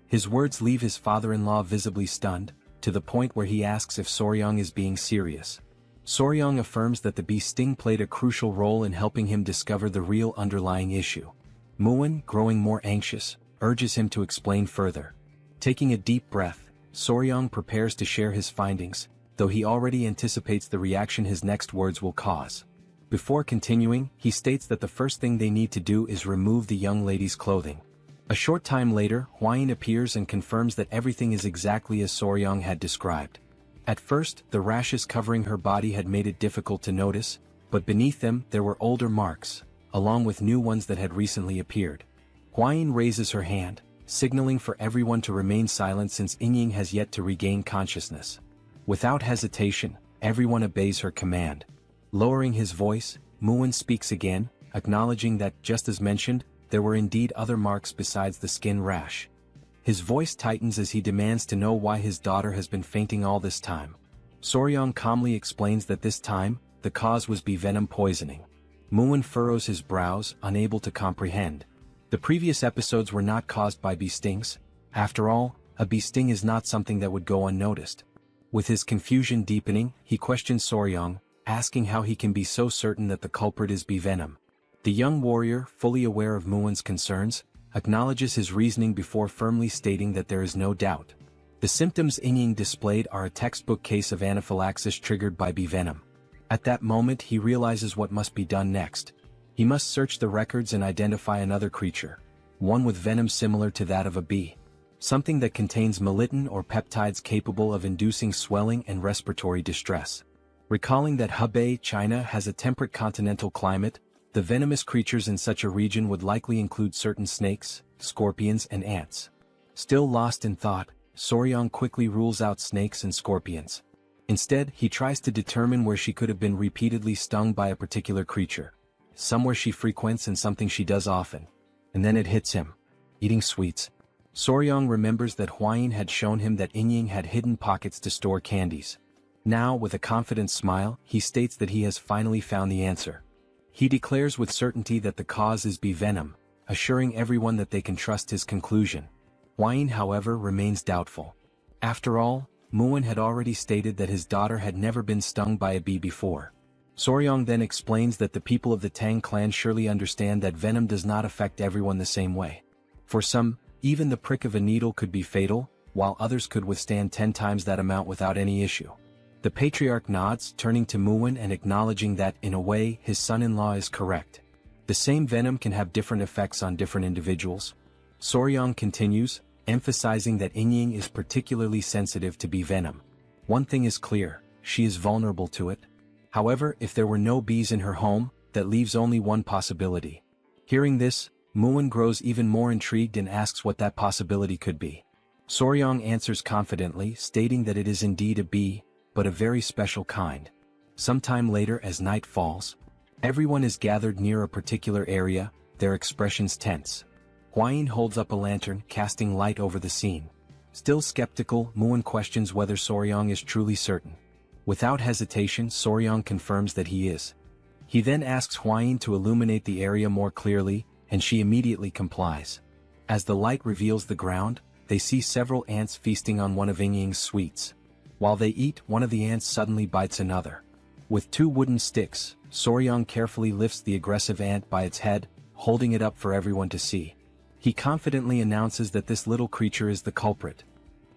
His words leave his father-in-law visibly stunned, to the point where he asks if Soryang is being serious. Soryang affirms that the bee sting played a crucial role in helping him discover the real underlying issue. Muin, growing more anxious, urges him to explain further. Taking a deep breath, Soryang prepares to share his findings, though he already anticipates the reaction his next words will cause. Before continuing, he states that the first thing they need to do is remove the young lady's clothing. A short time later, Hwayin appears and confirms that everything is exactly as Soryang had described. At first, the rashes covering her body had made it difficult to notice, but beneath them there were older marks, along with new ones that had recently appeared. Hwayin raises her hand, signaling for everyone to remain silent since Ying has yet to regain consciousness. Without hesitation, everyone obeys her command. Lowering his voice, Muin speaks again, acknowledging that, just as mentioned, there were indeed other marks besides the skin rash. His voice tightens as he demands to know why his daughter has been fainting all this time. Soryang calmly explains that this time, the cause was bee venom poisoning. Muin furrows his brows, unable to comprehend. The previous episodes were not caused by bee stings. After all, a bee sting is not something that would go unnoticed. With his confusion deepening, he questions Soryang, asking how he can be so certain that the culprit is bee venom. The young warrior, fully aware of Muin's concerns, acknowledges his reasoning before firmly stating that there is no doubt. The symptoms Ying displayed are a textbook case of anaphylaxis triggered by bee venom. At that moment he realizes what must be done next. He must search the records and identify another creature, one with venom similar to that of a bee. Something that contains melittin or peptides capable of inducing swelling and respiratory distress. Recalling that Hebei, China has a temperate continental climate, the venomous creatures in such a region would likely include certain snakes, scorpions and ants. Still lost in thought, Soryang quickly rules out snakes and scorpions. Instead, he tries to determine where she could have been repeatedly stung by a particular creature. Somewhere she frequents and something she does often. And then it hits him. Eating sweets. Soryang remembers that Hwayin had shown him that Ying had hidden pockets to store candies. Now, with a confident smile, he states that he has finally found the answer. He declares with certainty that the cause is bee venom, assuring everyone that they can trust his conclusion. Hwayin, however, remains doubtful. After all, Muin had already stated that his daughter had never been stung by a bee before. Soryang then explains that the people of the Tang clan surely understand that venom does not affect everyone the same way. For some, even the prick of a needle could be fatal, while others could withstand 10 times that amount without any issue. The patriarch nods, turning to Muin and acknowledging that, in a way, his son-in-law is correct. The same venom can have different effects on different individuals. Soryang continues, emphasizing that Ying is particularly sensitive to bee venom. One thing is clear, she is vulnerable to it. However, if there were no bees in her home, that leaves only one possibility. Hearing this, Muin grows even more intrigued and asks what that possibility could be. Soryang answers confidently, stating that it is indeed a bee, but a very special kind. Sometime later, as night falls, everyone is gathered near a particular area, their expressions tense. Hwayin holds up a lantern, casting light over the scene. Still skeptical, Muin questions whether Soryang is truly certain. Without hesitation, Soryang confirms that he is. He then asks Hwayin to illuminate the area more clearly, and she immediately complies. As the light reveals the ground, they see several ants feasting on one of Ying's sweets. While they eat, one of the ants suddenly bites another. With 2 wooden sticks, Soryang carefully lifts the aggressive ant by its head, holding it up for everyone to see. He confidently announces that this little creature is the culprit.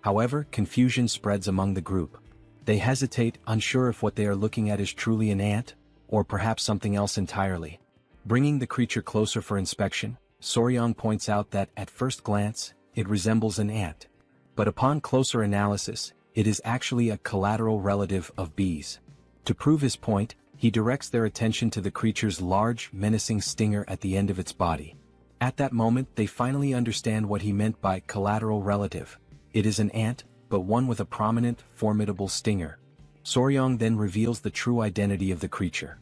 However, confusion spreads among the group. They hesitate, unsure if what they are looking at is truly an ant, or perhaps something else entirely. Bringing the creature closer for inspection, Soryang points out that, at first glance, it resembles an ant. But upon closer analysis, it is actually a collateral relative of bees. To prove his point, he directs their attention to the creature's large, menacing stinger at the end of its body. At that moment, they finally understand what he meant by collateral relative. It is an ant, but one with a prominent, formidable stinger. Soryang then reveals the true identity of the creature.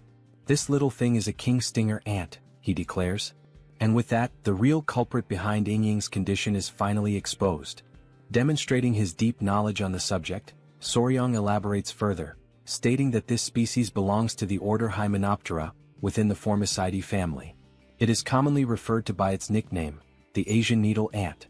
"This little thing is a king stinger ant," he declares. And with that, the real culprit behind Yingying's condition is finally exposed. Demonstrating his deep knowledge on the subject, Soryang elaborates further, stating that this species belongs to the order Hymenoptera, within the Formicidae family. It is commonly referred to by its nickname, the Asian needle ant.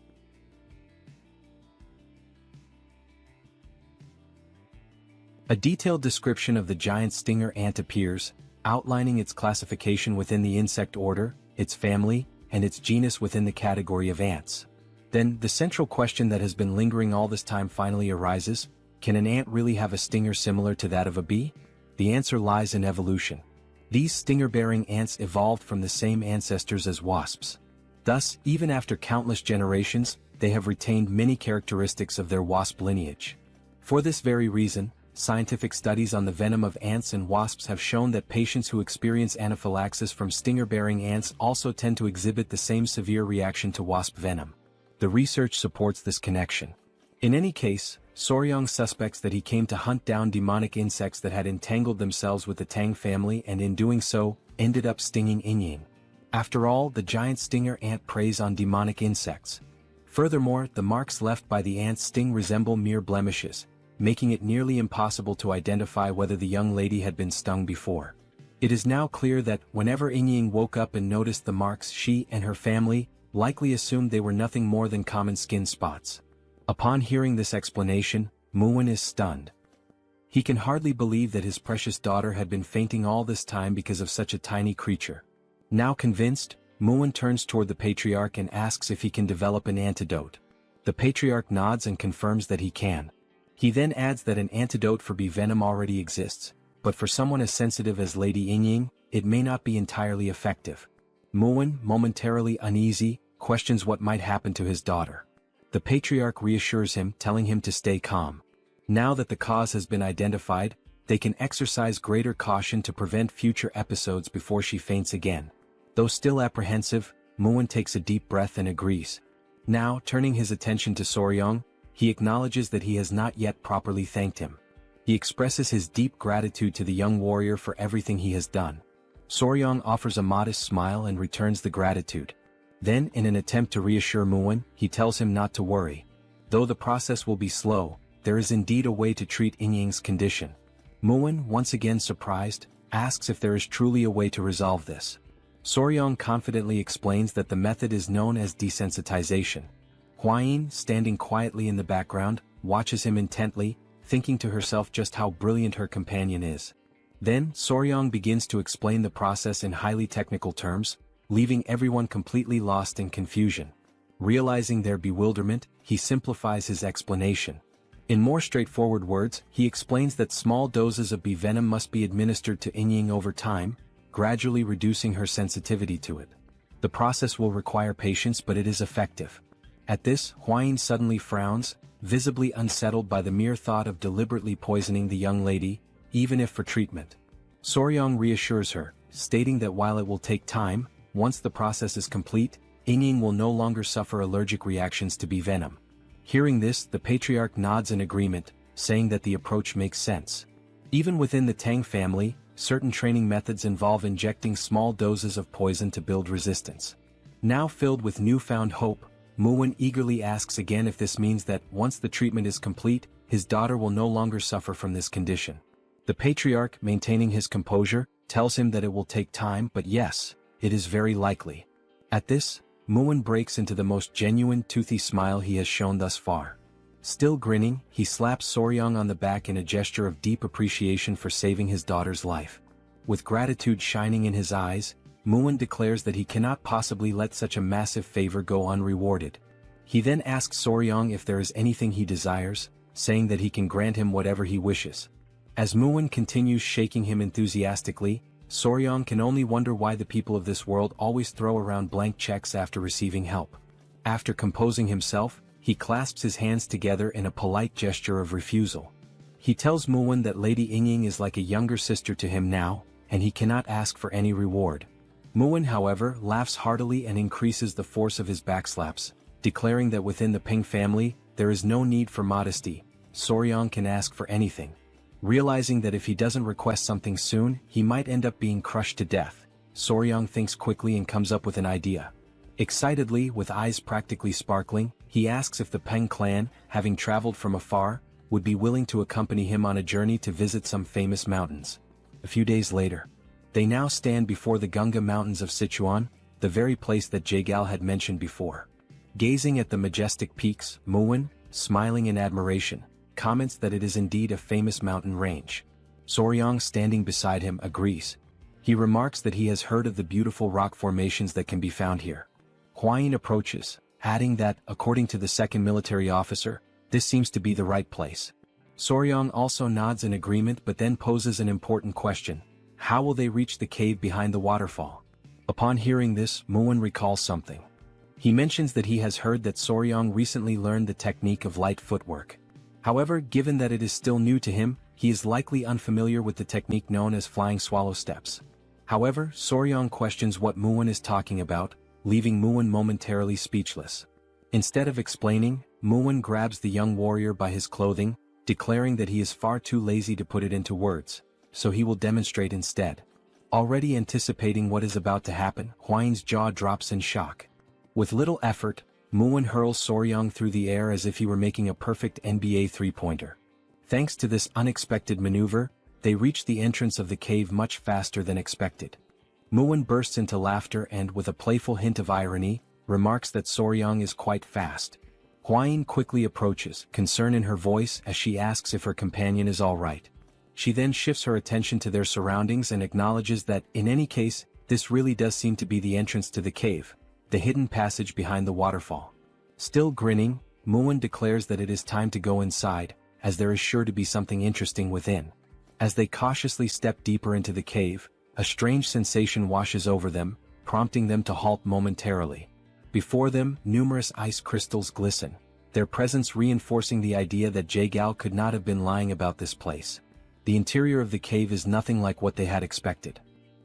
A detailed description of the giant stinger ant appears, outlining its classification within the insect order, its family, and its genus within the category of ants. Then, the central question that has been lingering all this time finally arises: can an ant really have a stinger similar to that of a bee? The answer lies in evolution. These stinger-bearing ants evolved from the same ancestors as wasps. Thus, even after countless generations, they have retained many characteristics of their wasp lineage. For this very reason, scientific studies on the venom of ants and wasps have shown that patients who experience anaphylaxis from stinger-bearing ants also tend to exhibit the same severe reaction to wasp venom. The research supports this connection. In any case, Soryang suspects that he came to hunt down demonic insects that had entangled themselves with the Tang family and in doing so, ended up stinging Yingying. After all, the giant stinger ant preys on demonic insects. Furthermore, the marks left by the ant's sting resemble mere blemishes, making it nearly impossible to identify whether the young lady had been stung before. It is now clear that, whenever Yingying woke up and noticed the marks, she and her family likely assumed they were nothing more than common skin spots. Upon hearing this explanation, Murim is stunned. He can hardly believe that his precious daughter had been fainting all this time because of such a tiny creature. Now convinced, Murim turns toward the patriarch and asks if he can develop an antidote. The patriarch nods and confirms that he can. He then adds that an antidote for bee venom already exists, but for someone as sensitive as Lady Yingying, it may not be entirely effective. Murim, momentarily uneasy, questions what might happen to his daughter. The patriarch reassures him, telling him to stay calm. Now that the cause has been identified, they can exercise greater caution to prevent future episodes before she faints again. Though still apprehensive, Murim takes a deep breath and agrees. Now, turning his attention to Soryang, he acknowledges that he has not yet properly thanked him. He expresses his deep gratitude to the young warrior for everything he has done. Soryang offers a modest smile and returns the gratitude. Then, in an attempt to reassure Murim, he tells him not to worry. Though the process will be slow, there is indeed a way to treat Yingying's condition. Murim, once again surprised, asks if there is truly a way to resolve this. Soryang confidently explains that the method is known as desensitization. Huayin, standing quietly in the background, watches him intently, thinking to herself just how brilliant her companion is. Then, Soryang begins to explain the process in highly technical terms, leaving everyone completely lost in confusion. Realizing their bewilderment, he simplifies his explanation. In more straightforward words, he explains that small doses of bee venom must be administered to Yingying over time, gradually reducing her sensitivity to it. The process will require patience, but it is effective. At this, Huayin suddenly frowns, visibly unsettled by the mere thought of deliberately poisoning the young lady, even if for treatment. Soryang reassures her, stating that while it will take time, once the process is complete, Yingying will no longer suffer allergic reactions to bee venom. Hearing this, the patriarch nods in agreement, saying that the approach makes sense. Even within the Tang family, certain training methods involve injecting small doses of poison to build resistance. Now filled with newfound hope, Murim eagerly asks again if this means that, once the treatment is complete, his daughter will no longer suffer from this condition. The patriarch, maintaining his composure, tells him that it will take time, but yes, it is very likely. At this, Murim breaks into the most genuine toothy smile he has shown thus far. Still grinning, he slaps Soryang on the back in a gesture of deep appreciation for saving his daughter's life. With gratitude shining in his eyes, Murim declares that he cannot possibly let such a massive favor go unrewarded. He then asks Soryang if there is anything he desires, saying that he can grant him whatever he wishes. As Murim continues shaking him enthusiastically, Soryang can only wonder why the people of this world always throw around blank checks after receiving help. After composing himself, he clasps his hands together in a polite gesture of refusal. He tells Murim that Lady Yingying is like a younger sister to him now, and he cannot ask for any reward. Murim, however, laughs heartily and increases the force of his backslaps, declaring that within the Ping family, there is no need for modesty. Soryang can ask for anything. Realizing that if he doesn't request something soon, he might end up being crushed to death, Soryang thinks quickly and comes up with an idea. Excitedly, with eyes practically sparkling, he asks if the Peng clan, having traveled from afar, would be willing to accompany him on a journey to visit some famous mountains. A few days later, they now stand before the Gunga Mountains of Sichuan, the very place that Jagal had mentioned before. Gazing at the majestic peaks, Muin, smiling in admiration, comments that it is indeed a famous mountain range. Soryang, standing beside him, agrees. He remarks that he has heard of the beautiful rock formations that can be found here. Huayin approaches, adding that, according to the second military officer, this seems to be the right place. Soryang also nods in agreement but then poses an important question. How will they reach the cave behind the waterfall? Upon hearing this, Muin recalls something. He mentions that he has heard that Soryang recently learned the technique of light footwork. However, given that it is still new to him, he is likely unfamiliar with the technique known as flying swallow steps. However, Soryang questions what Muin is talking about, leaving Muin momentarily speechless. Instead of explaining, Muin grabs the young warrior by his clothing, declaring that he is far too lazy to put it into words, so he will demonstrate instead. Already anticipating what is about to happen, Huayin's jaw drops in shock. With little effort, Muin hurls Soryang through the air as if he were making a perfect NBA three-pointer. Thanks to this unexpected maneuver, they reach the entrance of the cave much faster than expected. Muin bursts into laughter and, with a playful hint of irony, remarks that Soryang is quite fast. Huayin quickly approaches, concern in her voice as she asks if her companion is all right. She then shifts her attention to their surroundings and acknowledges that, in any case, this really does seem to be the entrance to the cave, the hidden passage behind the waterfall. Still grinning, Muin declares that it is time to go inside, as there is sure to be something interesting within. As they cautiously step deeper into the cave, a strange sensation washes over them, prompting them to halt momentarily. Before them, numerous ice crystals glisten, their presence reinforcing the idea that Jagal could not have been lying about this place. The interior of the cave is nothing like what they had expected.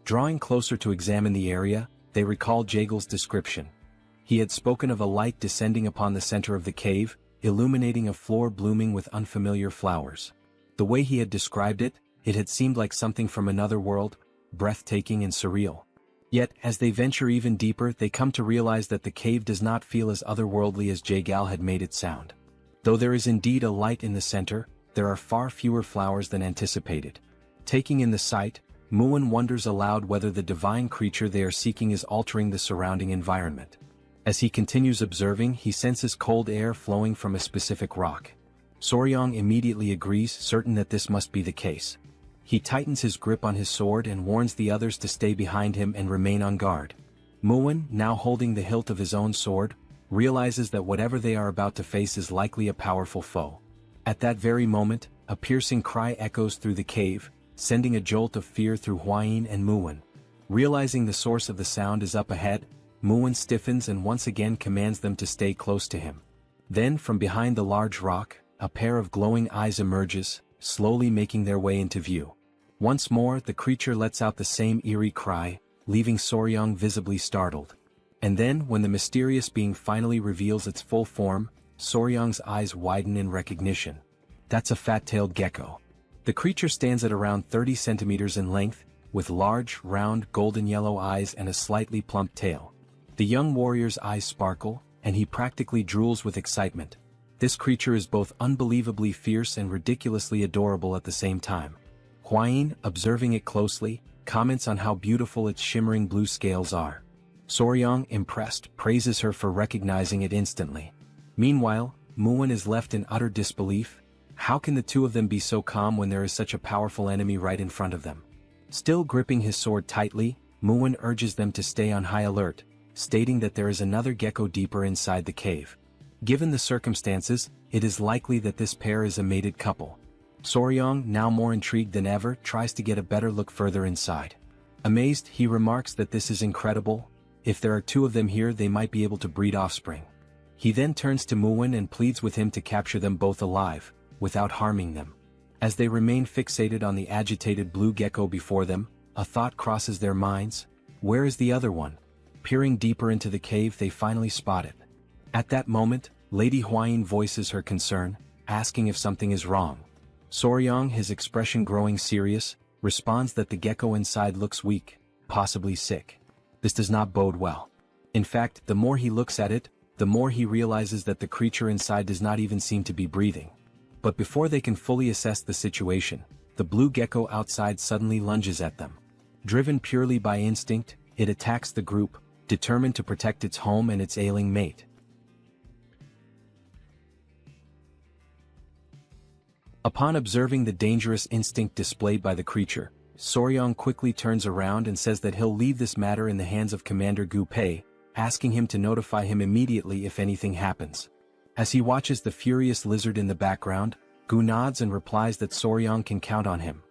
Drawing closer to examine the area, they recall Jagal's description. He had spoken of a light descending upon the center of the cave, illuminating a floor blooming with unfamiliar flowers. The way he had described it, it had seemed like something from another world, breathtaking and surreal. Yet, as they venture even deeper, they come to realize that the cave does not feel as otherworldly as Jagal had made it sound. Though there is indeed a light in the center, there are far fewer flowers than anticipated. Taking in the sight, Muin wonders aloud whether the divine creature they are seeking is altering the surrounding environment. As he continues observing, he senses cold air flowing from a specific rock. Soryang immediately agrees, certain that this must be the case. He tightens his grip on his sword and warns the others to stay behind him and remain on guard. Muin, now holding the hilt of his own sword, realizes that whatever they are about to face is likely a powerful foe. At that very moment, a piercing cry echoes through the cave, sending a jolt of fear through Huayin and Muin. Realizing the source of the sound is up ahead, Muin stiffens and once again commands them to stay close to him. Then, from behind the large rock, a pair of glowing eyes emerges, slowly making their way into view. Once more, the creature lets out the same eerie cry, leaving Soryang visibly startled. And then, when the mysterious being finally reveals its full form, Soryang's eyes widen in recognition. That's a fat-tailed gecko. The creature stands at around 30 centimeters in length, with large, round, golden-yellow eyes and a slightly plump tail. The young warrior's eyes sparkle, and he practically drools with excitement. This creature is both unbelievably fierce and ridiculously adorable at the same time. Huayin, observing it closely, comments on how beautiful its shimmering blue scales are. Soryang, impressed, praises her for recognizing it instantly. Meanwhile, Muin is left in utter disbelief. How can the two of them be so calm when there is such a powerful enemy right in front of them? Still gripping his sword tightly, Muin urges them to stay on high alert, stating that there is another gecko deeper inside the cave. Given the circumstances, it is likely that this pair is a mated couple. Soryang, now more intrigued than ever, tries to get a better look further inside. Amazed, he remarks that this is incredible. If there are two of them here, they might be able to breed offspring. He then turns to Muin and pleads with him to capture them both alive, without harming them. As they remain fixated on the agitated blue gecko before them, a thought crosses their minds. Where is the other one? Peering deeper into the cave, they finally spot it. At that moment, Lady Huayin voices her concern, asking if something is wrong. Soryang, his expression growing serious, responds that the gecko inside looks weak, possibly sick. This does not bode well. In fact, the more he looks at it, the more he realizes that the creature inside does not even seem to be breathing. But before they can fully assess the situation, the blue gecko outside suddenly lunges at them. Driven purely by instinct, it attacks the group, determined to protect its home and its ailing mate. Upon observing the dangerous instinct displayed by the creature, Soryang quickly turns around and says that he'll leave this matter in the hands of Commander Gu Pei, asking him to notify him immediately if anything happens. As he watches the furious lizard in the background, Gu nods and replies that Soryang can count on him.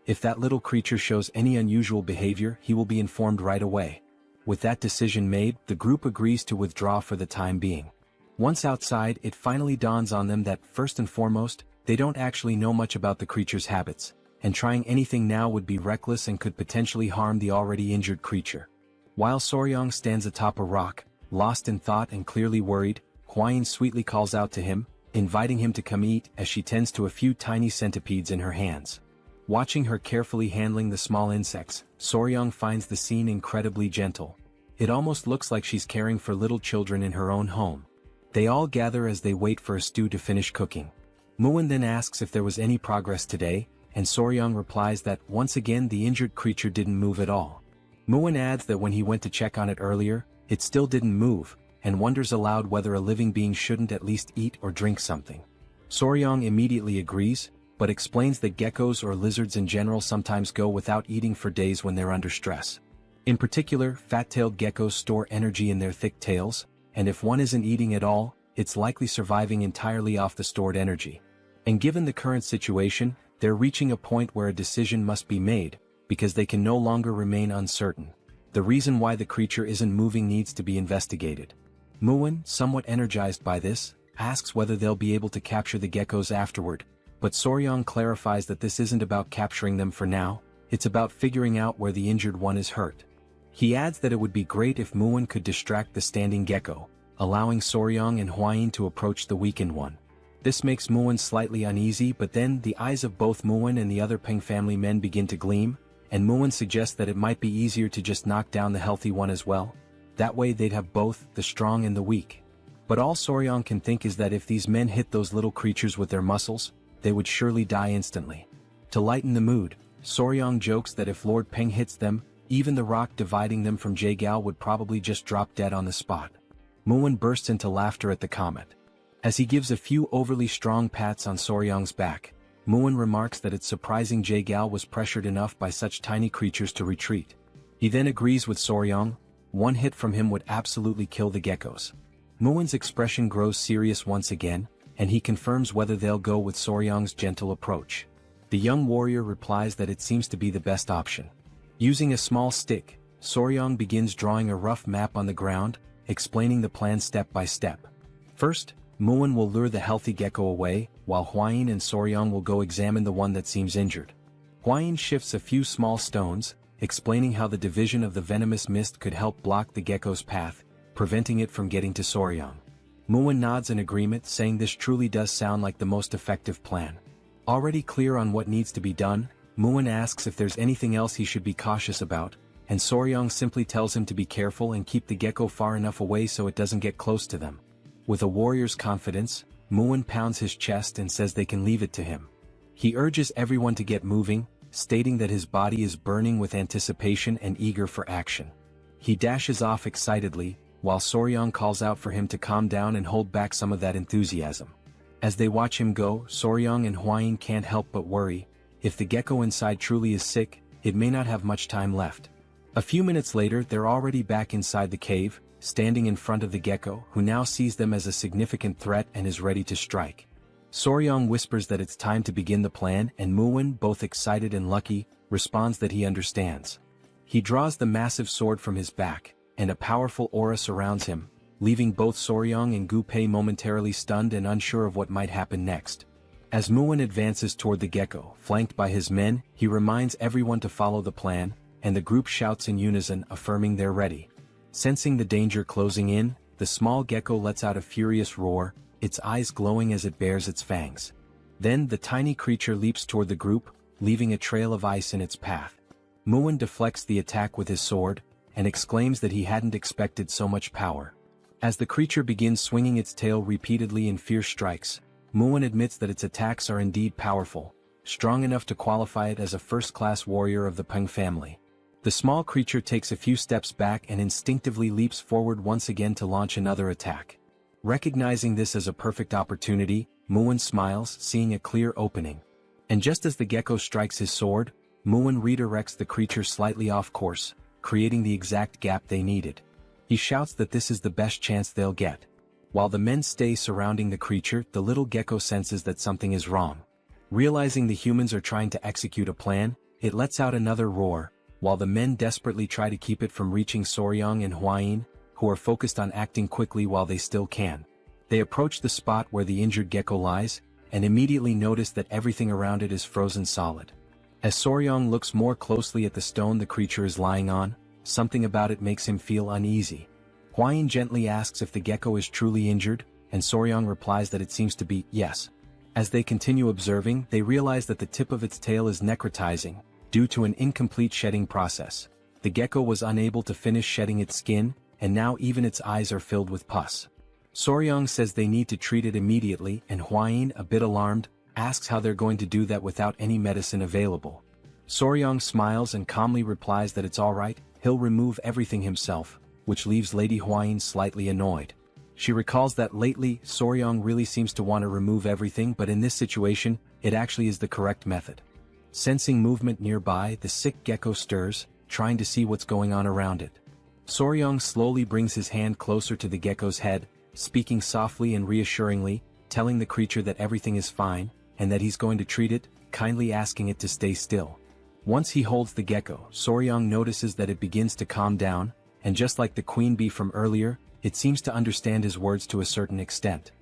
If that little creature shows any unusual behavior, he will be informed right away. With that decision made, the group agrees to withdraw for the time being. Once outside, it finally dawns on them that, first and foremost, they don't actually know much about the creature's habits, and trying anything now would be reckless and could potentially harm the already injured creature. While Soryang stands atop a rock, lost in thought and clearly worried, Hwayin sweetly calls out to him, inviting him to come eat as she tends to a few tiny centipedes in her hands. Watching her carefully handling the small insects, Soryang finds the scene incredibly gentle. It almost looks like she's caring for little children in her own home. They all gather as they wait for a stew to finish cooking. Muin then asks if there was any progress today, and Soryang replies that once again the injured creature didn't move at all. Muin adds that when he went to check on it earlier, it still didn't move, and wonders aloud whether a living being shouldn't at least eat or drink something. Soryang immediately agrees, but explains that geckos or lizards in general sometimes go without eating for days when they're under stress. In particular, fat-tailed geckos store energy in their thick tails, and if one isn't eating at all, it's likely surviving entirely off the stored energy. And given the current situation, they're reaching a point where a decision must be made, because they can no longer remain uncertain. The reason why the creature isn't moving needs to be investigated. Muin, somewhat energized by this, asks whether they'll be able to capture the geckos afterward, but Soryang clarifies that this isn't about capturing them for now, it's about figuring out where the injured one is hurt. He adds that it would be great if Muin could distract the standing gecko, allowing Soryang and Hwayin to approach the weakened one. This makes Muin slightly uneasy, but then the eyes of both Muin and the other Peng family men begin to gleam, and Muin suggests that it might be easier to just knock down the healthy one as well. That way they'd have both, the strong and the weak. But all Soryang can think is that if these men hit those little creatures with their muscles, they would surely die instantly. To lighten the mood, Soryang jokes that if Lord Peng hits them, even the rock dividing them from Jaegal would probably just drop dead on the spot. Muin bursts into laughter at the comment. As he gives a few overly strong pats on Soryang's back, Muin remarks that it's surprising Jaegal was pressured enough by such tiny creatures to retreat. He then agrees with Soryang, one hit from him would absolutely kill the geckos. Muin's expression grows serious once again, and he confirms whether they'll go with Soryang's gentle approach. The young warrior replies that it seems to be the best option. Using a small stick, Soryang begins drawing a rough map on the ground, explaining the plan step by step. First, Muin will lure the healthy gecko away, while Hwayin and Soryang will go examine the one that seems injured. Hwayin shifts a few small stones, explaining how the division of the venomous mist could help block the gecko's path, preventing it from getting to Soryang. Muin nods in agreement, saying this truly does sound like the most effective plan. Already clear on what needs to be done, Muin asks if there's anything else he should be cautious about, and Soryang simply tells him to be careful and keep the gecko far enough away so it doesn't get close to them. With a warrior's confidence, Muin pounds his chest and says they can leave it to him. He urges everyone to get moving, stating that his body is burning with anticipation and eager for action. He dashes off excitedly, while Soryang calls out for him to calm down and hold back some of that enthusiasm. As they watch him go, Soryang and Hwayin can't help but worry. If the gecko inside truly is sick, it may not have much time left. A few minutes later, they're already back inside the cave, standing in front of the gecko, who now sees them as a significant threat and is ready to strike. Soryang whispers that it's time to begin the plan, and Muin, both excited and lucky, responds that he understands. He draws the massive sword from his back, and a powerful aura surrounds him, leaving both Soryang and Gu Pei momentarily stunned and unsure of what might happen next. As Muin advances toward the gecko, flanked by his men, he reminds everyone to follow the plan, and the group shouts in unison, affirming they're ready. Sensing the danger closing in, the small gecko lets out a furious roar, its eyes glowing as it bares its fangs. Then the tiny creature leaps toward the group, leaving a trail of ice in its path. Murim deflects the attack with his sword, and exclaims that he hadn't expected so much power. As the creature begins swinging its tail repeatedly in fierce strikes, Murim admits that its attacks are indeed powerful, strong enough to qualify it as a first-class warrior of the Peng family. The small creature takes a few steps back and instinctively leaps forward once again to launch another attack. Recognizing this as a perfect opportunity, Murim smiles, seeing a clear opening. And just as the gecko strikes his sword, Murim redirects the creature slightly off course, creating the exact gap they needed. He shouts that this is the best chance they'll get. While the men stay surrounding the creature, the little gecko senses that something is wrong. Realizing the humans are trying to execute a plan, it lets out another roar, while the men desperately try to keep it from reaching Soryang and Huayin, who are focused on acting quickly while they still can. They approach the spot where the injured gecko lies, and immediately notice that everything around it is frozen solid. As Soryang looks more closely at the stone the creature is lying on, something about it makes him feel uneasy. Huayin gently asks if the gecko is truly injured, and Soryang replies that it seems to be, yes. As they continue observing, they realize that the tip of its tail is necrotizing, due to an incomplete shedding process. The gecko was unable to finish shedding its skin, and now even its eyes are filled with pus. Soryang says they need to treat it immediately, and Huayin, a bit alarmed, asks how they're going to do that without any medicine available. Soryang smiles and calmly replies that it's alright, he'll remove everything himself, which leaves Lady Huayin slightly annoyed. She recalls that lately, Soryang really seems to want to remove everything, but in this situation, it actually is the correct method. Sensing movement nearby, the sick gecko stirs, trying to see what's going on around it. Soryang slowly brings his hand closer to the gecko's head, speaking softly and reassuringly, telling the creature that everything is fine, and that he's going to treat it, kindly asking it to stay still. Once he holds the gecko, Soryang notices that it begins to calm down, and just like the queen bee from earlier, it seems to understand his words to a certain extent.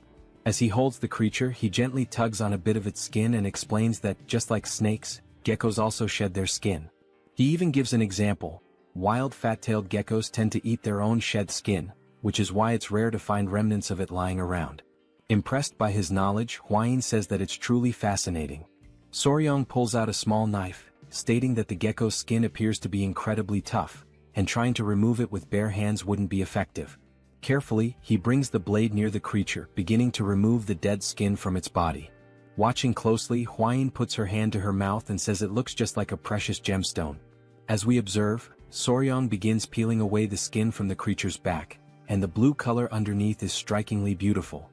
As he holds the creature, he gently tugs on a bit of its skin and explains that, just like snakes, geckos also shed their skin. He even gives an example. Wild fat-tailed geckos tend to eat their own shed skin, which is why it's rare to find remnants of it lying around. Impressed by his knowledge, Huayin says that it's truly fascinating. Soryang pulls out a small knife, stating that the gecko's skin appears to be incredibly tough, and trying to remove it with bare hands wouldn't be effective. Carefully, he brings the blade near the creature, beginning to remove the dead skin from its body. Watching closely, Huayin puts her hand to her mouth and says it looks just like a precious gemstone. As we observe, Soryang begins peeling away the skin from the creature's back, and the blue color underneath is strikingly beautiful.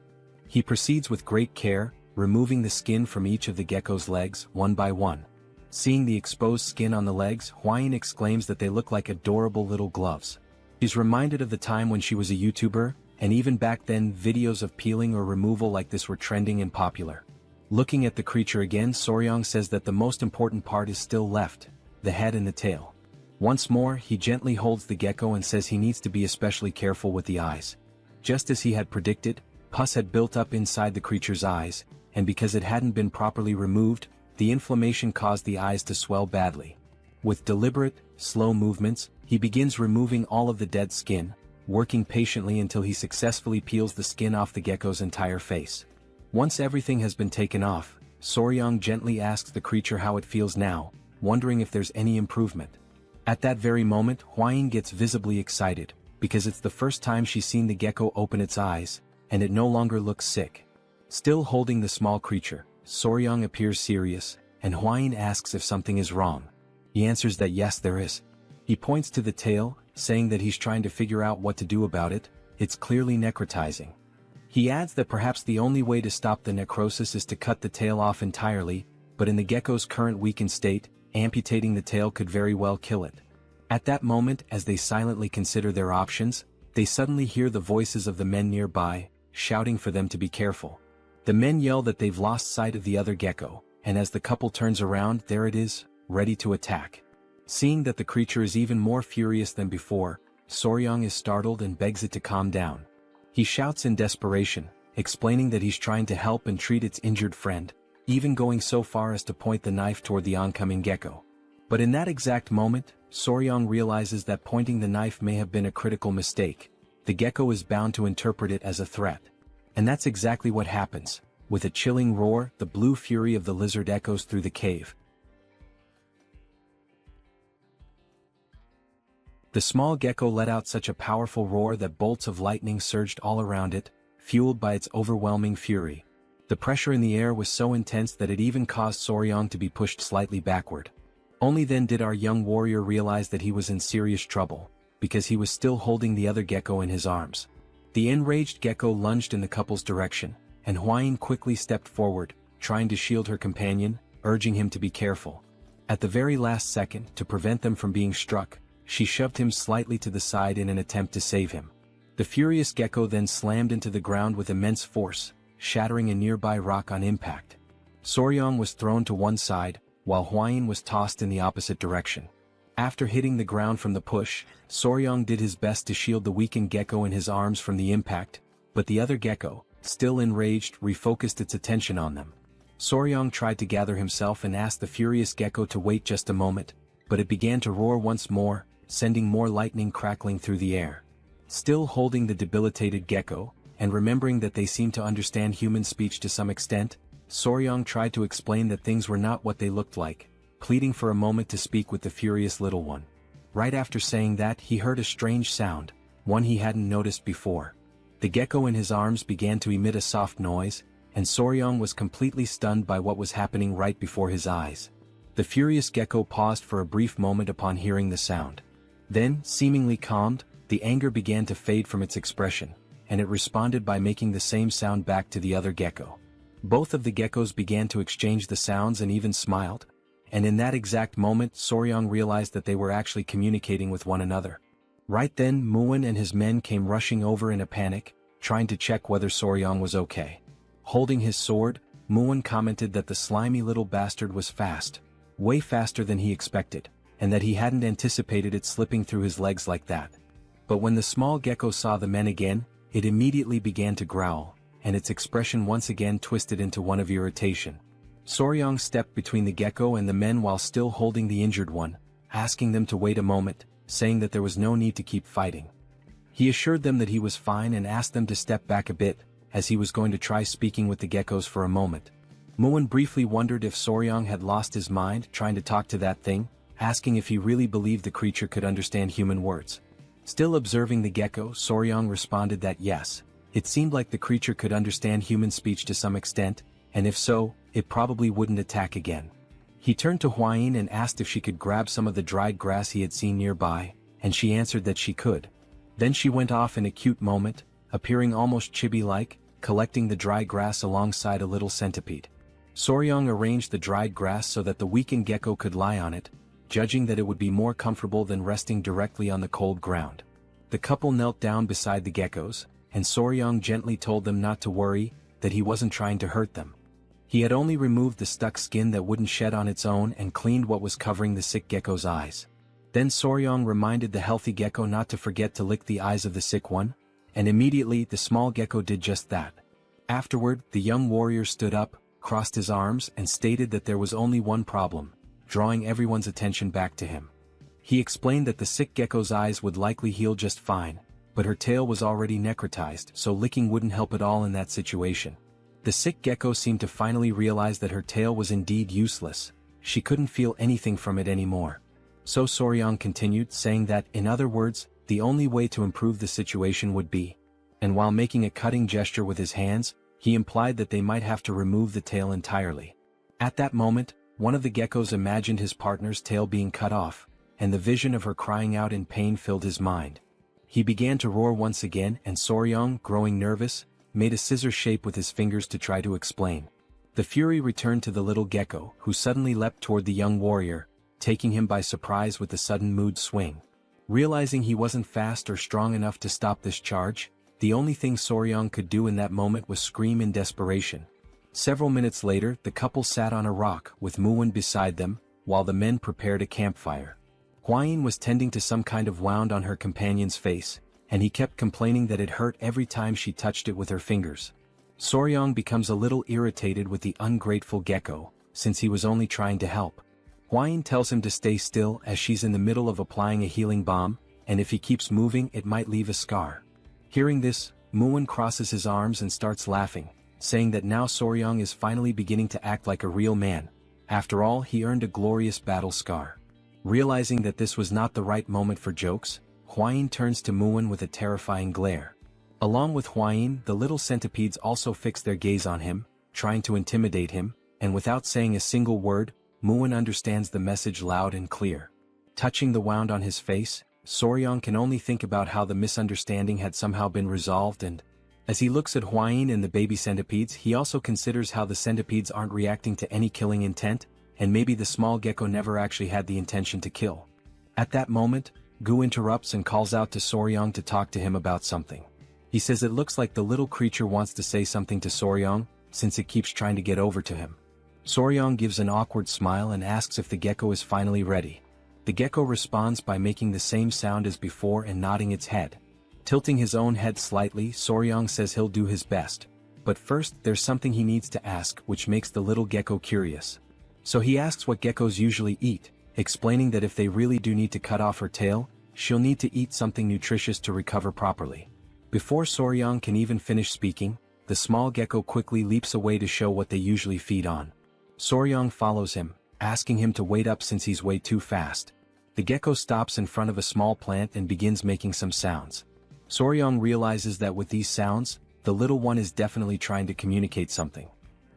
He proceeds with great care, removing the skin from each of the gecko's legs, one by one. Seeing the exposed skin on the legs, Huayin exclaims that they look like adorable little gloves. She's reminded of the time when she was a YouTuber, and even back then videos of peeling or removal like this were trending and popular. Looking at the creature again, Soryang says that the most important part is still left, the head and the tail. Once more, he gently holds the gecko and says he needs to be especially careful with the eyes. Just as he had predicted, pus had built up inside the creature's eyes, and because it hadn't been properly removed, the inflammation caused the eyes to swell badly. With deliberate, slow movements, he begins removing all of the dead skin, working patiently until he successfully peels the skin off the gecko's entire face. Once everything has been taken off, Soryang gently asks the creature how it feels now, wondering if there's any improvement. At that very moment, Huayin gets visibly excited, because it's the first time she's seen the gecko open its eyes, and it no longer looks sick. Still holding the small creature, Soryang appears serious, and Huayin asks if something is wrong. He answers that yes, there is. He points to the tail, saying that he's trying to figure out what to do about it. It's clearly necrotizing. He adds that perhaps the only way to stop the necrosis is to cut the tail off entirely, but in the gecko's current weakened state, amputating the tail could very well kill it. At that moment, as they silently consider their options, they suddenly hear the voices of the men nearby, shouting for them to be careful. The men yell that they've lost sight of the other gecko, and as the couple turns around, there it is, ready to attack. Seeing that the creature is even more furious than before, Soryang is startled and begs it to calm down. He shouts in desperation, explaining that he's trying to help and treat its injured friend, even going so far as to point the knife toward the oncoming gecko. But in that exact moment, Soryang realizes that pointing the knife may have been a critical mistake. The gecko is bound to interpret it as a threat. And that's exactly what happens. With a chilling roar, the blue fury of the lizard echoes through the cave. The small gecko let out such a powerful roar that bolts of lightning surged all around it, fueled by its overwhelming fury. The pressure in the air was so intense that it even caused Soryang to be pushed slightly backward. Only then did our young warrior realize that he was in serious trouble, because he was still holding the other gecko in his arms. The enraged gecko lunged in the couple's direction, and Hwayin quickly stepped forward, trying to shield her companion, urging him to be careful. At the very last second, to prevent them from being struck, she shoved him slightly to the side in an attempt to save him. The furious gecko then slammed into the ground with immense force, shattering a nearby rock on impact. Soryang was thrown to one side, while Hwayin was tossed in the opposite direction. After hitting the ground from the push, Soryang did his best to shield the weakened gecko in his arms from the impact, but the other gecko, still enraged, refocused its attention on them. Soryang tried to gather himself and asked the furious gecko to wait just a moment, but it began to roar once more, sending more lightning crackling through the air. Still holding the debilitated gecko, and remembering that they seemed to understand human speech to some extent, Soryang tried to explain that things were not what they looked like, pleading for a moment to speak with the furious little one. Right after saying that, he heard a strange sound, one he hadn't noticed before. The gecko in his arms began to emit a soft noise, and Soryang was completely stunned by what was happening right before his eyes. The furious gecko paused for a brief moment upon hearing the sound. Then, seemingly calmed, the anger began to fade from its expression, and it responded by making the same sound back to the other gecko. Both of the geckos began to exchange the sounds and even smiled, and in that exact moment Soryang realized that they were actually communicating with one another. Right then Murim and his men came rushing over in a panic, trying to check whether Soryang was okay. Holding his sword, Murim commented that the slimy little bastard was fast, way faster than he expected, and that he hadn't anticipated it slipping through his legs like that. But when the small gecko saw the men again, it immediately began to growl, and its expression once again twisted into one of irritation. Soryang stepped between the gecko and the men while still holding the injured one, asking them to wait a moment, saying that there was no need to keep fighting. He assured them that he was fine and asked them to step back a bit, as he was going to try speaking with the geckos for a moment. Murim briefly wondered if Soryang had lost his mind trying to talk to that thing, asking if he really believed the creature could understand human words. Still observing the gecko, Soryang responded that yes, it seemed like the creature could understand human speech to some extent, and if so, it probably wouldn't attack again. He turned to Hwayin and asked if she could grab some of the dried grass he had seen nearby, and she answered that she could. Then she went off in a cute moment, appearing almost chibi-like, collecting the dry grass alongside a little centipede. Soryang arranged the dried grass so that the weakened gecko could lie on it, judging that it would be more comfortable than resting directly on the cold ground. The couple knelt down beside the geckos, and Soryang gently told them not to worry, that he wasn't trying to hurt them. He had only removed the stuck skin that wouldn't shed on its own and cleaned what was covering the sick gecko's eyes. Then Soryang reminded the healthy gecko not to forget to lick the eyes of the sick one, and immediately the small gecko did just that. Afterward, the young warrior stood up, crossed his arms and stated that there was only one problem, drawing everyone's attention back to him. He explained that the sick gecko's eyes would likely heal just fine, but her tail was already necrotized, so licking wouldn't help at all in that situation. The sick gecko seemed to finally realize that her tail was indeed useless. She couldn't feel anything from it anymore. So Soryang continued, saying that, in other words, the only way to improve the situation would be, and while making a cutting gesture with his hands, he implied that they might have to remove the tail entirely. At that moment, one of the geckos imagined his partner's tail being cut off, and the vision of her crying out in pain filled his mind. He began to roar once again, and Soryang, growing nervous, made a scissor shape with his fingers to try to explain. The fury returned to the little gecko, who suddenly leapt toward the young warrior, taking him by surprise with the sudden mood swing. Realizing he wasn't fast or strong enough to stop this charge, the only thing Soryang could do in that moment was scream in desperation. Several minutes later, the couple sat on a rock with Murim beside them, while the men prepared a campfire. Hwayin was tending to some kind of wound on her companion's face, and he kept complaining that it hurt every time she touched it with her fingers. Soryang becomes a little irritated with the ungrateful gecko, since he was only trying to help. Hwayin tells him to stay still as she's in the middle of applying a healing balm, and if he keeps moving it might leave a scar. Hearing this, Murim crosses his arms and starts laughing, saying that now Soryang is finally beginning to act like a real man. After all, he earned a glorious battle scar. Realizing that this was not the right moment for jokes, Hwayin turns to Muin with a terrifying glare. Along with Hwayin, the little centipedes also fix their gaze on him, trying to intimidate him, and without saying a single word, Muin understands the message loud and clear. Touching the wound on his face, Soryang can only think about how the misunderstanding had somehow been resolved, and as he looks at Hwayin and the baby centipedes, he also considers how the centipedes aren't reacting to any killing intent, and maybe the small gecko never actually had the intention to kill. At that moment, Gu interrupts and calls out to Soryang to talk to him about something. He says it looks like the little creature wants to say something to Soryang, since it keeps trying to get over to him. Soryang gives an awkward smile and asks if the gecko is finally ready. The gecko responds by making the same sound as before and nodding its head. Tilting his own head slightly, Soryang says he'll do his best. But first, there's something he needs to ask, which makes the little gecko curious. So he asks what geckos usually eat, explaining that if they really do need to cut off her tail, she'll need to eat something nutritious to recover properly. Before Soryang can even finish speaking, the small gecko quickly leaps away to show what they usually feed on. Soryang follows him, asking him to wait up since he's way too fast. The gecko stops in front of a small plant and begins making some sounds. Soryang realizes that with these sounds, the little one is definitely trying to communicate something.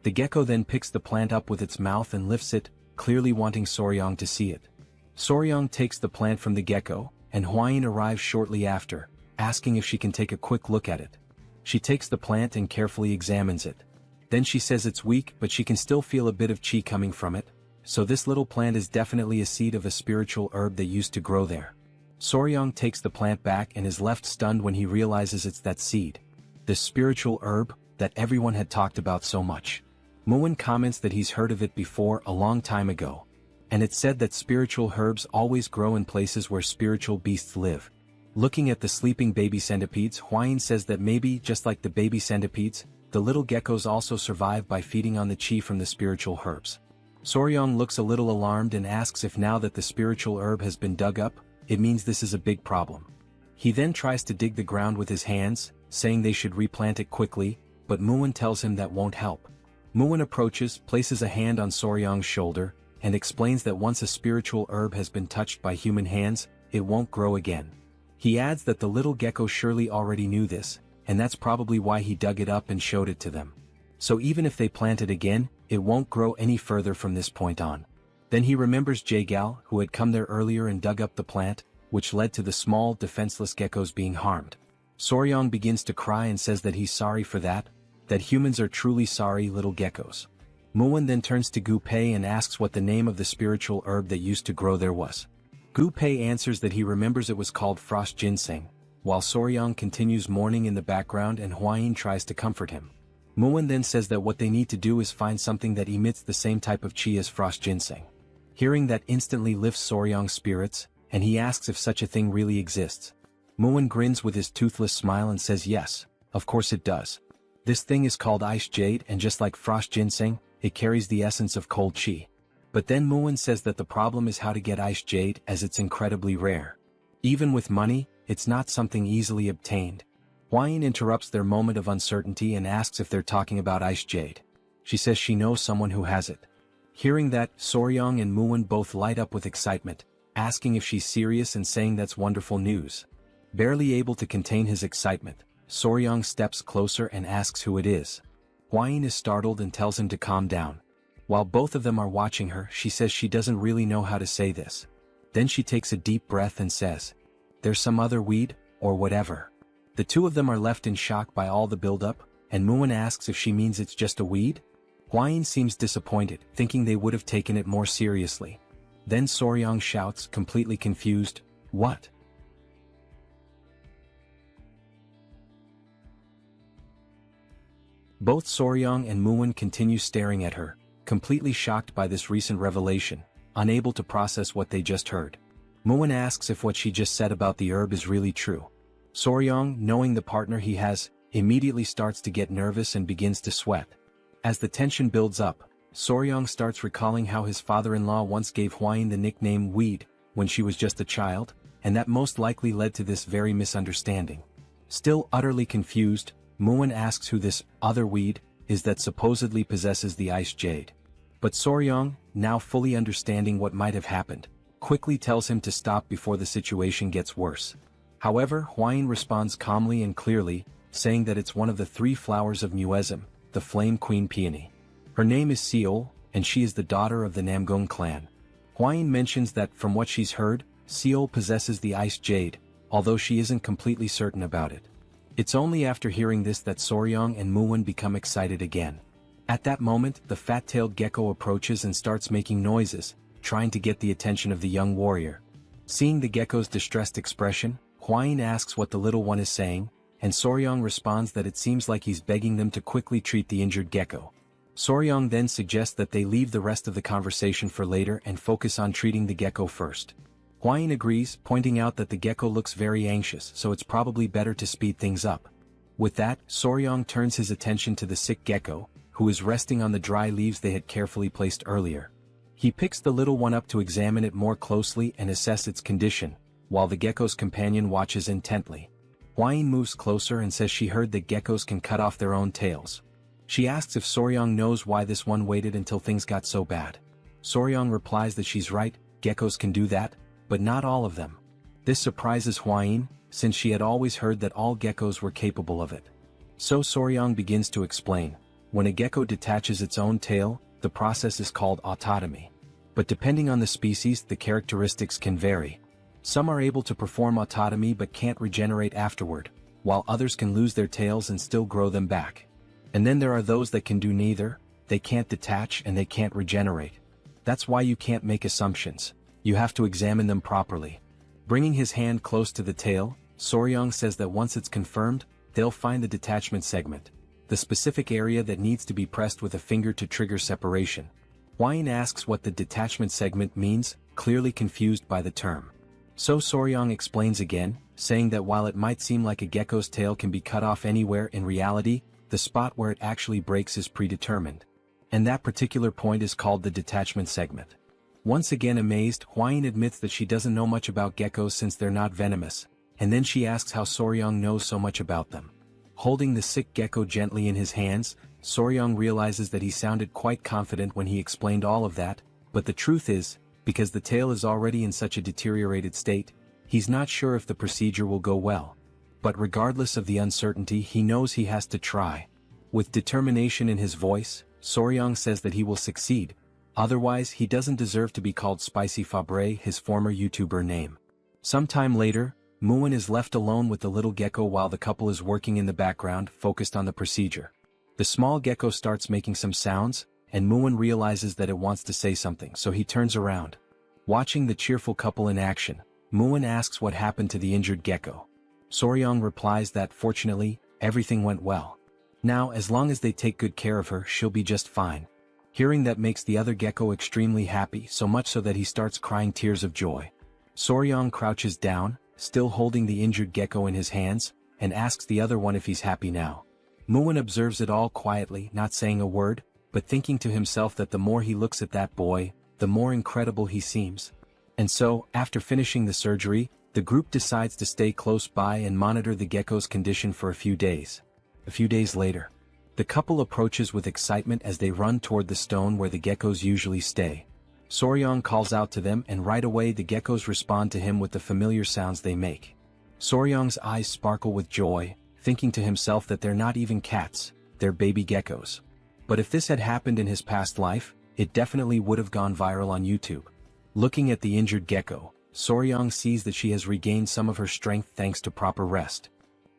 The gecko then picks the plant up with its mouth and lifts it, clearly wanting Soryang to see it. Soryang takes the plant from the gecko, and Hwayin arrives shortly after, asking if she can take a quick look at it. She takes the plant and carefully examines it. Then she says it's weak, but she can still feel a bit of chi coming from it, so this little plant is definitely a seed of a spiritual herb that used to grow there. Soryang takes the plant back and is left stunned when he realizes it's that seed. This spiritual herb that everyone had talked about so much. Muin comments that he's heard of it before a long time ago. And it's said that spiritual herbs always grow in places where spiritual beasts live. Looking at the sleeping baby centipedes, Hwayin says that maybe, just like the baby centipedes, the little geckos also survive by feeding on the chi from the spiritual herbs. Soryang looks a little alarmed and asks if now that the spiritual herb has been dug up, it means this is a big problem. He then tries to dig the ground with his hands, saying they should replant it quickly, but Muin tells him that won't help. Muin approaches, places a hand on Soryang's shoulder, and explains that once a spiritual herb has been touched by human hands, it won't grow again. He adds that the little gecko surely already knew this, and that's probably why he dug it up and showed it to them. So even if they plant it again, it won't grow any further from this point on. Then he remembers Jagal, who had come there earlier and dug up the plant, which led to the small, defenseless geckos being harmed. Soryang begins to cry and says that he's sorry for that humans are truly sorry little geckos. Muin then turns to Gu Pei and asks what the name of the spiritual herb that used to grow there was. Gu Pei answers that he remembers it was called frost ginseng, while Soryang continues mourning in the background and Hwayin tries to comfort him. Muin then says that what they need to do is find something that emits the same type of chi as frost ginseng. Hearing that instantly lifts Soryang's spirits, and he asks if such a thing really exists. Muin grins with his toothless smile and says yes, of course it does. This thing is called ice jade, and just like frost ginseng, it carries the essence of cold chi. But then Muin says that the problem is how to get ice jade, as it's incredibly rare. Even with money, it's not something easily obtained. Hwayin interrupts their moment of uncertainty and asks if they're talking about ice jade. She says she knows someone who has it. Hearing that, Soryang and Muin both light up with excitement, asking if she's serious and saying that's wonderful news. Barely able to contain his excitement, Soryang steps closer and asks who it is. Hwayin is startled and tells him to calm down. While both of them are watching her, she says she doesn't really know how to say this. Then she takes a deep breath and says, "There's some other weed, or whatever." The two of them are left in shock by all the buildup, and Muin asks if she means it's just a weed. Hwayin seems disappointed, thinking they would have taken it more seriously. Then Soryang shouts, completely confused, "What?" Both Soryang and Muin continue staring at her, completely shocked by this recent revelation, unable to process what they just heard. Muin asks if what she just said about the herb is really true. Soryang, knowing the partner he has, immediately starts to get nervous and begins to sweat. As the tension builds up, Soryang starts recalling how his father-in-law once gave Hwayin the nickname Weed when she was just a child, and that most likely led to this very misunderstanding. Still utterly confused, Muin asks who this other weed is that supposedly possesses the ice jade. But Soryong, now fully understanding what might have happened, quickly tells him to stop before the situation gets worse. However, Hwayin responds calmly and clearly, saying that it's one of the 3 flowers of Murim, the Flame Queen Peony. Her name is Seol, and she is the daughter of the Namgung clan. Hwayin mentions that from what she's heard, Seol possesses the ice jade, although she isn't completely certain about it. It's only after hearing this that Soryong and Muwon become excited again. At that moment, the fat-tailed gecko approaches and starts making noises, trying to get the attention of the young warrior. Seeing the gecko's distressed expression, Hwayin asks what the little one is saying, and Soryong responds that it seems like he's begging them to quickly treat the injured gecko. Soryong then suggests that they leave the rest of the conversation for later and focus on treating the gecko first. Hwayin agrees, pointing out that the gecko looks very anxious, so it's probably better to speed things up. With that, Soryong turns his attention to the sick gecko, who is resting on the dry leaves they had carefully placed earlier. He picks the little one up to examine it more closely and assess its condition, while the gecko's companion watches intently. Hwayin moves closer and says she heard that geckos can cut off their own tails. She asks if Soryong knows why this one waited until things got so bad. Soryong replies that she's right, geckos can do that, but not all of them. This surprises Hwayin, since she had always heard that all geckos were capable of it. So Soryong begins to explain. When a gecko detaches its own tail, the process is called autotomy. But depending on the species, the characteristics can vary. Some are able to perform autotomy but can't regenerate afterward, while others can lose their tails and still grow them back. And then there are those that can do neither, they can't detach and they can't regenerate. That's why you can't make assumptions. You have to examine them properly. Bringing his hand close to the tail, Soryong says that once it's confirmed, they'll find the detachment segment, the specific area that needs to be pressed with a finger to trigger separation. Hwayin asks what the detachment segment means, clearly confused by the term. So Soryong explains again, saying that while it might seem like a gecko's tail can be cut off anywhere, in reality, the spot where it actually breaks is predetermined. And that particular point is called the detachment segment. Once again amazed, Hwayin admits that she doesn't know much about geckos since they're not venomous, and then she asks how Soryong knows so much about them. Holding the sick gecko gently in his hands, Soryong realizes that he sounded quite confident when he explained all of that, but the truth is, because the tail is already in such a deteriorated state, he's not sure if the procedure will go well. But regardless of the uncertainty, he knows he has to try. With determination in his voice, Soryong says that he will succeed, otherwise he doesn't deserve to be called Spicy Fabre, his former YouTuber name. Sometime later, Muwon is left alone with the little gecko while the couple is working in the background, focused on the procedure. The small gecko starts making some sounds, and Muwon realizes that it wants to say something, so he turns around. Watching the cheerful couple in action, Muwon asks what happened to the injured gecko. Soryong replies that fortunately, everything went well. Now, as long as they take good care of her, she'll be just fine. Hearing that makes the other gecko extremely happy, so much so that he starts crying tears of joy. Soryong crouches down, still holding the injured gecko in his hands, and asks the other one if he's happy now. Muwon observes it all quietly, not saying a word, but thinking to himself that the more he looks at that boy, the more incredible he seems. And so, after finishing the surgery, the group decides to stay close by and monitor the gecko's condition for a few days. A few days later, the couple approaches with excitement as they run toward the stone where the geckos usually stay. Soryong calls out to them, and right away the geckos respond to him with the familiar sounds they make. Soryong's eyes sparkle with joy, thinking to himself that they're not even cats, they're baby geckos. But if this had happened in his past life, it definitely would have gone viral on YouTube. Looking at the injured gecko, Soryong sees that she has regained some of her strength thanks to proper rest.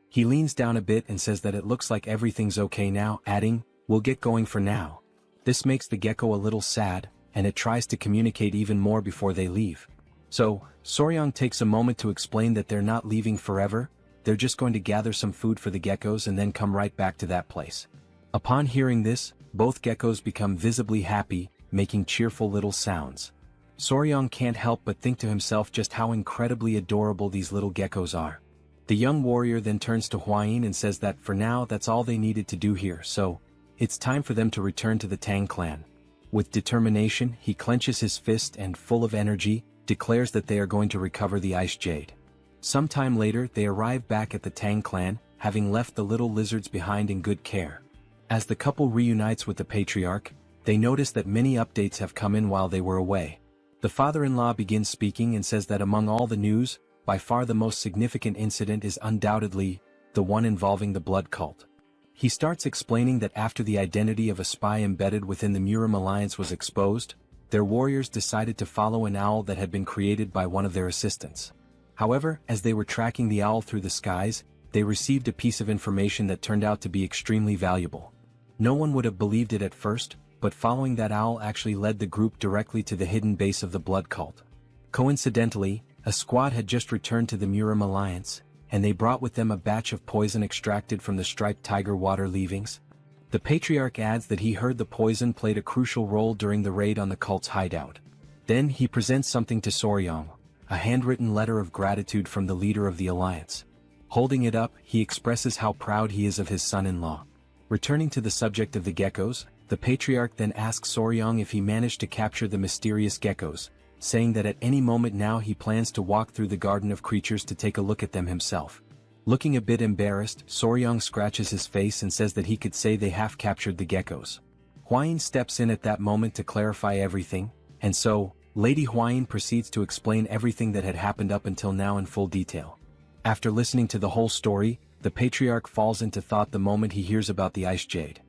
He leans down a bit and says that it looks like everything's okay now, adding, "We'll get going for now." This makes the gecko a little sad, and it tries to communicate even more before they leave. So, Soryong takes a moment to explain that they're not leaving forever, they're just going to gather some food for the geckos and then come right back to that place. Upon hearing this, both geckos become visibly happy, making cheerful little sounds. Soryong can't help but think to himself just how incredibly adorable these little geckos are. The young warrior then turns to Hwayin and says that for now that's all they needed to do here, so it's time for them to return to the Tang clan. With determination, he clenches his fist and, full of energy, declares that they are going to recover the ice jade. Sometime later they arrive back at the Tang clan, having left the little lizards behind in good care. As the couple reunites with the patriarch, they notice that many updates have come in while they were away. The father-in-law begins speaking and says that among all the news, by far the most significant incident is undoubtedly the one involving the blood cult. He starts explaining that after the identity of a spy embedded within the Murim alliance was exposed, their warriors decided to follow an owl that had been created by one of their assistants. However, as they were tracking the owl through the skies, they received a piece of information that turned out to be extremely valuable. No one would have believed it at first, but following that owl actually led the group directly to the hidden base of the blood cult. Coincidentally, a squad had just returned to the Murim alliance, and they brought with them a batch of poison extracted from the striped tiger water leavings. The patriarch adds that he heard the poison played a crucial role during the raid on the cult's hideout. Then he presents something to Soryong, a handwritten letter of gratitude from the leader of the alliance. Holding it up, he expresses how proud he is of his son-in-law. Returning to the subject of the geckos, the patriarch then asks Soryong if he managed to capture the mysterious geckos, saying that at any moment now he plans to walk through the garden of creatures to take a look at them himself. Looking a bit embarrassed, Soryong scratches his face and says that he could say they have captured the geckos. Hwayin steps in at that moment to clarify everything, and so, Lady Hwayin proceeds to explain everything that had happened up until now in full detail. After listening to the whole story, the patriarch falls into thought the moment he hears about the ice jade.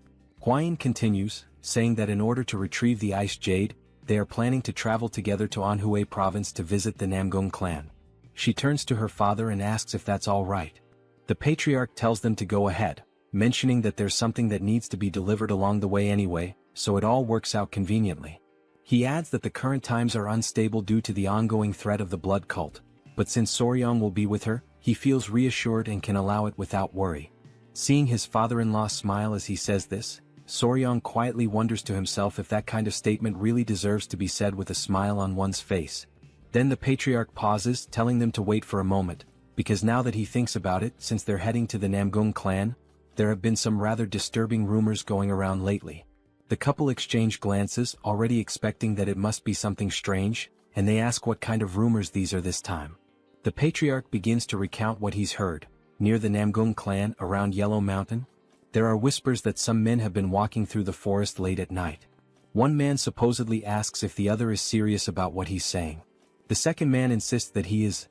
Hwayin continues, saying that in order to retrieve the ice jade, they are planning to travel together to Anhui province to visit the Namgung clan. She turns to her father and asks if that's all right. The patriarch tells them to go ahead, mentioning that there's something that needs to be delivered along the way anyway, so it all works out conveniently. He adds that the current times are unstable due to the ongoing threat of the blood cult, but since Soryong will be with her, he feels reassured and can allow it without worry. Seeing his father-in-law smile as he says this, Soryong quietly wonders to himself if that kind of statement really deserves to be said with a smile on one's face. Then the patriarch pauses, telling them to wait for a moment, because now that he thinks about it, since they're heading to the Namgung clan, there have been some rather disturbing rumors going around lately. The couple exchange glances, already expecting that it must be something strange, and they ask what kind of rumors these are this time. The patriarch begins to recount what he's heard. Near the Namgung clan around Yellow Mountain, there are whispers that some men have been walking through the forest late at night. One man supposedly asks if the other is serious about what he's saying. The second man insists that he's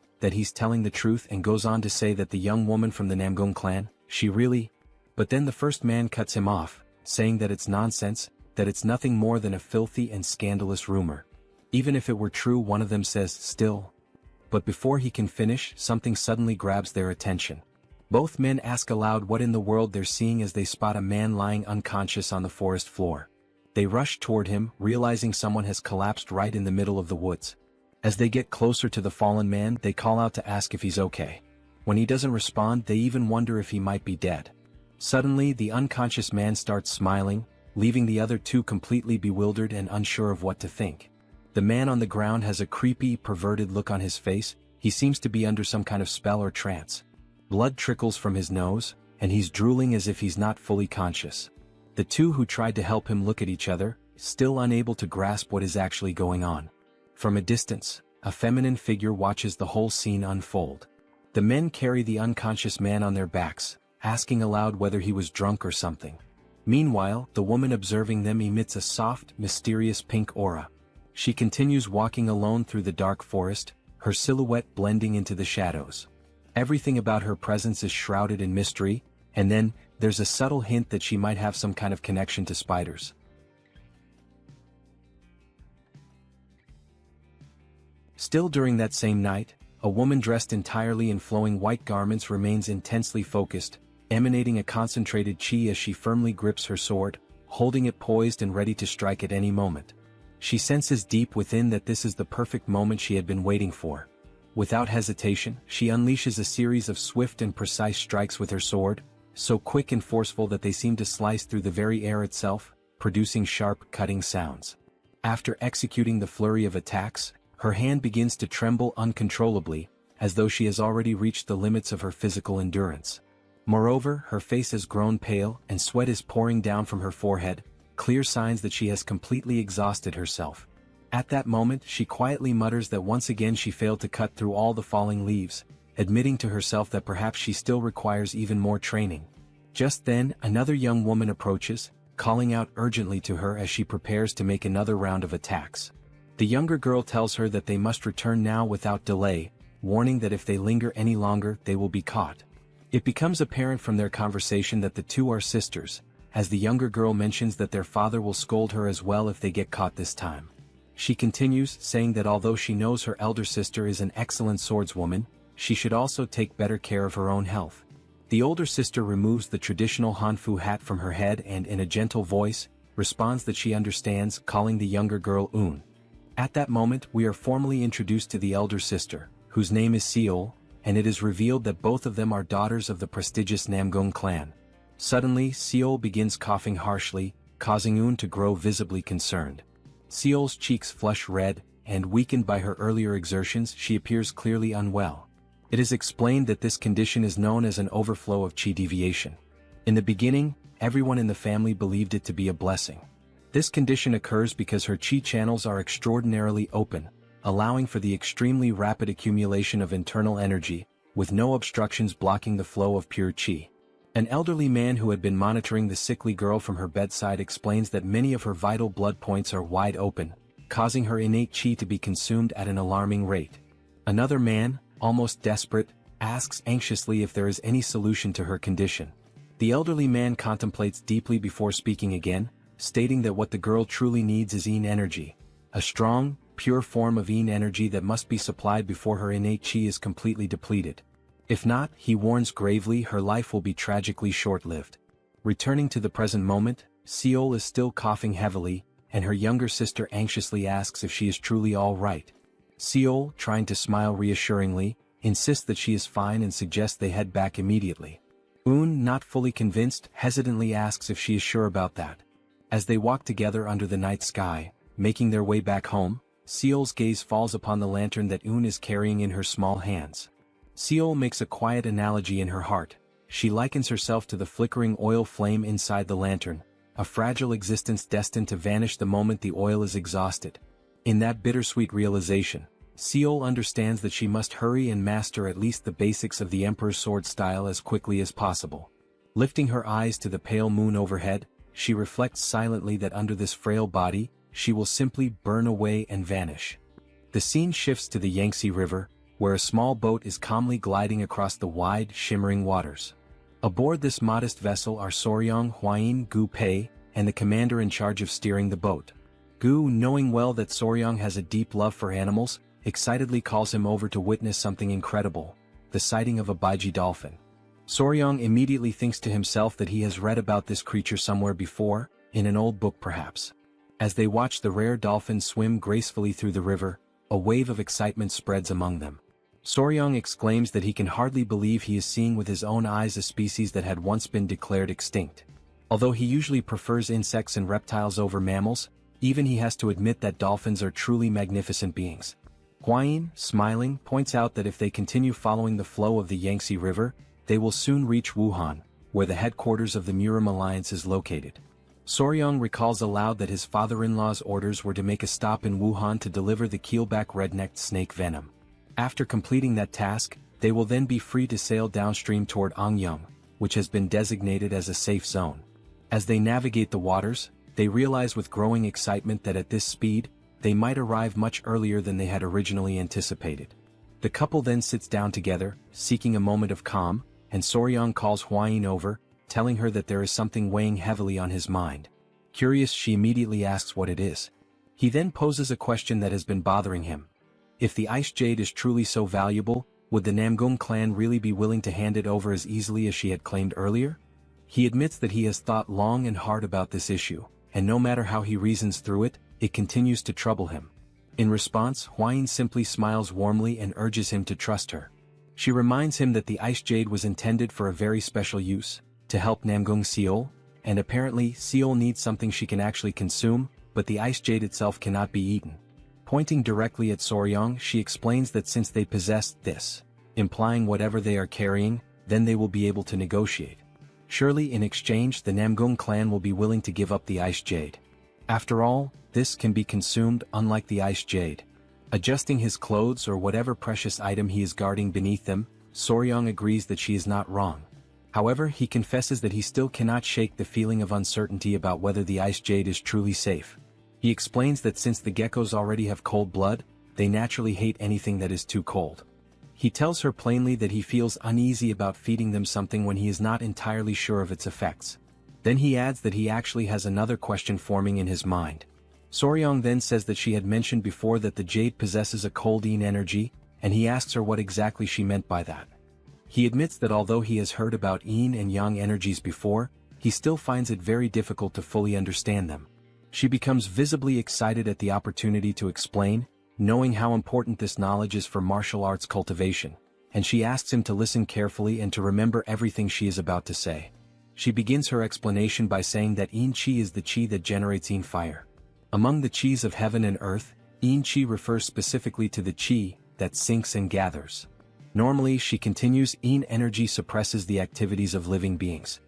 telling the truth and goes on to say that the young woman from the Namgung clan, she really... But then the first man cuts him off, saying that it's nonsense, that it's nothing more than a filthy and scandalous rumor. Even if it were true, one of them says, still. But before he can finish, something suddenly grabs their attention. Both men ask aloud what in the world they're seeing as they spot a man lying unconscious on the forest floor. They rush toward him, realizing someone has collapsed right in the middle of the woods. As they get closer to the fallen man, they call out to ask if he's okay. When he doesn't respond, they even wonder if he might be dead. Suddenly, the unconscious man starts smiling, leaving the other two completely bewildered and unsure of what to think. The man on the ground has a creepy, perverted look on his face. He seems to be under some kind of spell or trance. Blood trickles from his nose, and he's drooling as if he's not fully conscious. The two who tried to help him look at each other, still unable to grasp what is actually going on. From a distance, a feminine figure watches the whole scene unfold. The men carry the unconscious man on their backs, asking aloud whether he was drunk or something. Meanwhile, the woman observing them emits a soft, mysterious pink aura. She continues walking alone through the dark forest, her silhouette blending into the shadows. Everything about her presence is shrouded in mystery, and then, there's a subtle hint that she might have some kind of connection to spiders. Still during that same night, a woman dressed entirely in flowing white garments remains intensely focused, emanating a concentrated chi as she firmly grips her sword, holding it poised and ready to strike at any moment. She senses deep within that this is the perfect moment she had been waiting for. Without hesitation, she unleashes a series of swift and precise strikes with her sword, so quick and forceful that they seem to slice through the very air itself, producing sharp, cutting sounds. After executing the flurry of attacks, her hand begins to tremble uncontrollably, as though she has already reached the limits of her physical endurance. Moreover, her face has grown pale and sweat is pouring down from her forehead, clear signs that she has completely exhausted herself. At that moment, she quietly mutters that once again she failed to cut through all the falling leaves, admitting to herself that perhaps she still requires even more training. Just then, another young woman approaches, calling out urgently to her as she prepares to make another round of attacks. The younger girl tells her that they must return now without delay, warning that if they linger any longer they will be caught. It becomes apparent from their conversation that the two are sisters, as the younger girl mentions that their father will scold her as well if they get caught this time. She continues, saying that although she knows her elder sister is an excellent swordswoman, she should also take better care of her own health. The older sister removes the traditional Hanfu hat from her head and in a gentle voice, responds that she understands, calling the younger girl Un. At that moment we are formally introduced to the elder sister, whose name is Seol, and it is revealed that both of them are daughters of the prestigious Namgung clan. Suddenly, Seol begins coughing harshly, causing Un to grow visibly concerned. Seol's cheeks flush red, and weakened by her earlier exertions, she appears clearly unwell. It is explained that this condition is known as an overflow of qi deviation. In the beginning, everyone in the family believed it to be a blessing. This condition occurs because her qi channels are extraordinarily open, allowing for the extremely rapid accumulation of internal energy, with no obstructions blocking the flow of pure qi. An elderly man who had been monitoring the sickly girl from her bedside explains that many of her vital blood points are wide open, causing her innate qi to be consumed at an alarming rate. Another man, almost desperate, asks anxiously if there is any solution to her condition. The elderly man contemplates deeply before speaking again, stating that what the girl truly needs is yin energy, a strong, pure form of yin energy that must be supplied before her innate qi is completely depleted. If not, he warns gravely, her life will be tragically short-lived. Returning to the present moment, Seol is still coughing heavily, and her younger sister anxiously asks if she is truly all right. Seol, trying to smile reassuringly, insists that she is fine and suggests they head back immediately. Un, not fully convinced, hesitantly asks if she is sure about that. As they walk together under the night sky, making their way back home, Seol's gaze falls upon the lantern that Un is carrying in her small hands. Seol makes a quiet analogy in her heart. She likens herself to the flickering oil flame inside the lantern, a fragile existence destined to vanish the moment the oil is exhausted. In that bittersweet realization, Seol understands that she must hurry and master at least the basics of the Emperor's sword style as quickly as possible. Lifting her eyes to the pale moon overhead, she reflects silently that under this frail body, she will simply burn away and vanish. The scene shifts to the Yangtze River, where a small boat is calmly gliding across the wide, shimmering waters. Aboard this modest vessel are Soryong, Huayin, Gu Pei, and the commander in charge of steering the boat. Gu, knowing well that Soryong has a deep love for animals, excitedly calls him over to witness something incredible, the sighting of a baiji dolphin. Soryong immediately thinks to himself that he has read about this creature somewhere before, in an old book perhaps. As they watch the rare dolphin swim gracefully through the river, a wave of excitement spreads among them. Soryong exclaims that he can hardly believe he is seeing with his own eyes a species that had once been declared extinct. Although he usually prefers insects and reptiles over mammals, even he has to admit that dolphins are truly magnificent beings. Huayin, smiling, points out that if they continue following the flow of the Yangtze River, they will soon reach Wuhan, where the headquarters of the Murim alliance is located. Soryong recalls aloud that his father-in-law's orders were to make a stop in Wuhan to deliver the keelback red-necked snake Venom. After completing that task, they will then be free to sail downstream toward Angyang, which has been designated as a safe zone. As they navigate the waters, they realize with growing excitement that at this speed, they might arrive much earlier than they had originally anticipated. The couple then sits down together, seeking a moment of calm, and Soryong calls Huayin over, telling her that there is something weighing heavily on his mind. Curious, she immediately asks what it is. He then poses a question that has been bothering him. If the ice jade is truly so valuable, would the Namgung clan really be willing to hand it over as easily as she had claimed earlier? He admits that he has thought long and hard about this issue, and no matter how he reasons through it, it continues to trouble him. In response, Huayin simply smiles warmly and urges him to trust her. She reminds him that the ice jade was intended for a very special use, to help Namgung Seol, and apparently Seol needs something she can actually consume, but the ice jade itself cannot be eaten. Pointing directly at Soryong, she explains that since they possess this, implying whatever they are carrying, then they will be able to negotiate. Surely in exchange the Namgung clan will be willing to give up the ice jade. After all, this can be consumed unlike the ice jade. Adjusting his clothes or whatever precious item he is guarding beneath them, Soryong agrees that she is not wrong. However, he confesses that he still cannot shake the feeling of uncertainty about whether the ice jade is truly safe. He explains that since the geckos already have cold blood, they naturally hate anything that is too cold. He tells her plainly that he feels uneasy about feeding them something when he is not entirely sure of its effects. Then he adds that he actually has another question forming in his mind. Soryong then says that she had mentioned before that the jade possesses a cold yin energy, and he asks her what exactly she meant by that. He admits that although he has heard about yin and yang energies before, he still finds it very difficult to fully understand them. She becomes visibly excited at the opportunity to explain, knowing how important this knowledge is for martial arts cultivation, and she asks him to listen carefully and to remember everything she is about to say. She begins her explanation by saying that yin qi is the qi that generates yin fire. Among the qis of heaven and earth, yin qi refers specifically to the qi that sinks and gathers. Normally, she continues, yin energy suppresses the activities of living beings.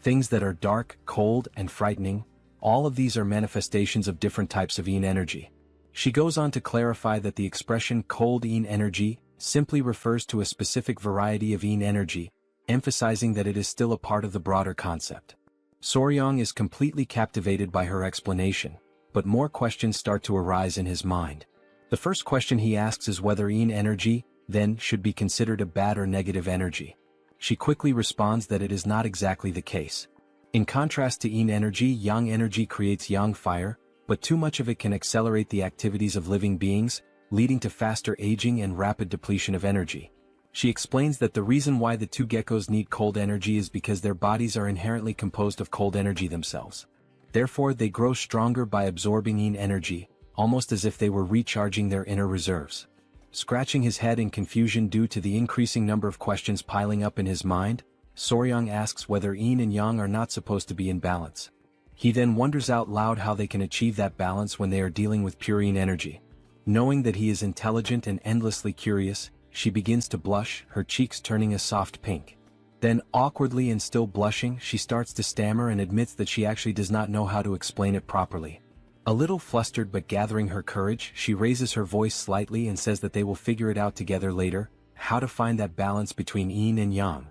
Things that are dark, cold, and frightening, all of these are manifestations of different types of yin energy. She goes on to clarify that the expression cold yin energy simply refers to a specific variety of yin energy, emphasizing that it is still a part of the broader concept. Soryong is completely captivated by her explanation, but more questions start to arise in his mind. The first question he asks is whether yin energy, then, should be considered a bad or negative energy. She quickly responds that it is not exactly the case. In contrast to yin energy, yang energy creates yang fire, but too much of it can accelerate the activities of living beings, leading to faster aging and rapid depletion of energy. She explains that the reason why the two geckos need cold energy is because their bodies are inherently composed of cold energy themselves. Therefore, they grow stronger by absorbing yin energy, almost as if they were recharging their inner reserves. Scratching his head in confusion due to the increasing number of questions piling up in his mind, Soryong asks whether yin and yang are not supposed to be in balance. He then wonders out loud how they can achieve that balance when they are dealing with pure yin energy. Knowing that he is intelligent and endlessly curious, she begins to blush, her cheeks turning a soft pink. Then, awkwardly and still blushing, she starts to stammer and admits that she actually does not know how to explain it properly. A little flustered but gathering her courage, she raises her voice slightly and says that they will figure it out together later, how to find that balance between yin and yang.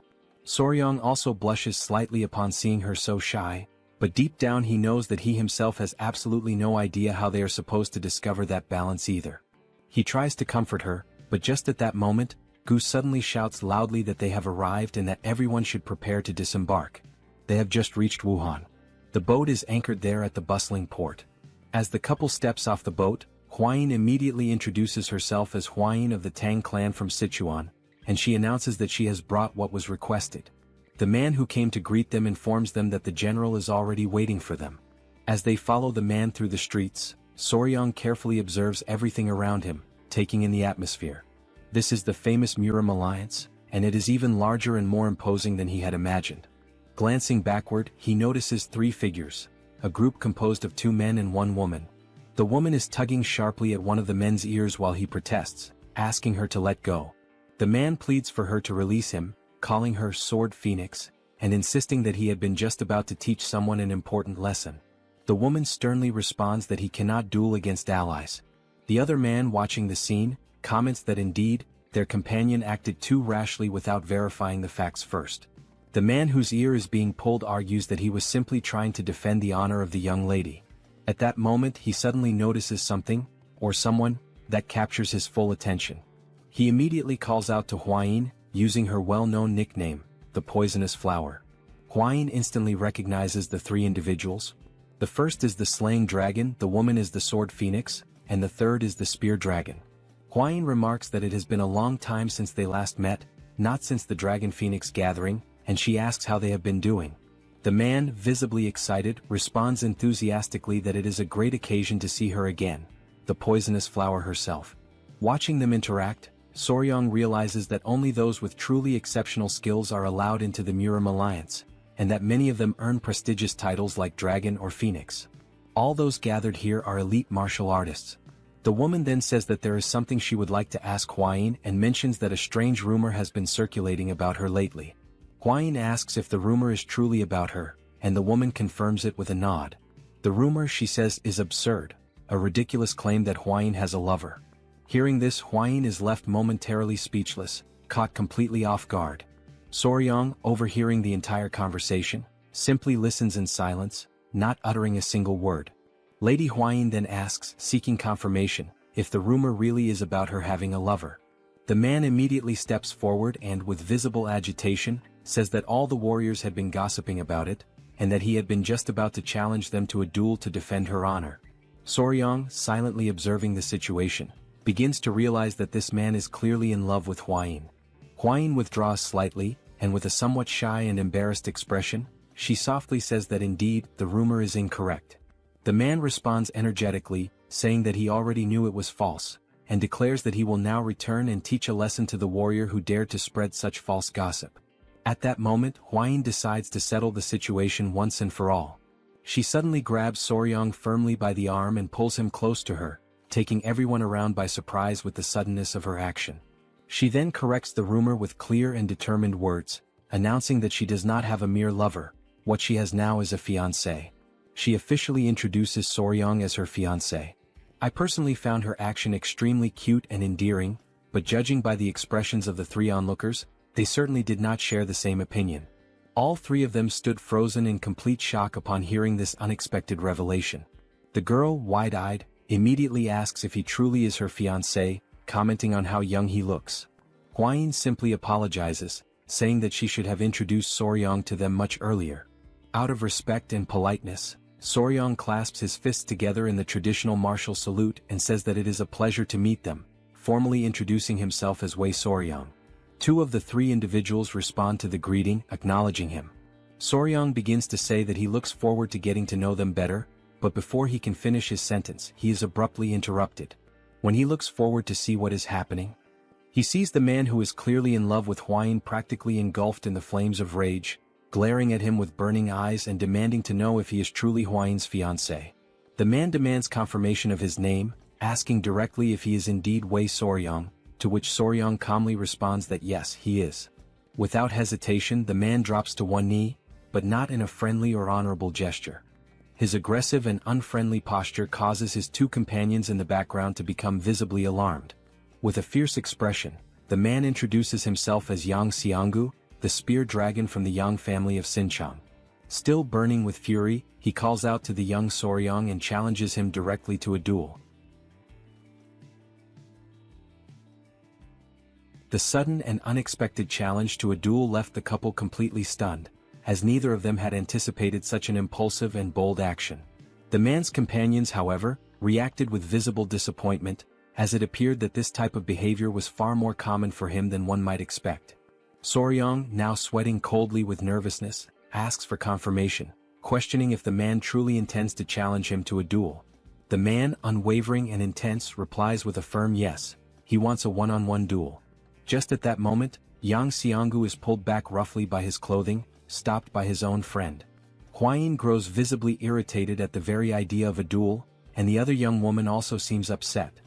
Soryong also blushes slightly upon seeing her so shy, but deep down he knows that he himself has absolutely no idea how they are supposed to discover that balance either. He tries to comfort her, but just at that moment, Gu suddenly shouts loudly that they have arrived and that everyone should prepare to disembark. They have just reached Wuhan. The boat is anchored there at the bustling port. As the couple steps off the boat, Huayin immediately introduces herself as Huayin of the Tang Clan from Sichuan, and she announces that she has brought what was requested. The man who came to greet them informs them that the general is already waiting for them. As they follow the man through the streets, Soryong carefully observes everything around him, taking in the atmosphere. This is the famous Murim alliance, and it is even larger and more imposing than he had imagined. Glancing backward, he notices three figures, a group composed of two men and one woman. The woman is tugging sharply at one of the men's ears while he protests, asking her to let go. The man pleads for her to release him, calling her Sword Phoenix, and insisting that he had been just about to teach someone an important lesson. The woman sternly responds that he cannot duel against allies. The other man watching the scene, comments that indeed, their companion acted too rashly without verifying the facts first. The man whose ear is being pulled argues that he was simply trying to defend the honor of the young lady. At that moment he suddenly notices something, or someone, that captures his full attention. He immediately calls out to Huayin, using her well-known nickname, the Poisonous Flower. Huayin instantly recognizes the three individuals. The first is the Slaying Dragon, the woman is the Sword Phoenix, and the third is the Spear Dragon. Huayin remarks that it has been a long time since they last met, not since the Dragon Phoenix gathering, and she asks how they have been doing. The man, visibly excited, responds enthusiastically that it is a great occasion to see her again, the Poisonous Flower herself. Watching them interact, Soryong realizes that only those with truly exceptional skills are allowed into the Murim alliance, and that many of them earn prestigious titles like Dragon or Phoenix. All those gathered here are elite martial artists. The woman then says that there is something she would like to ask Huayin and mentions that a strange rumor has been circulating about her lately. Huayin asks if the rumor is truly about her, and the woman confirms it with a nod. The rumor, she says, is absurd, a ridiculous claim that Huayin has a lover. Hearing this, Huayin is left momentarily speechless, caught completely off guard. Soryang, overhearing the entire conversation, simply listens in silence, not uttering a single word. Lady Huayin then asks, seeking confirmation, if the rumor really is about her having a lover. The man immediately steps forward and, with visible agitation, says that all the warriors had been gossiping about it, and that he had been just about to challenge them to a duel to defend her honor. Soryang, silently observing the situation, begins to realize that this man is clearly in love with Huayin. Huayin withdraws slightly, and with a somewhat shy and embarrassed expression, she softly says that indeed, the rumor is incorrect. The man responds energetically, saying that he already knew it was false, and declares that he will now return and teach a lesson to the warrior who dared to spread such false gossip. At that moment, Huayin decides to settle the situation once and for all. She suddenly grabs Soryang firmly by the arm and pulls him close to her, taking everyone around by surprise with the suddenness of her action. She then corrects the rumor with clear and determined words, announcing that she does not have a mere lover, what she has now is a fiancé. She officially introduces Soryang as her fiancé. I personally found her action extremely cute and endearing, but judging by the expressions of the three onlookers, they certainly did not share the same opinion. All three of them stood frozen in complete shock upon hearing this unexpected revelation. The girl, wide-eyed, immediately asks if he truly is her fiancé, commenting on how young he looks. Huayin simply apologizes, saying that she should have introduced Soryang to them much earlier. Out of respect and politeness, Soryang clasps his fists together in the traditional martial salute and says that it is a pleasure to meet them, formally introducing himself as Wei Soryang. Two of the three individuals respond to the greeting, acknowledging him. Soryang begins to say that he looks forward to getting to know them better, but before he can finish his sentence, he is abruptly interrupted. When he looks forward to see what is happening, he sees the man who is clearly in love with Huayin practically engulfed in the flames of rage, glaring at him with burning eyes and demanding to know if he is truly Huayin's fiancé. The man demands confirmation of his name, asking directly if he is indeed Wei Soryang, to which Soryang calmly responds that yes, he is. Without hesitation, the man drops to one knee, but not in a friendly or honorable gesture. His aggressive and unfriendly posture causes his two companions in the background to become visibly alarmed. With a fierce expression, the man introduces himself as Yang Xianggu, the spear dragon from the Yang family of Sichuan. Still burning with fury, he calls out to the young Soryang and challenges him directly to a duel. The sudden and unexpected challenge to a duel left the couple completely stunned, as neither of them had anticipated such an impulsive and bold action. The man's companions, however, reacted with visible disappointment, as it appeared that this type of behavior was far more common for him than one might expect. Soryang, now sweating coldly with nervousness, asks for confirmation, questioning if the man truly intends to challenge him to a duel. The man, unwavering and intense, replies with a firm yes, he wants a one-on-one duel. Just at that moment, Yang Xianggu is pulled back roughly by his clothing, stopped by his own friend. Huayin grows visibly irritated at the very idea of a duel, and the other young woman also seems upset.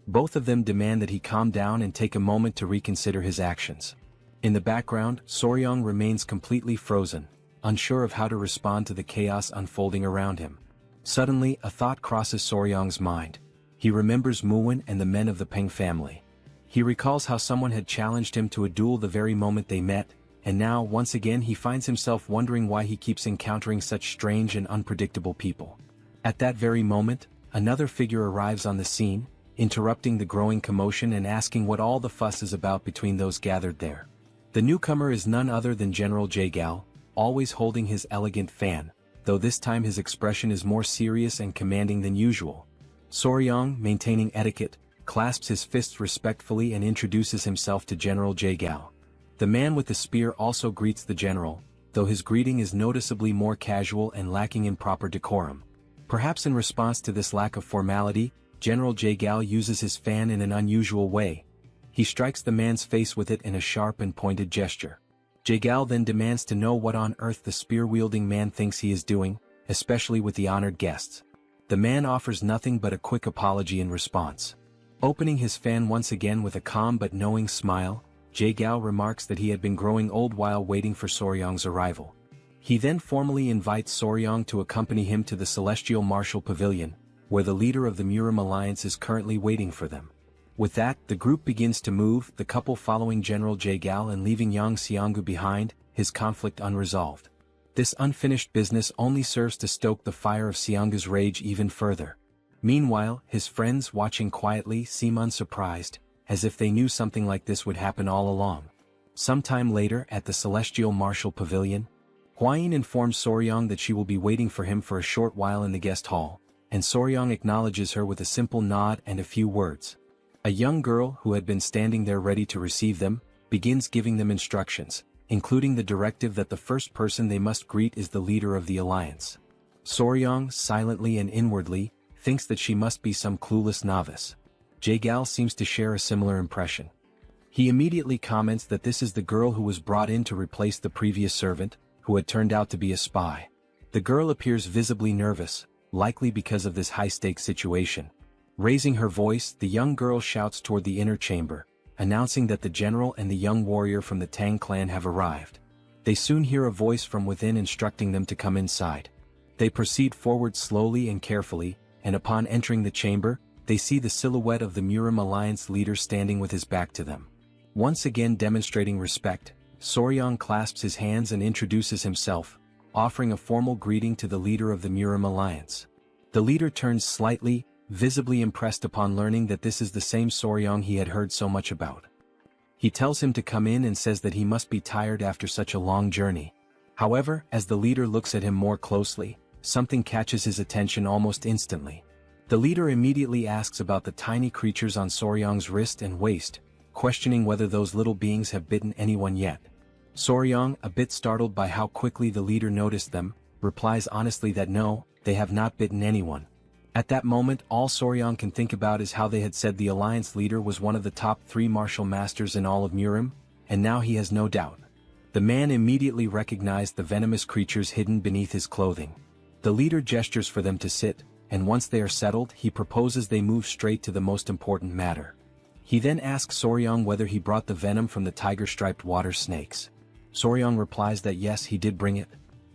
Both of them demand that he calm down and take a moment to reconsider his actions. In the background, Soryang remains completely frozen, unsure of how to respond to the chaos unfolding around him. Suddenly, a thought crosses Soryang's mind. He remembers Muwen and the men of the Peng family. He recalls how someone had challenged him to a duel the very moment they met, and now, once again, he finds himself wondering why he keeps encountering such strange and unpredictable people. At that very moment, another figure arrives on the scene, interrupting the growing commotion and asking what all the fuss is about between those gathered there. The newcomer is none other than General Jagal, always holding his elegant fan, though this time his expression is more serious and commanding than usual. Soryang, maintaining etiquette, clasps his fists respectfully and introduces himself to General Jagal. The man with the spear also greets the general, though his greeting is noticeably more casual and lacking in proper decorum. Perhaps in response to this lack of formality, General Jagal uses his fan in an unusual way. He strikes the man's face with it in a sharp and pointed gesture. Jagal then demands to know what on earth the spear-wielding man thinks he is doing, especially with the honored guests. The man offers nothing but a quick apology in response. Opening his fan once again with a calm but knowing smile, Jagal remarks that he had been growing old while waiting for Soryang's arrival. He then formally invites Soryang to accompany him to the Celestial Martial Pavilion, where the leader of the Murim alliance is currently waiting for them. With that, the group begins to move, the couple following General Jagal and leaving Yang Xianggu behind, his conflict unresolved. This unfinished business only serves to stoke the fire of Xianggu's rage even further. Meanwhile, his friends watching quietly seem unsurprised, as if they knew something like this would happen all along. Sometime later at the Celestial Martial Pavilion, Huayin informs Soryang that she will be waiting for him for a short while in the guest hall, and Soryang acknowledges her with a simple nod and a few words. A young girl who had been standing there ready to receive them, begins giving them instructions, including the directive that the first person they must greet is the leader of the alliance. Soryang, silently and inwardly, thinks that she must be some clueless novice. Jagal seems to share a similar impression. He immediately comments that this is the girl who was brought in to replace the previous servant, who had turned out to be a spy. The girl appears visibly nervous, likely because of this high-stakes situation. Raising her voice, the young girl shouts toward the inner chamber, announcing that the general and the young warrior from the Tang clan have arrived. They soon hear a voice from within instructing them to come inside. They proceed forward slowly and carefully, and upon entering the chamber, they see the silhouette of the Murim alliance leader standing with his back to them. Once again demonstrating respect, Soryang clasps his hands and introduces himself, offering a formal greeting to the leader of the Murim alliance. The leader turns slightly, visibly impressed upon learning that this is the same Soryang he had heard so much about. He tells him to come in and says that he must be tired after such a long journey. However, as the leader looks at him more closely, something catches his attention almost instantly. The leader immediately asks about the tiny creatures on Soryang's wrist and waist, questioning whether those little beings have bitten anyone yet. Soryang, a bit startled by how quickly the leader noticed them, replies honestly that no, they have not bitten anyone. At that moment, all Soryang can think about is how they had said the alliance leader was one of the top 3 martial masters in all of Murim, and now he has no doubt. The man immediately recognized the venomous creatures hidden beneath his clothing. The leader gestures for them to sit, and once they are settled, he proposes they move straight to the most important matter. He then asks Soryang whether he brought the venom from the tiger-striped water snakes. Soryang replies that yes, he did bring it.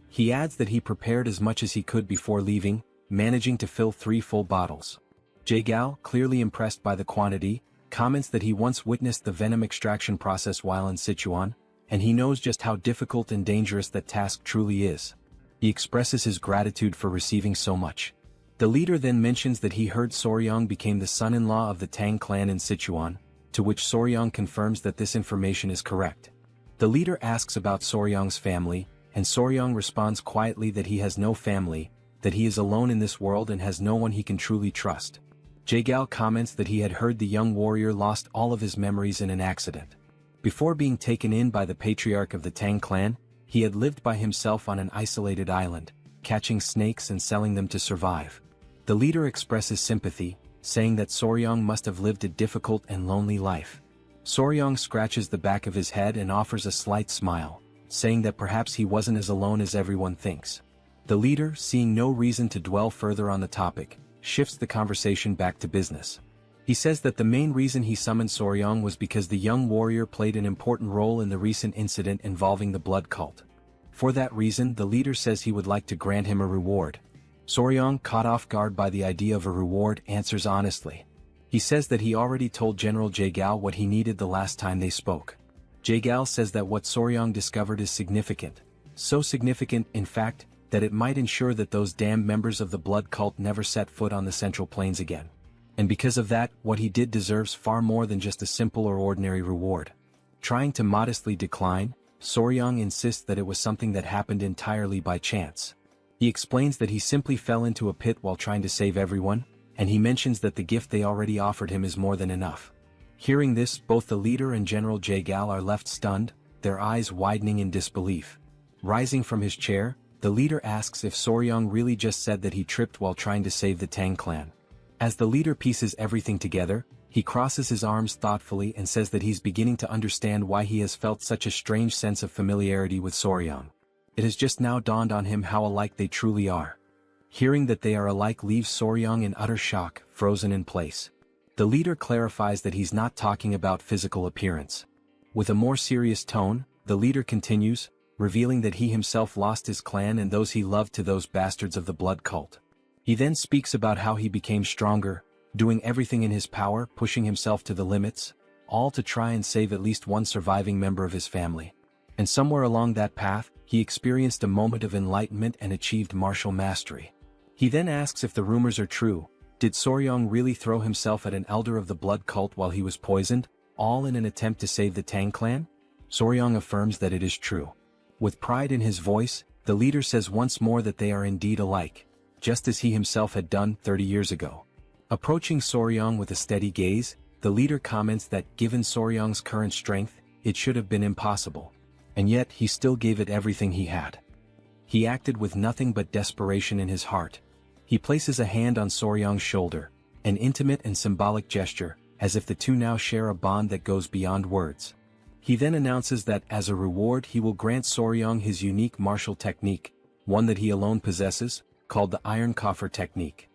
He adds that he prepared as much as he could before leaving, managing to fill 3 full bottles. Jagal, clearly impressed by the quantity, comments that he once witnessed the venom extraction process while in Sichuan, and he knows just how difficult and dangerous that task truly is. He expresses his gratitude for receiving so much. The leader then mentions that he heard Soryang became the son-in-law of the Tang clan in Sichuan, to which Soryang confirms that this information is correct. The leader asks about Soryang's family, and Soryang responds quietly that he has no family, that he is alone in this world and has no one he can truly trust. Jagal comments that he had heard the young warrior lost all of his memories in an accident. Before being taken in by the patriarch of the Tang clan, he had lived by himself on an isolated island, catching snakes and selling them to survive. The leader expresses sympathy, saying that Soryang must have lived a difficult and lonely life. Soryang scratches the back of his head and offers a slight smile, saying that perhaps he wasn't as alone as everyone thinks. The leader, seeing no reason to dwell further on the topic, shifts the conversation back to business. He says that the main reason he summoned Soryang was because the young warrior played an important role in the recent incident involving the blood cult. For that reason, the leader says he would like to grant him a reward. Soryang, caught off guard by the idea of a reward, answers honestly. He says that he already told General Jagal what he needed the last time they spoke. Jagal says that what Soryang discovered is significant. So significant, in fact, that it might ensure that those damned members of the blood cult never set foot on the Central Plains again. And because of that, what he did deserves far more than just a simple or ordinary reward. Trying to modestly decline, Soryang insists that it was something that happened entirely by chance. He explains that he simply fell into a pit while trying to save everyone, and he mentions that the gift they already offered him is more than enough. Hearing this, both the leader and General Jagal are left stunned, their eyes widening in disbelief. Rising from his chair, the leader asks if Soryang really just said that he tripped while trying to save the Tang clan. As the leader pieces everything together, he crosses his arms thoughtfully and says that he's beginning to understand why he has felt such a strange sense of familiarity with Soryang. It has just now dawned on him how alike they truly are. Hearing that they are alike leaves Soryang in utter shock, frozen in place. The leader clarifies that he's not talking about physical appearance. With a more serious tone, the leader continues, revealing that he himself lost his clan and those he loved to those bastards of the blood cult. He then speaks about how he became stronger, doing everything in his power, pushing himself to the limits, all to try and save at least one surviving member of his family. And somewhere along that path, he experienced a moment of enlightenment and achieved martial mastery. He then asks if the rumors are true. Did Soryong really throw himself at an elder of the blood cult while he was poisoned, all in an attempt to save the Tang clan? Soryong affirms that it is true. With pride in his voice, the leader says once more that they are indeed alike, just as he himself had done 30 years ago. Approaching Soryong with a steady gaze, the leader comments that given Soryong's current strength, it should have been impossible. And yet he still gave it everything he had. He acted with nothing but desperation in his heart. He places a hand on Soryong's shoulder, an intimate and symbolic gesture, as if the two now share a bond that goes beyond words. He then announces that as a reward he will grant Soryong his unique martial technique, one that he alone possesses, called the Iron Coffer technique.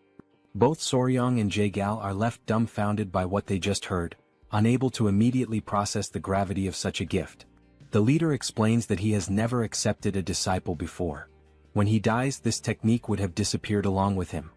Both Soryong and Jae-gal are left dumbfounded by what they just heard, unable to immediately process the gravity of such a gift. The leader explains that he has never accepted a disciple before. When he dies, this technique would have disappeared along with him.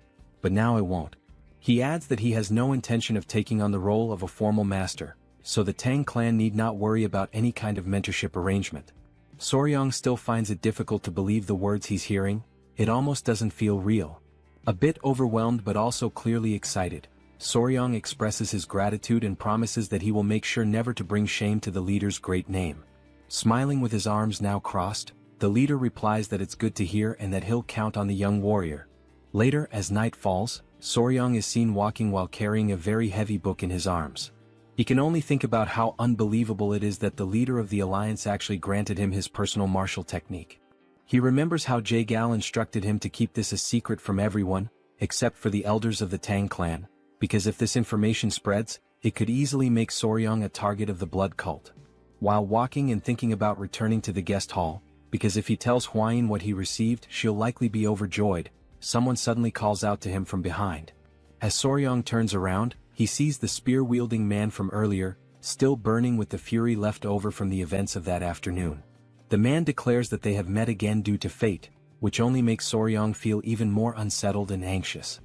But now it won't. He adds that he has no intention of taking on the role of a formal master, so the Tang clan need not worry about any kind of mentorship arrangement. Soryong still finds it difficult to believe the words he's hearing. It almost doesn't feel real. A bit overwhelmed but also clearly excited, Soryong expresses his gratitude and promises that he will make sure never to bring shame to the leader's great name. Smiling with his arms now crossed, the leader replies that it's good to hear and that he'll count on the young warrior. Later, as night falls, Soryong is seen walking while carrying a very heavy book in his arms. He can only think about how unbelievable it is that the leader of the alliance actually granted him his personal martial technique. He remembers how Jae-gal instructed him to keep this a secret from everyone, except for the elders of the Tang clan, because if this information spreads, it could easily make Soryong a target of the blood cult. While walking and thinking about returning to the guest hall, because if he tells Hwayin what he received, she'll likely be overjoyed, someone suddenly calls out to him from behind. As Soryong turns around, he sees the spear-wielding man from earlier, still burning with the fury left over from the events of that afternoon. The man declares that they have met again due to fate, which only makes Soryong feel even more unsettled and anxious.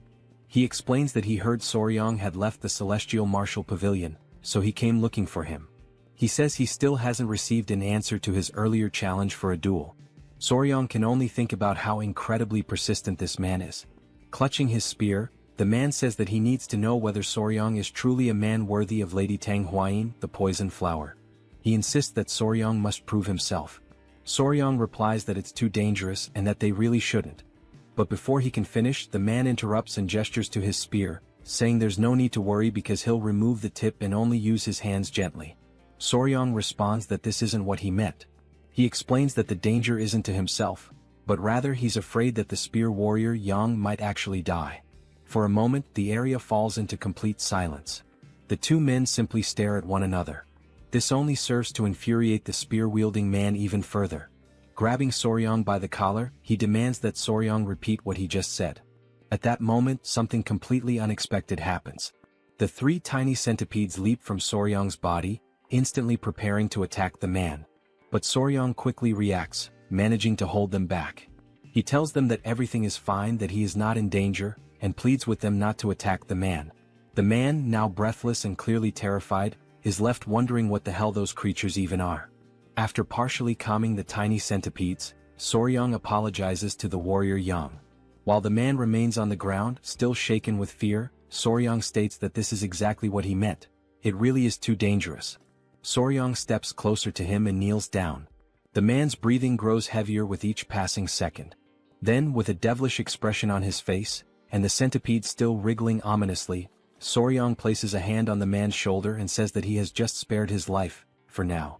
He explains that he heard Soryong had left the Celestial Martial Pavilion, so he came looking for him. He says he still hasn't received an answer to his earlier challenge for a duel. Soryong can only think about how incredibly persistent this man is. Clutching his spear, the man says that he needs to know whether Soryong is truly a man worthy of Lady Tang Hwayin, the poison flower. He insists that Soryong must prove himself. Soryong replies that it's too dangerous and that they really shouldn't. But before he can finish, the man interrupts and gestures to his spear, saying there's no need to worry because he'll remove the tip and only use his hands gently. Soryong responds that this isn't what he meant. He explains that the danger isn't to himself, but rather he's afraid that the spear warrior Yang might actually die. For a moment, the area falls into complete silence. The two men simply stare at one another. This only serves to infuriate the spear-wielding man even further. Grabbing Soryong by the collar, he demands that Soryong repeat what he just said. At that moment, something completely unexpected happens. The three tiny centipedes leap from Soryong's body, instantly preparing to attack the man. But Soryong quickly reacts, managing to hold them back. He tells them that everything is fine, that he is not in danger, and pleads with them not to attack the man. The man, now breathless and clearly terrified, is left wondering what the hell those creatures even are. After partially calming the tiny centipedes, Soryong apologizes to the warrior Yang. While the man remains on the ground, still shaken with fear, Soryong states that this is exactly what he meant. It really is too dangerous. Soryong steps closer to him and kneels down. The man's breathing grows heavier with each passing second. Then, with a devilish expression on his face, and the centipede still wriggling ominously, Soryong places a hand on the man's shoulder and says that he has just spared his life, for now.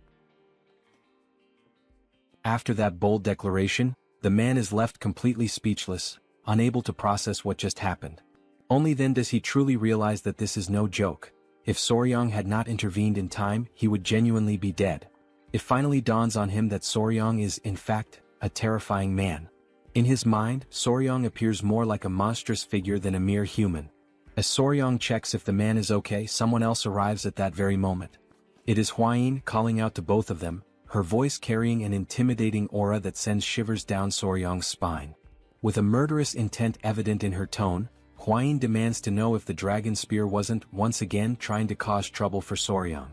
After that bold declaration, the man is left completely speechless, unable to process what just happened. Only then does he truly realize that this is no joke. If Soryong had not intervened in time, he would genuinely be dead. It finally dawns on him that Soryong is, in fact, a terrifying man. In his mind, Soryong appears more like a monstrous figure than a mere human. As Soryong checks if the man is okay, someone else arrives at that very moment. It is Hwayin calling out to both of them, her voice carrying an intimidating aura that sends shivers down Soryong's spine. With a murderous intent evident in her tone, Huayin demands to know if the dragon spear wasn't once again trying to cause trouble for Soryang.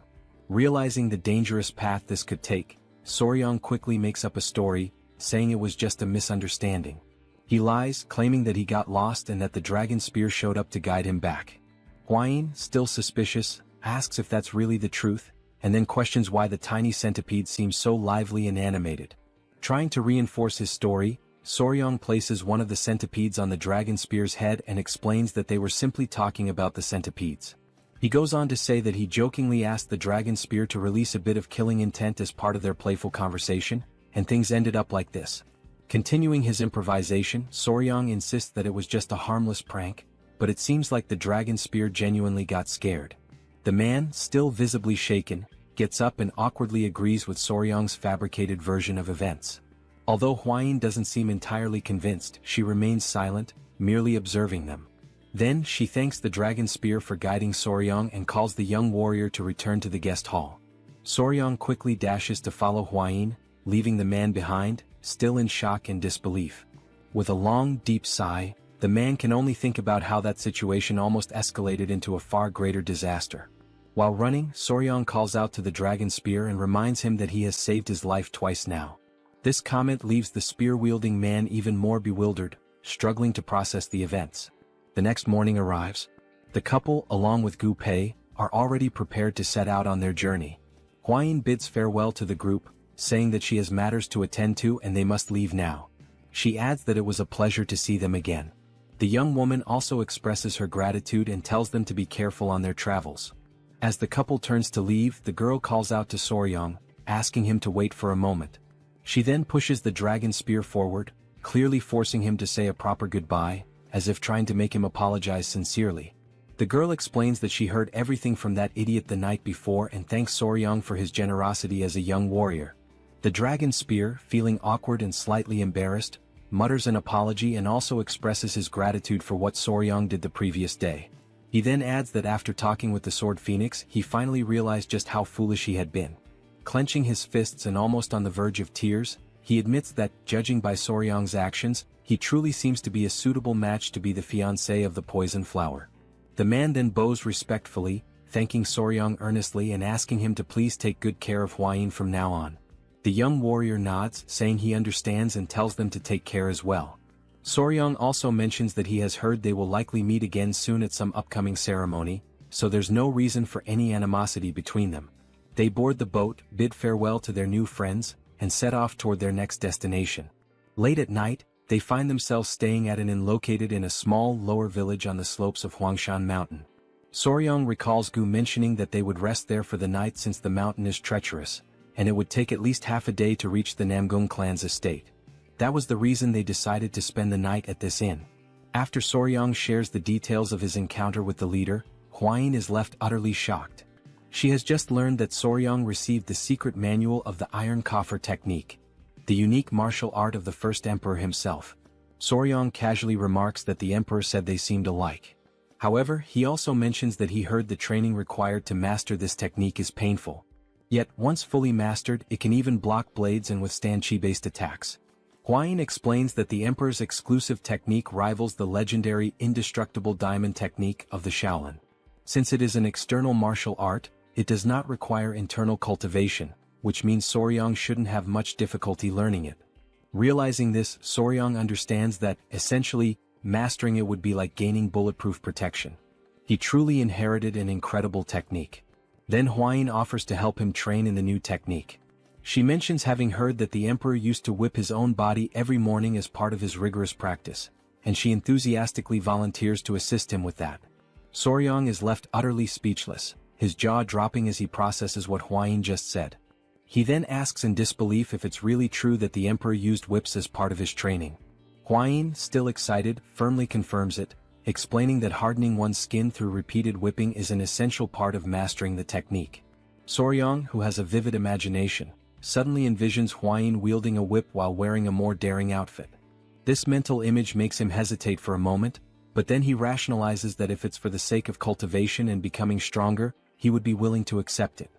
Realizing the dangerous path this could take, Soryang quickly makes up a story, saying it was just a misunderstanding. He lies, claiming that he got lost and that the dragon spear showed up to guide him back. Huayin, still suspicious, asks if that's really the truth, and then questions why the tiny centipede seems so lively and animated. Trying to reinforce his story, Soryang places one of the centipedes on the dragon spear's head and explains that they were simply talking about the centipedes. He goes on to say that he jokingly asked the dragon spear to release a bit of killing intent as part of their playful conversation, and things ended up like this. Continuing his improvisation, Soryang insists that it was just a harmless prank, but it seems like the dragon spear genuinely got scared. The man, still visibly shaken, gets up and awkwardly agrees with Soryang's fabricated version of events. Although Huayin doesn't seem entirely convinced, she remains silent, merely observing them. Then she thanks the dragon spear for guiding Soryang and calls the young warrior to return to the guest hall. Soryang quickly dashes to follow Huayin, leaving the man behind, still in shock and disbelief. With a long, deep sigh, the man can only think about how that situation almost escalated into a far greater disaster. While running, Soryang calls out to the dragon spear and reminds him that he has saved his life twice now. This comment leaves the spear-wielding man even more bewildered, struggling to process the events. The next morning arrives. The couple, along with Gu Pei, are already prepared to set out on their journey. Huayin bids farewell to the group, saying that she has matters to attend to and they must leave now. She adds that it was a pleasure to see them again. The young woman also expresses her gratitude and tells them to be careful on their travels. As the couple turns to leave, the girl calls out to Soryang, asking him to wait for a moment. She then pushes the dragon spear forward, clearly forcing him to say a proper goodbye, as if trying to make him apologize sincerely. The girl explains that she heard everything from that idiot the night before and thanks Soryang for his generosity as a young warrior. The dragon spear, feeling awkward and slightly embarrassed, mutters an apology and also expresses his gratitude for what Soryang did the previous day. He then adds that after talking with the Sword Phoenix, he finally realized just how foolish he had been. Clenching his fists and almost on the verge of tears, he admits that, judging by Soryang's actions, he truly seems to be a suitable match to be the fiancé of the poison flower. The man then bows respectfully, thanking Soryang earnestly and asking him to please take good care of Huayin from now on. The young warrior nods, saying he understands and tells them to take care as well. Soryang also mentions that he has heard they will likely meet again soon at some upcoming ceremony, so there's no reason for any animosity between them. They board the boat, bid farewell to their new friends, and set off toward their next destination. Late at night, they find themselves staying at an inn located in a small lower village on the slopes of Huangshan Mountain. Soryang recalls Gu mentioning that they would rest there for the night since the mountain is treacherous, and it would take at least half a day to reach the Namgung clan's estate. That was the reason they decided to spend the night at this inn. After Soryang shares the details of his encounter with the leader, Huayin is left utterly shocked. She has just learned that Soryang received the secret manual of the Iron Coffer technique, the unique martial art of the first emperor himself. Soryang casually remarks that the emperor said they seemed alike. However, he also mentions that he heard the training required to master this technique is painful. Yet, once fully mastered, it can even block blades and withstand chi-based attacks. Huayin explains that the emperor's exclusive technique rivals the legendary indestructible diamond technique of the Shaolin. Since it is an external martial art, it does not require internal cultivation, which means Soryang shouldn't have much difficulty learning it. Realizing this, Soryang understands that, essentially, mastering it would be like gaining bulletproof protection. He truly inherited an incredible technique. Then Huayin offers to help him train in the new technique. She mentions having heard that the emperor used to whip his own body every morning as part of his rigorous practice, and she enthusiastically volunteers to assist him with that. Soryang is left utterly speechless, his jaw dropping as he processes what Huayin just said. He then asks in disbelief if it's really true that the emperor used whips as part of his training. Huayin, still excited, firmly confirms it, explaining that hardening one's skin through repeated whipping is an essential part of mastering the technique. Soryang, who has a vivid imagination, suddenly envisions Huayin wielding a whip while wearing a more daring outfit. This mental image makes him hesitate for a moment, but then he rationalizes that if it's for the sake of cultivation and becoming stronger, he would be willing to accept it.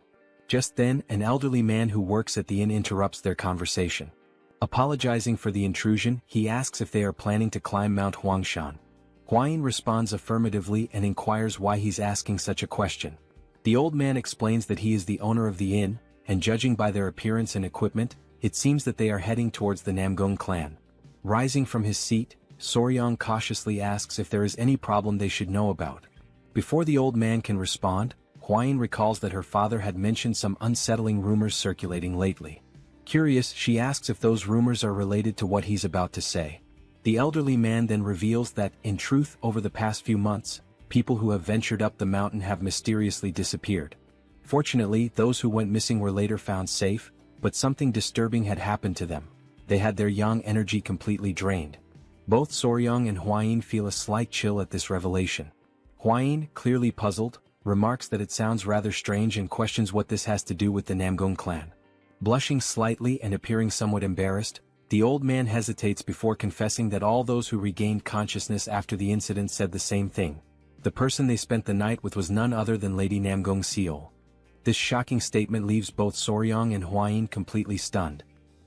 Just then, an elderly man who works at the inn interrupts their conversation. Apologizing for the intrusion, he asks if they are planning to climb Mount Huangshan. Huayin responds affirmatively and inquires why he's asking such a question. The old man explains that he is the owner of the inn, and judging by their appearance and equipment, it seems that they are heading towards the Namgung clan. Rising from his seat, Soryong cautiously asks if there is any problem they should know about. Before the old man can respond, Huayin recalls that her father had mentioned some unsettling rumors circulating lately. Curious, she asks if those rumors are related to what he's about to say. The elderly man then reveals that, in truth, over the past few months, people who have ventured up the mountain have mysteriously disappeared. Fortunately, those who went missing were later found safe, but something disturbing had happened to them. They had their yang energy completely drained. Both Soryong and Huayin feel a slight chill at this revelation. Huayin, clearly puzzled, remarks that it sounds rather strange and questions what this has to do with the Namgung clan. Blushing slightly and appearing somewhat embarrassed, the old man hesitates before confessing that all those who regained consciousness after the incident said the same thing. The person they spent the night with was none other than Lady Namgung Seol. This shocking statement leaves both Soryong and Huayin completely stunned.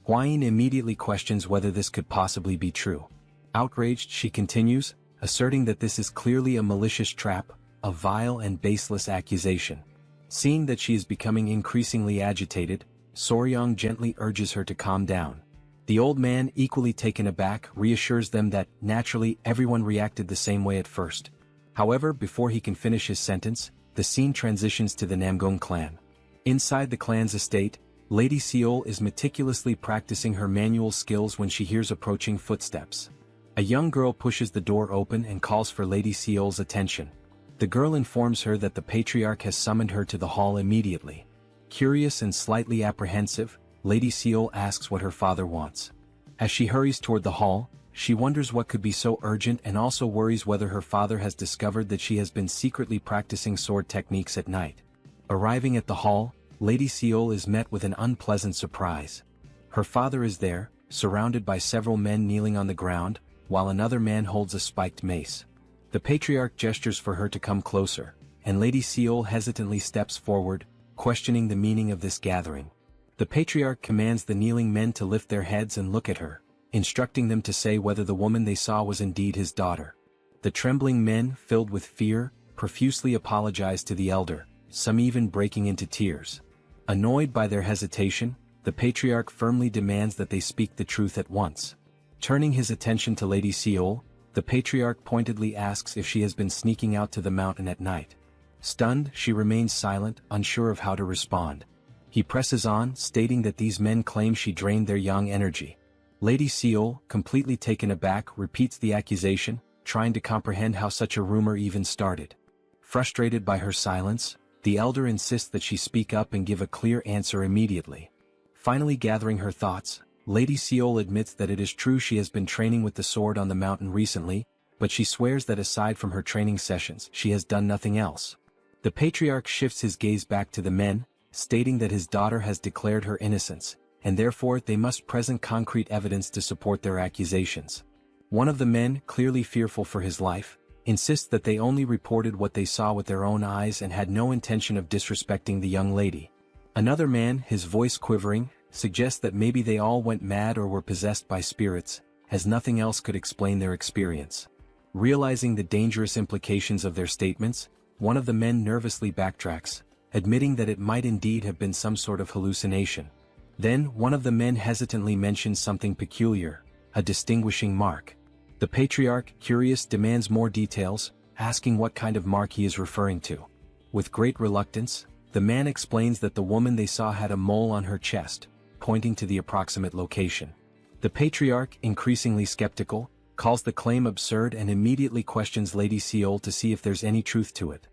Huayin immediately questions whether this could possibly be true. Outraged, she continues, asserting that this is clearly a malicious trap, a vile and baseless accusation. Seeing that she is becoming increasingly agitated, Soryong gently urges her to calm down. The old man, equally taken aback, reassures them that, naturally, everyone reacted the same way at first. However, before he can finish his sentence, the scene transitions to the Namgung clan. Inside the clan's estate, Lady Seol is meticulously practicing her manual skills when she hears approaching footsteps. A young girl pushes the door open and calls for Lady Seol's attention. The girl informs her that the patriarch has summoned her to the hall immediately. Curious and slightly apprehensive, Lady Seol asks what her father wants. As she hurries toward the hall, she wonders what could be so urgent and also worries whether her father has discovered that she has been secretly practicing sword techniques at night. Arriving at the hall, Lady Seol is met with an unpleasant surprise. Her father is there, surrounded by several men kneeling on the ground, while another man holds a spiked mace. The patriarch gestures for her to come closer, and Lady Seol hesitantly steps forward, questioning the meaning of this gathering. The patriarch commands the kneeling men to lift their heads and look at her, instructing them to say whether the woman they saw was indeed his daughter. The trembling men, filled with fear, profusely apologize to the elder, some even breaking into tears. Annoyed by their hesitation, the patriarch firmly demands that they speak the truth at once. Turning his attention to Lady Seol, the patriarch pointedly asks if she has been sneaking out to the mountain at night. Stunned, she remains silent, unsure of how to respond. He presses on, stating that these men claim she drained their yang energy. Lady Seol, completely taken aback, repeats the accusation, trying to comprehend how such a rumor even started. Frustrated by her silence, the elder insists that she speak up and give a clear answer immediately. Finally gathering her thoughts, Lady Seol admits that it is true she has been training with the sword on the mountain recently, but she swears that aside from her training sessions, she has done nothing else. The patriarch shifts his gaze back to the men, stating that his daughter has declared her innocence, and therefore they must present concrete evidence to support their accusations. One of the men, clearly fearful for his life, insists that they only reported what they saw with their own eyes and had no intention of disrespecting the young lady. Another man, his voice quivering, suggests that maybe they all went mad or were possessed by spirits, as nothing else could explain their experience. Realizing the dangerous implications of their statements, one of the men nervously backtracks, admitting that it might indeed have been some sort of hallucination. Then, one of the men hesitantly mentions something peculiar, a distinguishing mark. The patriarch, curious, demands more details, asking what kind of mark he is referring to. With great reluctance, the man explains that the woman they saw had a mole on her chest, pointing to the approximate location. The patriarch, increasingly skeptical, calls the claim absurd and immediately questions Lady Seol to see if there's any truth to it.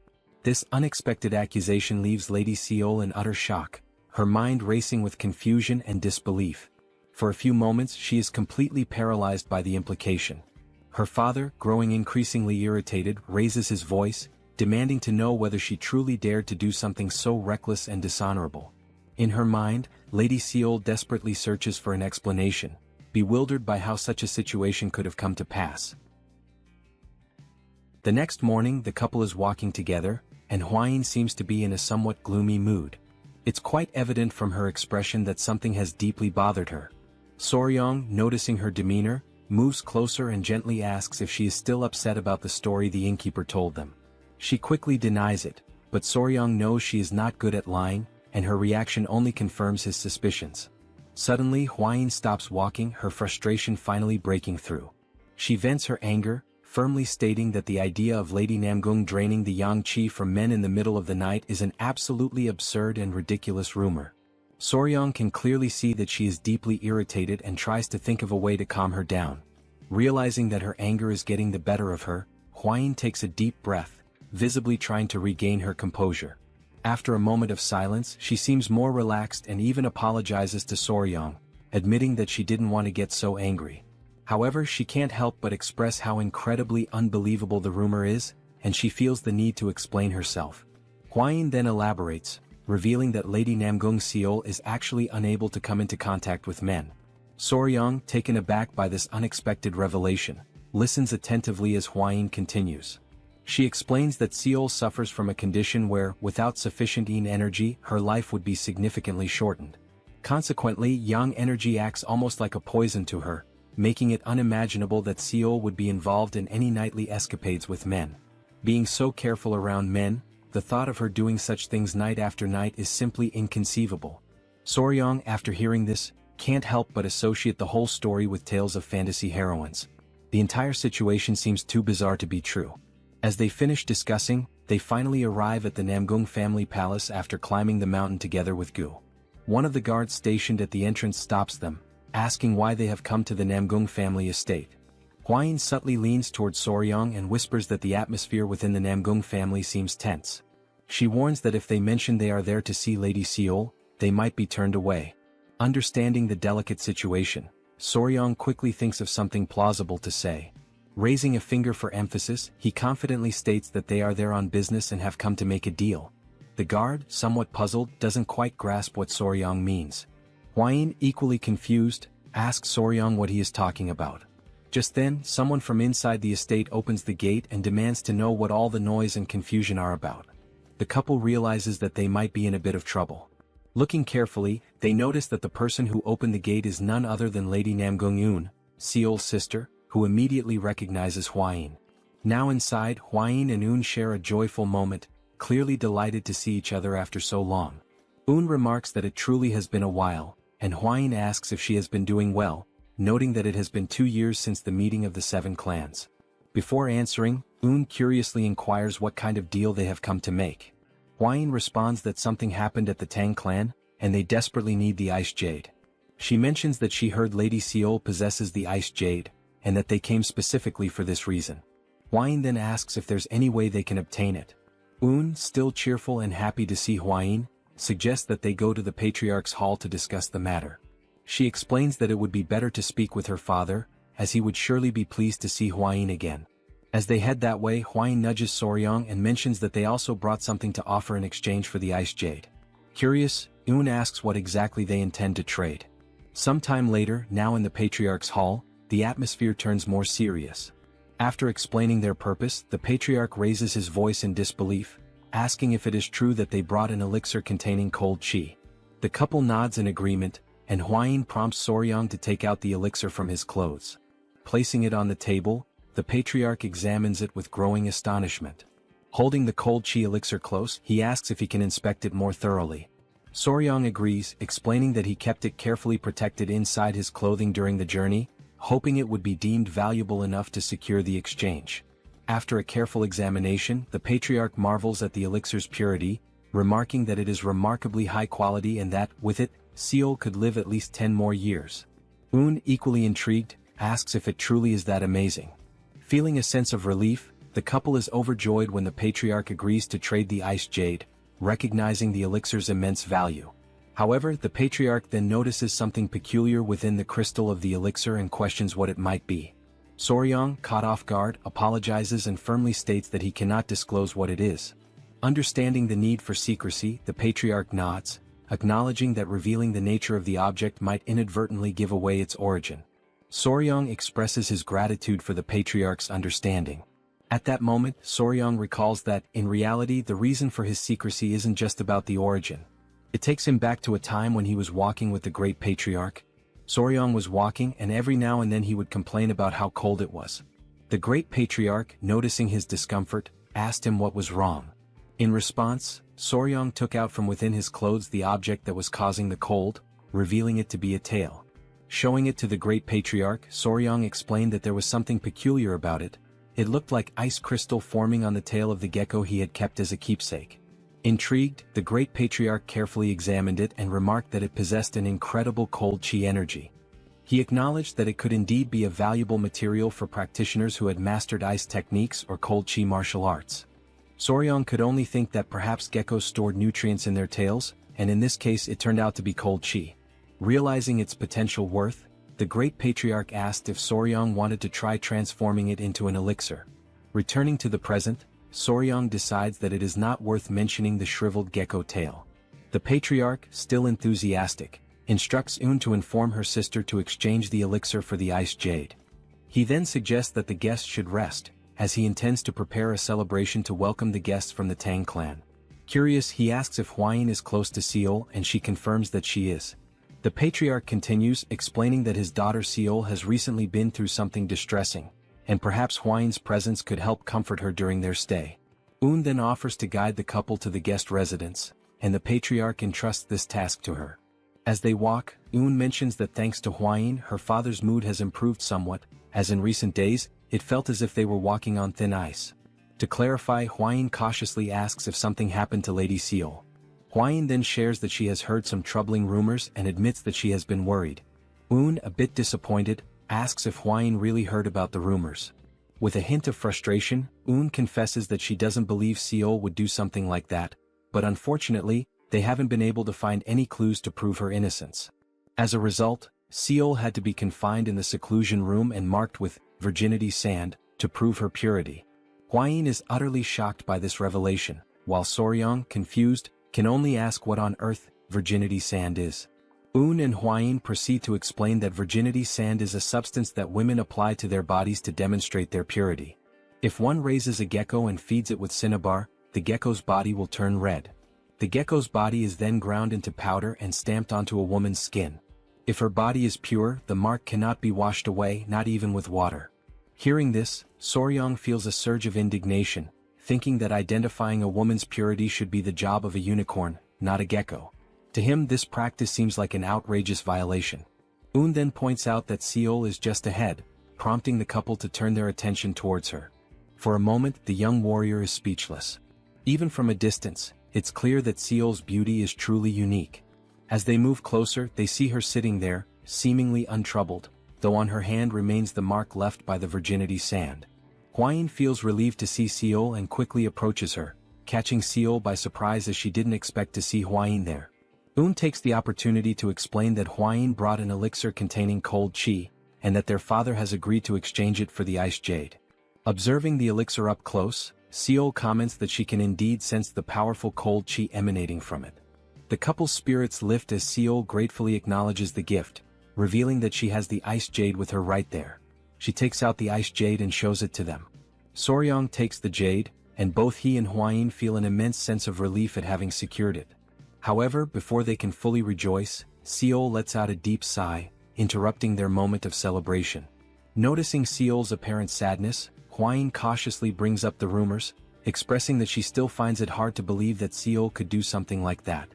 This unexpected accusation leaves Lady Seol in utter shock, her mind racing with confusion and disbelief. For a few moments she is completely paralyzed by the implication. Her father, growing increasingly irritated, raises his voice, demanding to know whether she truly dared to do something so reckless and dishonorable. In her mind, Lady Seol desperately searches for an explanation, bewildered by how such a situation could have come to pass. The next morning the couple is walking together, and Huayin seems to be in a somewhat gloomy mood. It's quite evident from her expression that something has deeply bothered her. Soryong, noticing her demeanor, moves closer and gently asks if she is still upset about the story the innkeeper told them. She quickly denies it, but Soryong knows she is not good at lying, and her reaction only confirms his suspicions. Suddenly Hwayin stops walking, her frustration finally breaking through. She vents her anger, firmly stating that the idea of Lady Namgung draining the yang qi from men in the middle of the night is an absolutely absurd and ridiculous rumor. Soryong can clearly see that she is deeply irritated and tries to think of a way to calm her down. Realizing that her anger is getting the better of her, Hwayin takes a deep breath, visibly trying to regain her composure. After a moment of silence, she seems more relaxed and even apologizes to Soryong, admitting that she didn't want to get so angry. However, she can't help but express how incredibly unbelievable the rumor is, and she feels the need to explain herself. Hwayin then elaborates, revealing that Lady Namgung Seol is actually unable to come into contact with men. Soryong, taken aback by this unexpected revelation, listens attentively as Hwayin continues. She explains that Seol suffers from a condition where, without sufficient yin energy, her life would be significantly shortened. Consequently, yang energy acts almost like a poison to her, making it unimaginable that Seol would be involved in any nightly escapades with men. Being so careful around men, the thought of her doing such things night after night is simply inconceivable. Soryong, after hearing this, can't help but associate the whole story with tales of fantasy heroines. The entire situation seems too bizarre to be true. As they finish discussing, they finally arrive at the Namgung family palace after climbing the mountain together with Gu. One of the guards stationed at the entrance stops them, asking why they have come to the Namgung family estate. Hwayin subtly leans towards Soryong and whispers that the atmosphere within the Namgung family seems tense. She warns that if they mention they are there to see Lady Seol, they might be turned away. Understanding the delicate situation, Soryong quickly thinks of something plausible to say. Raising a finger for emphasis, he confidently states that they are there on business and have come to make a deal. The guard, somewhat puzzled, doesn't quite grasp what Soryong means. Hwayin, equally confused, asks Soryong what he is talking about. Just then, someone from inside the estate opens the gate and demands to know what all the noise and confusion are about. The couple realizes that they might be in a bit of trouble. Looking carefully, they notice that the person who opened the gate is none other than Lady Namgung Eun, Seol's sister, who immediately recognizes Hwayin. Now inside, Hwayin and Eun share a joyful moment, clearly delighted to see each other after so long. Eun remarks that it truly has been a while, and Hwayin asks if she has been doing well, noting that it has been 2 years since the meeting of the 7 clans. Before answering, Eun curiously inquires what kind of deal they have come to make. Hwayin responds that something happened at the Tang clan, and they desperately need the Ice Jade. She mentions that she heard Lady Seol possesses the Ice Jade, and that they came specifically for this reason. Hwayin then asks if there's any way they can obtain it. Eun, still cheerful and happy to see Hwayin, suggests that they go to the Patriarch's hall to discuss the matter. She explains that it would be better to speak with her father, as he would surely be pleased to see Hwayin again. As they head that way, Hwayin nudges Soryong and mentions that they also brought something to offer in exchange for the Ice Jade. Curious, Eun asks what exactly they intend to trade. Sometime later, now in the Patriarch's hall, the atmosphere turns more serious. After explaining their purpose, the Patriarch raises his voice in disbelief, asking if it is true that they brought an elixir containing cold qi. The couple nods in agreement, and Hwayin prompts Soryong to take out the elixir from his clothes. Placing it on the table, the Patriarch examines it with growing astonishment. Holding the cold qi elixir close, he asks if he can inspect it more thoroughly. Soryong agrees, explaining that he kept it carefully protected inside his clothing during the journey, hoping it would be deemed valuable enough to secure the exchange. After a careful examination, the Patriarch marvels at the elixir's purity, remarking that it is remarkably high quality and that, with it, Seol could live at least 10 more years. Eun, equally intrigued, asks if it truly is that amazing. Feeling a sense of relief, the couple is overjoyed when the Patriarch agrees to trade the Ice Jade, recognizing the elixir's immense value. However, the Patriarch then notices something peculiar within the crystal of the elixir and questions what it might be. Soryong, caught off guard, apologizes and firmly states that he cannot disclose what it is. Understanding the need for secrecy, the Patriarch nods, acknowledging that revealing the nature of the object might inadvertently give away its origin. Soryong expresses his gratitude for the Patriarch's understanding. At that moment, Soryong recalls that, in reality, the reason for his secrecy isn't just about the origin. It takes him back to a time when he was walking with the great Patriarch. Soryong was walking and every now and then he would complain about how cold it was. The great patriarch, noticing his discomfort, asked him what was wrong. In response, Soryong took out from within his clothes the object that was causing the cold, revealing it to be a tail. Showing it to the great patriarch, Soryong explained that there was something peculiar about it. It looked like ice crystal forming on the tail of the gecko he had kept as a keepsake. Intrigued, the great patriarch carefully examined it and remarked that it possessed an incredible cold chi energy. He acknowledged that it could indeed be a valuable material for practitioners who had mastered ice techniques or cold chi martial arts. Soryong could only think that perhaps geckos stored nutrients in their tails, and in this case it turned out to be cold chi. Realizing its potential worth, the great patriarch asked if Soryong wanted to try transforming it into an elixir. Returning to the present, Soryong decides that it is not worth mentioning the shriveled gecko tail. The patriarch, still enthusiastic, instructs Un to inform her sister to exchange the elixir for the ice jade. He then suggests that the guests should rest, as he intends to prepare a celebration to welcome the guests from the Tang clan. Curious, he asks if Hwayin is close to Seol and she confirms that she is. The patriarch continues, explaining that his daughter Seol has recently been through something distressing, and perhaps Hwayin's presence could help comfort her during their stay. Un then offers to guide the couple to the guest residence, and the patriarch entrusts this task to her. As they walk, Un mentions that thanks to Hwayin, her father's mood has improved somewhat, as in recent days, it felt as if they were walking on thin ice. To clarify, Hwayin cautiously asks if something happened to Lady Seol. Hwayin then shares that she has heard some troubling rumors and admits that she has been worried. Un, a bit disappointed, asks if Hwayin really heard about the rumors. With a hint of frustration, Un confesses that she doesn't believe Seol would do something like that, but unfortunately, they haven't been able to find any clues to prove her innocence. As a result, Seol had to be confined in the seclusion room and marked with virginity sand to prove her purity. Hwayin is utterly shocked by this revelation, while Soryong, confused, can only ask what on earth virginity sand is. Un and Hwayin proceed to explain that virginity sand is a substance that women apply to their bodies to demonstrate their purity. If one raises a gecko and feeds it with cinnabar, the gecko's body will turn red. The gecko's body is then ground into powder and stamped onto a woman's skin. If her body is pure, the mark cannot be washed away, not even with water. Hearing this, Soryong feels a surge of indignation, thinking that identifying a woman's purity should be the job of a unicorn, not a gecko. To him, this practice seems like an outrageous violation. Un then points out that Seol is just ahead, prompting the couple to turn their attention towards her. For a moment, the young warrior is speechless. Even from a distance, it's clear that Seol's beauty is truly unique. As they move closer, they see her sitting there, seemingly untroubled, though on her hand remains the mark left by the virginity sand. Hwayin feels relieved to see Seol and quickly approaches her, catching Seol by surprise as she didn't expect to see Hwayin there. Un takes the opportunity to explain that Hwayin brought an elixir containing cold chi, and that their father has agreed to exchange it for the ice jade. Observing the elixir up close, Seol comments that she can indeed sense the powerful cold chi emanating from it. The couple's spirits lift as Seol gratefully acknowledges the gift, revealing that she has the ice jade with her right there. She takes out the ice jade and shows it to them. Soryong takes the jade, and both he and Hwayin feel an immense sense of relief at having secured it. However, before they can fully rejoice, Seol lets out a deep sigh, interrupting their moment of celebration. Noticing Seol's apparent sadness, Hwayin cautiously brings up the rumors, expressing that she still finds it hard to believe that Seol could do something like that.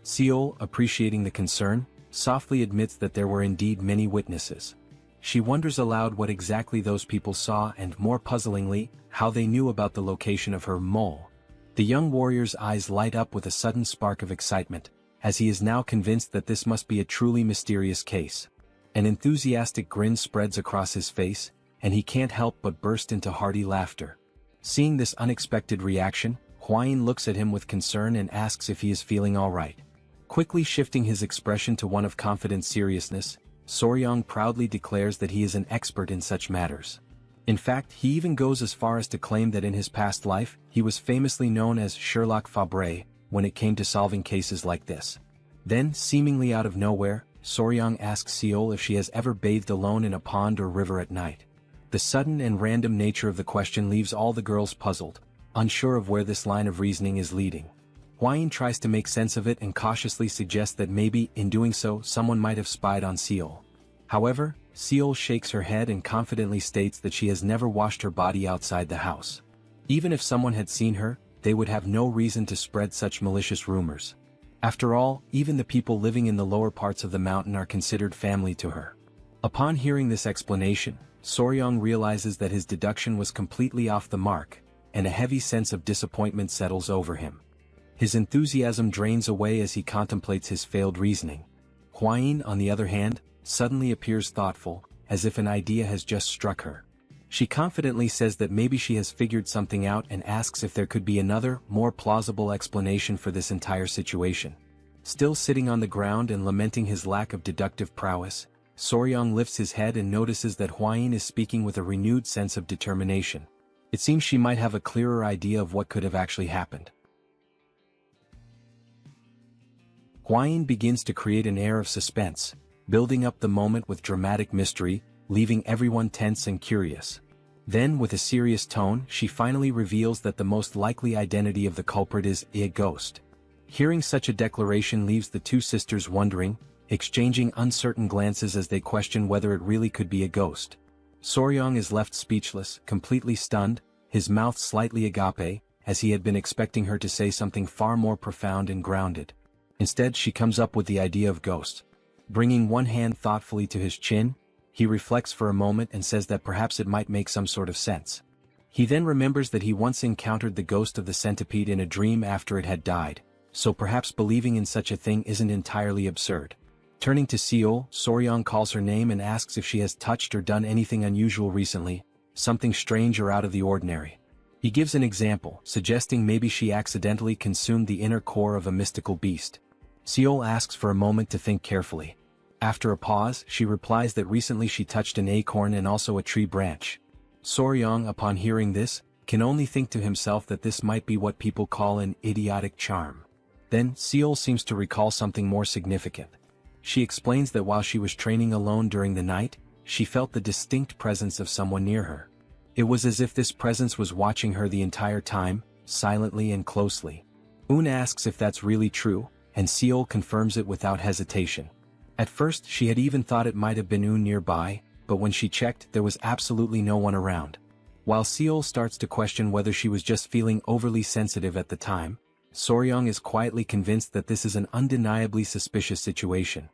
Seol, appreciating the concern, softly admits that there were indeed many witnesses. She wonders aloud what exactly those people saw and, more puzzlingly, how they knew about the location of her mole. The young warrior's eyes light up with a sudden spark of excitement, as he is now convinced that this must be a truly mysterious case. An enthusiastic grin spreads across his face, and he can't help but burst into hearty laughter. Seeing this unexpected reaction, Hwayin looks at him with concern and asks if he is feeling all right. Quickly shifting his expression to one of confident seriousness, Soryong proudly declares that he is an expert in such matters. In fact, he even goes as far as to claim that in his past life, he was famously known as Sherlock Fabre when it came to solving cases like this. Then, seemingly out of nowhere, Soryong asks Seol if she has ever bathed alone in a pond or river at night. The sudden and random nature of the question leaves all the girls puzzled, unsure of where this line of reasoning is leading. Hwayin tries to make sense of it and cautiously suggests that maybe, in doing so, someone might have spied on Seol. However, Seol shakes her head and confidently states that she has never washed her body outside the house. Even if someone had seen her, they would have no reason to spread such malicious rumors. After all, even the people living in the lower parts of the mountain are considered family to her. Upon hearing this explanation, Soryong realizes that his deduction was completely off the mark, and a heavy sense of disappointment settles over him. His enthusiasm drains away as he contemplates his failed reasoning. Hwayin, on the other hand, suddenly appears thoughtful, as if an idea has just struck her. She confidently says that maybe she has figured something out and asks if there could be another, more plausible explanation for this entire situation. Still sitting on the ground and lamenting his lack of deductive prowess, Soryong lifts his head and notices that Hwayin is speaking with a renewed sense of determination. It seems she might have a clearer idea of what could have actually happened. Hwayin begins to create an air of suspense, building up the moment with dramatic mystery, leaving everyone tense and curious. Then, with a serious tone, she finally reveals that the most likely identity of the culprit is a ghost. Hearing such a declaration leaves the two sisters wondering, exchanging uncertain glances as they question whether it really could be a ghost. Soryong is left speechless, completely stunned, his mouth slightly agape, as he had been expecting her to say something far more profound and grounded. Instead, she comes up with the idea of ghost. Bringing one hand thoughtfully to his chin, he reflects for a moment and says that perhaps it might make some sort of sense. He then remembers that he once encountered the ghost of the centipede in a dream after it had died, so perhaps believing in such a thing isn't entirely absurd. Turning to Seol, Soryong calls her name and asks if she has touched or done anything unusual recently, something strange or out of the ordinary. He gives an example, suggesting maybe she accidentally consumed the inner core of a mystical beast. Seol asks for a moment to think carefully. After a pause, she replies that recently she touched an acorn and also a tree branch. Soryong, upon hearing this, can only think to himself that this might be what people call an idiotic charm. Then, Seol seems to recall something more significant. She explains that while she was training alone during the night, she felt the distinct presence of someone near her. It was as if this presence was watching her the entire time, silently and closely. Un asks if that's really true, and Seol confirms it without hesitation. At first she had even thought it might have been Un nearby, but when she checked there was absolutely no one around. While Seol starts to question whether she was just feeling overly sensitive at the time, Soryong is quietly convinced that this is an undeniably suspicious situation.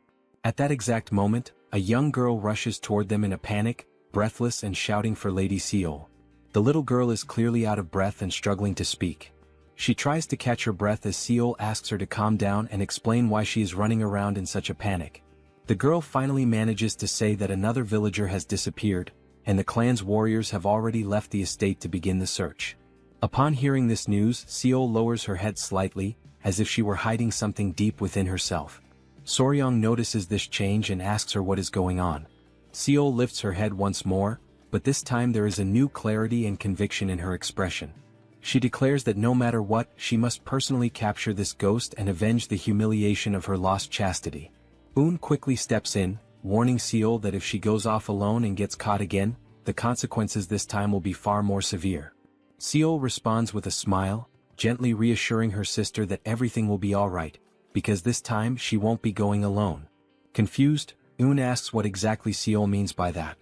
At that exact moment, a young girl rushes toward them in a panic, breathless and shouting for Lady Seol. The little girl is clearly out of breath and struggling to speak. She tries to catch her breath as Seol asks her to calm down and explain why she is running around in such a panic. The girl finally manages to say that another villager has disappeared, and the clan's warriors have already left the estate to begin the search. Upon hearing this news, Seol lowers her head slightly, as if she were hiding something deep within herself. Soryong notices this change and asks her what is going on. Seol lifts her head once more, but this time there is a new clarity and conviction in her expression. She declares that no matter what, she must personally capture this ghost and avenge the humiliation of her lost chastity. Un quickly steps in, warning Seol that if she goes off alone and gets caught again, the consequences this time will be far more severe. Seol responds with a smile, gently reassuring her sister that everything will be alright, because this time she won't be going alone. Confused, Un asks what exactly Seol means by that.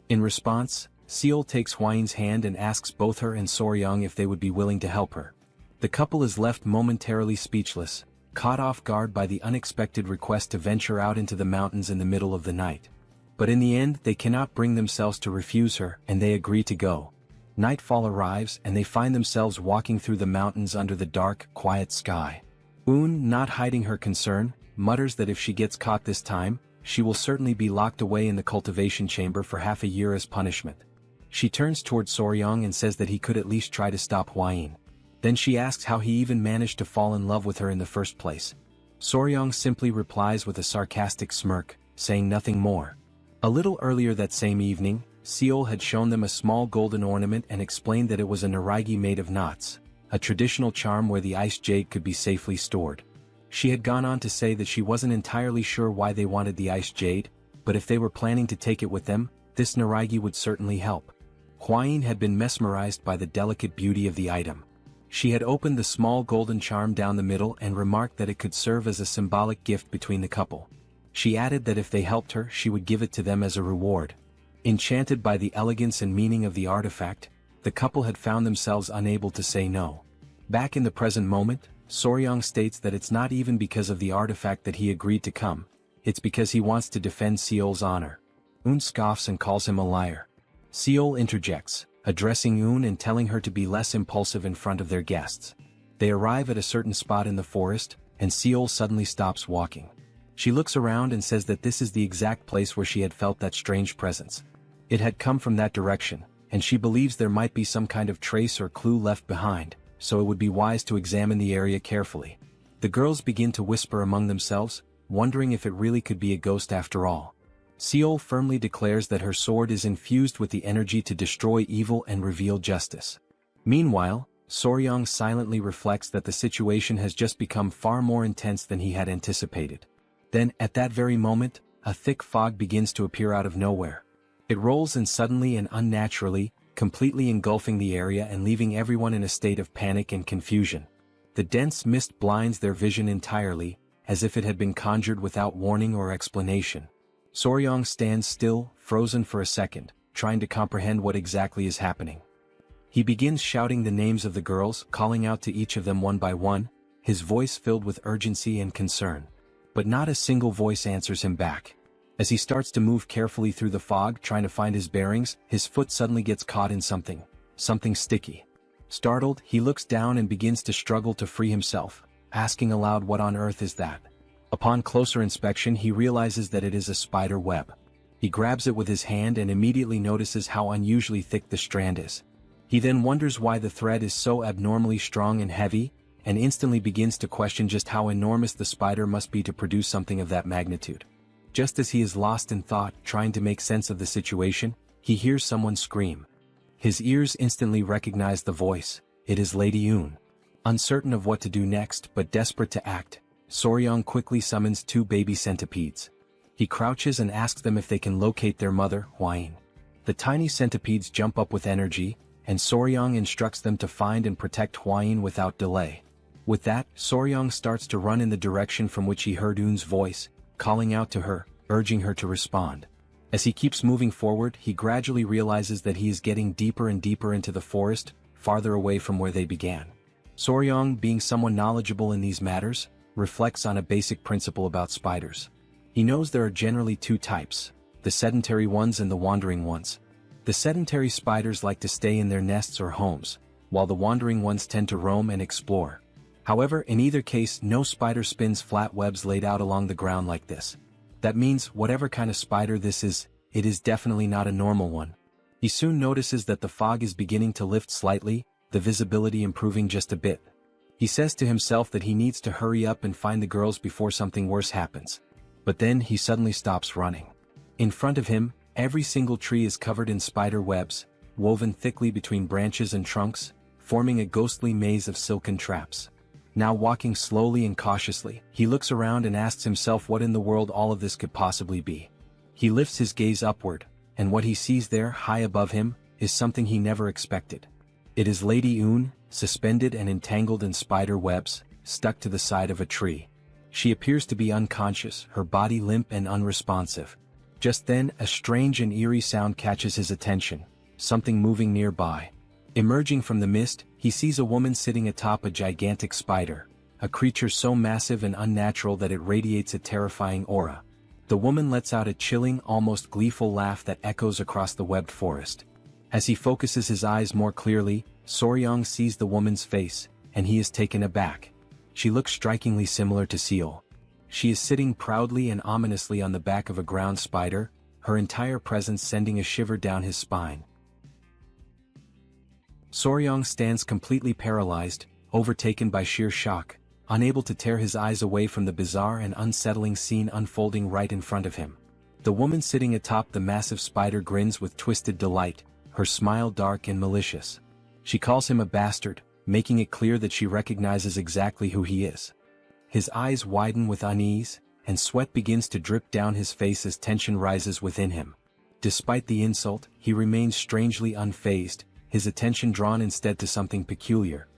In response, Seol takes Hwayin's hand and asks both her and Soryong if they would be willing to help her. The couple is left momentarily speechless, caught off guard by the unexpected request to venture out into the mountains in the middle of the night. But in the end they cannot bring themselves to refuse her and they agree to go. Nightfall arrives and they find themselves walking through the mountains under the dark, quiet sky. Un, not hiding her concern, mutters that if she gets caught this time, she will certainly be locked away in the cultivation chamber for half a year as punishment. She turns towards Soryong and says that he could at least try to stop Hwayin. Then she asks how he even managed to fall in love with her in the first place. Soryong simply replies with a sarcastic smirk, saying nothing more. A little earlier that same evening, Seol had shown them a small golden ornament and explained that it was a naragi made of knots, a traditional charm where the ice jade could be safely stored. She had gone on to say that she wasn't entirely sure why they wanted the ice jade, but if they were planning to take it with them, this naragi would certainly help. Hwayin had been mesmerized by the delicate beauty of the item. She had opened the small golden charm down the middle and remarked that it could serve as a symbolic gift between the couple. She added that if they helped her she would give it to them as a reward. Enchanted by the elegance and meaning of the artifact, the couple had found themselves unable to say no. Back in the present moment, Soryang states that it's not even because of the artifact that he agreed to come, it's because he wants to defend Seol's honor. Un scoffs and calls him a liar. Seol interjects, addressing Un and telling her to be less impulsive in front of their guests. They arrive at a certain spot in the forest, and Seol suddenly stops walking. She looks around and says that this is the exact place where she had felt that strange presence. It had come from that direction, and she believes there might be some kind of trace or clue left behind, so it would be wise to examine the area carefully. The girls begin to whisper among themselves, wondering if it really could be a ghost after all. Seol firmly declares that her sword is infused with the energy to destroy evil and reveal justice. Meanwhile, Soryang silently reflects that the situation has just become far more intense than he had anticipated. Then, at that very moment, a thick fog begins to appear out of nowhere. It rolls in suddenly and unnaturally, completely engulfing the area and leaving everyone in a state of panic and confusion. The dense mist blinds their vision entirely, as if it had been conjured without warning or explanation. Soryang stands still, frozen for a second, trying to comprehend what exactly is happening. He begins shouting the names of the girls, calling out to each of them one by one, his voice filled with urgency and concern. But not a single voice answers him back. As he starts to move carefully through the fog trying to find his bearings, his foot suddenly gets caught in something sticky. Startled, he looks down and begins to struggle to free himself, asking aloud, what on earth is that? Upon closer inspection he realizes that it is a spider web. He grabs it with his hand and immediately notices how unusually thick the strand is. He then wonders why the thread is so abnormally strong and heavy, and instantly begins to question just how enormous the spider must be to produce something of that magnitude. Just as he is lost in thought, trying to make sense of the situation, he hears someone scream. His ears instantly recognize the voice. It is Lady Un. Uncertain of what to do next but desperate to act, Soryang quickly summons 2 baby centipedes. He crouches and asks them if they can locate their mother, Hwain. The tiny centipedes jump up with energy, and Soryang instructs them to find and protect Hwain without delay. With that, Soryang starts to run in the direction from which he heard Un's voice, calling out to her, urging her to respond. As he keeps moving forward, he gradually realizes that he is getting deeper and deeper into the forest, farther away from where they began. Soryang, being someone knowledgeable in these matters, reflects on a basic principle about spiders. He knows there are generally 2 types, the sedentary ones and the wandering ones. The sedentary spiders like to stay in their nests or homes, while the wandering ones tend to roam and explore. However, in either case, no spider spins flat webs laid out along the ground like this. That means, whatever kind of spider this is, it is definitely not a normal one. He soon notices that the fog is beginning to lift slightly, the visibility improving just a bit. He says to himself that he needs to hurry up and find the girls before something worse happens. But then he suddenly stops running. In front of him, every single tree is covered in spider webs, woven thickly between branches and trunks, forming a ghostly maze of silken traps. Now walking slowly and cautiously, he looks around and asks himself what in the world all of this could possibly be. He lifts his gaze upward, and what he sees there, high above him, is something he never expected. It is Lady Un, suspended and entangled in spider webs, stuck to the side of a tree. She appears to be unconscious, her body limp and unresponsive. Just then, a strange and eerie sound catches his attention, something moving nearby. Emerging from the mist, he sees a woman sitting atop a gigantic spider, a creature so massive and unnatural that it radiates a terrifying aura. The woman lets out a chilling, almost gleeful laugh that echoes across the webbed forest. As he focuses his eyes more clearly, Soryang sees the woman's face, and he is taken aback. She looks strikingly similar to Seol. She is sitting proudly and ominously on the back of a ground spider, her entire presence sending a shiver down his spine. Soryang stands completely paralyzed, overtaken by sheer shock, unable to tear his eyes away from the bizarre and unsettling scene unfolding right in front of him. The woman sitting atop the massive spider grins with twisted delight, her smile dark and malicious. She calls him a bastard, making it clear that she recognizes exactly who he is. His eyes widen with unease, and sweat begins to drip down his face as tension rises within him. Despite the insult, he remains strangely unfazed, his attention drawn instead to something peculiar.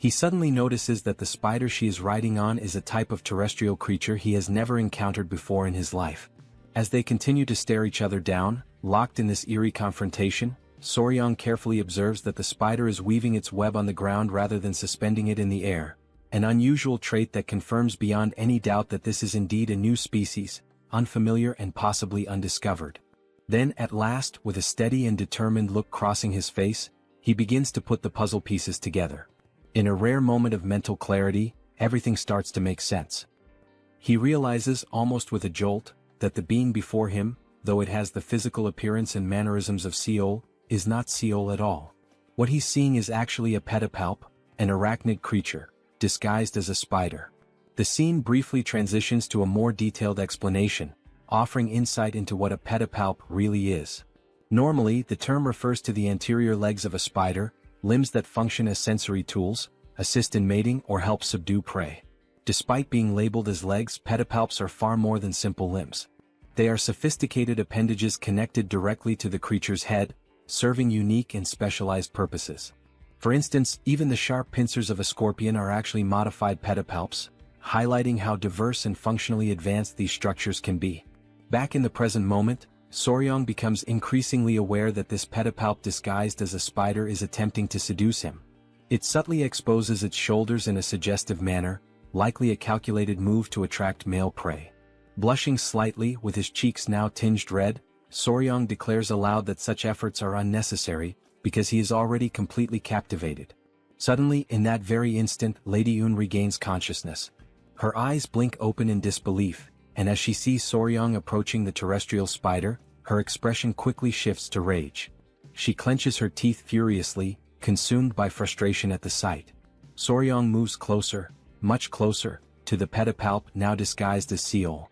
He suddenly notices that the spider she is riding on is a type of terrestrial creature he has never encountered before in his life. As they continue to stare each other down, locked in this eerie confrontation, Soryang carefully observes that the spider is weaving its web on the ground rather than suspending it in the air, an unusual trait that confirms beyond any doubt that this is indeed a new species, unfamiliar and possibly undiscovered. Then at last, with a steady and determined look crossing his face, he begins to put the puzzle pieces together. In a rare moment of mental clarity, everything starts to make sense. He realizes, almost with a jolt, that the being before him, though it has the physical appearance and mannerisms of Seol, is not Seol at all. What he's seeing is actually a pedipalp, an arachnid creature, disguised as a spider. The scene briefly transitions to a more detailed explanation, offering insight into what a pedipalp really is. Normally, the term refers to the anterior legs of a spider, limbs that function as sensory tools, assist in mating or help subdue prey. Despite being labeled as legs, pedipalps are far more than simple limbs. They are sophisticated appendages connected directly to the creature's head, serving unique and specialized purposes. For instance, even the sharp pincers of a scorpion are actually modified pedipalps, highlighting how diverse and functionally advanced these structures can be. Back in the present moment, Soryang becomes increasingly aware that this pedipalp disguised as a spider is attempting to seduce him. It subtly exposes its shoulders in a suggestive manner, likely a calculated move to attract male prey. Blushing slightly, with his cheeks now tinged red, Soryang declares aloud that such efforts are unnecessary, because he is already completely captivated. Suddenly, in that very instant, Lady Yoon regains consciousness. Her eyes blink open in disbelief, and as she sees Soryang approaching the terrestrial spider, her expression quickly shifts to rage. She clenches her teeth furiously, consumed by frustration at the sight. Soryang moves closer, much closer, to the pedipalp now disguised as Seol.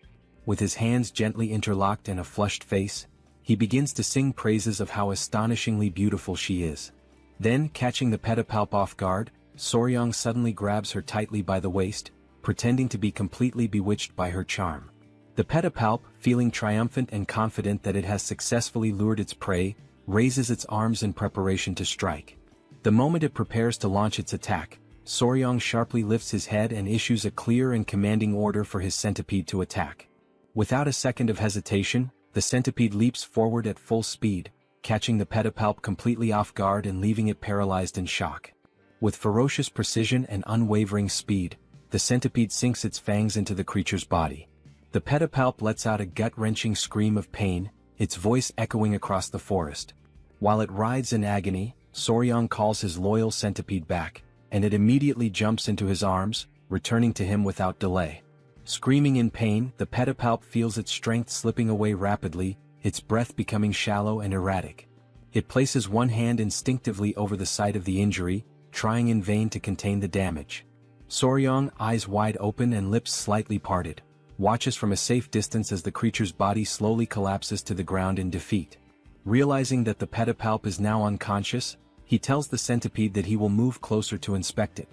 With his hands gently interlocked and a flushed face, he begins to sing praises of how astonishingly beautiful she is. Then, catching the pedipalp off guard, Soryang suddenly grabs her tightly by the waist, pretending to be completely bewitched by her charm. The pedipalp, feeling triumphant and confident that it has successfully lured its prey, raises its arms in preparation to strike. The moment it prepares to launch its attack, Soryang sharply lifts his head and issues a clear and commanding order for his centipede to attack. Without a second of hesitation, the centipede leaps forward at full speed, catching the pedipalp completely off guard and leaving it paralyzed in shock. With ferocious precision and unwavering speed, the centipede sinks its fangs into the creature's body. The pedipalp lets out a gut-wrenching scream of pain, its voice echoing across the forest. While it writhes in agony, Soryang calls his loyal centipede back, and it immediately jumps into his arms, returning to him without delay. Screaming in pain, the pedipalp feels its strength slipping away rapidly, its breath becoming shallow and erratic. It places one hand instinctively over the site of the injury, trying in vain to contain the damage. Soryang, eyes wide open and lips slightly parted, watches from a safe distance as the creature's body slowly collapses to the ground in defeat. Realizing that the pedipalp is now unconscious, he tells the centipede that he will move closer to inspect it.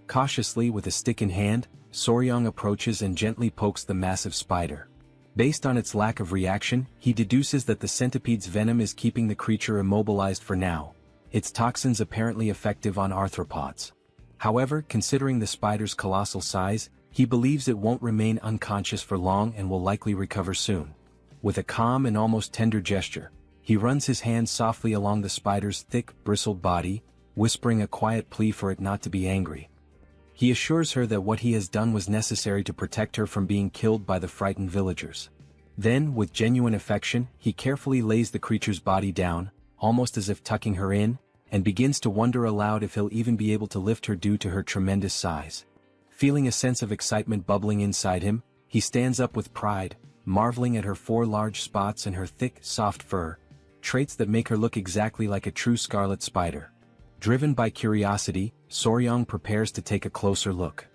Cautiously, with a stick in hand, Soryang approaches and gently pokes the massive spider. Based on its lack of reaction, he deduces that the centipede's venom is keeping the creature immobilized for now, its toxins apparently effective on arthropods. However, considering the spider's colossal size, he believes it won't remain unconscious for long and will likely recover soon. With a calm and almost tender gesture, he runs his hand softly along the spider's thick, bristled body, whispering a quiet plea for it not to be angry. He assures her that what he has done was necessary to protect her from being killed by the frightened villagers. Then, with genuine affection, he carefully lays the creature's body down, almost as if tucking her in, and begins to wonder aloud if he'll even be able to lift her due to her tremendous size. Feeling a sense of excitement bubbling inside him, he stands up with pride, marveling at her 4 large spots and her thick, soft fur, traits that make her look exactly like a true scarlet spider. Driven by curiosity, Soryang prepares to take a closer look.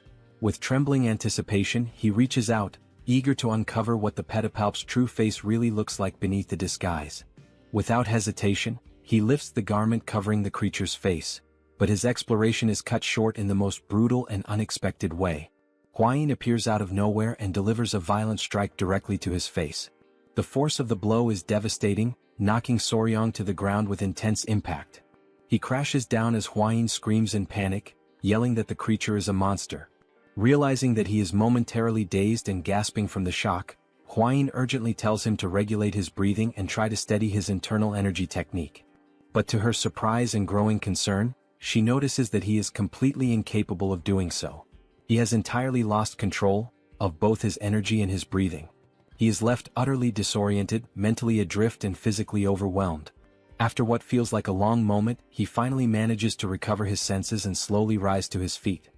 With trembling anticipation, he reaches out, eager to uncover what the pedipalp's true face really looks like beneath the disguise. Without hesitation, he lifts the garment covering the creature's face, but his exploration is cut short in the most brutal and unexpected way. Hwayin appears out of nowhere and delivers a violent strike directly to his face. The force of the blow is devastating, knocking Soryang to the ground with intense impact. He crashes down as Hwayin screams in panic, yelling that the creature is a monster. Realizing that he is momentarily dazed and gasping from the shock, Huayin urgently tells him to regulate his breathing and try to steady his internal energy technique. But to her surprise and growing concern, she notices that he is completely incapable of doing so. He has entirely lost control of both his energy and his breathing. He is left utterly disoriented, mentally adrift and physically overwhelmed. After what feels like a long moment, he finally manages to recover his senses and slowly rise to his feet.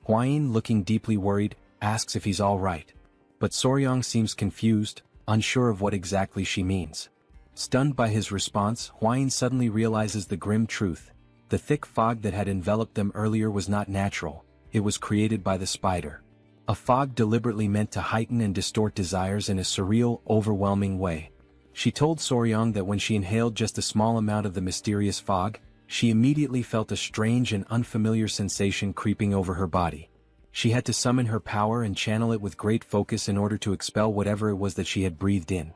Huayin, looking deeply worried, asks if he's all right. But Soryang seems confused, unsure of what exactly she means. Stunned by his response, Huayin suddenly realizes the grim truth. The thick fog that had enveloped them earlier was not natural, it was created by the spider. A fog deliberately meant to heighten and distort desires in a surreal, overwhelming way. She told Soryang that when she inhaled just a small amount of the mysterious fog, she immediately felt a strange and unfamiliar sensation creeping over her body. She had to summon her power and channel it with great focus in order to expel whatever it was that she had breathed in.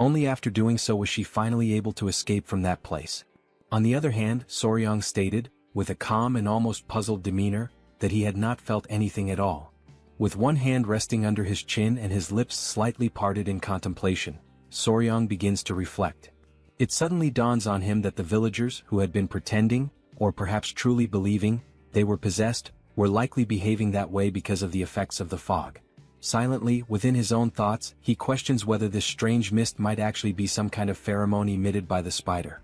Only after doing so was she finally able to escape from that place. On the other hand, Soryang stated, with a calm and almost puzzled demeanor, that he had not felt anything at all. With one hand resting under his chin and his lips slightly parted in contemplation, Soryang begins to reflect. It suddenly dawns on him that the villagers who had been pretending, or perhaps truly believing, they were possessed, were likely behaving that way because of the effects of the fog. Silently, within his own thoughts, he questions whether this strange mist might actually be some kind of pheromone emitted by the spider.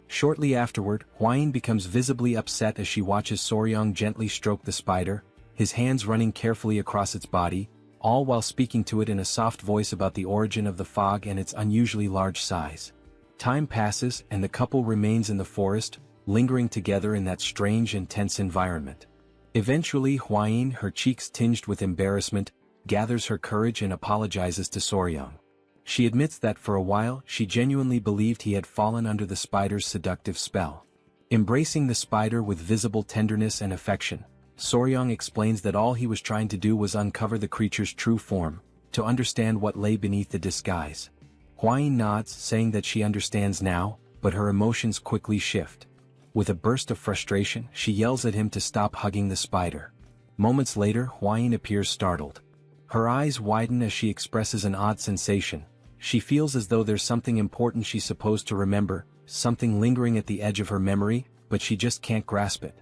Shortly afterward, Huayin becomes visibly upset as she watches Soryang gently stroke the spider, his hands running carefully across its body, all while speaking to it in a soft voice about the origin of the fog and its unusually large size. Time passes and the couple remains in the forest, lingering together in that strange and tense environment. Eventually Huayin, her cheeks tinged with embarrassment, gathers her courage and apologizes to Soryang. She admits that for a while she genuinely believed he had fallen under the spider's seductive spell. Embracing the spider with visible tenderness and affection, Soryang explains that all he was trying to do was uncover the creature's true form, to understand what lay beneath the disguise. Huayin nods, saying that she understands now, but her emotions quickly shift. With a burst of frustration, she yells at him to stop hugging the spider. Moments later, Huayin appears startled. Her eyes widen as she expresses an odd sensation. She feels as though there's something important she's supposed to remember, something lingering at the edge of her memory, but she just can't grasp it.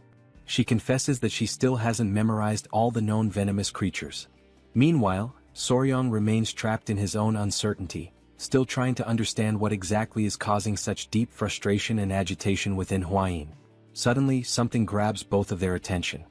She confesses that she still hasn't memorized all the known venomous creatures. Meanwhile, Soryang remains trapped in his own uncertainty, still trying to understand what exactly is causing such deep frustration and agitation within Huayin. Suddenly, something grabs both of their attention.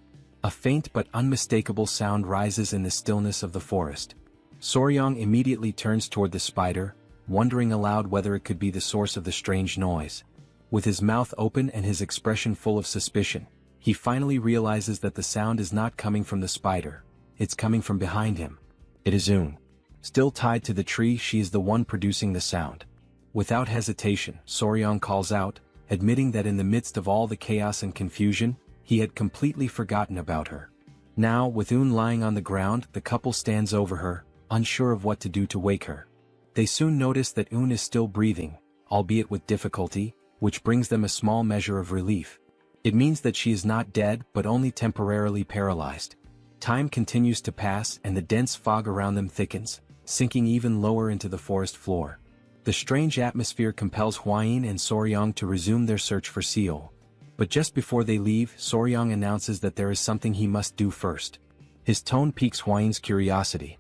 A faint but unmistakable sound rises in the stillness of the forest. Soryang immediately turns toward the spider, wondering aloud whether it could be the source of the strange noise. With his mouth open and his expression full of suspicion, he finally realizes that the sound is not coming from the spider, it's coming from behind him. It is Un. Still tied to the tree, she is the one producing the sound. Without hesitation, Soryang calls out, admitting that in the midst of all the chaos and confusion, he had completely forgotten about her. Now, with Un lying on the ground, the couple stands over her, unsure of what to do to wake her. They soon notice that Un is still breathing, albeit with difficulty, which brings them a small measure of relief. It means that she is not dead but only temporarily paralyzed. Time continues to pass and the dense fog around them thickens, sinking even lower into the forest floor. The strange atmosphere compels Huayin and Soryang to resume their search for Seol. But just before they leave, Soryang announces that there is something he must do first. His tone piques Huayin's curiosity.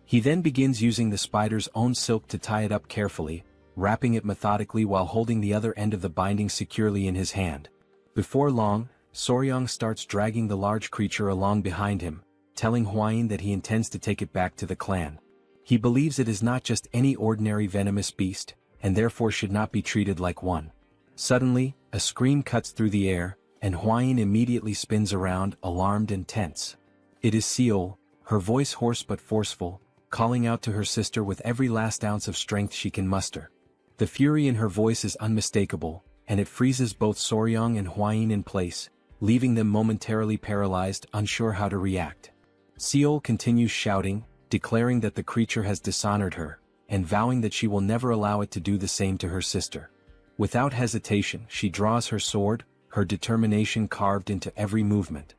He then begins using the spider's own silk to tie it up carefully, wrapping it methodically while holding the other end of the binding securely in his hand. Before long, Soryang starts dragging the large creature along behind him, telling Huayin that he intends to take it back to the clan. He believes it is not just any ordinary venomous beast, and therefore should not be treated like one. Suddenly, a scream cuts through the air, and Huayin immediately spins around, alarmed and tense. It is Seol, her voice hoarse but forceful, calling out to her sister with every last ounce of strength she can muster. The fury in her voice is unmistakable, and it freezes both Soryang and Huayin in place, leaving them momentarily paralyzed, unsure how to react. Seol continues shouting, declaring that the creature has dishonored her, and vowing that she will never allow it to do the same to her sister. Without hesitation, she draws her sword, her determination carved into every movement.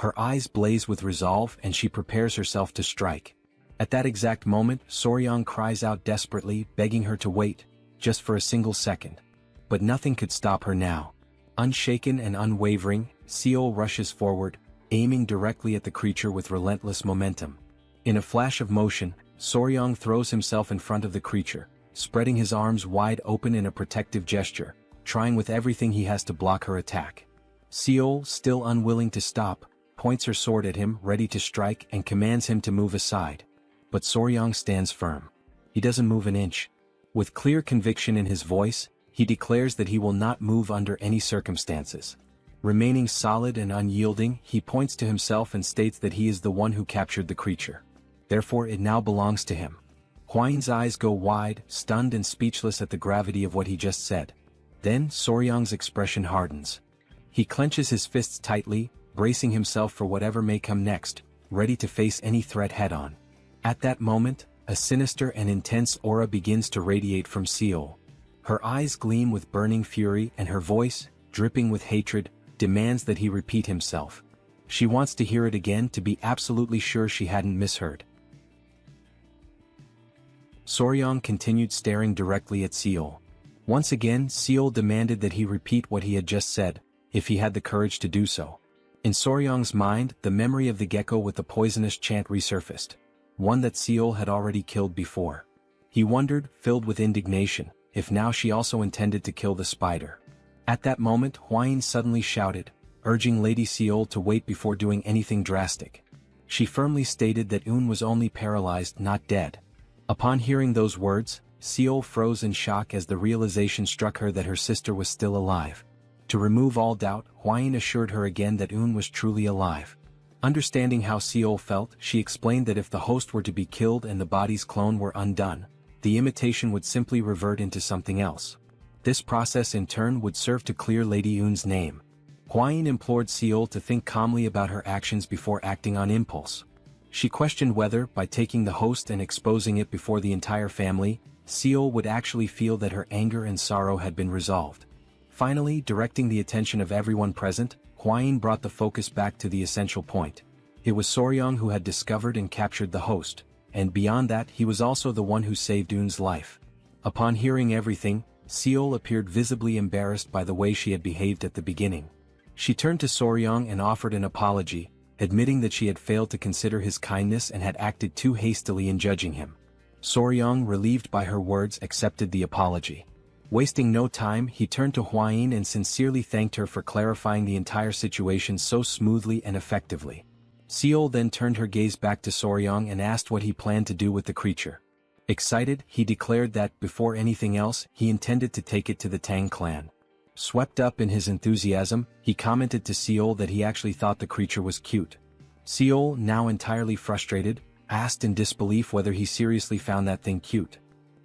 Her eyes blaze with resolve and she prepares herself to strike. At that exact moment, Soryang cries out desperately, begging her to wait, just for a single second. But nothing could stop her now. Unshaken and unwavering, Seol rushes forward, aiming directly at the creature with relentless momentum. In a flash of motion, Soryang throws himself in front of the creature, spreading his arms wide open in a protective gesture, trying with everything he has to block her attack. Seol, still unwilling to stop, points her sword at him, ready to strike, and commands him to move aside. But Soryang stands firm. He doesn't move an inch. With clear conviction in his voice, he declares that he will not move under any circumstances. Remaining solid and unyielding, he points to himself and states that he is the one who captured the creature. Therefore it now belongs to him. Hwain's eyes go wide, stunned and speechless at the gravity of what he just said. Then Soryang's expression hardens. He clenches his fists tightly, bracing himself for whatever may come next, ready to face any threat head-on. At that moment, a sinister and intense aura begins to radiate from Seol. Her eyes gleam with burning fury and her voice, dripping with hatred, demands that he repeat himself. She wants to hear it again to be absolutely sure she hadn't misheard. Soryang continued staring directly at Seol. Once again, Seol demanded that he repeat what he had just said, if he had the courage to do so. In Soryang's mind, the memory of the gecko with the poisonous chant resurfaced, one that Seol had already killed before. He wondered, filled with indignation, if now she also intended to kill the spider. At that moment, Hwain suddenly shouted, urging Lady Seol to wait before doing anything drastic. She firmly stated that Un was only paralyzed, not dead. Upon hearing those words, Seol froze in shock as the realization struck her that her sister was still alive. To remove all doubt, Hwain assured her again that Un was truly alive. Understanding how Seol felt, she explained that if the host were to be killed and the body's clone were undone, the imitation would simply revert into something else. This process in turn would serve to clear Lady Un's name. Hwain implored Seol to think calmly about her actions before acting on impulse. She questioned whether, by taking the host and exposing it before the entire family, Seol would actually feel that her anger and sorrow had been resolved. Finally, directing the attention of everyone present, Hwain brought the focus back to the essential point. It was Soryang who had discovered and captured the host, and beyond that he was also the one who saved Un's life. Upon hearing everything, Seol appeared visibly embarrassed by the way she had behaved at the beginning. She turned to Soryang and offered an apology, admitting that she had failed to consider his kindness and had acted too hastily in judging him. Soryang, relieved by her words, accepted the apology. Wasting no time, he turned to Hwain and sincerely thanked her for clarifying the entire situation so smoothly and effectively. Seol then turned her gaze back to Soryang and asked what he planned to do with the creature. Excited, he declared that, before anything else, he intended to take it to the Tang clan. Swept up in his enthusiasm, he commented to Seol that he actually thought the creature was cute. Seol, now entirely frustrated, asked in disbelief whether he seriously found that thing cute.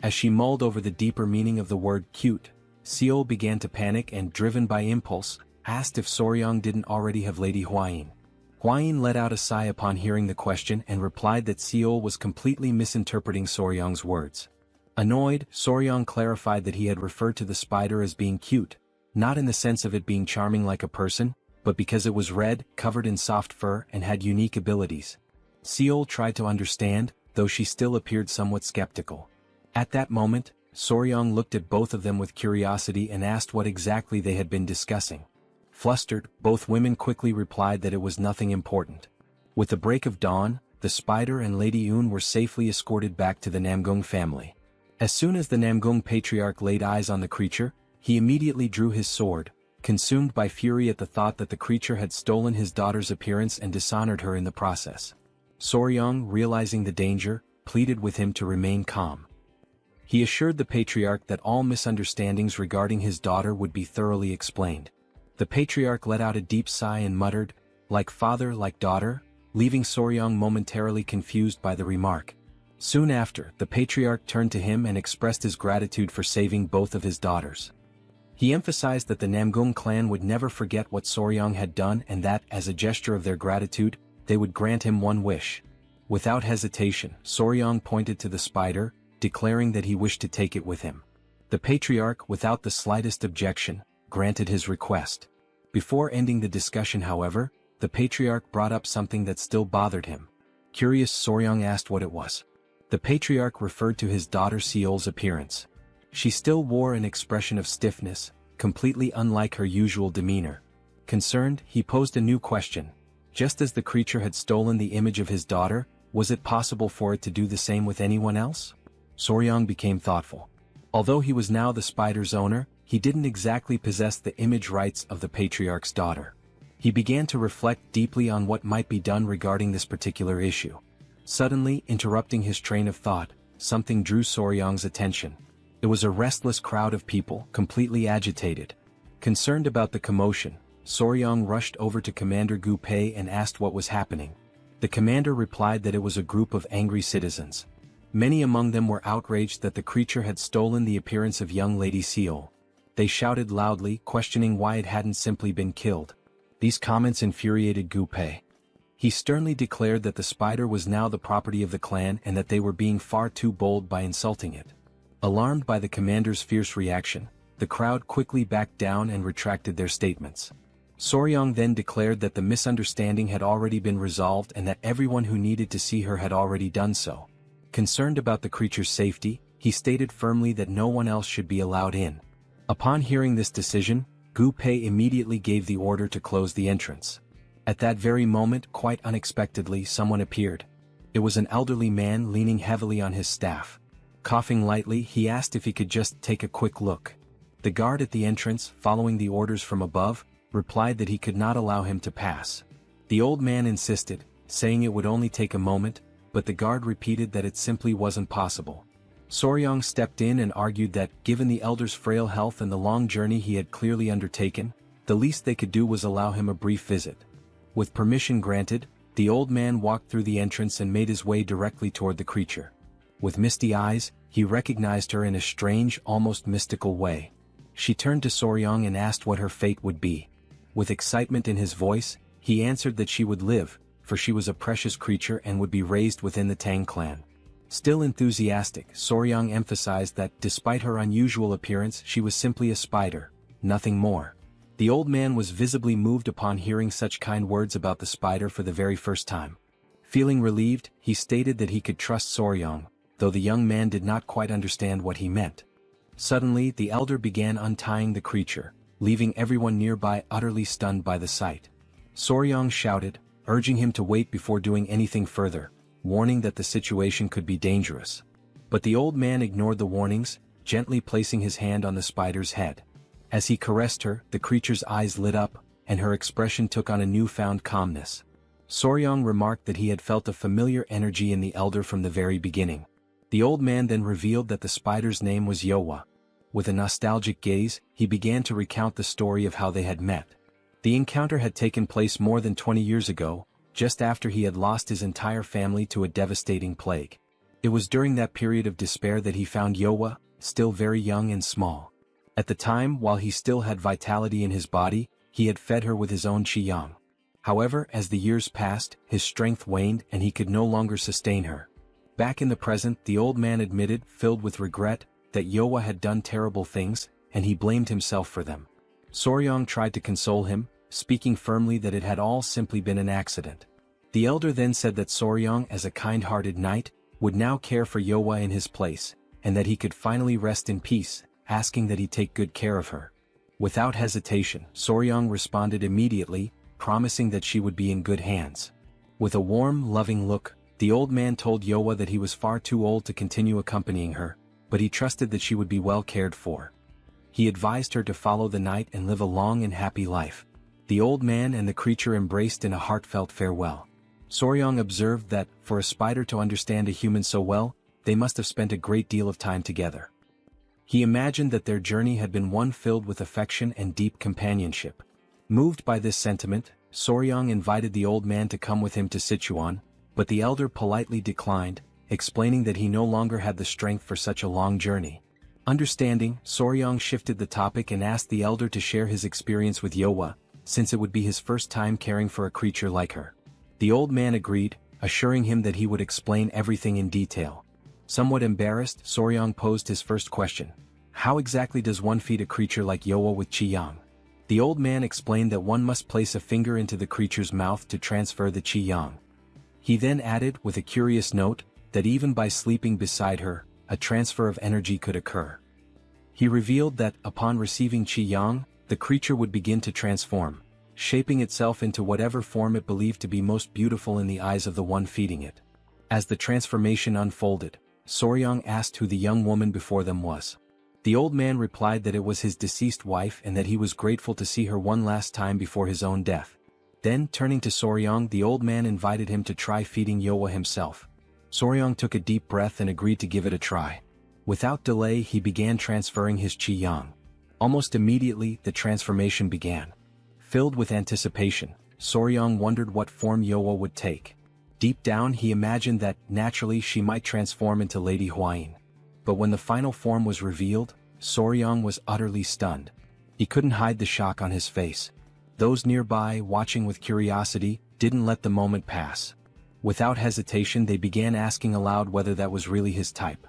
As she mulled over the deeper meaning of the word cute, Seol began to panic and, driven by impulse, asked if Soryang didn't already have Lady Hwain. Hwain let out a sigh upon hearing the question and replied that Seol was completely misinterpreting Soryang's words. Annoyed, Soryang clarified that he had referred to the spider as being cute, not in the sense of it being charming like a person, but because it was red, covered in soft fur, and had unique abilities. Seol tried to understand, though she still appeared somewhat skeptical. At that moment, Soryang looked at both of them with curiosity and asked what exactly they had been discussing. Flustered, both women quickly replied that it was nothing important. With the break of dawn, the spider and Lady Un were safely escorted back to the Namgung family. As soon as the Namgung patriarch laid eyes on the creature, he immediately drew his sword, consumed by fury at the thought that the creature had stolen his daughter's appearance and dishonored her in the process. Soryang, realizing the danger, pleaded with him to remain calm. He assured the patriarch that all misunderstandings regarding his daughter would be thoroughly explained. The patriarch let out a deep sigh and muttered, "Like father, like daughter," leaving Soryang momentarily confused by the remark. Soon after, the patriarch turned to him and expressed his gratitude for saving both of his daughters. He emphasized that the Namgung clan would never forget what Soryang had done and that, as a gesture of their gratitude, they would grant him one wish. Without hesitation, Soryang pointed to the spider, declaring that he wished to take it with him. The patriarch, without the slightest objection, granted his request. Before ending the discussion, however, the patriarch brought up something that still bothered him. Curious, Soryang asked what it was. The patriarch referred to his daughter Seol's appearance. She still wore an expression of stiffness, completely unlike her usual demeanor. Concerned, he posed a new question. Just as the creature had stolen the image of his daughter, was it possible for it to do the same with anyone else? Soryang became thoughtful. Although he was now the spider's owner, he didn't exactly possess the image rights of the patriarch's daughter. He began to reflect deeply on what might be done regarding this particular issue. Suddenly, interrupting his train of thought, something drew Soryang's attention. It was a restless crowd of people, completely agitated. Concerned about the commotion, Soryang rushed over to Commander Gu Pei and asked what was happening. The commander replied that it was a group of angry citizens. Many among them were outraged that the creature had stolen the appearance of young Lady Seol. They shouted loudly, questioning why it hadn't simply been killed. These comments infuriated Gu Pei. He sternly declared that the spider was now the property of the clan and that they were being far too bold by insulting it. Alarmed by the commander's fierce reaction, the crowd quickly backed down and retracted their statements. Soryang then declared that the misunderstanding had already been resolved and that everyone who needed to see her had already done so. Concerned about the creature's safety, he stated firmly that no one else should be allowed in. Upon hearing this decision, Gu Pei immediately gave the order to close the entrance. At that very moment, quite unexpectedly, someone appeared. It was an elderly man leaning heavily on his staff. Coughing lightly, he asked if he could just take a quick look. The guard at the entrance, following the orders from above, replied that he could not allow him to pass. The old man insisted, saying it would only take a moment, but the guard repeated that it simply wasn't possible. Soryang stepped in and argued that, given the elder's frail health and the long journey he had clearly undertaken, the least they could do was allow him a brief visit. With permission granted, the old man walked through the entrance and made his way directly toward the creature. With misty eyes, he recognized her in a strange, almost mystical way. She turned to Soryang and asked what her fate would be. With excitement in his voice, he answered that she would live, for she was a precious creature and would be raised within the Tang clan. Still enthusiastic, Soryang emphasized that, despite her unusual appearance, she was simply a spider, nothing more. The old man was visibly moved upon hearing such kind words about the spider for the very first time. Feeling relieved, he stated that he could trust Soryang, though the young man did not quite understand what he meant. Suddenly, the elder began untying the creature, leaving everyone nearby utterly stunned by the sight. Soryang shouted, urging him to wait before doing anything further, warning that the situation could be dangerous. But the old man ignored the warnings, gently placing his hand on the spider's head. As he caressed her, the creature's eyes lit up, and her expression took on a newfound calmness. Soryang remarked that he had felt a familiar energy in the elder from the very beginning. The old man then revealed that the spider's name was Yowa. With a nostalgic gaze, he began to recount the story of how they had met. The encounter had taken place more than 20 years ago, just after he had lost his entire family to a devastating plague. It was during that period of despair that he found Yowa, still very young and small. At the time, while he still had vitality in his body, he had fed her with his own qi-yang. However, as the years passed, his strength waned and he could no longer sustain her. Back in the present, the old man admitted, filled with regret, that Yowa had done terrible things, and he blamed himself for them. Soryang tried to console him, speaking firmly that it had all simply been an accident. The elder then said that Soryang, as a kind-hearted knight, would now care for Yowa in his place, and that he could finally rest in peace, asking that he take good care of her. Without hesitation, Soryang responded immediately, promising that she would be in good hands. With a warm, loving look, the old man told Yowa that he was far too old to continue accompanying her, but he trusted that she would be well cared for. He advised her to follow the knight and live a long and happy life. The old man and the creature embraced in a heartfelt farewell. Soryang observed that, for a spider to understand a human so well, they must have spent a great deal of time together. He imagined that their journey had been one filled with affection and deep companionship. Moved by this sentiment, Soryang invited the old man to come with him to Sichuan, but the elder politely declined, explaining that he no longer had the strength for such a long journey. Understanding, Soryang shifted the topic and asked the elder to share his experience with Yowa, since it would be his first time caring for a creature like her. The old man agreed, assuring him that he would explain everything in detail. Somewhat embarrassed, Soryang posed his first question. How exactly does one feed a creature like Yowa with qi-yang? The old man explained that one must place a finger into the creature's mouth to transfer the qi yang. He then added, with a curious note, that even by sleeping beside her, a transfer of energy could occur. He revealed that, upon receiving qi yang, the creature would begin to transform, shaping itself into whatever form it believed to be most beautiful in the eyes of the one feeding it. As the transformation unfolded, Soryang asked who the young woman before them was. The old man replied that it was his deceased wife and that he was grateful to see her one last time before his own death. Then, turning to Soryang, the old man invited him to try feeding Yowa himself. Soryang took a deep breath and agreed to give it a try. Without delay, he began transferring his qi yang. Almost immediately, the transformation began. Filled with anticipation, Soryang wondered what form Yowa would take. Deep down, he imagined that, naturally, she might transform into Lady Huayin. But when the final form was revealed, Soryang was utterly stunned. He couldn't hide the shock on his face. Those nearby, watching with curiosity, didn't let the moment pass. Without hesitation, they began asking aloud whether that was really his type.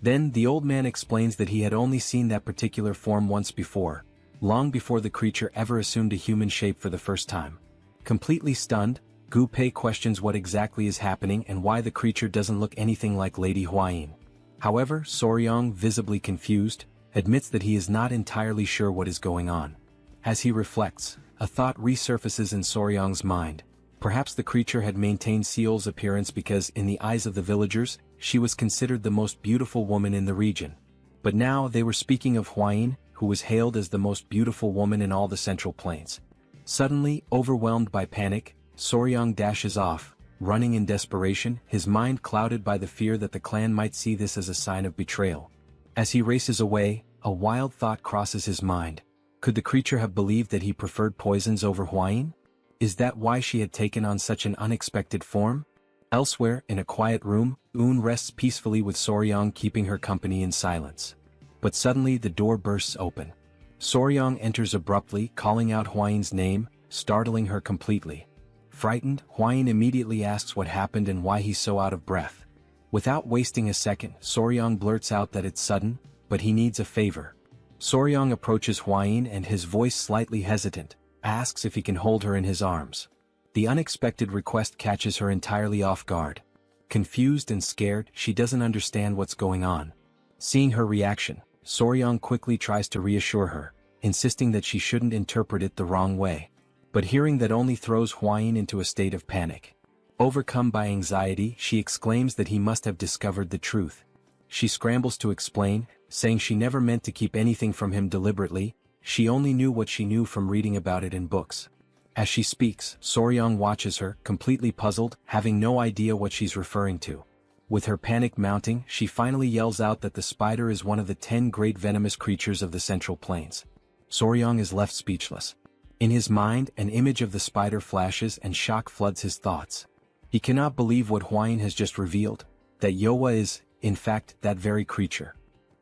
Then, the old man explains that he had only seen that particular form once before, long before the creature ever assumed a human shape for the first time. Completely stunned, Gu Pei questions what exactly is happening and why the creature doesn't look anything like Lady Huayin. However, Soryang, visibly confused, admits that he is not entirely sure what is going on. As he reflects, a thought resurfaces in Soryang's mind. Perhaps the creature had maintained Seol's appearance because, in the eyes of the villagers, she was considered the most beautiful woman in the region. But now they were speaking of Huayin, who was hailed as the most beautiful woman in all the Central Plains. Suddenly, overwhelmed by panic, Soryang dashes off, running in desperation, his mind clouded by the fear that the clan might see this as a sign of betrayal. As he races away, a wild thought crosses his mind. Could the creature have believed that he preferred poisons over Huayin? Is that why she had taken on such an unexpected form? Elsewhere, in a quiet room, Un rests peacefully with Soryang keeping her company in silence. But suddenly the door bursts open. Soryang enters abruptly, calling out Huayin's name, startling her completely. Frightened, Huayin immediately asks what happened and why he's so out of breath. Without wasting a second, Soryang blurts out that it's sudden, but he needs a favor. Soryang approaches Huayin and, his voice slightly hesitant, asks if he can hold her in his arms. The unexpected request catches her entirely off guard. Confused and scared, she doesn't understand what's going on. Seeing her reaction, Soryang quickly tries to reassure her, insisting that she shouldn't interpret it the wrong way. But hearing that only throws Huayin into a state of panic. Overcome by anxiety, she exclaims that he must have discovered the truth. She scrambles to explain, saying she never meant to keep anything from him deliberately, she only knew what she knew from reading about it in books. As she speaks, Soryang watches her, completely puzzled, having no idea what she's referring to. With her panic mounting, she finally yells out that the spider is one of the 10 great venomous creatures of the Central Plains. Soryang is left speechless. In his mind, an image of the spider flashes and shock floods his thoughts. He cannot believe what Huayin has just revealed, that Yowa is, in fact, that very creature.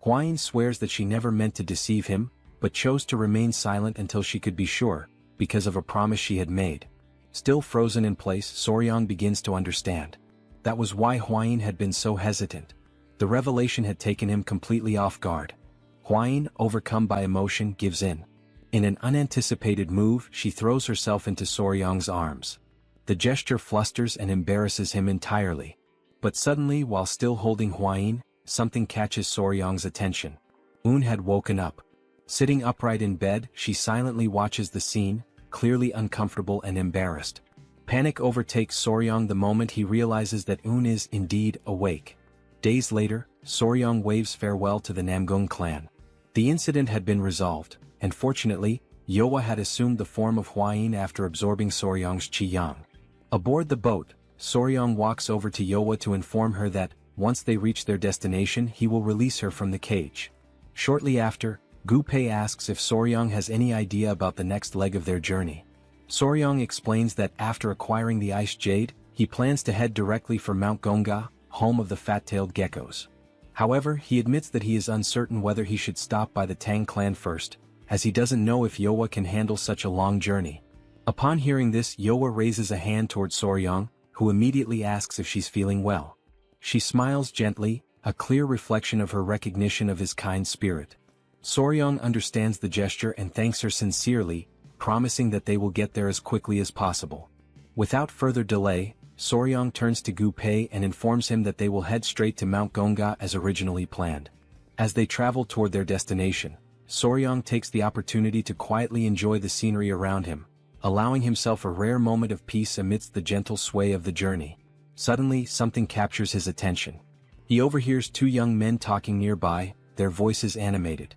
Huayin swears that she never meant to deceive him, but chose to remain silent until she could be sure, because of a promise she had made. Still frozen in place, Soryang begins to understand. That was why Huayin had been so hesitant. The revelation had taken him completely off guard. Huayin, overcome by emotion, gives in. In an unanticipated move, she throws herself into Soryang's arms. The gesture flusters and embarrasses him entirely. But suddenly, while still holding Huayin, something catches Soryang's attention. Un had woken up. Sitting upright in bed, she silently watches the scene, clearly uncomfortable and embarrassed. Panic overtakes Soryang the moment he realizes that Un is, indeed, awake. Days later, Soryang waves farewell to the Namgung clan. The incident had been resolved, and fortunately, Yowa had assumed the form of Huayin after absorbing Soryang's qi yang. Aboard the boat, Soryang walks over to Yowa to inform her that, once they reach their destination, he will release her from the cage. Shortly after, Gu Pei asks if Soryang has any idea about the next leg of their journey. Soryang explains that after acquiring the ice jade, he plans to head directly for Mount Gonga, home of the fat-tailed geckos. However, he admits that he is uncertain whether he should stop by the Tang clan first, as he doesn't know if Yowa can handle such a long journey. Upon hearing this, Yowa raises a hand towards Soryang, who immediately asks if she's feeling well. She smiles gently, a clear reflection of her recognition of his kind spirit. Soryang understands the gesture and thanks her sincerely, promising that they will get there as quickly as possible. Without further delay, Soryang turns to Gu Pei and informs him that they will head straight to Mount Gonga as originally planned. As they travel toward their destination, Soryang takes the opportunity to quietly enjoy the scenery around him, allowing himself a rare moment of peace amidst the gentle sway of the journey. Suddenly, something captures his attention. He overhears two young men talking nearby, their voices animated.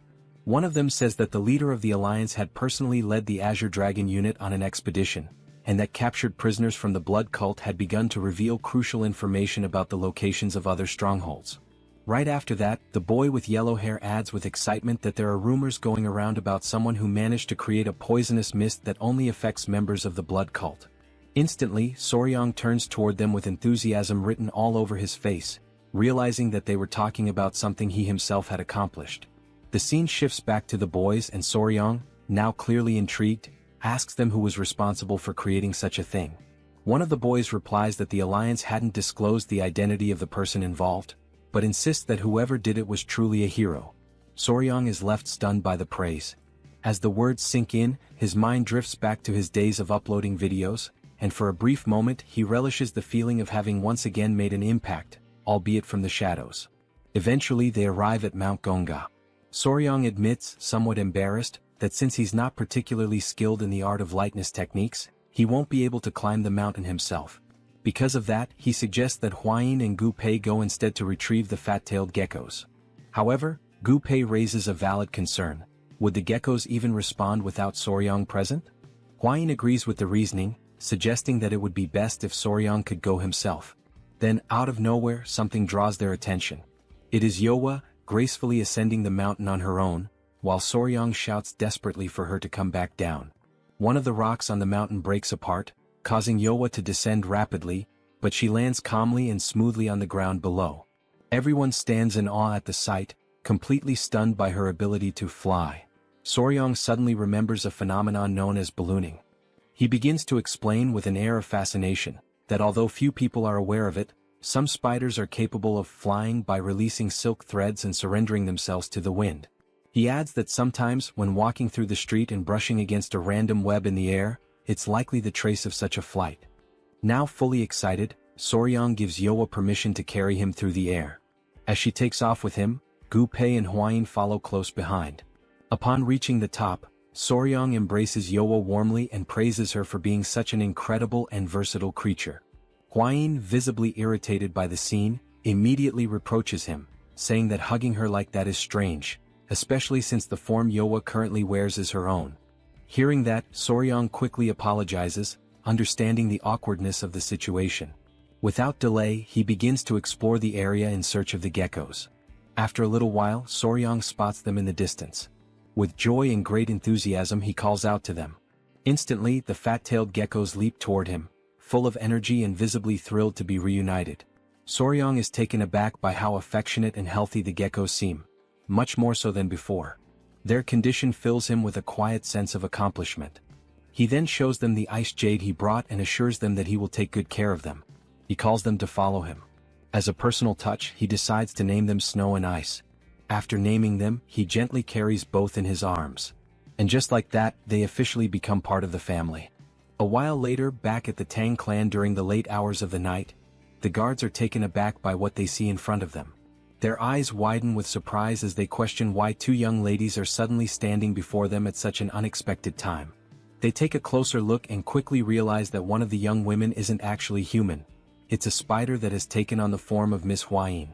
One of them says that the leader of the alliance had personally led the Azure Dragon unit on an expedition, and that captured prisoners from the Blood Cult had begun to reveal crucial information about the locations of other strongholds. Right after that, the boy with yellow hair adds with excitement that there are rumors going around about someone who managed to create a poisonous mist that only affects members of the Blood Cult. Instantly, Soryang turns toward them with enthusiasm written all over his face, realizing that they were talking about something he himself had accomplished. The scene shifts back to the boys and Soryang, now clearly intrigued, asks them who was responsible for creating such a thing. One of the boys replies that the alliance hadn't disclosed the identity of the person involved, but insists that whoever did it was truly a hero. Soryang is left stunned by the praise. As the words sink in, his mind drifts back to his days of uploading videos, and for a brief moment he relishes the feeling of having once again made an impact, albeit from the shadows. Eventually they arrive at Mount Gonga. Soryang admits, somewhat embarrassed, that since he's not particularly skilled in the art of lightness techniques, he won't be able to climb the mountain himself. Because of that, he suggests that Huayin and Gu Pei go instead to retrieve the fat-tailed geckos. However, Gu Pei raises a valid concern. Would the geckos even respond without Soryang present? Huayin agrees with the reasoning, suggesting that it would be best if Soryang could go himself. Then, out of nowhere, something draws their attention. It is Yowa, gracefully ascending the mountain on her own, while Soryang shouts desperately for her to come back down. One of the rocks on the mountain breaks apart, causing Yowa to descend rapidly, but she lands calmly and smoothly on the ground below. Everyone stands in awe at the sight, completely stunned by her ability to fly. Soryang suddenly remembers a phenomenon known as ballooning. He begins to explain with an air of fascination that although few people are aware of it, some spiders are capable of flying by releasing silk threads and surrendering themselves to the wind. He adds that sometimes when walking through the street and brushing against a random web in the air, it's likely the trace of such a flight. Now fully excited, Soryang gives Yowa permission to carry him through the air. As she takes off with him, Gu Pei and Huayin follow close behind. Upon reaching the top, Soryang embraces Yowa warmly and praises her for being such an incredible and versatile creature. Huayin, visibly irritated by the scene, immediately reproaches him, saying that hugging her like that is strange, especially since the form Yowa currently wears is her own. Hearing that, Soryang quickly apologizes, understanding the awkwardness of the situation. Without delay, he begins to explore the area in search of the geckos. After a little while, Soryang spots them in the distance. With joy and great enthusiasm he calls out to them. Instantly, the fat-tailed geckos leap toward him, full of energy and visibly thrilled to be reunited. Soryang is taken aback by how affectionate and healthy the geckos seem, much more so than before. Their condition fills him with a quiet sense of accomplishment. He then shows them the ice jade he brought and assures them that he will take good care of them. He calls them to follow him. As a personal touch, he decides to name them Snow and Ice. After naming them, he gently carries both in his arms. And just like that, they officially become part of the family. A while later, back at the Tang Clan during the late hours of the night, the guards are taken aback by what they see in front of them. Their eyes widen with surprise as they question why two young ladies are suddenly standing before them at such an unexpected time. They take a closer look and quickly realize that one of the young women isn't actually human. It's a spider that has taken on the form of Miss Huayin.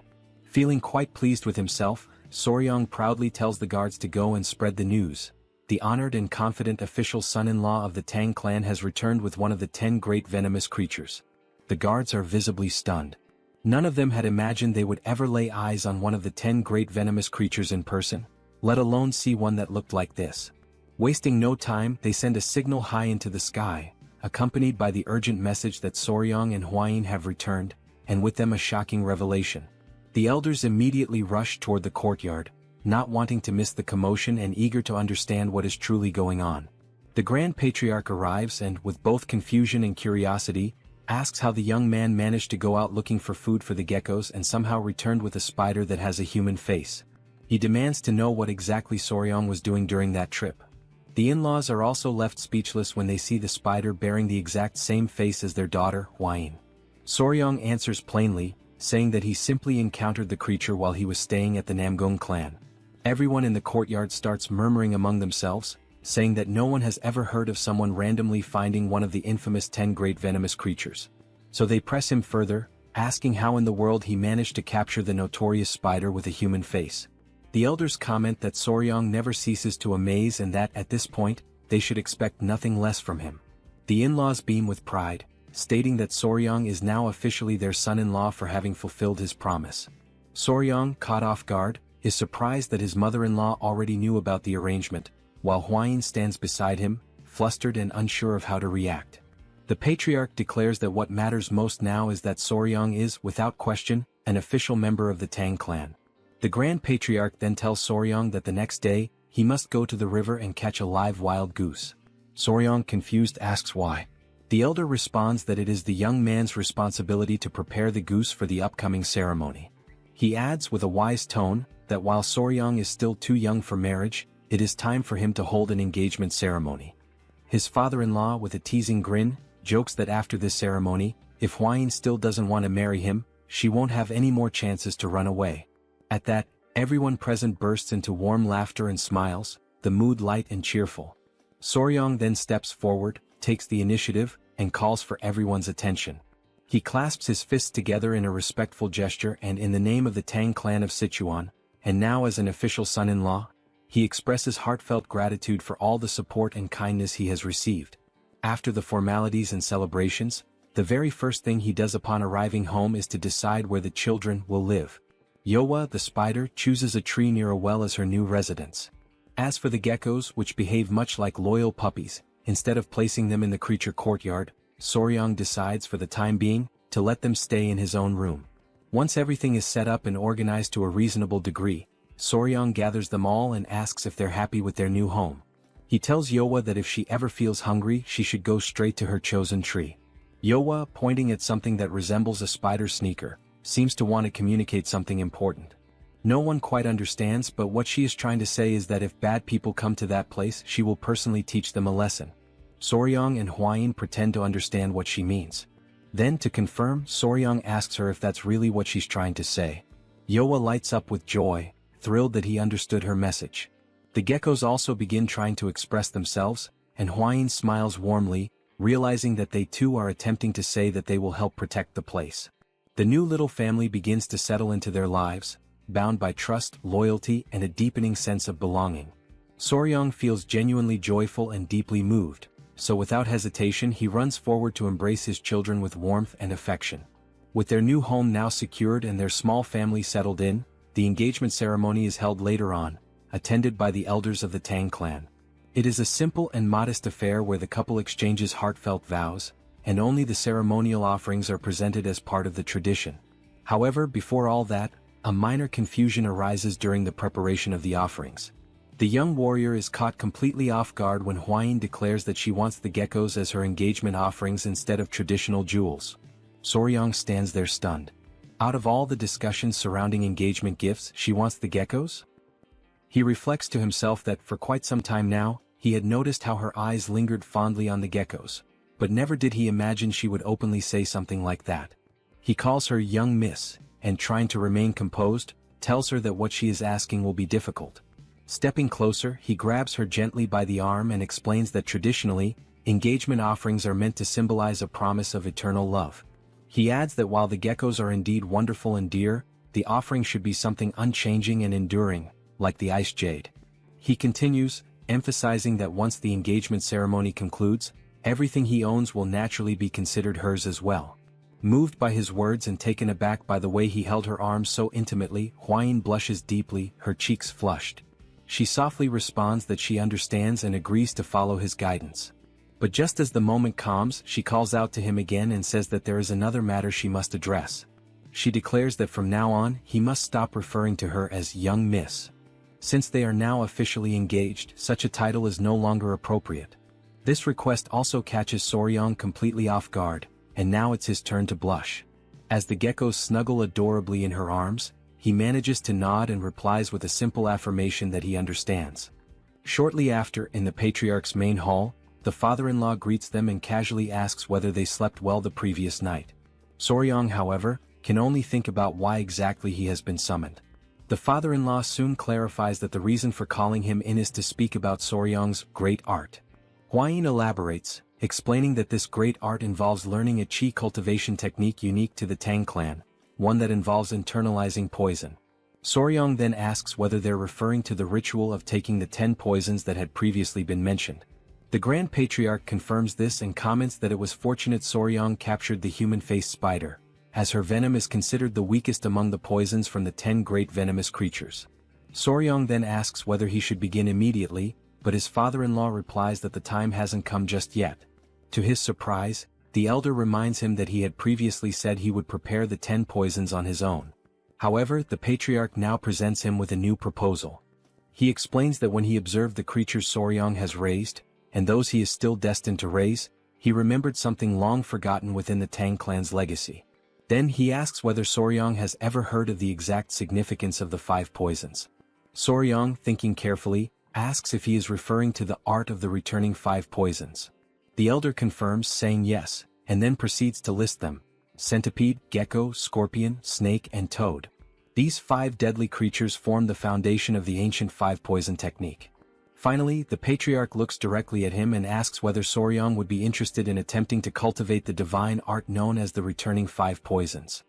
Feeling quite pleased with himself, Soryang proudly tells the guards to go and spread the news. The honored and confident official son-in-law of the Tang Clan has returned with one of the 10 great venomous creatures. The guards are visibly stunned. None of them had imagined they would ever lay eyes on one of the 10 great venomous creatures in person, let alone see one that looked like this. Wasting no time, they send a signal high into the sky, accompanied by the urgent message that Soryang and Huayin have returned, and with them a shocking revelation. The elders immediately rush toward the courtyard, not wanting to miss the commotion and eager to understand what is truly going on. The Grand Patriarch arrives and, with both confusion and curiosity, asks how the young man managed to go out looking for food for the geckos and somehow returned with a spider that has a human face. He demands to know what exactly Soryang was doing during that trip. The in-laws are also left speechless when they see the spider bearing the exact same face as their daughter, Hwayin. Soryong answers plainly, saying that he simply encountered the creature while he was staying at the Namgung clan. Everyone in the courtyard starts murmuring among themselves, saying that no one has ever heard of someone randomly finding one of the infamous 10 great venomous creatures. So they press him further, asking how in the world he managed to capture the notorious spider with a human face. The elders comment that Soryong never ceases to amaze and that at this point, they should expect nothing less from him. The in-laws beam with pride, stating that Soryong is now officially their son-in-law for having fulfilled his promise. Soryong, caught off guard, is surprised that his mother-in-law already knew about the arrangement, while Hwayin stands beside him, flustered and unsure of how to react. The patriarch declares that what matters most now is that Soryong is, without question, an official member of the Tang clan. The Grand Patriarch then tells Soryong that the next day, he must go to the river and catch a live wild goose. Soryong, confused, asks why. The elder responds that it is the young man's responsibility to prepare the goose for the upcoming ceremony. He adds with a wise tone, that while Soryong is still too young for marriage, it is time for him to hold an engagement ceremony. His father-in-law, with a teasing grin, jokes that after this ceremony, if Hwayin still doesn't want to marry him, she won't have any more chances to run away. At that, everyone present bursts into warm laughter and smiles, the mood light and cheerful. Soryong then steps forward, takes the initiative, and calls for everyone's attention. He clasps his fists together in a respectful gesture and in the name of the Tang clan of Sichuan, and now as an official son-in-law, he expresses heartfelt gratitude for all the support and kindness he has received. After the formalities and celebrations, the very first thing he does upon arriving home is to decide where the children will live. Yowa, the spider, chooses a tree near a well as her new residence. As for the geckos, which behave much like loyal puppies, instead of placing them in the creature courtyard, Soryong decides for the time being, to let them stay in his own room. Once everything is set up and organized to a reasonable degree, Soryong gathers them all and asks if they're happy with their new home. He tells Yowa that if she ever feels hungry, she should go straight to her chosen tree. Yowa, pointing at something that resembles a spider sneaker, seems to want to communicate something important. No one quite understands, but what she is trying to say is that if bad people come to that place, she will personally teach them a lesson. Soryong and Hwayin pretend to understand what she means. Then, to confirm, Soryong asks her if that's really what she's trying to say. Yowa lights up with joy, thrilled that he understood her message. The geckos also begin trying to express themselves, and Hwayin smiles warmly, realizing that they too are attempting to say that they will help protect the place. The new little family begins to settle into their lives, bound by trust, loyalty, and a deepening sense of belonging. Soryong feels genuinely joyful and deeply moved, so without hesitation he runs forward to embrace his children with warmth and affection. With their new home now secured and their small family settled in, the engagement ceremony is held later on, attended by the elders of the Tang clan. It is a simple and modest affair where the couple exchanges heartfelt vows, and only the ceremonial offerings are presented as part of the tradition. However, before all that, a minor confusion arises during the preparation of the offerings. The young warrior is caught completely off guard when Hwayin declares that she wants the geckos as her engagement offerings instead of traditional jewels. Soryong stands there stunned. Out of all the discussions surrounding engagement gifts, she wants the geckos? He reflects to himself that for quite some time now, he had noticed how her eyes lingered fondly on the geckos, but never did he imagine she would openly say something like that. He calls her young miss, and trying to remain composed, tells her that what she is asking will be difficult. Stepping closer, he grabs her gently by the arm and explains that traditionally, engagement offerings are meant to symbolize a promise of eternal love. He adds that while the geckos are indeed wonderful and dear, the offering should be something unchanging and enduring, like the ice jade. He continues, emphasizing that once the engagement ceremony concludes, everything he owns will naturally be considered hers as well. Moved by his words and taken aback by the way he held her arms so intimately, Hwayin blushes deeply, her cheeks flushed. She softly responds that she understands and agrees to follow his guidance. But just as the moment calms, she calls out to him again and says that there is another matter she must address. She declares that from now on, he must stop referring to her as young miss. Since they are now officially engaged, such a title is no longer appropriate. This request also catches Soryong completely off guard, and now it's his turn to blush. As the geckos snuggle adorably in her arms, he manages to nod and replies with a simple affirmation that he understands. Shortly after, in the patriarch's main hall, the father-in-law greets them and casually asks whether they slept well the previous night. Soryong, however, can only think about why exactly he has been summoned. The father-in-law soon clarifies that the reason for calling him in is to speak about Soryong's great art. Hwayin elaborates, explaining that this great art involves learning a qi cultivation technique unique to the Tang clan, one that involves internalizing poison. Soryong then asks whether they're referring to the ritual of taking the 10 poisons that had previously been mentioned. The Grand Patriarch confirms this and comments that it was fortunate Soryong captured the human-faced spider, as her venom is considered the weakest among the poisons from the 10 great venomous creatures. Soryong then asks whether he should begin immediately, but his father-in-law replies that the time hasn't come just yet. To his surprise, the elder reminds him that he had previously said he would prepare the 10 poisons on his own. However, the patriarch now presents him with a new proposal. He explains that when he observed the creatures Soryong has raised, and those he is still destined to raise, he remembered something long forgotten within the Tang clan's legacy. Then he asks whether Soryong has ever heard of the exact significance of the 5 poisons. Soryong, thinking carefully, asks if he is referring to the art of the returning 5 poisons. The elder confirms, saying yes, and then proceeds to list them: centipede, gecko, scorpion, snake and toad. These 5 deadly creatures form the foundation of the ancient 5 poison technique. Finally, the patriarch looks directly at him and asks whether Soryong would be interested in attempting to cultivate the divine art known as the returning 5 poisons.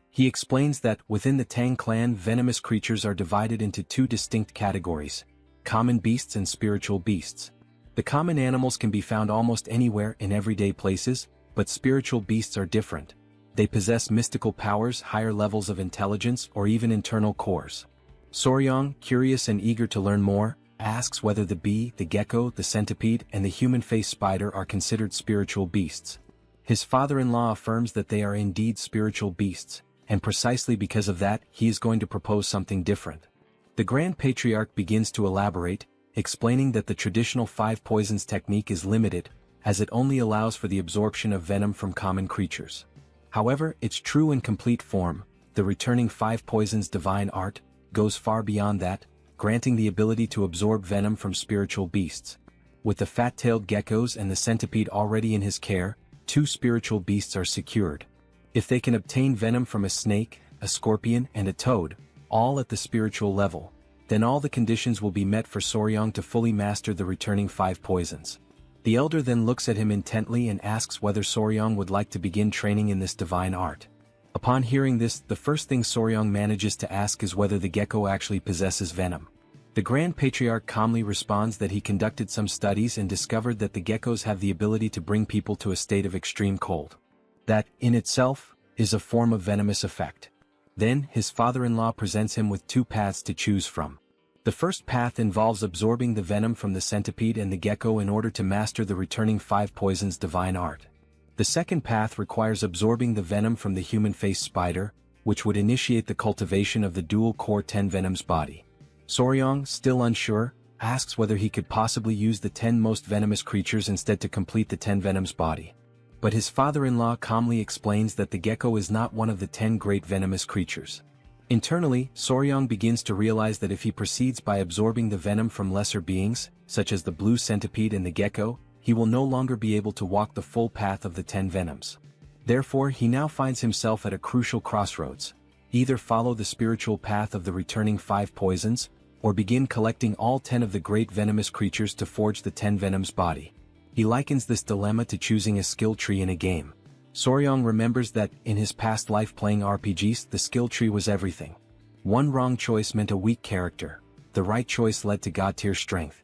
He explains that, within the Tang clan, venomous creatures are divided into 2 distinct categories: common beasts and spiritual beasts. The common animals can be found almost anywhere in everyday places, but spiritual beasts are different. They possess mystical powers, higher levels of intelligence, or even internal cores. Soryong, curious and eager to learn more, asks whether the bee, the gecko, the centipede, and the human-faced spider are considered spiritual beasts. His father-in-law affirms that they are indeed spiritual beasts, and precisely because of that, he is going to propose something different. The Grand Patriarch begins to elaborate, explaining that the traditional 5 poisons technique is limited, as it only allows for the absorption of venom from common creatures. However, its true and complete form, the returning 5 poisons divine art, goes far beyond that, granting the ability to absorb venom from spiritual beasts. With the fat-tailed geckos and the centipede already in his care, 2 spiritual beasts are secured. If they can obtain venom from a snake, a scorpion and a toad, all at the spiritual level, then all the conditions will be met for Soryong to fully master the returning 5 poisons. The elder then looks at him intently and asks whether Soryong would like to begin training in this divine art. Upon hearing this, the first thing Soryong manages to ask is whether the gecko actually possesses venom. The Grand Patriarch calmly responds that he conducted some studies and discovered that the geckos have the ability to bring people to a state of extreme cold. That, in itself, is a form of venomous effect. Then, his father-in-law presents him with 2 paths to choose from. The first path involves absorbing the venom from the centipede and the gecko in order to master the returning 5 poisons divine art. The second path requires absorbing the venom from the human-faced spider, which would initiate the cultivation of the dual-core 10 venoms body. Soryong, still unsure, asks whether he could possibly use the 10 most venomous creatures instead to complete the 10 venoms body. But his father-in-law calmly explains that the gecko is not one of the 10 great venomous creatures. Internally, Soryong begins to realize that if he proceeds by absorbing the venom from lesser beings, such as the blue centipede and the gecko, he will no longer be able to walk the full path of the 10 venoms. Therefore, he now finds himself at a crucial crossroads: either follow the spiritual path of the returning 5 poisons, or begin collecting all 10 of the great venomous creatures to forge the 10 venoms body. He likens this dilemma to choosing a skill tree in a game. Soryong remembers that, in his past life playing RPGs, the skill tree was everything. One wrong choice meant a weak character, the right choice led to god-tier strength.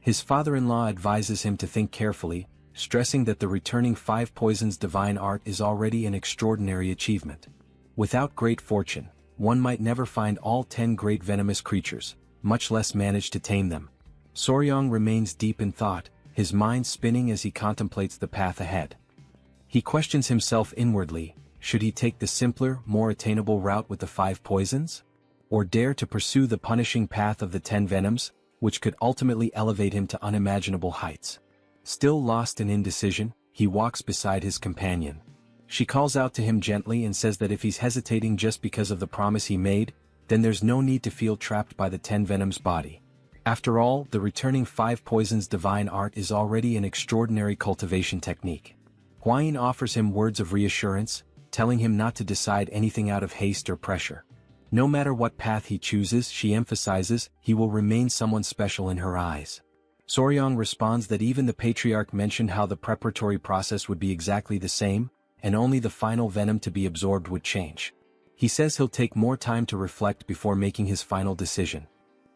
His father-in-law advises him to think carefully, stressing that the returning 5 poisons divine art is already an extraordinary achievement. Without great fortune, one might never find all 10 great venomous creatures, much less manage to tame them. Soryong remains deep in thought, his mind spinning as he contemplates the path ahead. He questions himself inwardly: should he take the simpler, more attainable route with the 5 poisons? Or dare to pursue the punishing path of the 10 venoms, which could ultimately elevate him to unimaginable heights? Still lost in indecision, he walks beside his companion. She calls out to him gently and says that if he's hesitating just because of the promise he made, then there's no need to feel trapped by the 10 Venom's body. After all, the returning 5 poisons divine art is already an extraordinary cultivation technique. Huayin offers him words of reassurance, telling him not to decide anything out of haste or pressure. No matter what path he chooses, she emphasizes, he will remain someone special in her eyes. Soryang responds that even the patriarch mentioned how the preparatory process would be exactly the same, and only the final venom to be absorbed would change. He says he'll take more time to reflect before making his final decision.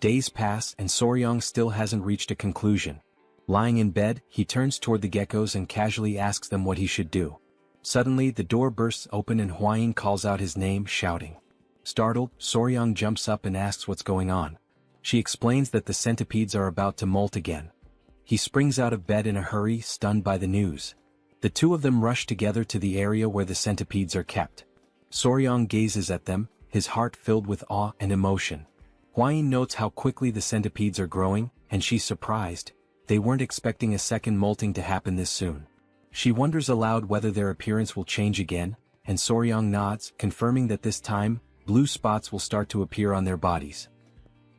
Days pass and Soryang still hasn't reached a conclusion. Lying in bed, he turns toward the geckos and casually asks them what he should do. Suddenly the door bursts open and Huayin calls out his name, shouting. Startled, Soryang jumps up and asks what's going on. She explains that the centipedes are about to molt again. He springs out of bed in a hurry, stunned by the news. The two of them rush together to the area where the centipedes are kept. Soryang gazes at them, his heart filled with awe and emotion. Huayin notes how quickly the centipedes are growing, and she's surprised. They weren't expecting a second molting to happen this soon. She wonders aloud whether their appearance will change again, and Soryang nods, confirming that this time, blue spots will start to appear on their bodies.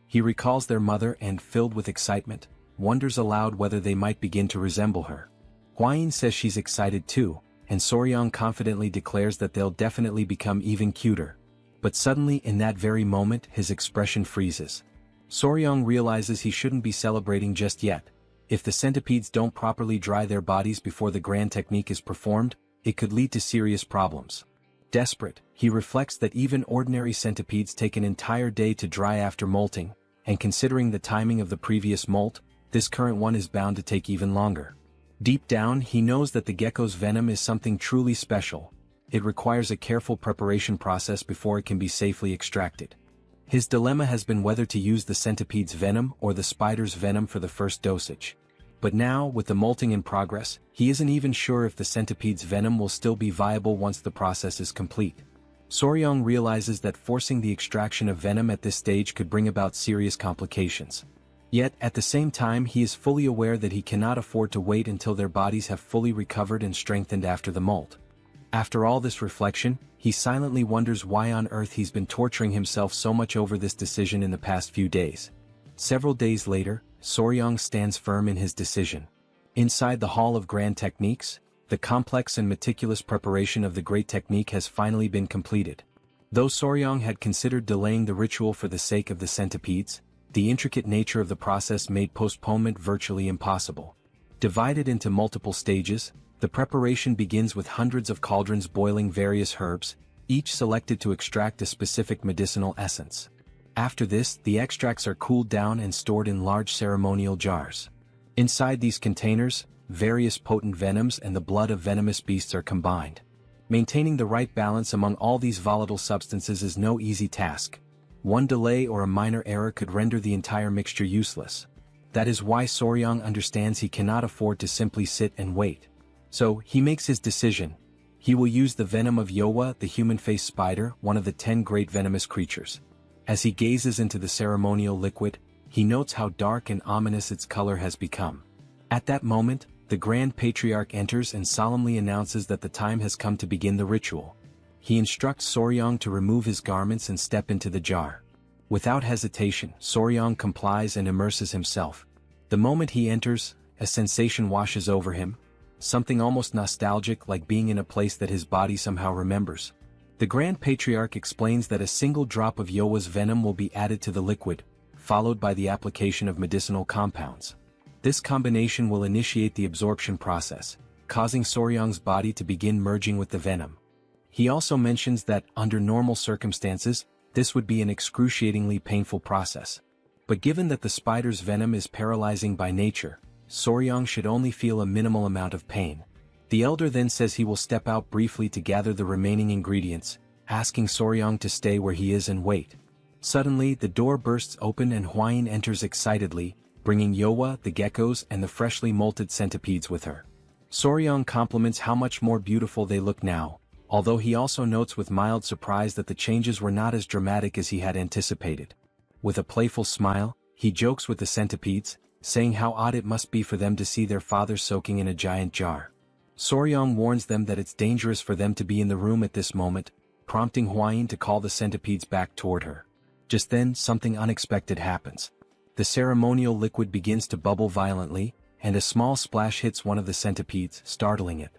He recalls their mother and, filled with excitement, wonders aloud whether they might begin to resemble her. Huayin says she's excited too, and Soryang confidently declares that they'll definitely become even cuter. But suddenly in that very moment his expression freezes. Soryang realizes he shouldn't be celebrating just yet. If the centipedes don't properly dry their bodies before the grand technique is performed, it could lead to serious problems. Desperate, he reflects that even ordinary centipedes take an entire day to dry after molting, and considering the timing of the previous molt, this current one is bound to take even longer. Deep down he knows that the gecko's venom is something truly special. It requires a careful preparation process before it can be safely extracted. His dilemma has been whether to use the centipede's venom or the spider's venom for the first dosage. But now, with the molting in progress, he isn't even sure if the centipede's venom will still be viable once the process is complete. Soryang realizes that forcing the extraction of venom at this stage could bring about serious complications. Yet, at the same time he is fully aware that he cannot afford to wait until their bodies have fully recovered and strengthened after the molt. After all this reflection, he silently wonders why on earth he's been torturing himself so much over this decision in the past few days. Several days later, Soryang stands firm in his decision. Inside the Hall of Grand Techniques, the complex and meticulous preparation of the great technique has finally been completed. Though Soryang had considered delaying the ritual for the sake of the centipedes, the intricate nature of the process made postponement virtually impossible. Divided into multiple stages, the preparation begins with hundreds of cauldrons boiling various herbs, each selected to extract a specific medicinal essence. After this, the extracts are cooled down and stored in large ceremonial jars. Inside these containers, various potent venoms and the blood of venomous beasts are combined. Maintaining the right balance among all these volatile substances is no easy task. One delay or a minor error could render the entire mixture useless. That is why Soryang understands he cannot afford to simply sit and wait. So, he makes his decision. He will use the venom of Yowa, the human-faced spider, one of the 10 great venomous creatures. As he gazes into the ceremonial liquid, he notes how dark and ominous its color has become. At that moment, the Grand Patriarch enters and solemnly announces that the time has come to begin the ritual. He instructs Soryang to remove his garments and step into the jar. Without hesitation, Soryang complies and immerses himself. The moment he enters, a sensation washes over him, something almost nostalgic like being in a place that his body somehow remembers. The Grand Patriarch explains that a single drop of Yowa's venom will be added to the liquid, followed by the application of medicinal compounds. This combination will initiate the absorption process, causing Soryang's body to begin merging with the venom. He also mentions that, under normal circumstances, this would be an excruciatingly painful process. But given that the spider's venom is paralyzing by nature, Soryang should only feel a minimal amount of pain. The elder then says he will step out briefly to gather the remaining ingredients, asking Soryang to stay where he is and wait. Suddenly, the door bursts open and Huayin enters excitedly, bringing Yowa, the geckos, and the freshly molted centipedes with her. Soryang compliments how much more beautiful they look now, although he also notes with mild surprise that the changes were not as dramatic as he had anticipated. With a playful smile, he jokes with the centipedes, saying how odd it must be for them to see their father soaking in a giant jar. Soryang warns them that it's dangerous for them to be in the room at this moment, prompting Huayin to call the centipedes back toward her. Just then, something unexpected happens. The ceremonial liquid begins to bubble violently, and a small splash hits one of the centipedes, startling it.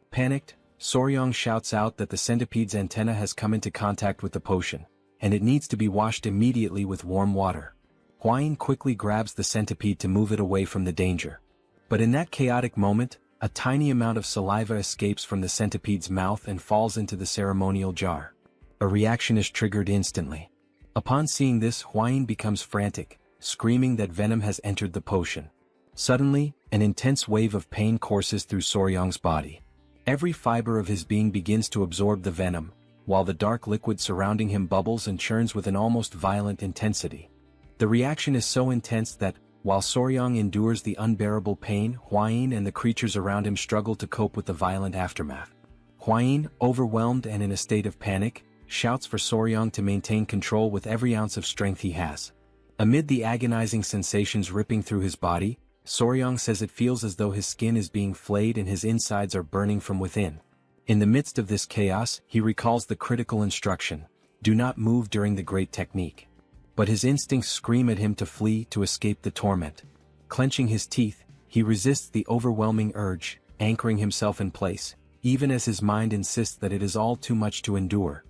Panicked, Soryang shouts out that the centipede's antenna has come into contact with the potion, and it needs to be washed immediately with warm water. Hwayin quickly grabs the centipede to move it away from the danger. But in that chaotic moment, a tiny amount of saliva escapes from the centipede's mouth and falls into the ceremonial jar. A reaction is triggered instantly. Upon seeing this, Hwayin becomes frantic, screaming that venom has entered the potion. Suddenly, an intense wave of pain courses through Soryang's body. Every fiber of his being begins to absorb the venom, while the dark liquid surrounding him bubbles and churns with an almost violent intensity. The reaction is so intense that, while Soryang endures the unbearable pain, Hwayin and the creatures around him struggle to cope with the violent aftermath. Hwayin, overwhelmed and in a state of panic, shouts for Soryang to maintain control with every ounce of strength he has. Amid the agonizing sensations ripping through his body, Soryang says it feels as though his skin is being flayed and his insides are burning from within. In the midst of this chaos, he recalls the critical instruction: do not move during the great technique. But his instincts scream at him to flee to escape the torment. Clenching his teeth, he resists the overwhelming urge, anchoring himself in place, even as his mind insists that it is all too much to endure.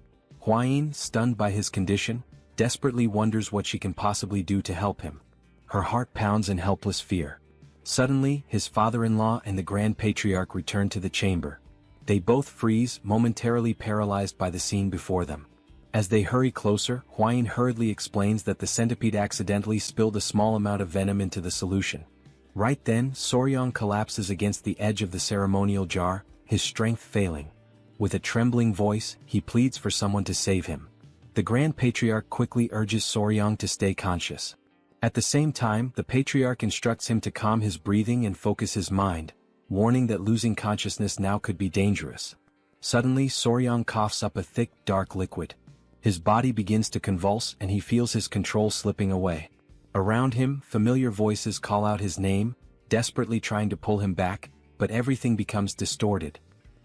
Hwayin, stunned by his condition, desperately wonders what she can possibly do to help him. Her heart pounds in helpless fear. Suddenly, his father-in-law and the Grand Patriarch return to the chamber. They both freeze, momentarily paralyzed by the scene before them. As they hurry closer, Hwayin hurriedly explains that the centipede accidentally spilled a small amount of venom into the solution. Right then, Soryang collapses against the edge of the ceremonial jar, his strength failing. With a trembling voice, he pleads for someone to save him. The Grand Patriarch quickly urges Soryang to stay conscious. At the same time, the Patriarch instructs him to calm his breathing and focus his mind, warning that losing consciousness now could be dangerous. Suddenly, Soryang coughs up a thick, dark liquid. His body begins to convulse and he feels his control slipping away. Around him, familiar voices call out his name, desperately trying to pull him back, but everything becomes distorted.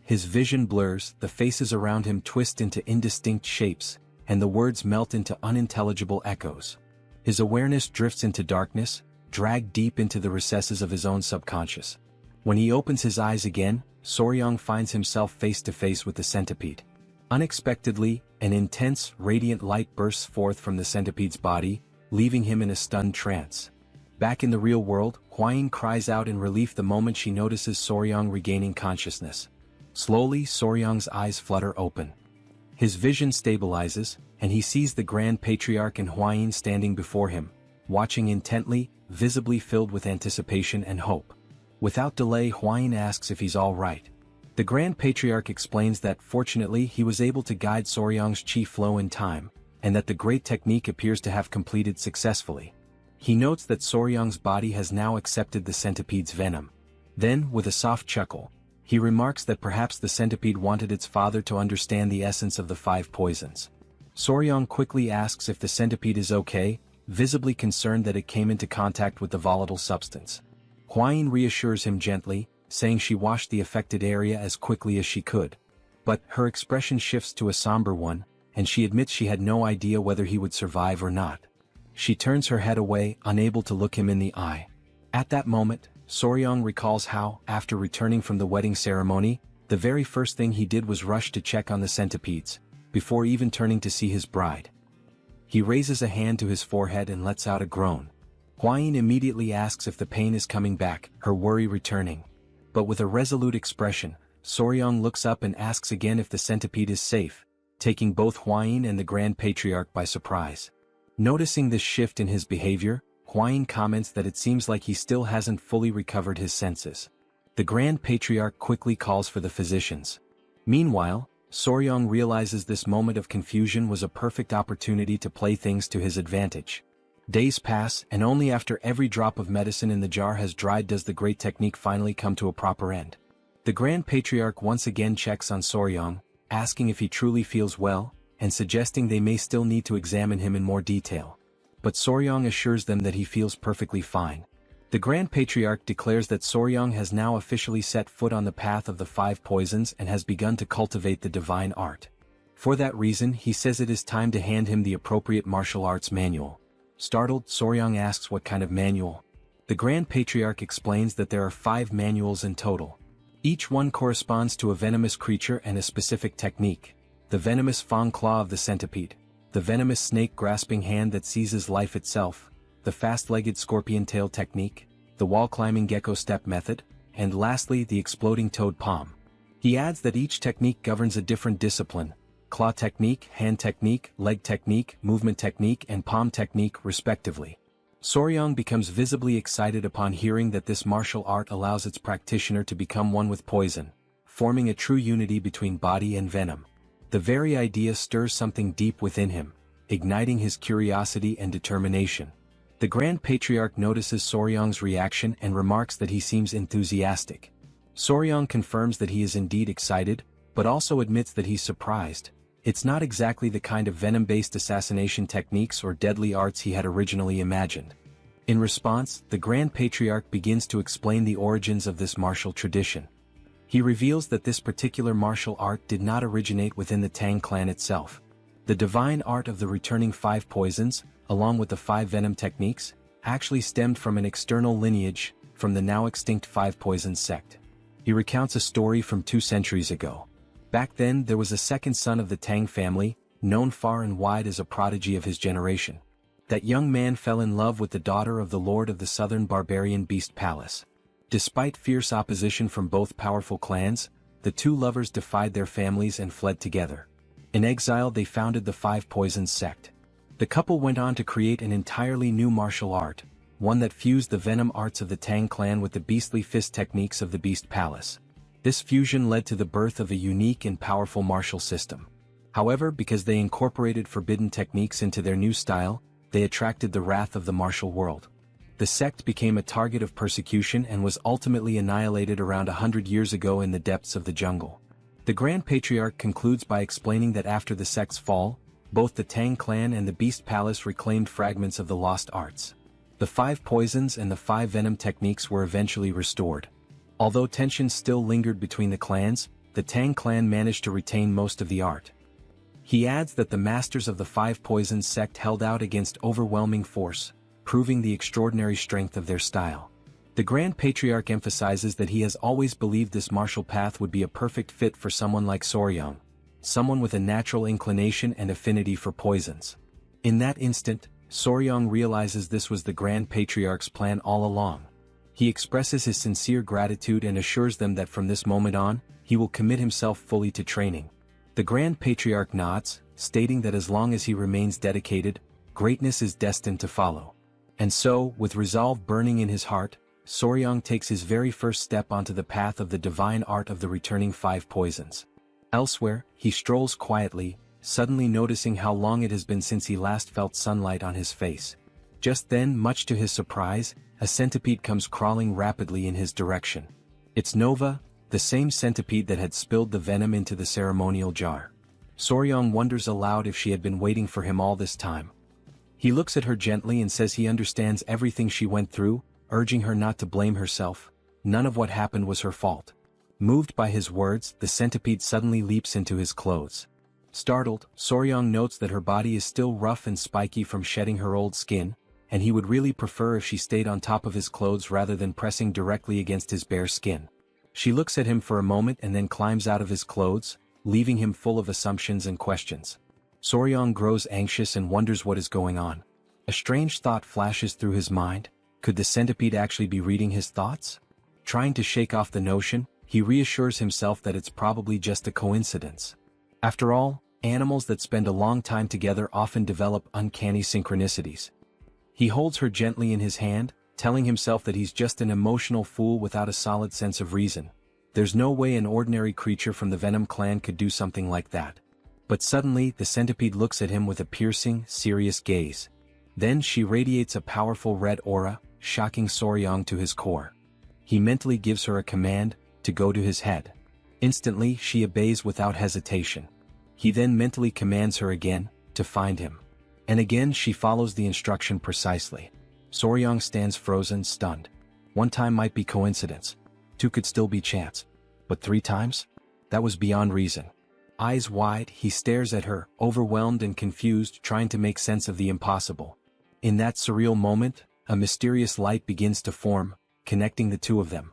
His vision blurs, the faces around him twist into indistinct shapes, and the words melt into unintelligible echoes. His awareness drifts into darkness, dragged deep into the recesses of his own subconscious. When he opens his eyes again, Soryang finds himself face to face with the centipede. Unexpectedly, an intense, radiant light bursts forth from the centipede's body, leaving him in a stunned trance. Back in the real world, Hwayin cries out in relief the moment she notices Soryang regaining consciousness. Slowly, Soryang's eyes flutter open. His vision stabilizes, and he sees the Grand Patriarch and Hwayin standing before him, watching intently, visibly filled with anticipation and hope. Without delay, Hwayin asks if he's all right. The Grand Patriarch explains that fortunately he was able to guide Soryang's chi flow in time, and that the great technique appears to have completed successfully. He notes that Soryang's body has now accepted the centipede's venom. Then, with a soft chuckle, he remarks that perhaps the centipede wanted its father to understand the essence of the 5 poisons. Soryang quickly asks if the centipede is okay, visibly concerned that it came into contact with the volatile substance. Hwayin reassures him gently, saying she washed the affected area as quickly as she could. But her expression shifts to a somber one, and she admits she had no idea whether he would survive or not. She turns her head away, unable to look him in the eye. At that moment, Soryang recalls how, after returning from the wedding ceremony, the very first thing he did was rush to check on the centipedes, before even turning to see his bride. He raises a hand to his forehead and lets out a groan. Hwayin immediately asks if the pain is coming back, her worry returning. But with a resolute expression, Soryang looks up and asks again if the centipede is safe, taking both Hwayin and the Grand Patriarch by surprise. Noticing this shift in his behavior, Hwayin comments that it seems like he still hasn't fully recovered his senses. The Grand Patriarch quickly calls for the physicians. Meanwhile, Soryang realizes this moment of confusion was a perfect opportunity to play things to his advantage. Days pass, and only after every drop of medicine in the jar has dried does the great technique finally come to a proper end. The Grand Patriarch once again checks on Soryang, asking if he truly feels well, and suggesting they may still need to examine him in more detail. But Soryang assures them that he feels perfectly fine. The Grand Patriarch declares that Soryang has now officially set foot on the path of the 5 poisons and has begun to cultivate the divine art. For that reason, he says it is time to hand him the appropriate martial arts manual. Startled, Soryang asks what kind of manual. The Grand Patriarch explains that there are 5 manuals in total. Each one corresponds to a venomous creature and a specific technique. The venomous fang claw of the centipede, the venomous snake grasping hand that seizes life itself, the fast-legged scorpion tail technique, the wall-climbing gecko step method, and lastly the exploding toad palm. He adds that each technique governs a different discipline: claw technique, hand technique, leg technique, movement technique, and palm technique respectively. Soryang becomes visibly excited upon hearing that this martial art allows its practitioner to become one with poison, forming a true unity between body and venom. The very idea stirs something deep within him, igniting his curiosity and determination. The Grand Patriarch notices Soryang's reaction and remarks that he seems enthusiastic. Soryang confirms that he is indeed excited, but also admits that he's surprised. It's not exactly the kind of venom-based assassination techniques or deadly arts he had originally imagined. In response, the Grand Patriarch begins to explain the origins of this martial tradition. He reveals that this particular martial art did not originate within the Tang clan itself. The divine art of the returning 5 poisons, along with the 5 venom techniques, actually stemmed from an external lineage, from the now extinct 5 Poisons sect. He recounts a story from 2 centuries ago. Back then there was a second son of the Tang family, known far and wide as a prodigy of his generation. That young man fell in love with the daughter of the lord of the southern barbarian beast palace. Despite fierce opposition from both powerful clans, the 2 lovers defied their families and fled together. In exile they founded the 5 Poisons sect. The couple went on to create an entirely new martial art, one that fused the venom arts of the Tang clan with the beastly fist techniques of the Beast Palace. This fusion led to the birth of a unique and powerful martial system. However, because they incorporated forbidden techniques into their new style, they attracted the wrath of the martial world. The sect became a target of persecution and was ultimately annihilated around 100 years ago in the depths of the jungle. The Grand Patriarch concludes by explaining that after the sect's fall, both the Tang clan and the Beast Palace reclaimed fragments of the lost arts. The 5 poisons and the 5 venom techniques were eventually restored. Although tensions still lingered between the clans, the Tang clan managed to retain most of the art. He adds that the masters of the 5 Poisons sect held out against overwhelming force, proving the extraordinary strength of their style. The Grand Patriarch emphasizes that he has always believed this martial path would be a perfect fit for someone like Soryang, someone with a natural inclination and affinity for poisons. In that instant, Soryang realizes this was the Grand Patriarch's plan all along. He expresses his sincere gratitude and assures them that from this moment on, he will commit himself fully to training. The Grand Patriarch nods, stating that as long as he remains dedicated, greatness is destined to follow. And so, with resolve burning in his heart, Soryang takes his very first step onto the path of the divine art of the returning 5 poisons. Elsewhere, he strolls quietly, suddenly noticing how long it has been since he last felt sunlight on his face. Just then, much to his surprise, a centipede comes crawling rapidly in his direction. It's Nova, the same centipede that had spilled the venom into the ceremonial jar. Soryang wonders aloud if she had been waiting for him all this time. He looks at her gently and says he understands everything she went through, urging her not to blame herself. None of what happened was her fault. Moved by his words, the centipede suddenly leaps into his clothes. Startled, Soryang notes that her body is still rough and spiky from shedding her old skin, and he would really prefer if she stayed on top of his clothes rather than pressing directly against his bare skin. She looks at him for a moment and then climbs out of his clothes, leaving him full of assumptions and questions. Soryang grows anxious and wonders what is going on. A strange thought flashes through his mind. Could the centipede actually be reading his thoughts? Trying to shake off the notion, he reassures himself that it's probably just a coincidence. After all, animals that spend a long time together often develop uncanny synchronicities. He holds her gently in his hand, telling himself that he's just an emotional fool without a solid sense of reason. There's no way an ordinary creature from the Venom clan could do something like that. But suddenly, the centipede looks at him with a piercing, serious gaze. Then she radiates a powerful red aura, shocking Soryang to his core. He mentally gives her a command, to go to his head. Instantly, she obeys without hesitation. He then mentally commands her again, to find him. And again she follows the instruction precisely. Soryang stands frozen, stunned. 1 time might be coincidence. 2 could still be chance. But 3 times? That was beyond reason. Eyes wide, he stares at her, overwhelmed and confused, trying to make sense of the impossible. In that surreal moment, a mysterious light begins to form, connecting the two of them.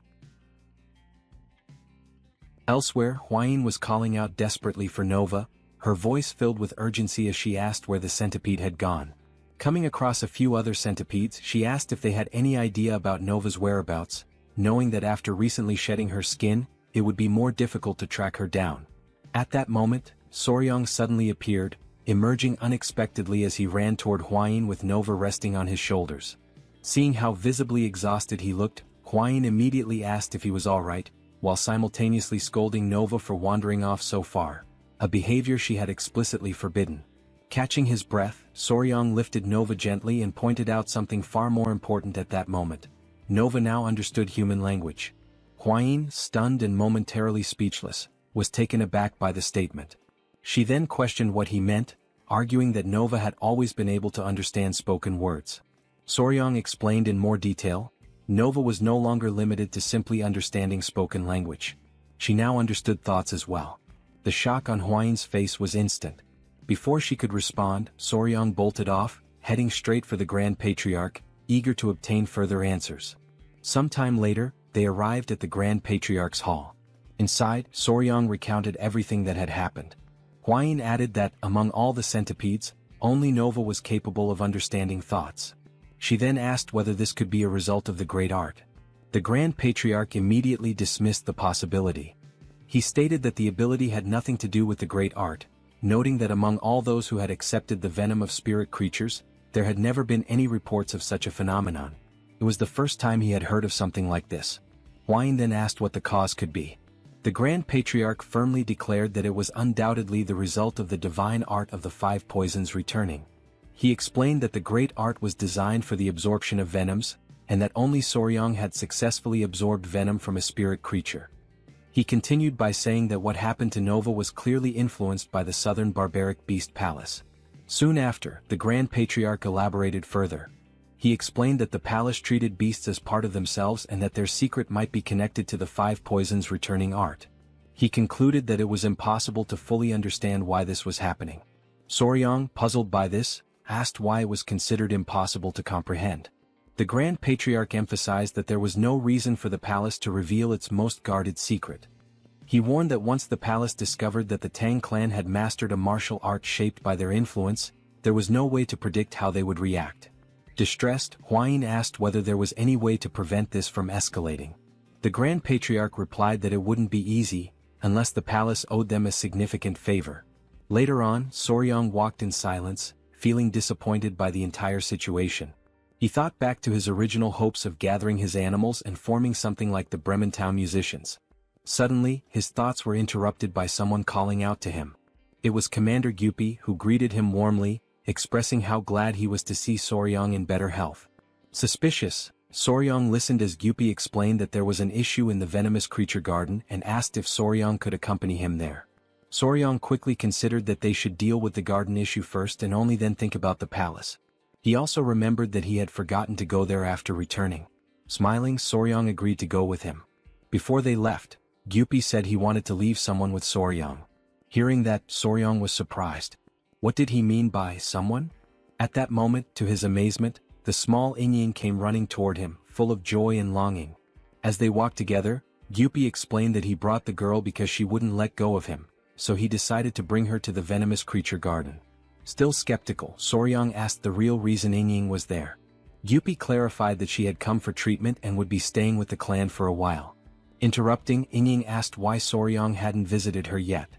Elsewhere, Huayin was calling out desperately for Nova, her voice filled with urgency as she asked where the centipede had gone. Coming across a few other centipedes, she asked if they had any idea about Nova's whereabouts, knowing that after recently shedding her skin, it would be more difficult to track her down. At that moment, Soryong suddenly appeared, emerging unexpectedly as he ran toward Huayin with Nova resting on his shoulders. Seeing how visibly exhausted he looked, Huayin immediately asked if he was alright, while simultaneously scolding Nova for wandering off so far, a behavior she had explicitly forbidden. Catching his breath, Soryong lifted Nova gently and pointed out something far more important at that moment. Nova now understood human language. Huayin, stunned and momentarily speechless, was taken aback by the statement. She then questioned what he meant, arguing that Nova had always been able to understand spoken words. Soryong explained in more detail, Nova was no longer limited to simply understanding spoken language. She now understood thoughts as well. The shock on Huayin's face was instant. Before she could respond, Soryong bolted off, heading straight for the Grand Patriarch, eager to obtain further answers. Sometime later, they arrived at the Grand Patriarch's hall. Inside, Soryong recounted everything that had happened. Huayin added that, among all the centipedes, only Nova was capable of understanding thoughts. She then asked whether this could be a result of the great art. The Grand Patriarch immediately dismissed the possibility. He stated that the ability had nothing to do with the great art, noting that among all those who had accepted the venom of spirit creatures, there had never been any reports of such a phenomenon. It was the first time he had heard of something like this. Huayin then asked what the cause could be. The Grand Patriarch firmly declared that it was undoubtedly the result of the divine art of the five poisons returning. He explained that the great art was designed for the absorption of venoms, and that only Soryong had successfully absorbed venom from a spirit creature. He continued by saying that what happened to Nova was clearly influenced by the southern barbaric beast palace. Soon after, the Grand Patriarch elaborated further. He explained that the palace treated beasts as part of themselves and that their secret might be connected to the five poisons returning art. He concluded that it was impossible to fully understand why this was happening. Soryong, puzzled by this, asked why it was considered impossible to comprehend. The Grand Patriarch emphasized that there was no reason for the palace to reveal its most guarded secret. He warned that once the palace discovered that the Tang clan had mastered a martial art shaped by their influence, there was no way to predict how they would react. Distressed, Huayin asked whether there was any way to prevent this from escalating. The Grand Patriarch replied that it wouldn't be easy, unless the palace owed them a significant favor. Later on, Soryong walked in silence, feeling disappointed by the entire situation. He thought back to his original hopes of gathering his animals and forming something like the Brementown musicians. Suddenly, his thoughts were interrupted by someone calling out to him. It was Commander Gyupi, who greeted him warmly, expressing how glad he was to see Soryong in better health. Suspicious, Soryong listened as Gyupi explained that there was an issue in the venomous creature garden and asked if Soryong could accompany him there. Soryong quickly considered that they should deal with the garden issue first and only then think about the palace. He also remembered that he had forgotten to go there after returning. Smiling, Soryong agreed to go with him. Before they left, Gyupi said he wanted to leave someone with Soryong. Hearing that, Soryong was surprised. What did he mean by someone? At that moment, to his amazement, the small Inying came running toward him, full of joy and longing. As they walked together, Gyupi explained that he brought the girl because she wouldn't let go of him, so he decided to bring her to the venomous creature garden. Still skeptical, Soryong asked the real reason Inying was there. Gyupi clarified that she had come for treatment and would be staying with the clan for a while. Interrupting, Inying asked why Soryong hadn't visited her yet.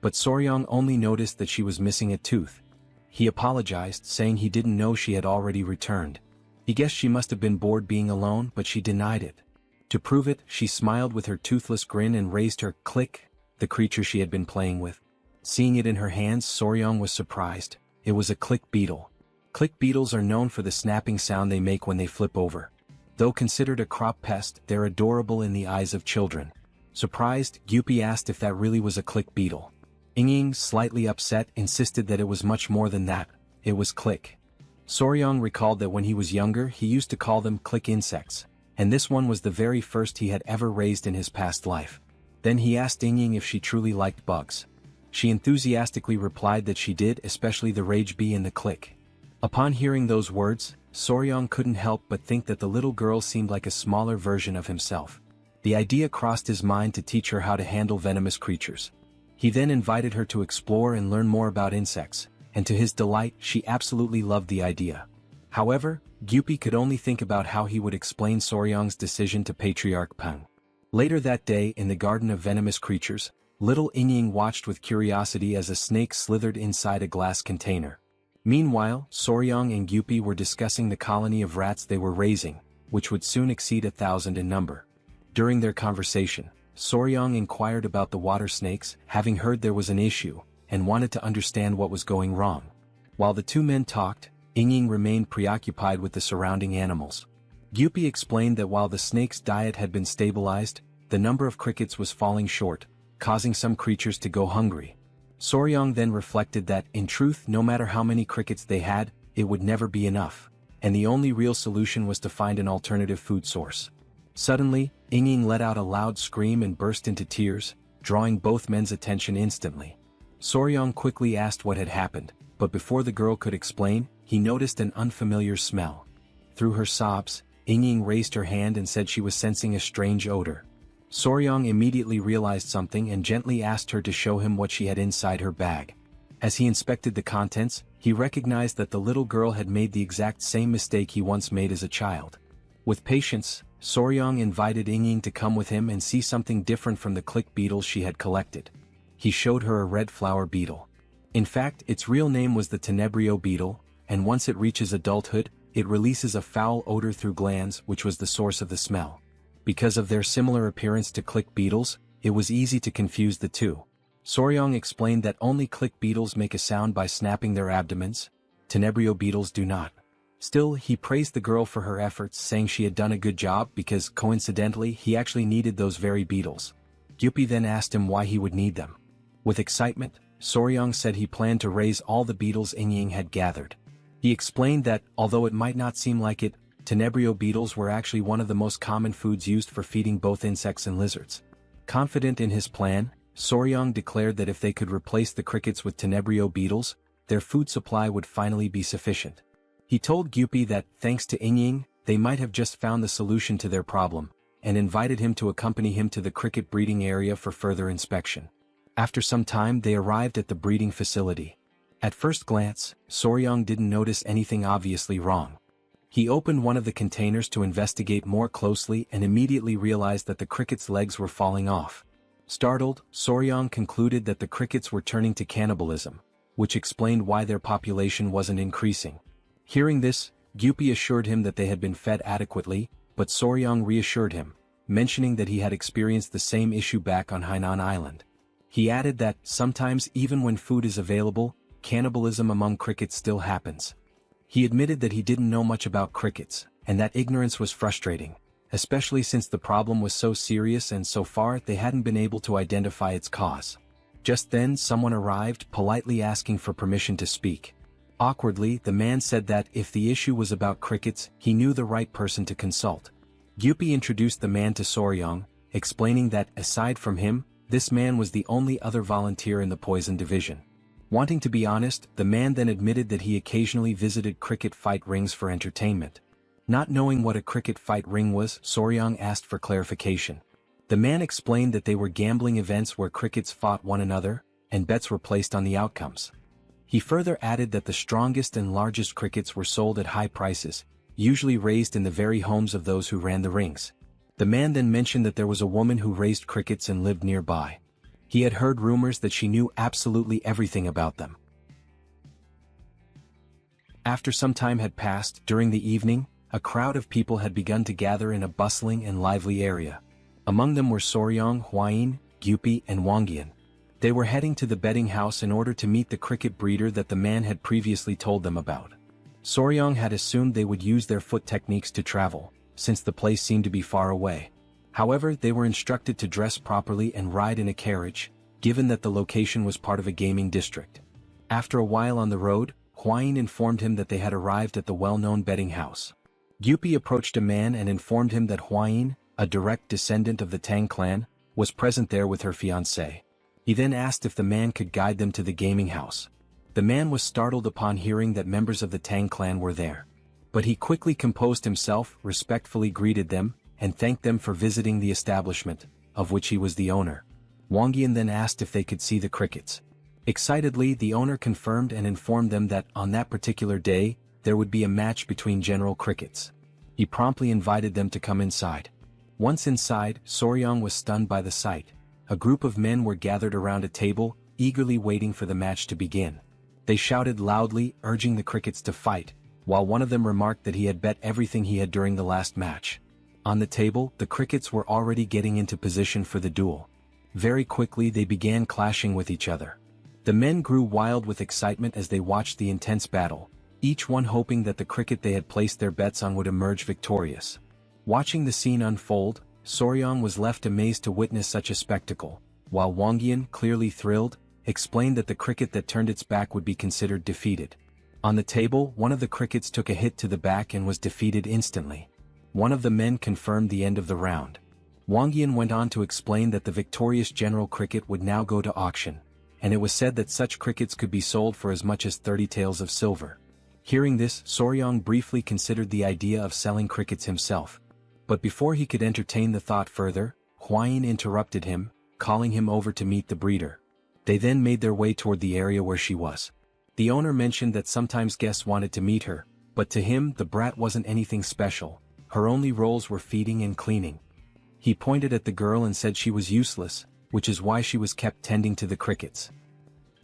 But Soryong only noticed that she was missing a tooth. He apologized, saying he didn't know she had already returned. He guessed she must have been bored being alone, but she denied it. To prove it, she smiled with her toothless grin and raised her click, the creature she had been playing with. Seeing it in her hands, Soryong was surprised. It was a click beetle. Click beetles are known for the snapping sound they make when they flip over. Though considered a crop pest, they're adorable in the eyes of children. Surprised, Gyupi asked if that really was a click beetle. Inying, slightly upset, insisted that it was much more than that. It was click. Soryong recalled that when he was younger he used to call them click insects, and this one was the very first he had ever raised in his past life. Then he asked Inying if she truly liked bugs. She enthusiastically replied that she did, especially the rage bee in the clique. Upon hearing those words, Soryong couldn't help but think that the little girl seemed like a smaller version of himself. The idea crossed his mind to teach her how to handle venomous creatures. He then invited her to explore and learn more about insects, and to his delight, she absolutely loved the idea. However, Gyupi could only think about how he would explain Soryong's decision to Patriarch Peng. Later that day in the Garden of Venomous Creatures, little Inying watched with curiosity as a snake slithered inside a glass container. Meanwhile, Soryong and Gyupi were discussing the colony of rats they were raising, which would soon exceed 1,000 in number. During their conversation, Soryong inquired about the water snakes, having heard there was an issue, and wanted to understand what was going wrong. While the two men talked, Inying remained preoccupied with the surrounding animals. Gyupi explained that while the snake's diet had been stabilized, the number of crickets was falling short, causing some creatures to go hungry. Soryong then reflected that, in truth, no matter how many crickets they had, it would never be enough, and the only real solution was to find an alternative food source. Suddenly, Inying let out a loud scream and burst into tears, drawing both men's attention instantly. Soryong quickly asked what had happened, but before the girl could explain, he noticed an unfamiliar smell. Through her sobs, Inying raised her hand and said she was sensing a strange odor. Soryong immediately realized something and gently asked her to show him what she had inside her bag. As he inspected the contents, he recognized that the little girl had made the exact same mistake he once made as a child. With patience, Soryong invited Inying to come with him and see something different from the click beetles she had collected. He showed her a red flower beetle. In fact, its real name was the tenebrio beetle, and once it reaches adulthood, it releases a foul odor through glands, which was the source of the smell. Because of their similar appearance to click beetles, it was easy to confuse the two. Soryong explained that only click beetles make a sound by snapping their abdomens. Tenebrio beetles do not. Still, he praised the girl for her efforts, saying she had done a good job because, coincidentally, he actually needed those very beetles. Gyupi then asked him why he would need them. With excitement, Soryong said he planned to raise all the beetles Inying had gathered. He explained that, although it might not seem like it, tenebrio beetles were actually one of the most common foods used for feeding both insects and lizards. Confident in his plan, Soryong declared that if they could replace the crickets with tenebrio beetles, their food supply would finally be sufficient. He told Gyupi that, thanks to Inying, they might have just found the solution to their problem, and invited him to accompany him to the cricket breeding area for further inspection. After some time they arrived at the breeding facility. At first glance, Soryong didn't notice anything obviously wrong. He opened one of the containers to investigate more closely and immediately realized that the crickets' legs were falling off. Startled, Soryong concluded that the crickets were turning to cannibalism, which explained why their population wasn't increasing. Hearing this, Gyupi assured him that they had been fed adequately, but Soryong reassured him, mentioning that he had experienced the same issue back on Hainan Island. He added that, sometimes even when food is available, cannibalism among crickets still happens. He admitted that he didn't know much about crickets, and that ignorance was frustrating, especially since the problem was so serious and so far they hadn't been able to identify its cause. Just then someone arrived, politely asking for permission to speak. Awkwardly, the man said that if the issue was about crickets, he knew the right person to consult. Gyupi introduced the man to Soryong, explaining that, aside from him, this man was the only other volunteer in the poison division. Wanting to be honest, the man then admitted that he occasionally visited cricket fight rings for entertainment. Not knowing what a cricket fight ring was, Soryong asked for clarification. The man explained that they were gambling events where crickets fought one another, and bets were placed on the outcomes. He further added that the strongest and largest crickets were sold at high prices, usually raised in the very homes of those who ran the rings. The man then mentioned that there was a woman who raised crickets and lived nearby. He had heard rumors that she knew absolutely everything about them. After some time had passed, during the evening, a crowd of people had begun to gather in a bustling and lively area. Among them were Soryong, Hwayin, Gyupi, and Wangyan. They were heading to the betting house in order to meet the cricket breeder that the man had previously told them about. Soryong had assumed they would use their foot techniques to travel, since the place seemed to be far away. However, they were instructed to dress properly and ride in a carriage, given that the location was part of a gaming district. After a while on the road, Hwayin informed him that they had arrived at the well-known betting house. Gyupi approached a man and informed him that Hwayin, a direct descendant of the Tang clan, was present there with her fiancé. He then asked if the man could guide them to the gaming house. The man was startled upon hearing that members of the Tang clan were there. But he quickly composed himself, respectfully greeted them, and thanked them for visiting the establishment, of which he was the owner. Wang Yan then asked if they could see the crickets. Excitedly, the owner confirmed and informed them that on that particular day, there would be a match between General Crickets. He promptly invited them to come inside. Once inside, Soryang was stunned by the sight. A group of men were gathered around a table, eagerly waiting for the match to begin. They shouted loudly, urging the crickets to fight, while one of them remarked that he had bet everything he had during the last match. On the table, the crickets were already getting into position for the duel. Very quickly they began clashing with each other. The men grew wild with excitement as they watched the intense battle, each one hoping that the cricket they had placed their bets on would emerge victorious. Watching the scene unfold, Soryang was left amazed to witness such a spectacle, while Wang Yan, clearly thrilled, explained that the cricket that turned its back would be considered defeated. On the table, one of the crickets took a hit to the back and was defeated instantly. One of the men confirmed the end of the round. Wang Yan went on to explain that the victorious General Cricket would now go to auction, and it was said that such crickets could be sold for as much as 30 taels of silver. Hearing this, Soryang briefly considered the idea of selling crickets himself. But before he could entertain the thought further, Huayin interrupted him, calling him over to meet the breeder. They then made their way toward the area where she was. The owner mentioned that sometimes guests wanted to meet her, but to him the brat wasn't anything special. Her only roles were feeding and cleaning. He pointed at the girl and said she was useless, which is why she was kept tending to the crickets.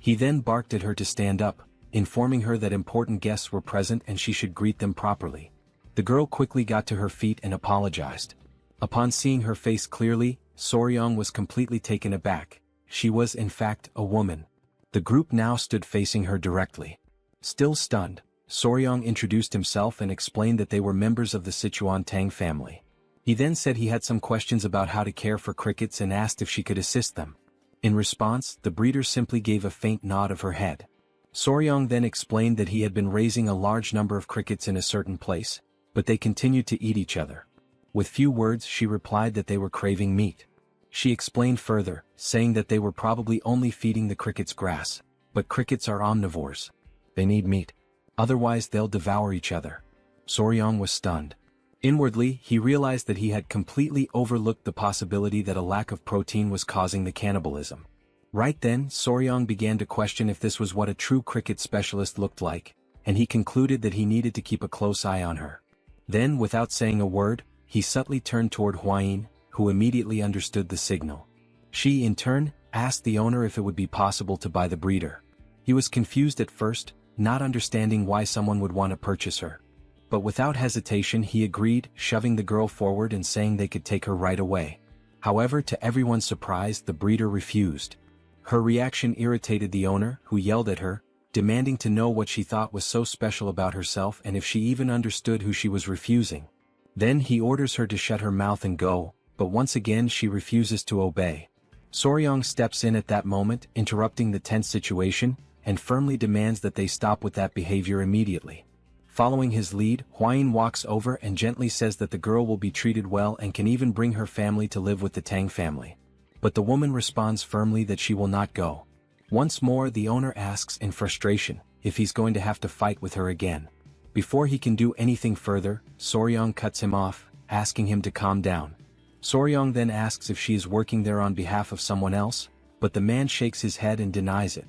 He then barked at her to stand up, informing her that important guests were present and she should greet them properly. The girl quickly got to her feet and apologized. Upon seeing her face clearly, Soryang was completely taken aback. She was in fact a woman. The group now stood facing her directly. Still stunned, Soryang introduced himself and explained that they were members of the Sichuan Tang family. He then said he had some questions about how to care for crickets and asked if she could assist them. In response, the breeder simply gave a faint nod of her head. Soryang then explained that he had been raising a large number of crickets in a certain place, but they continued to eat each other. With few words she replied that they were craving meat. She explained further, saying that they were probably only feeding the crickets grass, but crickets are omnivores. They need meat. Otherwise they'll devour each other. Soryang was stunned. Inwardly, he realized that he had completely overlooked the possibility that a lack of protein was causing the cannibalism. Right then, Soryang began to question if this was what a true cricket specialist looked like, and he concluded that he needed to keep a close eye on her. Then, without saying a word, he subtly turned toward Huayin, who immediately understood the signal. She, in turn, asked the owner if it would be possible to buy the breeder. He was confused at first, not understanding why someone would want to purchase her. But without hesitation he agreed, shoving the girl forward and saying they could take her right away. However, to everyone's surprise, the breeder refused. Her reaction irritated the owner, who yelled at her, demanding to know what she thought was so special about herself and if she even understood who she was refusing. Then he orders her to shut her mouth and go, but once again she refuses to obey. Soryang steps in at that moment, interrupting the tense situation, and firmly demands that they stop with that behavior immediately. Following his lead, Huayin walks over and gently says that the girl will be treated well and can even bring her family to live with the Tang family. But the woman responds firmly that she will not go. Once more the owner asks in frustration if he's going to have to fight with her again. Before he can do anything further, Soryang cuts him off, asking him to calm down. Soryang then asks if she is working there on behalf of someone else, but the man shakes his head and denies it.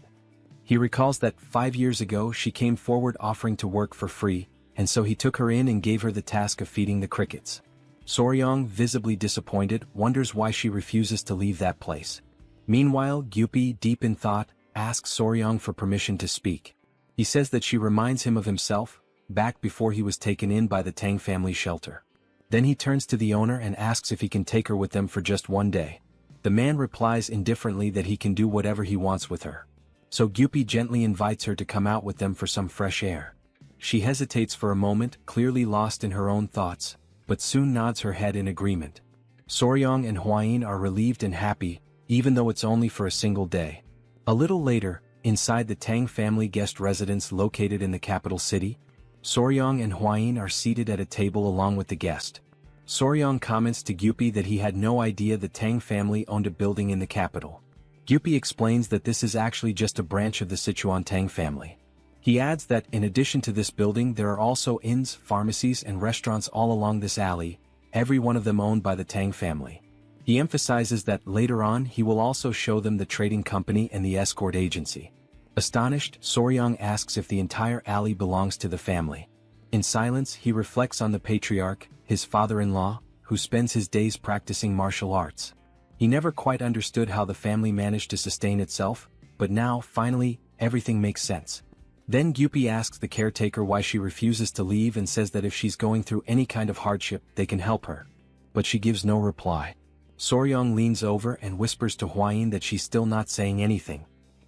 He recalls that 5 years ago she came forward offering to work for free, and so he took her in and gave her the task of feeding the crickets. Soryang, visibly disappointed, wonders why she refuses to leave that place. Meanwhile, Gyupi, deep in thought, asks Soryang for permission to speak. He says that she reminds him of himself, back before he was taken in by the Tang family shelter. Then he turns to the owner and asks if he can take her with them for just one day. The man replies indifferently that he can do whatever he wants with her. So Gyupi gently invites her to come out with them for some fresh air. She hesitates for a moment, clearly lost in her own thoughts, but soon nods her head in agreement. Soryang and Huayin are relieved and happy, even though it's only for a single day. A little later, inside the Tang family guest residence located in the capital city, Soryang and Huayin are seated at a table along with the guest. Soryang comments to Gyupi that he had no idea the Tang family owned a building in the capital. Gyupi explains that this is actually just a branch of the Sichuan Tang family. He adds that in addition to this building there are also inns, pharmacies and restaurants all along this alley, every one of them owned by the Tang family. He emphasizes that later on he will also show them the trading company and the escort agency. Astonished, Soryang asks if the entire alley belongs to the family. In silence he reflects on the patriarch, his father-in-law, who spends his days practicing martial arts. He never quite understood how the family managed to sustain itself, but now, finally, everything makes sense. Then Gyupi asks the caretaker why she refuses to leave and says that if she's going through any kind of hardship, they can help her. But she gives no reply. Soryang leans over and whispers to Hwayin that she's still not saying anything.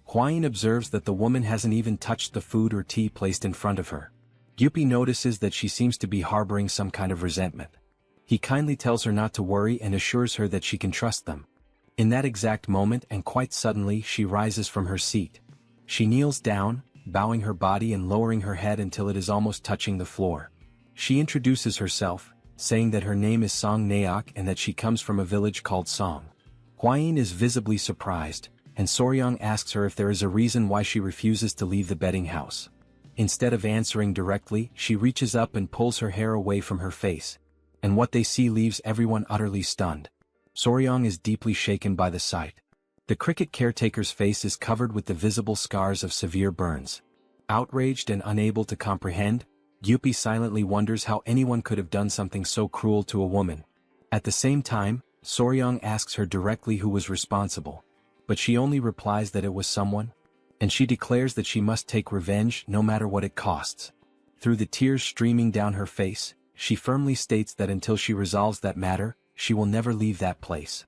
Hwayin observes that the woman hasn't even touched the food or tea placed in front of her. Gyupi notices that she seems to be harboring some kind of resentment. He kindly tells her not to worry and assures her that she can trust them. In that exact moment and quite suddenly she rises from her seat. She kneels down, bowing her body and lowering her head until it is almost touching the floor. She introduces herself, saying that her name is Song Naok and that she comes from a village called Song. Hwayin is visibly surprised, and Soryang asks her if there is a reason why she refuses to leave the betting house. Instead of answering directly, she reaches up and pulls her hair away from her face, and what they see leaves everyone utterly stunned. Soryang is deeply shaken by the sight. The cricket caretaker's face is covered with the visible scars of severe burns. Outraged and unable to comprehend, Gyupi silently wonders how anyone could have done something so cruel to a woman. At the same time, Soryang asks her directly who was responsible, but she only replies that it was someone, and she declares that she must take revenge no matter what it costs. Through the tears streaming down her face, she firmly states that until she resolves that matter, she will never leave that place.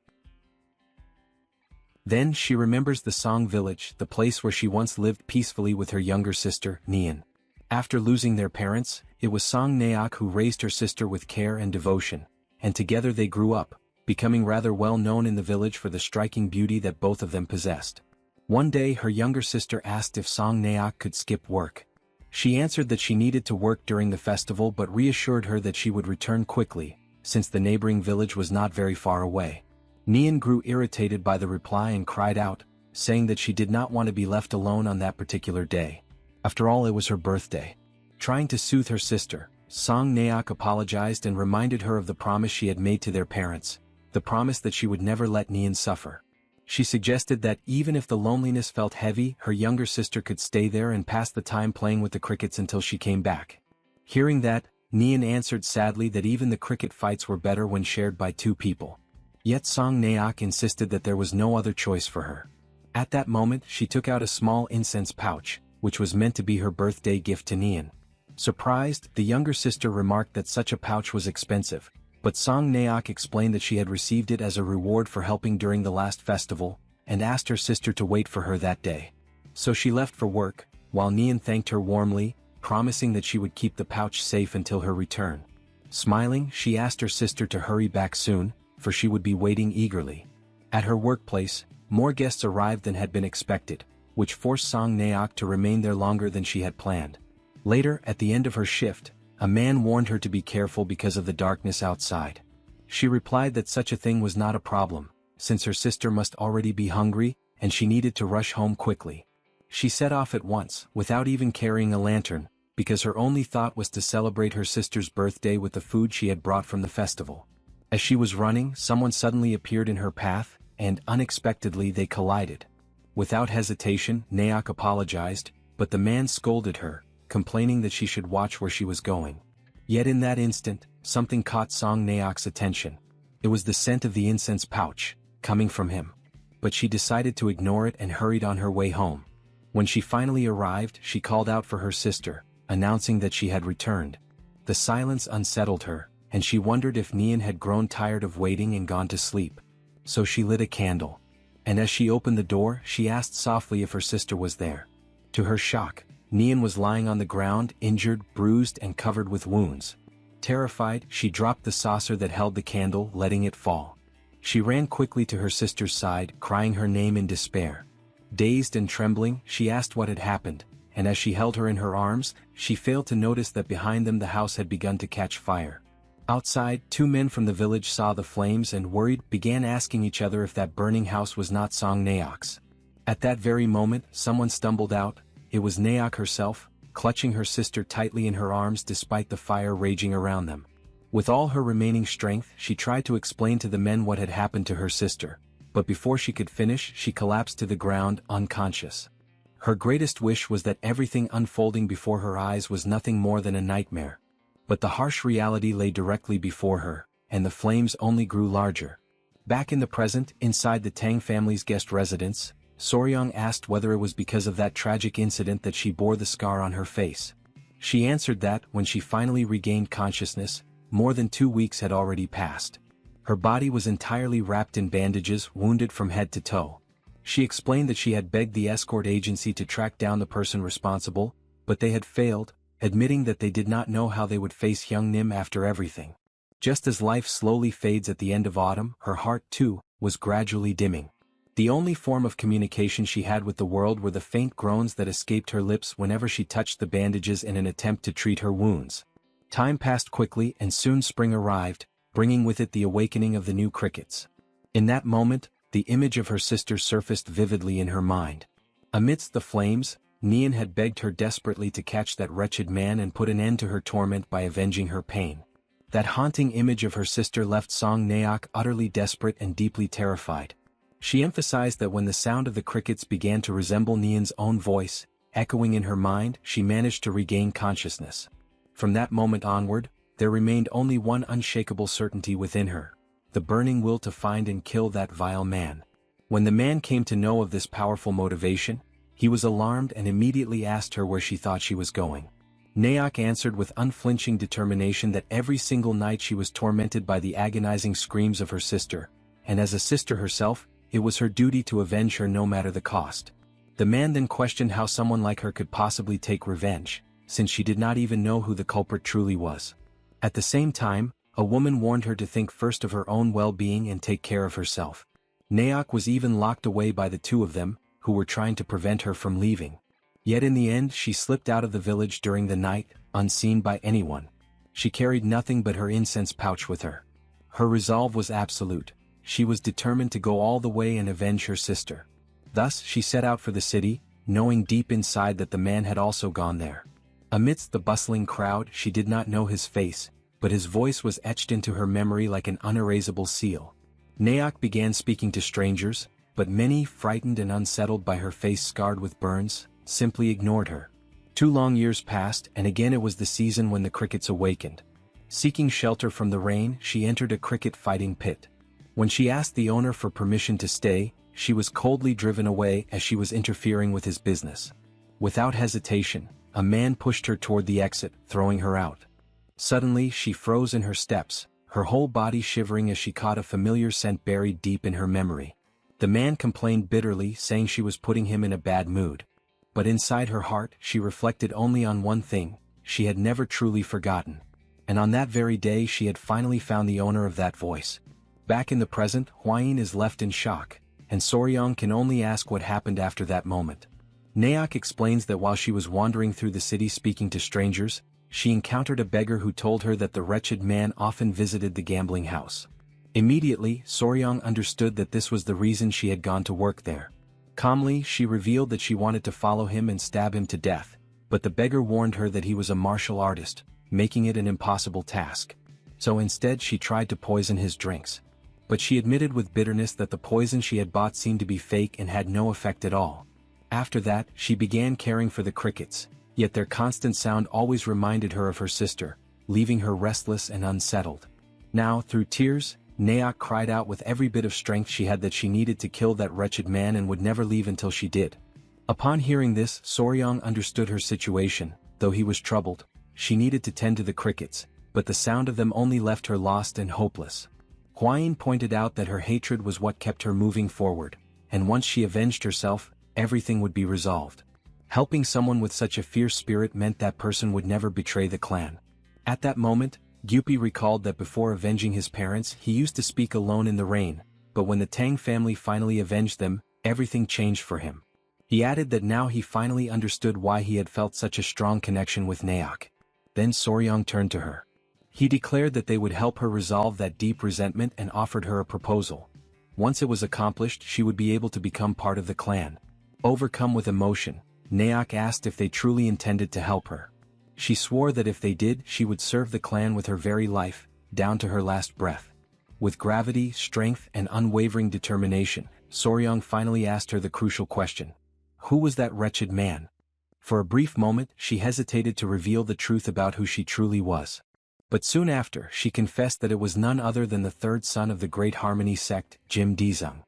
Then she remembers the Song village, the place where she once lived peacefully with her younger sister, Nian. After losing their parents, it was Song Naok who raised her sister with care and devotion, and together they grew up, becoming rather well known in the village for the striking beauty that both of them possessed. One day her younger sister asked if Song Naok could skip work. She answered that she needed to work during the festival but reassured her that she would return quickly, since the neighboring village was not very far away. Nian grew irritated by the reply and cried out, saying that she did not want to be left alone on that particular day. After all, it was her birthday. Trying to soothe her sister, Song Naok apologized and reminded her of the promise she had made to their parents, the promise that she would never let Nian suffer. She suggested that even if the loneliness felt heavy, her younger sister could stay there and pass the time playing with the crickets until she came back. Hearing that, Nian answered sadly that even the cricket fights were better when shared by two people. Yet Song Naok insisted that there was no other choice for her. At that moment she took out a small incense pouch, which was meant to be her birthday gift to Nian. Surprised, the younger sister remarked that such a pouch was expensive, but Song Naok explained that she had received it as a reward for helping during the last festival, and asked her sister to wait for her that day. So she left for work, while Nian thanked her warmly, promising that she would keep the pouch safe until her return. Smiling, she asked her sister to hurry back soon, for she would be waiting eagerly. At her workplace, more guests arrived than had been expected, which forced Song Naok to remain there longer than she had planned. Later, at the end of her shift, a man warned her to be careful because of the darkness outside. She replied that such a thing was not a problem, since her sister must already be hungry, and she needed to rush home quickly. She set off at once, without even carrying a lantern, because her only thought was to celebrate her sister's birthday with the food she had brought from the festival. As she was running, someone suddenly appeared in her path, and unexpectedly they collided. Without hesitation, Naok apologized, but the man scolded her, complaining that she should watch where she was going. Yet in that instant, something caught Song Naok's attention. It was the scent of the incense pouch, coming from him. But she decided to ignore it and hurried on her way home. When she finally arrived, she called out for her sister, announcing that she had returned. The silence unsettled her, and she wondered if Nian had grown tired of waiting and gone to sleep. So she lit a candle. And as she opened the door, she asked softly if her sister was there. To her shock, Nian was lying on the ground, injured, bruised, and covered with wounds. Terrified, she dropped the saucer that held the candle, letting it fall. She ran quickly to her sister's side, crying her name in despair. Dazed and trembling, she asked what had happened, and as she held her in her arms, she failed to notice that behind them the house had begun to catch fire. Outside, two men from the village saw the flames and, worried, began asking each other if that burning house was not Song Naok's. At that very moment, someone stumbled out. It was Naok herself, clutching her sister tightly in her arms despite the fire raging around them. With all her remaining strength, she tried to explain to the men what had happened to her sister, but before she could finish, she collapsed to the ground, unconscious. Her greatest wish was that everything unfolding before her eyes was nothing more than a nightmare. But the harsh reality lay directly before her, and the flames only grew larger. Back in the present, inside the Tang family's guest residence, Soryang asked whether it was because of that tragic incident that she bore the scar on her face. She answered that, when she finally regained consciousness, more than 2 weeks had already passed. Her body was entirely wrapped in bandages, wounded from head to toe. She explained that she had begged the escort agency to track down the person responsible, but they had failed, admitting that they did not know how they would face young Nim after everything. Just as life slowly fades at the end of autumn, her heart, too, was gradually dimming. The only form of communication she had with the world were the faint groans that escaped her lips whenever she touched the bandages in an attempt to treat her wounds. Time passed quickly and soon spring arrived, bringing with it the awakening of the new crickets. In that moment, the image of her sister surfaced vividly in her mind. Amidst the flames, Nian had begged her desperately to catch that wretched man and put an end to her torment by avenging her pain. That haunting image of her sister left Song Naok utterly desperate and deeply terrified. She emphasized that when the sound of the crickets began to resemble Nian's own voice, echoing in her mind, she managed to regain consciousness. From that moment onward, there remained only one unshakable certainty within her: the burning will to find and kill that vile man. When the man came to know of this powerful motivation, he was alarmed and immediately asked her where she thought she was going. Naok answered with unflinching determination that every single night she was tormented by the agonizing screams of her sister, and as a sister herself, it was her duty to avenge her no matter the cost. The man then questioned how someone like her could possibly take revenge, since she did not even know who the culprit truly was. At the same time, a woman warned her to think first of her own well-being and take care of herself. Naok was even locked away by the two of them, who were trying to prevent her from leaving. Yet in the end she slipped out of the village during the night, unseen by anyone. She carried nothing but her incense pouch with her. Her resolve was absolute. She was determined to go all the way and avenge her sister. Thus she set out for the city, knowing deep inside that the man had also gone there. Amidst the bustling crowd, she did not know his face, but his voice was etched into her memory like an unerasable seal. Naok began speaking to strangers, but many, frightened and unsettled by her face scarred with burns, simply ignored her. 2 long years passed, and again it was the season when the crickets awakened. Seeking shelter from the rain, she entered a cricket fighting pit. When she asked the owner for permission to stay, she was coldly driven away as she was interfering with his business. Without hesitation, a man pushed her toward the exit, throwing her out. Suddenly she froze in her steps, her whole body shivering as she caught a familiar scent buried deep in her memory. The man complained bitterly, saying she was putting him in a bad mood. But inside her heart, she reflected only on one thing: she had never truly forgotten. And on that very day she had finally found the owner of that voice. Back in the present, Huayin is left in shock, and Soryang can only ask what happened after that moment. Naok explains that while she was wandering through the city speaking to strangers, she encountered a beggar who told her that the wretched man often visited the gambling house. Immediately, Soryang understood that this was the reason she had gone to work there. Calmly, she revealed that she wanted to follow him and stab him to death, but the beggar warned her that he was a martial artist, making it an impossible task. So instead she tried to poison his drinks. But she admitted with bitterness that the poison she had bought seemed to be fake and had no effect at all. After that, she began caring for the crickets, yet their constant sound always reminded her of her sister, leaving her restless and unsettled. Now, through tears, Naok cried out with every bit of strength she had that she needed to kill that wretched man and would never leave until she did. Upon hearing this, Soryang understood her situation. Though he was troubled, she needed to tend to the crickets, but the sound of them only left her lost and hopeless. Huayin pointed out that her hatred was what kept her moving forward, and once she avenged herself, everything would be resolved. Helping someone with such a fierce spirit meant that person would never betray the clan. At that moment, Gyupi recalled that before avenging his parents he used to speak alone in the rain, but when the Tang family finally avenged them, everything changed for him. He added that now he finally understood why he had felt such a strong connection with Naok. Then Soryang turned to her. He declared that they would help her resolve that deep resentment and offered her a proposal. Once it was accomplished, she would be able to become part of the clan. Overcome with emotion, Naok asked if they truly intended to help her. She swore that if they did, she would serve the clan with her very life, down to her last breath. With gravity, strength, and unwavering determination, Soryang finally asked her the crucial question. Who was that wretched man? For a brief moment, she hesitated to reveal the truth about who she truly was. But soon after, she confessed that it was none other than the third son of the Great Harmony sect, Jim Dizung.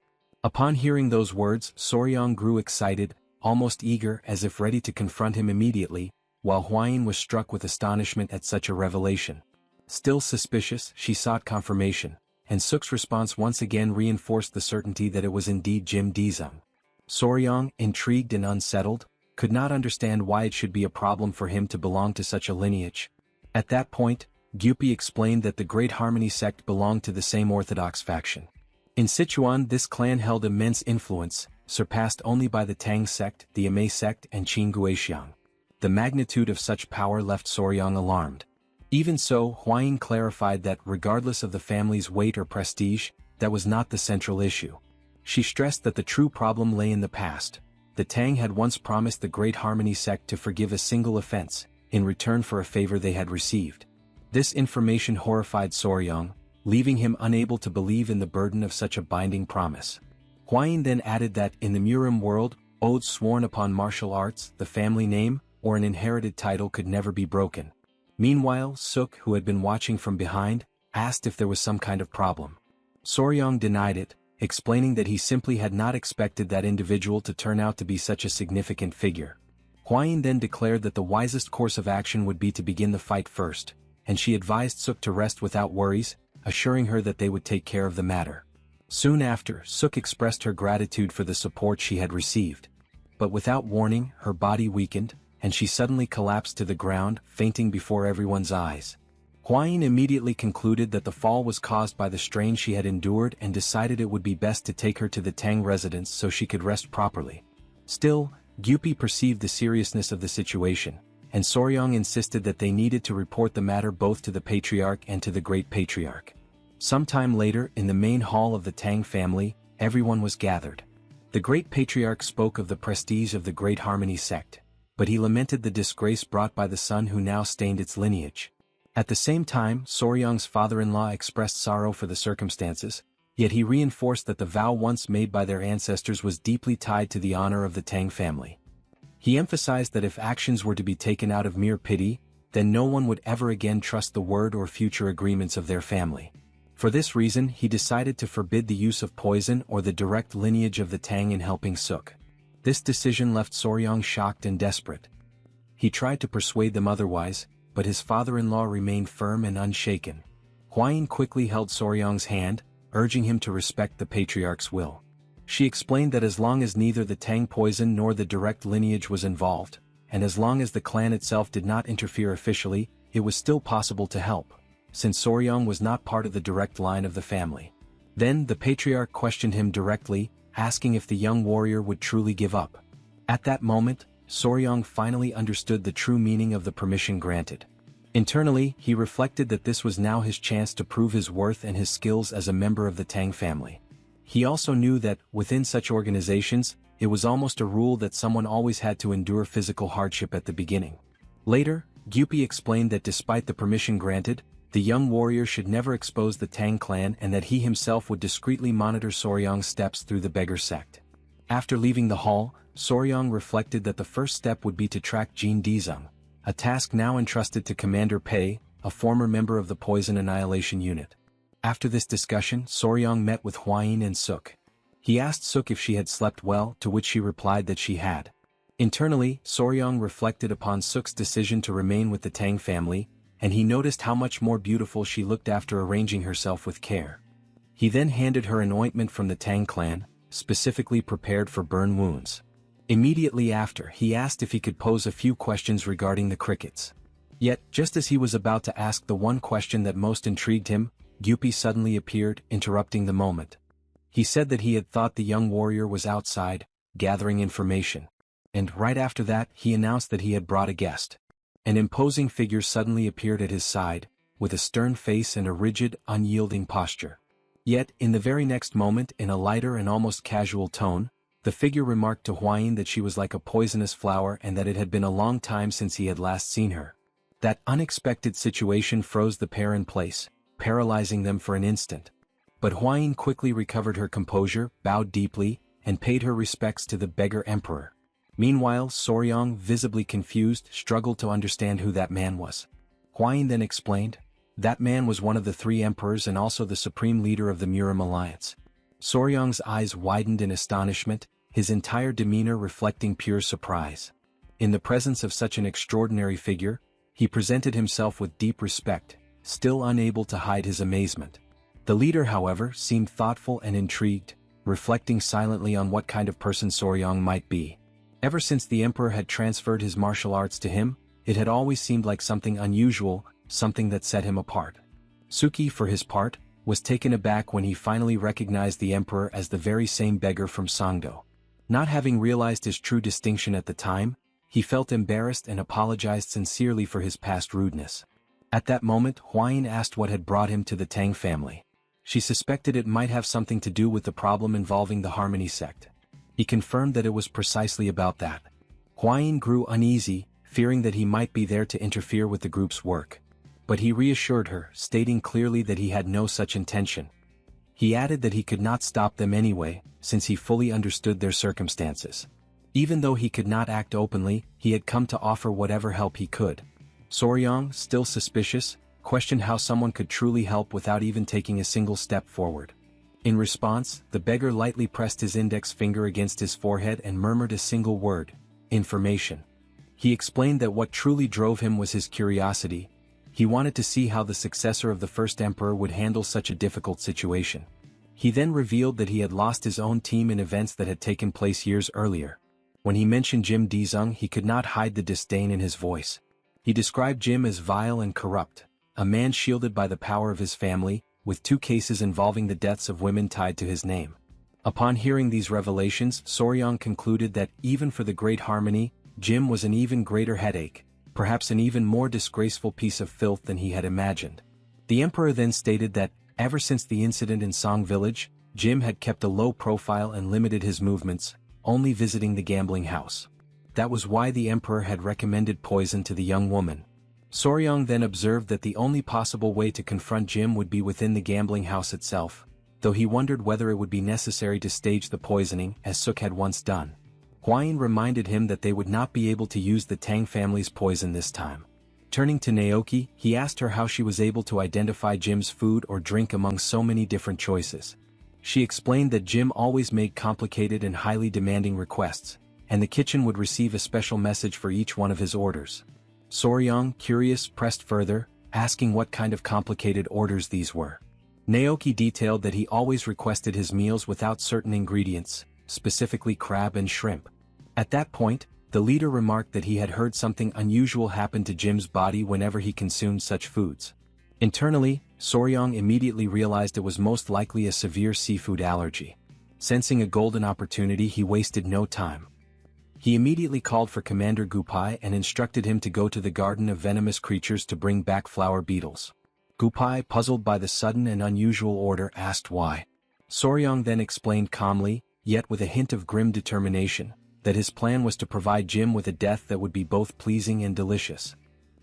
Upon hearing those words, Soryang grew excited, almost eager, as if ready to confront him immediately, while Hwayin was struck with astonishment at such a revelation. Still suspicious, she sought confirmation, and Suk's response once again reinforced the certainty that it was indeed Jim Dizung. Soryang, intrigued and unsettled, could not understand why it should be a problem for him to belong to such a lineage. At that point, Gyupi explained that the Great Harmony sect belonged to the same orthodox faction. In Sichuan, this clan held immense influence, surpassed only by the Tang sect, the Amei sect, and Qing Guixiang. The magnitude of such power left Soryang alarmed. Even so, Hwayin clarified that, regardless of the family's weight or prestige, that was not the central issue. She stressed that the true problem lay in the past. The Tang had once promised the Great Harmony sect to forgive a single offense, in return for a favor they had received. This information horrified Soryang, leaving him unable to believe in the burden of such a binding promise. Hwayin then added that, in the Murim world, oaths sworn upon martial arts, the family name, or an inherited title could never be broken. Meanwhile, Suk, who had been watching from behind, asked if there was some kind of problem. Soryang denied it, explaining that he simply had not expected that individual to turn out to be such a significant figure. Hwayin then declared that the wisest course of action would be to begin the fight first, and she advised Suk to rest without worries, assuring her that they would take care of the matter. Soon after, Suk expressed her gratitude for the support she had received. But without warning, her body weakened, and she suddenly collapsed to the ground, fainting before everyone's eyes. Hwayin immediately concluded that the fall was caused by the strain she had endured and decided it would be best to take her to the Tang residence so she could rest properly. Still, Gyupi perceived the seriousness of the situation, and Soryang insisted that they needed to report the matter both to the Patriarch and to the Great Patriarch. Sometime later, in the main hall of the Tang family, everyone was gathered. The Great Patriarch spoke of the prestige of the Great Harmony sect, but he lamented the disgrace brought by the son who now stained its lineage. At the same time, Soryang's father-in-law expressed sorrow for the circumstances, yet he reinforced that the vow once made by their ancestors was deeply tied to the honor of the Tang family. He emphasized that if actions were to be taken out of mere pity, then no one would ever again trust the word or future agreements of their family. For this reason, he decided to forbid the use of poison or the direct lineage of the Tang in helping Suk. This decision left Soryang shocked and desperate. He tried to persuade them otherwise, but his father-in-law remained firm and unshaken. Hwayin quickly held Soryang's hand, urging him to respect the patriarch's will. She explained that as long as neither the Tang poison nor the direct lineage was involved, and as long as the clan itself did not interfere officially, it was still possible to help, since Soryang was not part of the direct line of the family. Then the patriarch questioned him directly, asking if the young warrior would truly give up. At that moment, Soryang finally understood the true meaning of the permission granted. Internally, he reflected that this was now his chance to prove his worth and his skills as a member of the Tang family. He also knew that, within such organizations, it was almost a rule that someone always had to endure physical hardship at the beginning. Later, Gyupi explained that despite the permission granted, the young warrior should never expose the Tang clan and that he himself would discreetly monitor Soryang's steps through the beggar sect. After leaving the hall, Soryang reflected that the first step would be to track Jin Dizung, a task now entrusted to Commander Pei, a former member of the Poison Annihilation Unit. After this discussion, Soryang met with Hwayin and Suk. He asked Suk if she had slept well, to which she replied that she had. Internally, Soryang reflected upon Suk's decision to remain with the Tang family, and he noticed how much more beautiful she looked after arranging herself with care. He then handed her an ointment from the Tang clan, specifically prepared for burn wounds. Immediately after, he asked if he could pose a few questions regarding the crickets. Yet, just as he was about to ask the one question that most intrigued him, Gyupi suddenly appeared, interrupting the moment. He said that he had thought the young warrior was outside, gathering information. And right after that, he announced that he had brought a guest. An imposing figure suddenly appeared at his side, with a stern face and a rigid, unyielding posture. Yet, in the very next moment, in a lighter and almost casual tone, the figure remarked to Huayin that she was like a poisonous flower and that it had been a long time since he had last seen her. That unexpected situation froze the pair in place, paralyzing them for an instant. But Huayin quickly recovered her composure, bowed deeply, and paid her respects to the beggar emperor. Meanwhile, Soryang, visibly confused, struggled to understand who that man was. Huayin then explained, that man was one of the three emperors and also the supreme leader of the Murim alliance. Soryang's eyes widened in astonishment, his entire demeanor reflecting pure surprise. In the presence of such an extraordinary figure, he presented himself with deep respect, still unable to hide his amazement. The leader, however, seemed thoughtful and intrigued, reflecting silently on what kind of person Soryang might be. Ever since the emperor had transferred his martial arts to him, it had always seemed like something unusual, something that set him apart. Suki, for his part, was taken aback when he finally recognized the emperor as the very same beggar from Songdo. Not having realized his true distinction at the time, he felt embarrassed and apologized sincerely for his past rudeness. At that moment, Huayin asked what had brought him to the Tang family. She suspected it might have something to do with the problem involving the Harmony sect. He confirmed that it was precisely about that. Huayin grew uneasy, fearing that he might be there to interfere with the group's work. But he reassured her, stating clearly that he had no such intention. He added that he could not stop them anyway, since he fully understood their circumstances. Even though he could not act openly, he had come to offer whatever help he could. Soryang, still suspicious, questioned how someone could truly help without even taking a single step forward. In response, the beggar lightly pressed his index finger against his forehead and murmured a single word: information. He explained that what truly drove him was his curiosity. He wanted to see how the successor of the first emperor would handle such a difficult situation. He then revealed that he had lost his own team in events that had taken place years earlier. When he mentioned Jim Dizung, he could not hide the disdain in his voice. He described Jim as vile and corrupt, a man shielded by the power of his family, with 2 cases involving the deaths of women tied to his name. Upon hearing these revelations, Soryang concluded that, even for the Great Harmony, Jim was an even greater headache, perhaps an even more disgraceful piece of filth than he had imagined. The emperor then stated that, ever since the incident in Song Village, Jim had kept a low profile and limited his movements, only visiting the gambling house. That was why the emperor had recommended poison to the young woman. Soryang then observed that the only possible way to confront Jim would be within the gambling house itself, though he wondered whether it would be necessary to stage the poisoning, as Suk had once done. Huayin reminded him that they would not be able to use the Tang family's poison this time. Turning to Naoki, he asked her how she was able to identify Jim's food or drink among so many different choices. She explained that Jim always made complicated and highly demanding requests, and the kitchen would receive a special message for each one of his orders. Soryang, curious, pressed further, asking what kind of complicated orders these were. Naoki detailed that he always requested his meals without certain ingredients, specifically crab and shrimp. At that point, the leader remarked that he had heard something unusual happen to Jim's body whenever he consumed such foods. Internally, Soryang immediately realized it was most likely a severe seafood allergy. Sensing a golden opportunity, he wasted no time. He immediately called for Commander Gupai and instructed him to go to the garden of venomous creatures to bring back flower beetles. Gupai, puzzled by the sudden and unusual order, asked why. Soryang then explained calmly, yet with a hint of grim determination, that his plan was to provide Jim with a death that would be both pleasing and delicious.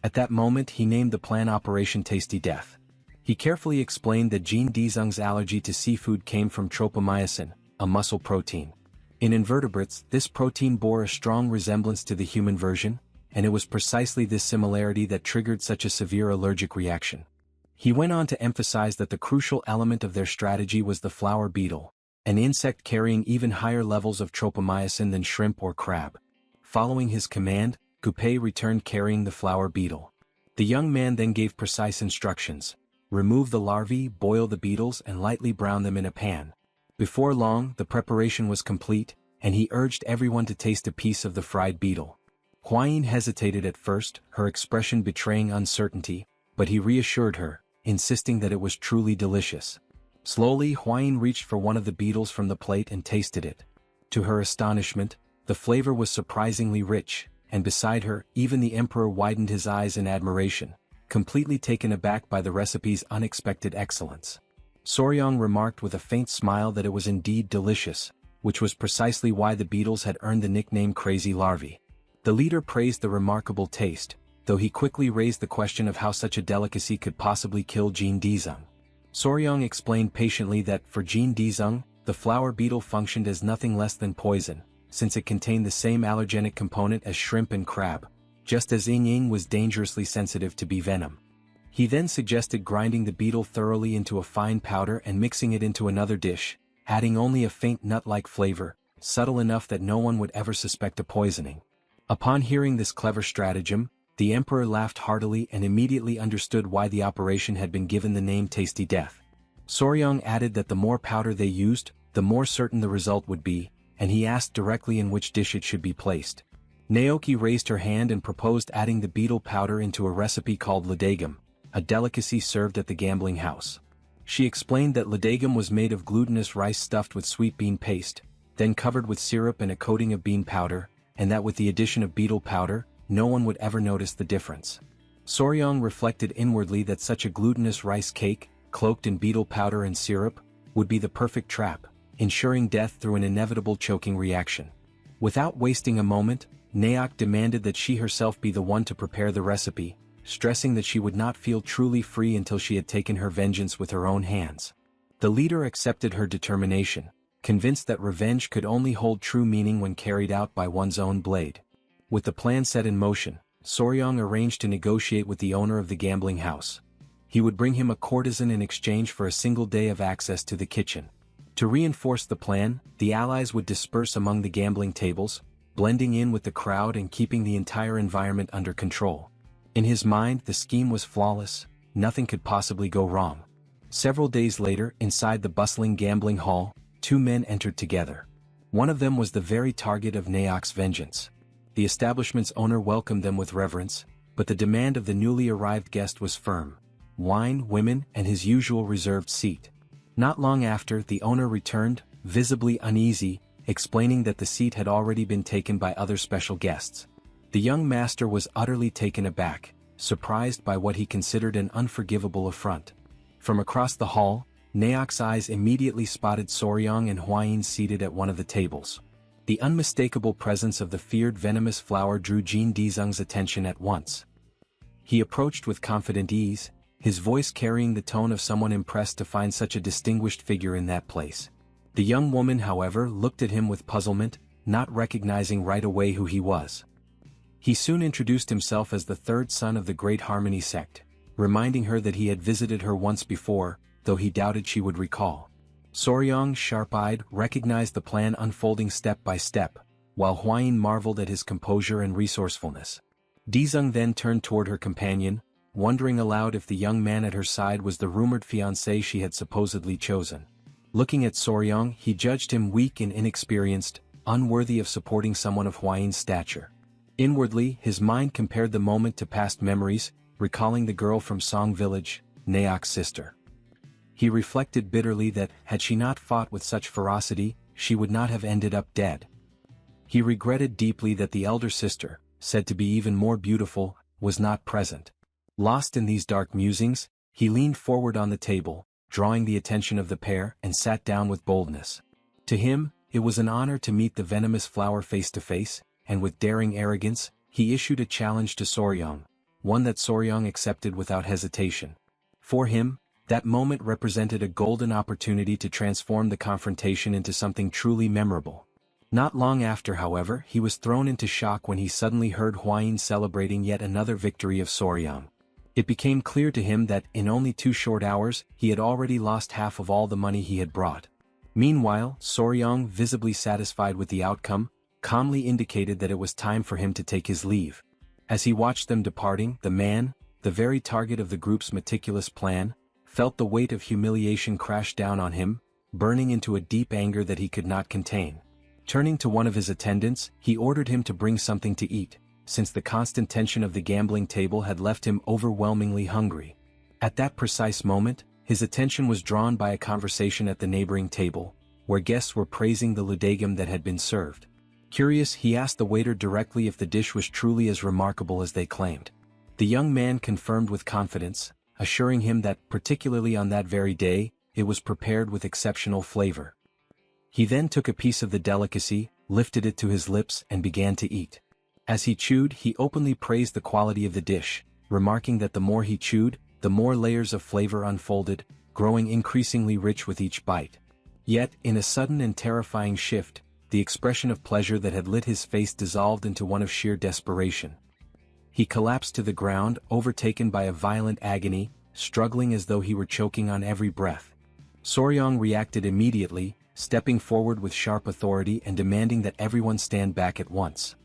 At that moment he named the plan Operation Tasty Death. He carefully explained that Jin Dizung's allergy to seafood came from tropomyosin, a muscle protein. In invertebrates, this protein bore a strong resemblance to the human version, and it was precisely this similarity that triggered such a severe allergic reaction. He went on to emphasize that the crucial element of their strategy was the flower beetle, an insect carrying even higher levels of tropomyosin than shrimp or crab. Following his command, Gupai returned carrying the flower beetle. The young man then gave precise instructions: remove the larvae, boil the beetles, and lightly brown them in a pan. Before long, the preparation was complete, and he urged everyone to taste a piece of the fried beetle. Huayin hesitated at first, her expression betraying uncertainty, but he reassured her, insisting that it was truly delicious. Slowly, Huayin reached for one of the beetles from the plate and tasted it. To her astonishment, the flavor was surprisingly rich, and beside her, even the emperor widened his eyes in admiration. completely taken aback by the recipe's unexpected excellence. Soryong remarked with a faint smile that it was indeed delicious, which was precisely why the beetles had earned the nickname Crazy Larvae. The leader praised the remarkable taste, though he quickly raised the question of how such a delicacy could possibly kill Jin Dizeng. Soryong explained patiently that for Jin Dizeng, the flower beetle functioned as nothing less than poison, since it contained the same allergenic component as shrimp and crab, just as Ying was dangerously sensitive to bee venom. He then suggested grinding the beetle thoroughly into a fine powder and mixing it into another dish, adding only a faint nut-like flavor, subtle enough that no one would ever suspect a poisoning. Upon hearing this clever stratagem, the emperor laughed heartily and immediately understood why the operation had been given the name Tasty Death. Soryong added that the more powder they used, the more certain the result would be, and he asked directly in which dish it should be placed. Naoki raised her hand and proposed adding the beetle powder into a recipe called ladagum, a delicacy served at the gambling house. She explained that ladagum was made of glutinous rice stuffed with sweet bean paste, then covered with syrup and a coating of bean powder, and that with the addition of beetle powder, no one would ever notice the difference. Soryong reflected inwardly that such a glutinous rice cake, cloaked in beetle powder and syrup, would be the perfect trap, ensuring death through an inevitable choking reaction. Without wasting a moment, Naok demanded that she herself be the one to prepare the recipe, stressing that she would not feel truly free until she had taken her vengeance with her own hands. The leader accepted her determination, convinced that revenge could only hold true meaning when carried out by one's own blade. With the plan set in motion, Soryong arranged to negotiate with the owner of the gambling house. He would bring him a courtesan in exchange for a single day of access to the kitchen. To reinforce the plan, the allies would disperse among the gambling tables, blending in with the crowd and keeping the entire environment under control. In his mind, the scheme was flawless, nothing could possibly go wrong. Several days later, inside the bustling gambling hall, two men entered together. One of them was the very target of Naok's vengeance. The establishment's owner welcomed them with reverence, but the demand of the newly arrived guest was firm: wine, women, and his usual reserved seat. Not long after, the owner returned, visibly uneasy, explaining that the seat had already been taken by other special guests. The young master was utterly taken aback, surprised by what he considered an unforgivable affront. From across the hall, Naok's eyes immediately spotted Soryong and Hwayin seated at one of the tables. The unmistakable presence of the feared venomous flower drew Jin Dizeng's attention at once. He approached with confident ease, his voice carrying the tone of someone impressed to find such a distinguished figure in that place. The young woman, however, looked at him with puzzlement, not recognizing right away who he was. He soon introduced himself as the third son of the Great Harmony sect, reminding her that he had visited her once before, though he doubted she would recall. Soryong, sharp-eyed, recognized the plan unfolding step by step, while Hwayin marveled at his composure and resourcefulness. Dizeng then turned toward her companion, wondering aloud if the young man at her side was the rumored fiancé she had supposedly chosen. Looking at Soryong, he judged him weak and inexperienced, unworthy of supporting someone of Hwayin's stature. Inwardly, his mind compared the moment to past memories, recalling the girl from Song Village, Naok's sister. He reflected bitterly that, had she not fought with such ferocity, she would not have ended up dead. He regretted deeply that the elder sister, said to be even more beautiful, was not present. Lost in these dark musings, he leaned forward on the table, drawing the attention of the pair, and sat down with boldness. To him, it was an honor to meet the venomous flower face to face, and with daring arrogance, he issued a challenge to Soryong, one that Soryong accepted without hesitation. For him, that moment represented a golden opportunity to transform the confrontation into something truly memorable. Not long after, however, he was thrown into shock when he suddenly heard Hwayin celebrating yet another victory of Soryong. It became clear to him that, in only 2 short hours, he had already lost half of all the money he had brought. Meanwhile, Soryong, visibly satisfied with the outcome, calmly indicated that it was time for him to take his leave. As he watched them departing, the man, the very target of the group's meticulous plan, felt the weight of humiliation crash down on him, burning into a deep anger that he could not contain. Turning to one of his attendants, he ordered him to bring something to eat, since the constant tension of the gambling table had left him overwhelmingly hungry. At that precise moment, his attention was drawn by a conversation at the neighboring table, where guests were praising the ludagam that had been served. Curious, he asked the waiter directly if the dish was truly as remarkable as they claimed. The young man confirmed with confidence, assuring him that, particularly on that very day, it was prepared with exceptional flavor. He then took a piece of the delicacy, lifted it to his lips and began to eat. As he chewed, he openly praised the quality of the dish, remarking that the more he chewed, the more layers of flavor unfolded, growing increasingly rich with each bite. Yet, in a sudden and terrifying shift, the expression of pleasure that had lit his face dissolved into one of sheer desperation. He collapsed to the ground, overtaken by a violent agony, struggling as though he were choking on every breath. Soryong reacted immediately, stepping forward with sharp authority and demanding that everyone stand back at once.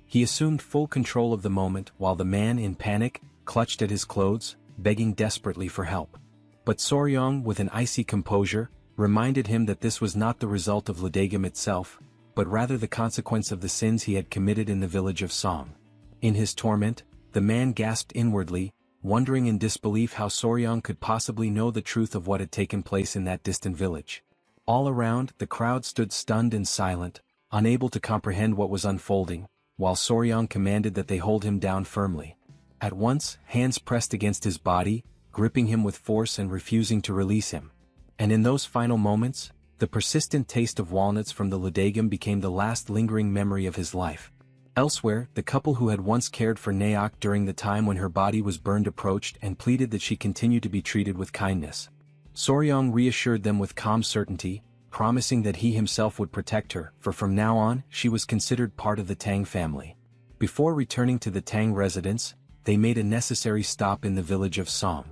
He assumed full control of the moment while the man, in panic, clutched at his clothes, begging desperately for help. But Soryong, with an icy composure, reminded him that this was not the result of Ladagam itself, but rather the consequence of the sins he had committed in the village of Song. In his torment, the man gasped inwardly, wondering in disbelief how Soryong could possibly know the truth of what had taken place in that distant village. All around, the crowd stood stunned and silent, unable to comprehend what was unfolding, while Soryong commanded that they hold him down firmly. At once, hands pressed against his body, gripping him with force and refusing to release him. And in those final moments, the persistent taste of walnuts from the Ladagam became the last lingering memory of his life. Elsewhere, the couple who had once cared for Naok during the time when her body was burned approached and pleaded that she continue to be treated with kindness. Soryong reassured them with calm certainty, promising that he himself would protect her, for from now on, she was considered part of the Tang family. Before returning to the Tang residence, they made a necessary stop in the village of Song.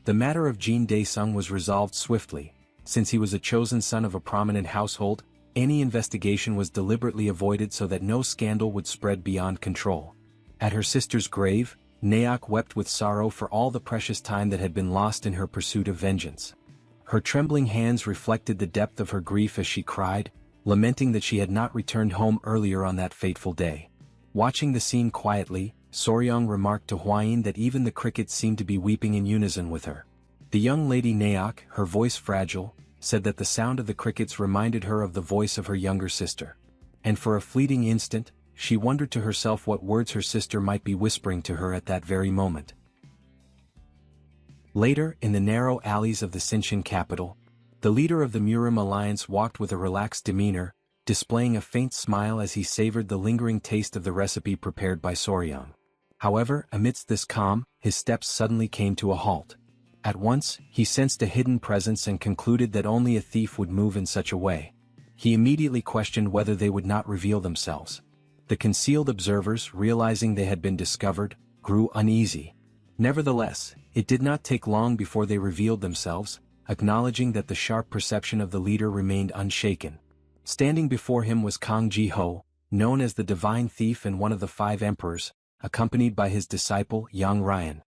The matter of Jin Daesung was resolved swiftly. Since he was a chosen son of a prominent household, any investigation was deliberately avoided so that no scandal would spread beyond control. At her sister's grave, Naok wept with sorrow for all the precious time that had been lost in her pursuit of vengeance. Her trembling hands reflected the depth of her grief as she cried, lamenting that she had not returned home earlier on that fateful day. Watching the scene quietly, Soryong remarked to Hwayin that even the crickets seemed to be weeping in unison with her. The young lady Naok, her voice fragile, said that the sound of the crickets reminded her of the voice of her younger sister. And for a fleeting instant, she wondered to herself what words her sister might be whispering to her at that very moment. Later, in the narrow alleys of the Sichuan capital, the leader of the Murim alliance walked with a relaxed demeanor, displaying a faint smile as he savored the lingering taste of the recipe prepared by Soryong. However, amidst this calm, his steps suddenly came to a halt. At once, he sensed a hidden presence and concluded that only a thief would move in such a way. He immediately questioned whether they would not reveal themselves. The concealed observers, realizing they had been discovered, grew uneasy. Nevertheless, it did not take long before they revealed themselves, acknowledging that the sharp perception of the leader remained unshaken. Standing before him was Kang Ji-ho, known as the Divine Thief and one of the 5 emperors, accompanied by his disciple Yang Ryan.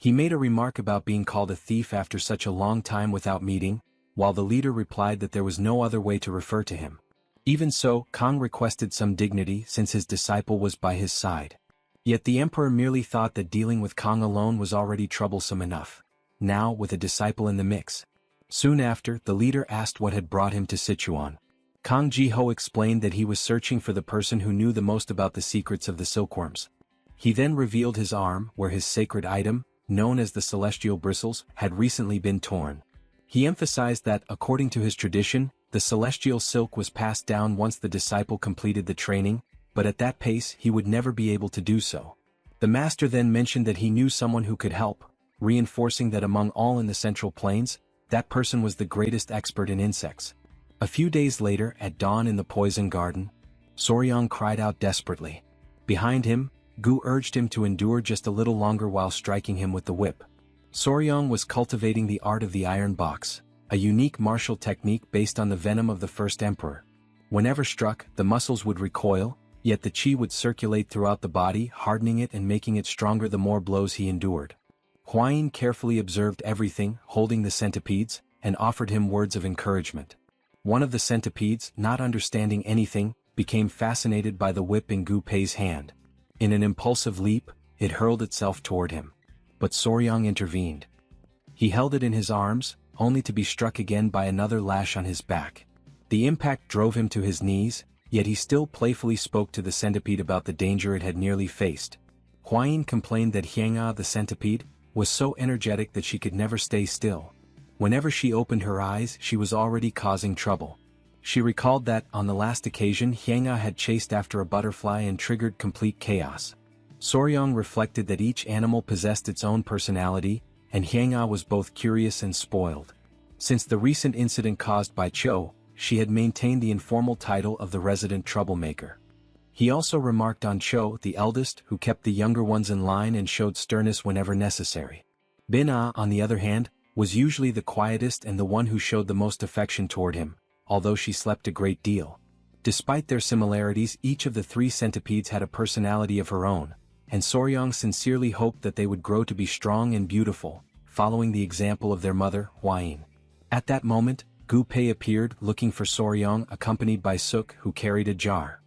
He made a remark about being called a thief after such a long time without meeting, while the leader replied that there was no other way to refer to him. Even so, Kang requested some dignity since his disciple was by his side. Yet the emperor merely thought that dealing with Kang alone was already troublesome enough. Now, with a disciple in the mix. Soon after, the leader asked what had brought him to Sichuan. Kang Ji-ho explained that he was searching for the person who knew the most about the secrets of the silkworms. He then revealed his arm, where his sacred item, known as the celestial bristles, had recently been torn. He emphasized that, according to his tradition, the celestial silk was passed down once the disciple completed the training, but at that pace he would never be able to do so. The master then mentioned that he knew someone who could help, reinforcing that among all in the Central Plains, that person was the greatest expert in insects. A few days later, at dawn in the poison garden, Soryong cried out desperately. Behind him, Gu urged him to endure just a little longer while striking him with the whip. Soryong was cultivating the art of the iron box, a unique martial technique based on the venom of the first emperor. Whenever struck, the muscles would recoil, yet the chi would circulate throughout the body, hardening it and making it stronger the more blows he endured. Hwayin carefully observed everything, holding the centipedes, and offered him words of encouragement. One of the centipedes, not understanding anything, became fascinated by the whip in Gu Pei's hand. In an impulsive leap, it hurled itself toward him. But Soryong intervened. He held it in his arms, only to be struck again by another lash on his back. The impact drove him to his knees, yet he still playfully spoke to the centipede about the danger it had nearly faced. Huayin complained that Hyang'a the centipede was so energetic that she could never stay still. Whenever she opened her eyes, she was already causing trouble. She recalled that, on the last occasion, Hyang'a had chased after a butterfly and triggered complete chaos. Soryong reflected that each animal possessed its own personality, and Hyang'a was both curious and spoiled. Since the recent incident caused by Cho, she had maintained the informal title of the resident troublemaker. He also remarked on Cho, the eldest, who kept the younger ones in line and showed sternness whenever necessary. Bin-ah, on the other hand, was usually the quietest and the one who showed the most affection toward him, although she slept a great deal. Despite their similarities, each of the three centipedes had a personality of her own, and Soryong sincerely hoped that they would grow to be strong and beautiful, following the example of their mother, Huayin. At that moment, Gu Pei appeared, looking for Soryong, accompanied by Suk, who carried a jar.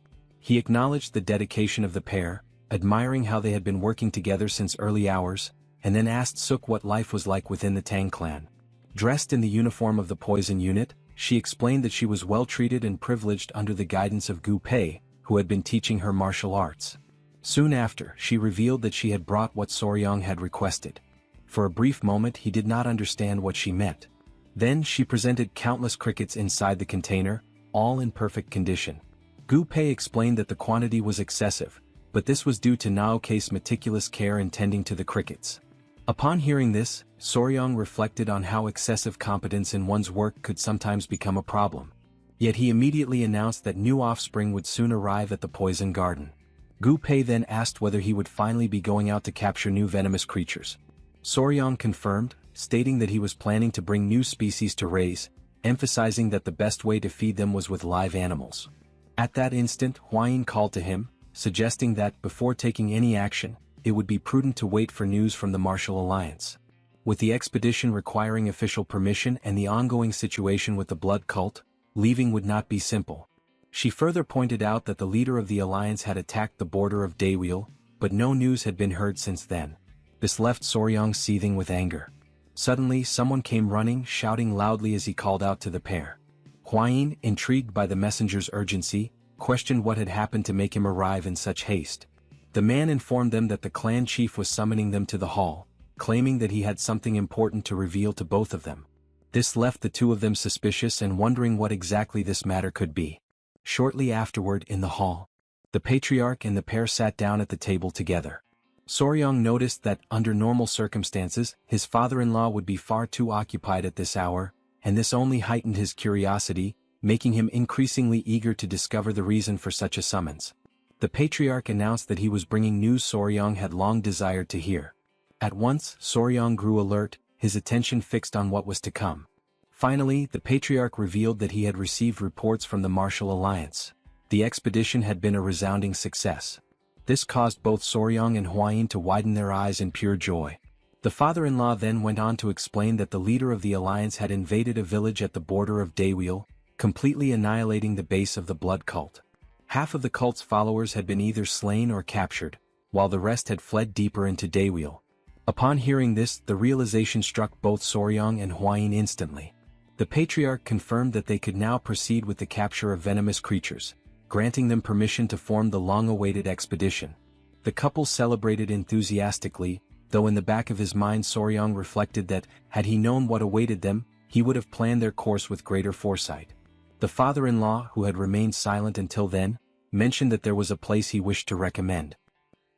He acknowledged the dedication of the pair, admiring how they had been working together since early hours, and then asked Suk what life was like within the Tang clan. Dressed in the uniform of the poison unit, she explained that she was well treated and privileged under the guidance of Gu Pei, who had been teaching her martial arts. Soon after, she revealed that she had brought what Soryong had requested. For a brief moment he did not understand what she meant. Then she presented countless crickets inside the container, all in perfect condition. Gu Pei explained that the quantity was excessive, but this was due to Naoke's meticulous care in tending to the crickets. Upon hearing this, Soryong reflected on how excessive competence in one's work could sometimes become a problem. Yet he immediately announced that new offspring would soon arrive at the poison garden. Gu Pei then asked whether he would finally be going out to capture new venomous creatures. Soryong confirmed, stating that he was planning to bring new species to raise, emphasizing that the best way to feed them was with live animals. At that instant, Huayin called to him, suggesting that, before taking any action, it would be prudent to wait for news from the Martial Alliance. With the expedition requiring official permission and the ongoing situation with the blood cult, leaving would not be simple. She further pointed out that the leader of the alliance had attacked the border of Daewil, but no news had been heard since then. This left Soryong seething with anger. Suddenly someone came running, shouting loudly as he called out to the pair. Huayin, intrigued by the messenger's urgency, questioned what had happened to make him arrive in such haste. The man informed them that the clan chief was summoning them to the hall, claiming that he had something important to reveal to both of them. This left the two of them suspicious and wondering what exactly this matter could be. Shortly afterward, in the hall, the patriarch and the pair sat down at the table together. Soryong noticed that, under normal circumstances, his father-in-law would be far too occupied at this hour, and this only heightened his curiosity, making him increasingly eager to discover the reason for such a summons. The patriarch announced that he was bringing news Soryong had long desired to hear. At once, Soryong grew alert, his attention fixed on what was to come. Finally, the patriarch revealed that he had received reports from the Martial Alliance. The expedition had been a resounding success. This caused both Soryong and Huayin to widen their eyes in pure joy. The father-in-law then went on to explain that the leader of the alliance had invaded a village at the border of Daewil, completely annihilating the base of the blood cult. Half of the cult's followers had been either slain or captured, while the rest had fled deeper into Daewil. Upon hearing this, the realization struck both Soryong and Huayin instantly. The patriarch confirmed that they could now proceed with the capture of venomous creatures, granting them permission to form the long-awaited expedition. The couple celebrated enthusiastically, though in the back of his mind Soryong reflected that, had he known what awaited them, he would have planned their course with greater foresight. The father-in-law, who had remained silent until then, mentioned that there was a place he wished to recommend.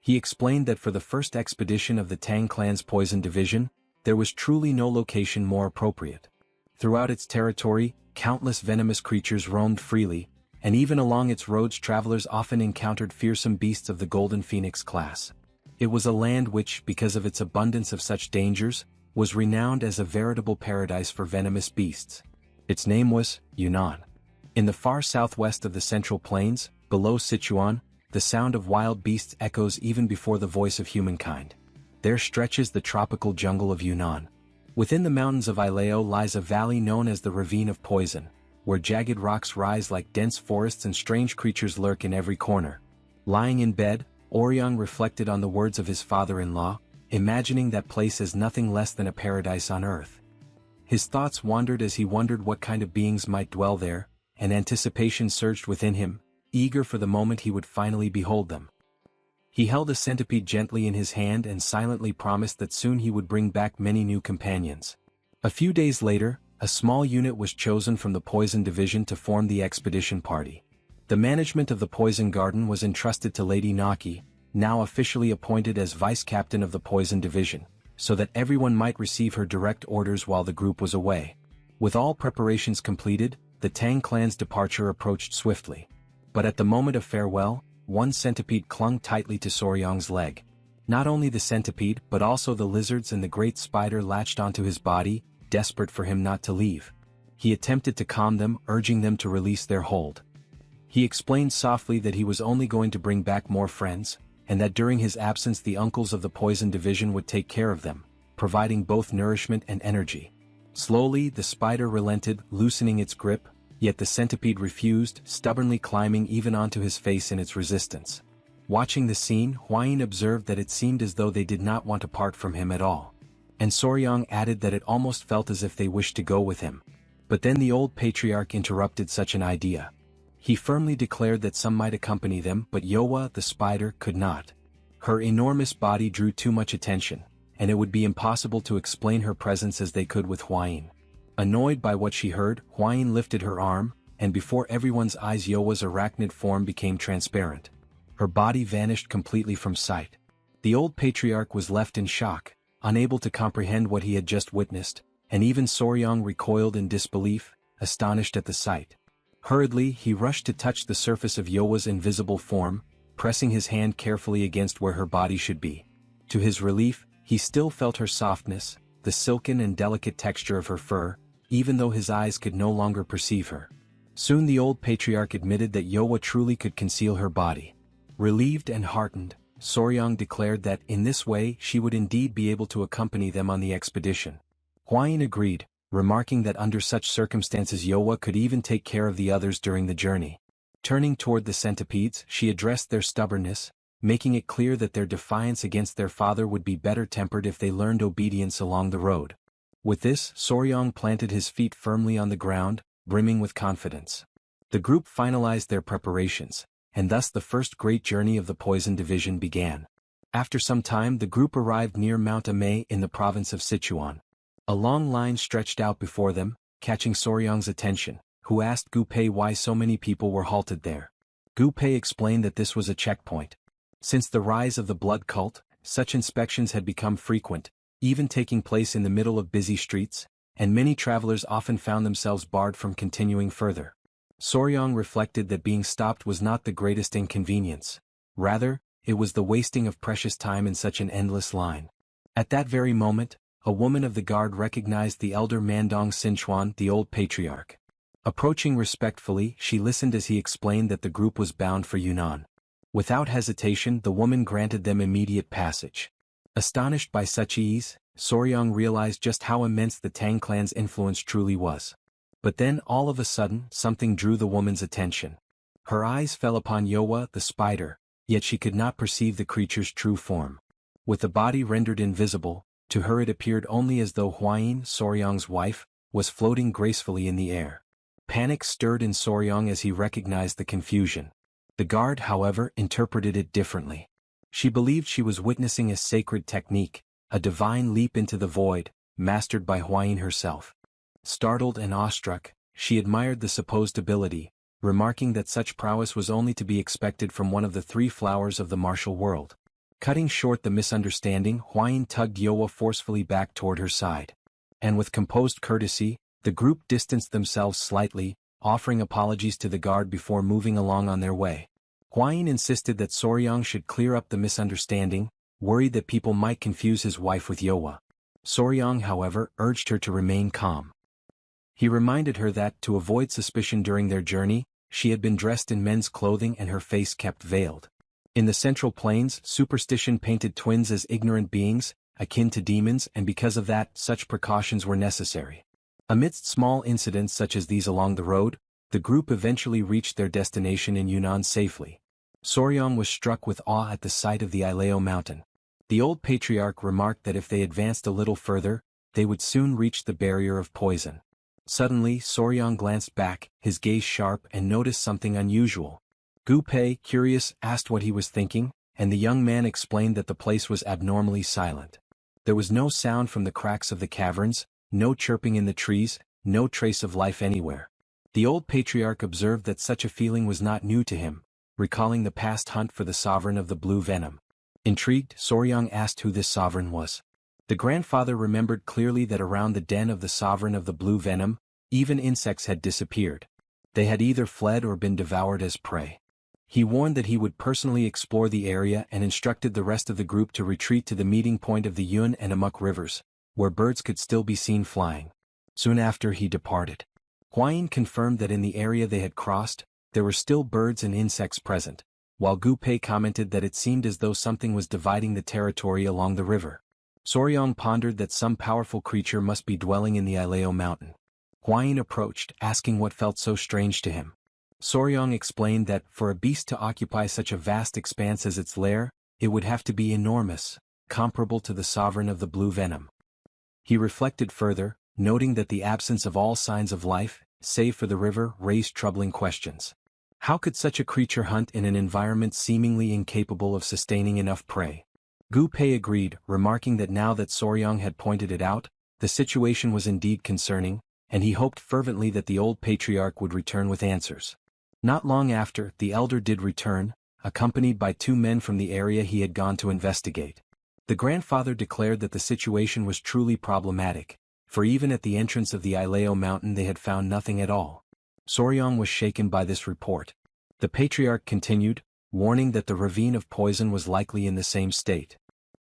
He explained that for the first expedition of the Tang clan's poison division, there was truly no location more appropriate. Throughout its territory, countless venomous creatures roamed freely, and even along its roads travelers often encountered fearsome beasts of the Golden Phoenix class. It was a land which, because of its abundance of such dangers, was renowned as a veritable paradise for venomous beasts. Its name was Yunnan. In the far southwest of the Central Plains, below Sichuan, the sound of wild beasts echoes even before the voice of humankind. There stretches the tropical jungle of Yunnan. Within the mountains of Ileo lies a valley known as the Ravine of Poison, where jagged rocks rise like dense forests and strange creatures lurk in every corner. Lying in bed, Oryang reflected on the words of his father-in-law, imagining that place as nothing less than a paradise on earth. His thoughts wandered as he wondered what kind of beings might dwell there, and anticipation surged within him, eager for the moment he would finally behold them. He held a centipede gently in his hand and silently promised that soon he would bring back many new companions. A few days later, a small unit was chosen from the Poison Division to form the expedition party. The management of the Poison Garden was entrusted to Lady Naki, now officially appointed as vice-captain of the Poison Division, so that everyone might receive her direct orders while the group was away. With all preparations completed, the Tang clan's departure approached swiftly. But at the moment of farewell, one centipede clung tightly to Soryang's leg. Not only the centipede but also the lizards and the great spider latched onto his body, desperate for him not to leave. He attempted to calm them, urging them to release their hold. He explained softly that he was only going to bring back more friends, and that during his absence the uncles of the Poison Division would take care of them, providing both nourishment and energy. Slowly the spider relented, loosening its grip, yet the centipede refused, stubbornly climbing even onto his face in its resistance. Watching the scene, Huayin observed that it seemed as though they did not want to part from him at all. And Soryang added that it almost felt as if they wished to go with him. But then the old patriarch interrupted such an idea. He firmly declared that some might accompany them, but Yowa, the spider, could not. Her enormous body drew too much attention, and it would be impossible to explain her presence as they could with Huayin. Annoyed by what she heard, Huayin lifted her arm, and before everyone's eyes Yowa's arachnid form became transparent. Her body vanished completely from sight. The old patriarch was left in shock, unable to comprehend what he had just witnessed, and even Soryang recoiled in disbelief, astonished at the sight. Hurriedly he rushed to touch the surface of Yowa's invisible form, pressing his hand carefully against where her body should be. To his relief, he still felt her softness, the silken and delicate texture of her fur, even though his eyes could no longer perceive her. Soon the old patriarch admitted that Yowa truly could conceal her body. Relieved and heartened, Soryang declared that in this way she would indeed be able to accompany them on the expedition. Huayin agreed, remarking that under such circumstances Yowa could even take care of the others during the journey. Turning toward the centipedes, she addressed their stubbornness, making it clear that their defiance against their father would be better tempered if they learned obedience along the road. With this, Soryang planted his feet firmly on the ground, brimming with confidence. The group finalized their preparations, and thus the first great journey of the Poison Division began. After some time the group arrived near Mount Amei in the province of Sichuan. A long line stretched out before them, catching Soryang's attention, who asked Gu Pei why so many people were halted there. Gu Pei explained that this was a checkpoint. Since the rise of the blood cult, such inspections had become frequent, even taking place in the middle of busy streets, and many travelers often found themselves barred from continuing further. Soryang reflected that being stopped was not the greatest inconvenience. Rather, it was the wasting of precious time in such an endless line. At that very moment, a woman of the guard recognized the elder Mandong Sichuan, the old patriarch. Approaching respectfully, she listened as he explained that the group was bound for Yunnan. Without hesitation, the woman granted them immediate passage. Astonished by such ease, Soryang realized just how immense the Tang clan's influence truly was. But then all of a sudden, something drew the woman's attention. Her eyes fell upon Yowa, the spider, yet she could not perceive the creature's true form. With the body rendered invisible, to her it appeared only as though Huayin, Soryang's wife, was floating gracefully in the air. Panic stirred in Soryang as he recognized the confusion. The guard, however, interpreted it differently. She believed she was witnessing a sacred technique, a divine leap into the void, mastered by Huayin herself. Startled and awestruck, she admired the supposed ability, remarking that such prowess was only to be expected from one of the three flowers of the martial world. Cutting short the misunderstanding, Huayin tugged Yowa forcefully back toward her side. And with composed courtesy, the group distanced themselves slightly, offering apologies to the guard before moving along on their way. Huayin insisted that Soryang should clear up the misunderstanding, worried that people might confuse his wife with Yowa. Soryang, however, urged her to remain calm. He reminded her that, to avoid suspicion during their journey, she had been dressed in men's clothing and her face kept veiled. In the Central Plains, superstition painted twins as ignorant beings, akin to demons, and because of that, such precautions were necessary. Amidst small incidents such as these along the road, the group eventually reached their destination in Yunnan safely. Soryang was struck with awe at the sight of the Ileo mountain. The old patriarch remarked that if they advanced a little further, they would soon reach the barrier of poison. Suddenly, Soryang glanced back, his gaze sharp, and noticed something unusual. Gu Pei, curious, asked what he was thinking, and the young man explained that the place was abnormally silent. There was no sound from the cracks of the caverns, no chirping in the trees, no trace of life anywhere. The old patriarch observed that such a feeling was not new to him, recalling the past hunt for the sovereign of the blue venom. Intrigued, Soryang asked who this sovereign was. The grandfather remembered clearly that around the den of the sovereign of the blue venom, even insects had disappeared. They had either fled or been devoured as prey. He warned that he would personally explore the area and instructed the rest of the group to retreat to the meeting point of the Yun and Amuk rivers, where birds could still be seen flying. Soon after he departed. Huayin confirmed that in the area they had crossed, there were still birds and insects present, while Gu Pei commented that it seemed as though something was dividing the territory along the river. Soryang pondered that some powerful creature must be dwelling in the Ileo mountain. Huayin approached, asking what felt so strange to him. Soryang explained that, for a beast to occupy such a vast expanse as its lair, it would have to be enormous, comparable to the sovereign of the blue venom. He reflected further, noting that the absence of all signs of life, save for the river, raised troubling questions. How could such a creature hunt in an environment seemingly incapable of sustaining enough prey? Gu Pei agreed, remarking that now that Soryang had pointed it out, the situation was indeed concerning, and he hoped fervently that the old patriarch would return with answers. Not long after, the elder did return, accompanied by 2 men from the area he had gone to investigate. The grandfather declared that the situation was truly problematic, for even at the entrance of the Ileo mountain they had found nothing at all. Soryang was shaken by this report. The patriarch continued, warning that the ravine of poison was likely in the same state.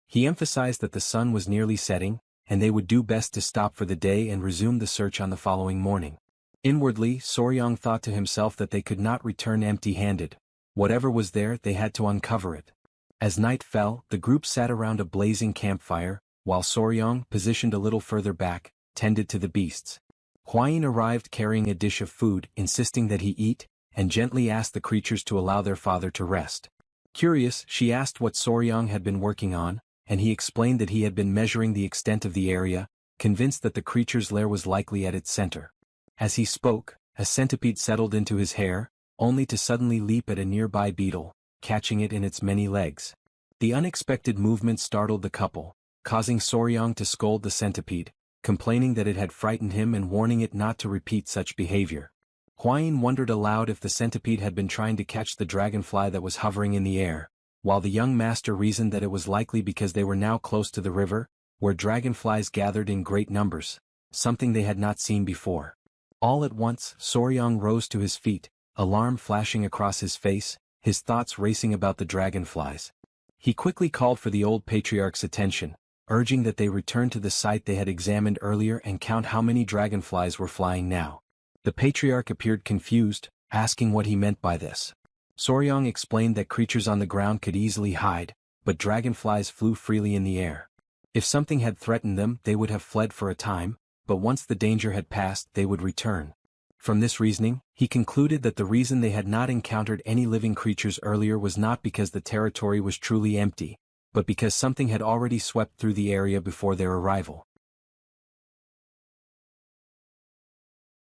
He emphasized that the sun was nearly setting, and they would do best to stop for the day and resume the search on the following morning. Inwardly, Soryang thought to himself that they could not return empty-handed. Whatever was there, they had to uncover it. As night fell, the group sat around a blazing campfire, while Soryang, positioned a little further back, tended to the beasts. Huayin arrived carrying a dish of food, insisting that he eat, and gently asked the creatures to allow their father to rest. Curious, she asked what Soryang had been working on, and he explained that he had been measuring the extent of the area, convinced that the creature's lair was likely at its center. As he spoke, a centipede settled into his hair, only to suddenly leap at a nearby beetle, catching it in its many legs. The unexpected movement startled the couple, causing Soryang to scold the centipede, complaining that it had frightened him and warning it not to repeat such behavior. Huayin wondered aloud if the centipede had been trying to catch the dragonfly that was hovering in the air, while the young master reasoned that it was likely because they were now close to the river, where dragonflies gathered in great numbers, something they had not seen before. All at once, Soryang rose to his feet, alarm flashing across his face, his thoughts racing about the dragonflies. He quickly called for the old patriarch's attention, urging that they return to the site they had examined earlier and count how many dragonflies were flying now. The patriarch appeared confused, asking what he meant by this. Soryang explained that creatures on the ground could easily hide, but dragonflies flew freely in the air. If something had threatened them, they would have fled for a time, but once the danger had passed, they would return. From this reasoning, he concluded that the reason they had not encountered any living creatures earlier was not because the territory was truly empty, but because something had already swept through the area before their arrival.